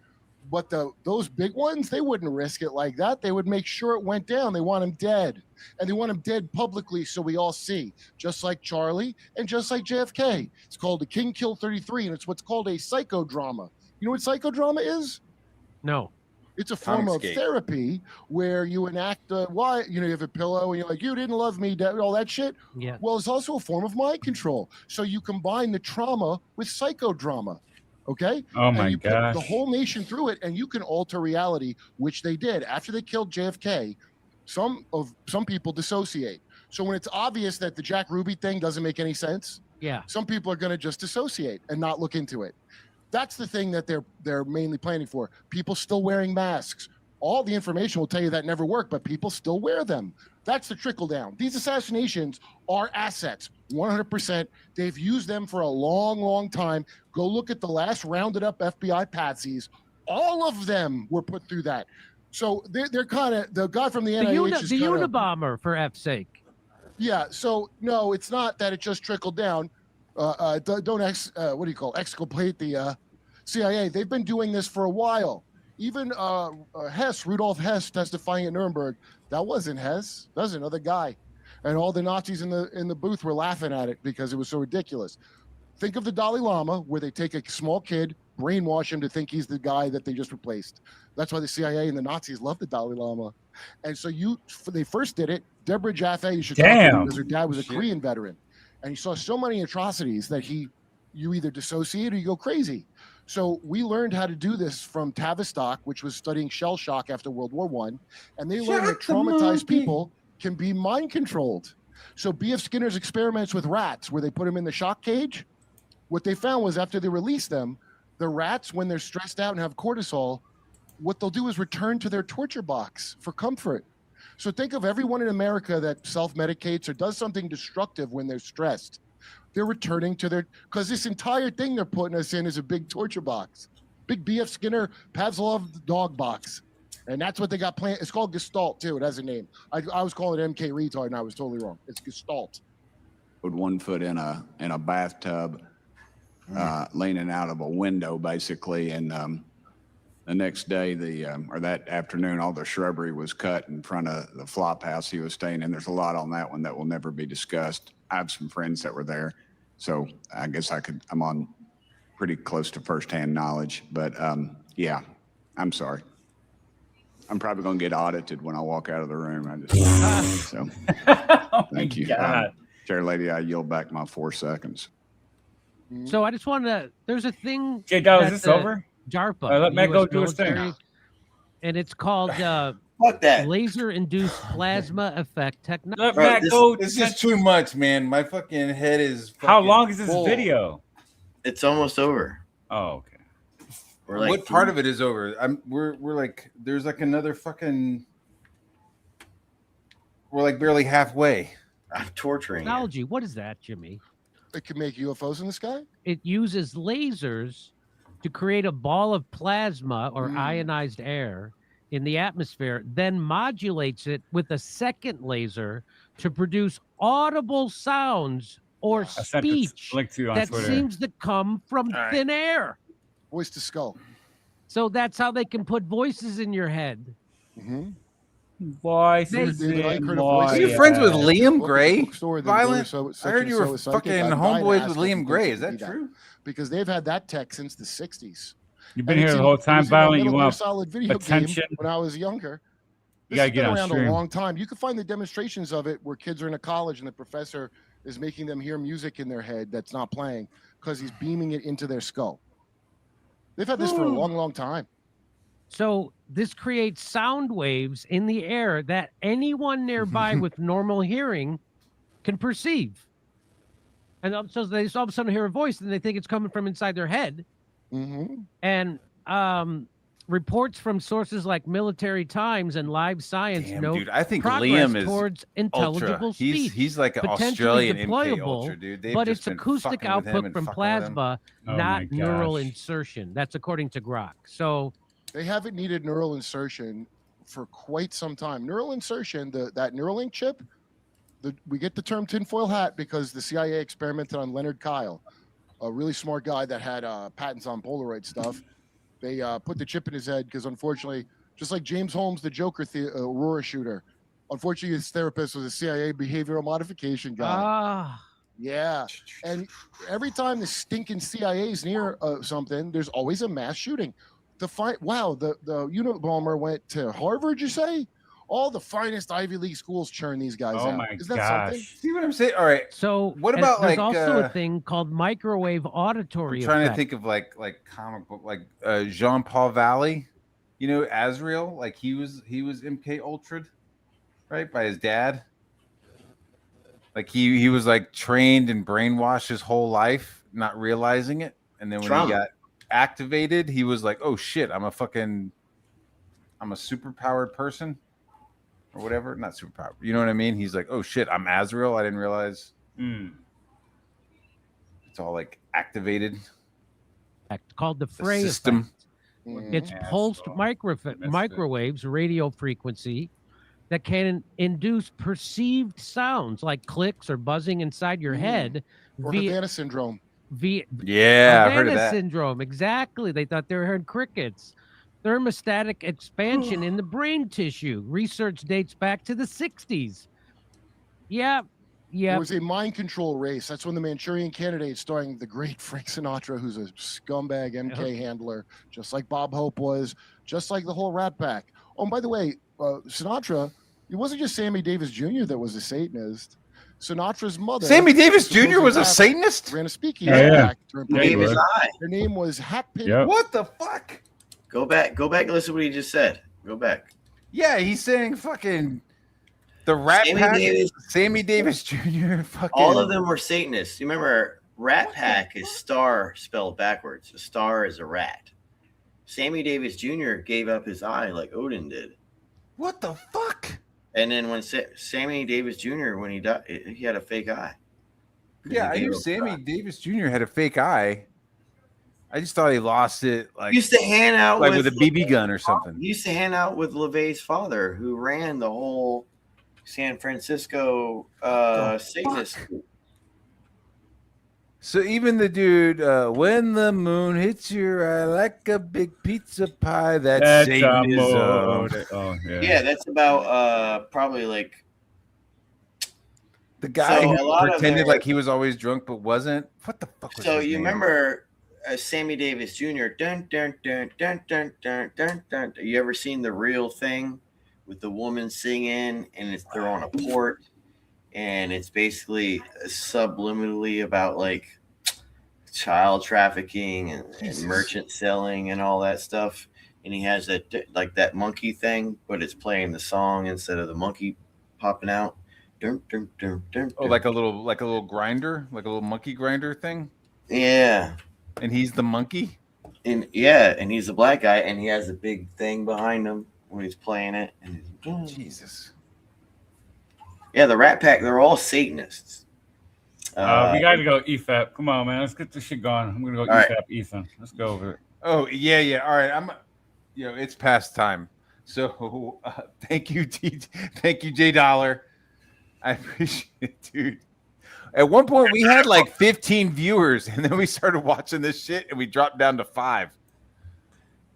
but those big ones, they wouldn't risk it like that. They would make sure it went down. They want him dead, and they want him dead publicly so we all see. Just like Charlie and just like JFK. It's called the King Kill 33, and it's what's called a psychodrama. You know what psychodrama is? No. It's a form of therapy where you enact you have a pillow and you're like, you didn't love me, all that shit. Yeah. Well, it's also a form of mind control. So you combine the trauma with psychodrama. Okay. Oh my and you gosh. put the whole nation through it, and you can alter reality, which they did. After they killed JFK, some people dissociate. So when it's obvious that the Jack Ruby thing doesn't make any sense, some people are going to just dissociate and not look into it. That's the thing that they're mainly planning for. People still wearing masks. All the information will tell you that never worked, but people still wear them. That's the trickle down. These assassinations are assets, 100%. They've used them for a long, long time. Go look at the last rounded up FBI patsies. All of them were put through that. So they're kind of, the guy from the NIH is the Unabomber, for F's sake. Yeah, so no, it's not that it just trickled down. Don't exculpate the CIA. They've been doing this for a while. Even Rudolf Hess testifying at Nuremberg, that wasn't Hess. That was another guy. And all the Nazis in the booth were laughing at it because it was so ridiculous. Think of the Dalai Lama, where they take a small kid, brainwash him to think he's the guy that they just replaced. That's why the CIA and the Nazis love the Dalai Lama. And so they first did it. Deborah Jaffe, you should talk to her because her dad was a Korean veteran. And he saw so many atrocities that you either dissociate or you go crazy. So we learned how to do this from Tavistock, which was studying shell shock after World War I. And they learned that traumatized people can be mind controlled. So B.F. Skinner's experiments with rats, where they put them in the shock cage, what they found was after they released them, the rats, when they're stressed out and have cortisol, what they'll do is return to their torture box for comfort. So think of everyone in America that self-medicates or does something destructive when they're stressed. They're returning to because this entire thing they're putting us in is a big torture box. Big B.F. Skinner, Pavlov dog box. And that's what they got planned. It's called Gestalt, too. It has a name. I was calling it MK retard, and I was totally wrong. It's Gestalt. Put 1 foot in a bathtub, leaning out of a window, basically, and the next day, or that afternoon, all the shrubbery was cut in front of the flop house he was staying in. There's a lot on that one that will never be discussed. I have some friends that were there, so I guess I'm on pretty close to firsthand knowledge. But yeah, I'm sorry. I'm probably going to get audited when I walk out of the room. So thank you. Chair Lady, I yield back my 4 seconds. So I just wanted to, there's a thing. J-Dog, is this over? DARPA. Let Matt go do his military, thing. And it's called laser-induced plasma effect technology. Let Matt go. This is too much, man. My fucking head is How long is this full. video? It's almost over. Oh, okay. What part of it is over? We're like, there's like another fucking. We're like barely halfway. I'm torturing Technology. What is that, Jimmy? It can make UFOs in the sky? It uses lasers to create a ball of plasma or ionized air in the atmosphere, then modulates it with a second laser to produce audible sounds or speech that seems to come from thin air. Voice to skull. So that's how they can put voices in your head. Mm-hmm. Voices. Are you friends with Liam Gray? Violent. I heard you were fucking homeboys with Liam Gray. Is that true? Because they've had that tech since the 60s. You've been here the whole time, Violent. You want solid video attention? Game when I was younger. You gotta This get has on been around stream. a long time. You can find the demonstrations of it where kids are in a college and the professor is making them hear music in their head that's not playing because he's beaming it into their skull. They've had this for a long, long time. So this creates sound waves in the air that anyone nearby with normal hearing can perceive. And so they all of a sudden hear a voice and they think it's coming from inside their head. Mm-hmm. And reports from sources like Military Times and Live Science note dude, I think progress Liam is towards intelligible ultra. speech. He's like an potentially Australian MK deployable, Ultra, dude. They've but just it's been acoustic fucking with him output and from fucking with him. plasma, Oh not my neural gosh. insertion. That's according to Grok. So They haven't needed neural insertion for quite some time. Neural insertion, that Neuralink chip, we get the term tinfoil hat because the CIA experimented on Leonard Kyle, a really smart guy that had patents on Polaroid stuff. They put the chip in his head because unfortunately, just like James Holmes, the Joker Aurora shooter, unfortunately his therapist was a CIA behavioral modification guy. Yeah. And every time the stinking CIA is near something, there's always a mass shooting. The Unabomber went to Harvard, you say? All the finest Ivy League schools churn these guys Oh out. my Isn't that something? See what I'm saying? All right. So what and about there's like also a uh, thing called microwave auditory I'm trying to effect. think of like comic book like Jean-Paul Valley, you know, Azrael, like he was MK Ultra'd, right, by his dad. Like he was like trained and brainwashed his whole life, not realizing it. And then when Trauma. he got activated, he was like, oh shit, I'm a superpowered person or whatever. Not superpowered. You know what I mean? He's like, oh shit, I'm Azrael. I didn't realize. It's all like activated. Called the Frey system. effect. It's pulsed microwaves, radio frequency, that can induce perceived sounds like clicks or buzzing inside your head. Or Havana syndrome. Yeah, I've heard of Havana that. syndrome. Exactly. They thought they heard crickets. Thermostatic expansion in the brain tissue. Research dates back to the 60s. Yeah. It was a mind control race. That's when the Manchurian Candidate, starring the great Frank Sinatra, who's a scumbag MK handler, just like Bob Hope was, just like the whole Rat Pack. Oh, and by the way, Sinatra, it wasn't just Sammy Davis Jr. that was a Satanist. Sinatra's mother. Sammy Davis Jr. supposedly was a Satanist? Ran a speakeasy. Yeah. back during He gave his Playboy. eye. Her name was Hatpin. Yep. What the fuck? Go back and listen to what he just said. Go back. Yeah, he's saying fucking the Rat Sammy Pack. Davis- Sammy Davis Jr. Fucking All of them were Satanists. You remember, Rat Pack is star spelled backwards. A star is a rat. Sammy Davis Jr. gave up his eye like Odin did. What the fuck? And then when Sammy Davis Jr. when he died, he had a fake eye. Yeah, I He knew gave up his Sammy eye. Davis Jr. had a fake eye. I just thought he lost it like He used to hang out like with a BB gun or He something. used to hang out with LeVay's father, who ran the whole San Francisco Satanist. So even the dude, when the moon hits your eye like a big pizza pie, that's a Satanism. mode. Oh, Yeah, that's about probably like The guy So a who lot of pretended their- like he was always drunk but wasn't. What the fuck was So his you name? remember Sammy Davis Jr. Dun dun dun dun dun dun dun dun. You ever seen The Real Thing with the woman singing and they're on a port and it's basically subliminally about like child trafficking and merchant selling and all that stuff. And he has that monkey thing, but it's playing the song instead of the monkey popping out. Dun, dun, dun, dun, Oh, like a little grinder, like a little monkey grinder thing. Yeah. And he's the monkey. And yeah, and he's a black guy, and he has a big thing behind him when he's playing it. And Jesus. Yeah, the Rat Pack, they're all Satanists. We gotta go EFAP. Come on, man. Let's get this shit going. I'm gonna go All EFAP, right. Ethan. Let's go over it. Oh yeah. All right, it's past time. So thank you, thank you, J Dollar. I appreciate it, dude. At one point, we had like 15 viewers, and then we started watching this shit, and we dropped down to 5.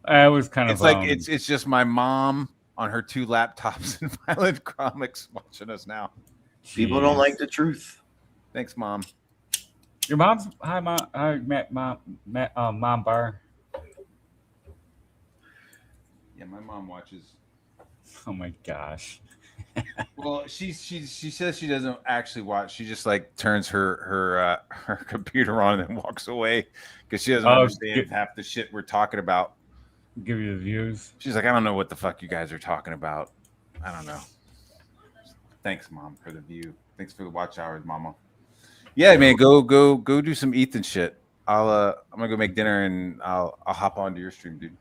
It was kind It's of like it's just my mom on her 2 laptops and Violent Comics watching us now. People don't like the truth. Thanks, Mom. Your mom's hi, mom. Hi, mom bar. Yeah, my mom watches. Oh my gosh. Well, she says she doesn't actually watch. She just like turns her computer on and then walks away because she doesn't understand half the shit we're talking about. Give you the views. She's like, I don't know what the fuck you guys are talking about. I don't know. Thanks, Mom, for the view. Thanks for the watch hours, Mama. Yeah, man, go do some Ethan shit. I'm gonna go make dinner and I'll hop onto your stream, dude.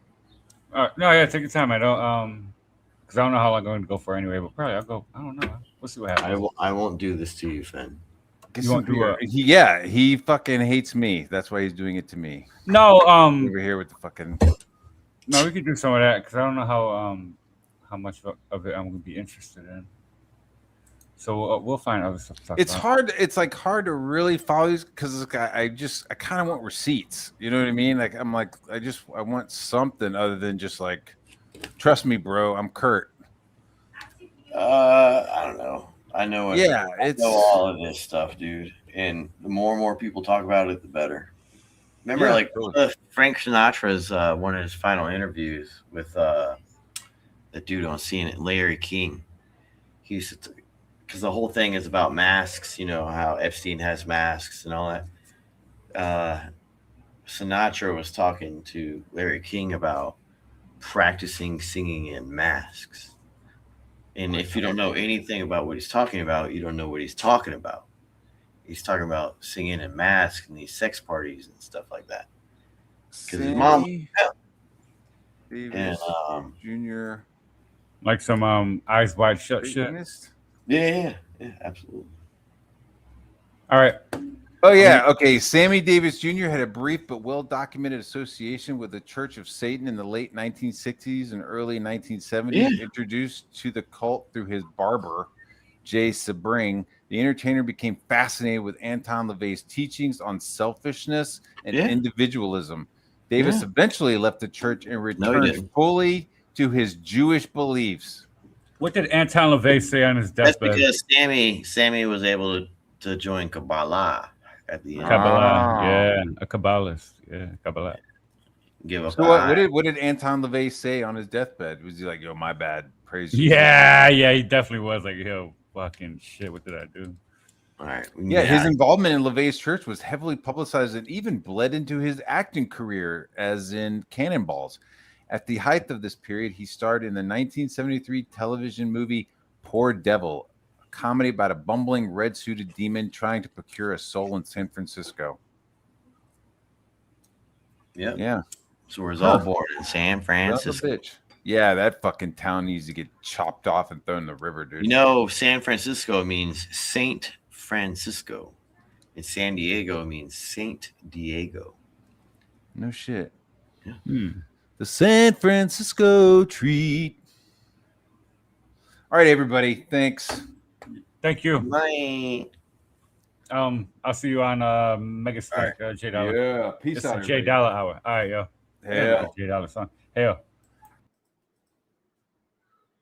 No, yeah, take your time. I don't because I don't know how long I'm going to go for anyway, but probably I'll go. I don't know. We'll see what happens. I won't do this to you, Finn. You won't do it. He fucking hates me. That's why he's doing it to me. No, over here with the fucking. No, we could do some of that because I don't know how much of it I'm going to be interested in. So we'll find other stuff to talk It's about. hard. It's like hard to really follow these because I kind of want receipts. You know what I mean? Like I'm like I want something other than just like, trust me, bro. I'm Kurt. I don't know. I know. I know all of this stuff, dude. And the more and more people talk about it, the better. Remember, Frank Sinatra's one of his final interviews with the dude on CNN, Larry King. He used to, because the whole thing is about masks. You know how Epstein has masks and all that. Sinatra was talking to Larry King about practicing singing in masks. And if you don't know anything about what he's talking about, you don't know what he's talking about. He's talking about singing in masks and these sex parties and stuff like that. Because his mom, Davis Jr. Like some Eyes Wide Shut shit. Yeah, absolutely. All right. Oh yeah, okay. Sammy Davis Jr. had a brief but well-documented association with the Church of Satan in the late 1960s and early 1970s. Yeah. Introduced to the cult through his barber, Jay Sebring, the entertainer became fascinated with Anton LaVey's teachings on selfishness and individualism. Davis eventually left the church and returned fully to his Jewish beliefs. What did Anton LaVey say on his deathbed? That's because Sammy was able to join Kabbalah at the end. Kabbalah, yeah, a Kabbalist, yeah, Kabbalah. Give up. So what did Anton LaVey say on his deathbed? Was he like, "Yo, my bad, praise you"? Yeah, he definitely was like, "Yo, fucking shit, what did I do?" All right. Yeah, his involvement in LaVey's church was heavily publicized and even bled into his acting career, as in Cannonballs. At the height of this period, he starred in the 1973 television movie Poor Devil, a comedy about a bumbling red-suited demon trying to procure a soul in San Francisco. Yeah. So we're all born in San Francisco. Bitch. Yeah, that fucking town needs to get chopped off and thrown in the river, dude. You know, San Francisco means Saint Francisco, and San Diego means Saint Diego. No shit. Yeah. The San Francisco treat. All right, everybody. Thanks. Thank you. Bye. I'll see you on Megastack, J Dollar. Yeah, peace out, J Dollar Hour. All right, yo. Yeah. J Dollar song. Hey, yo.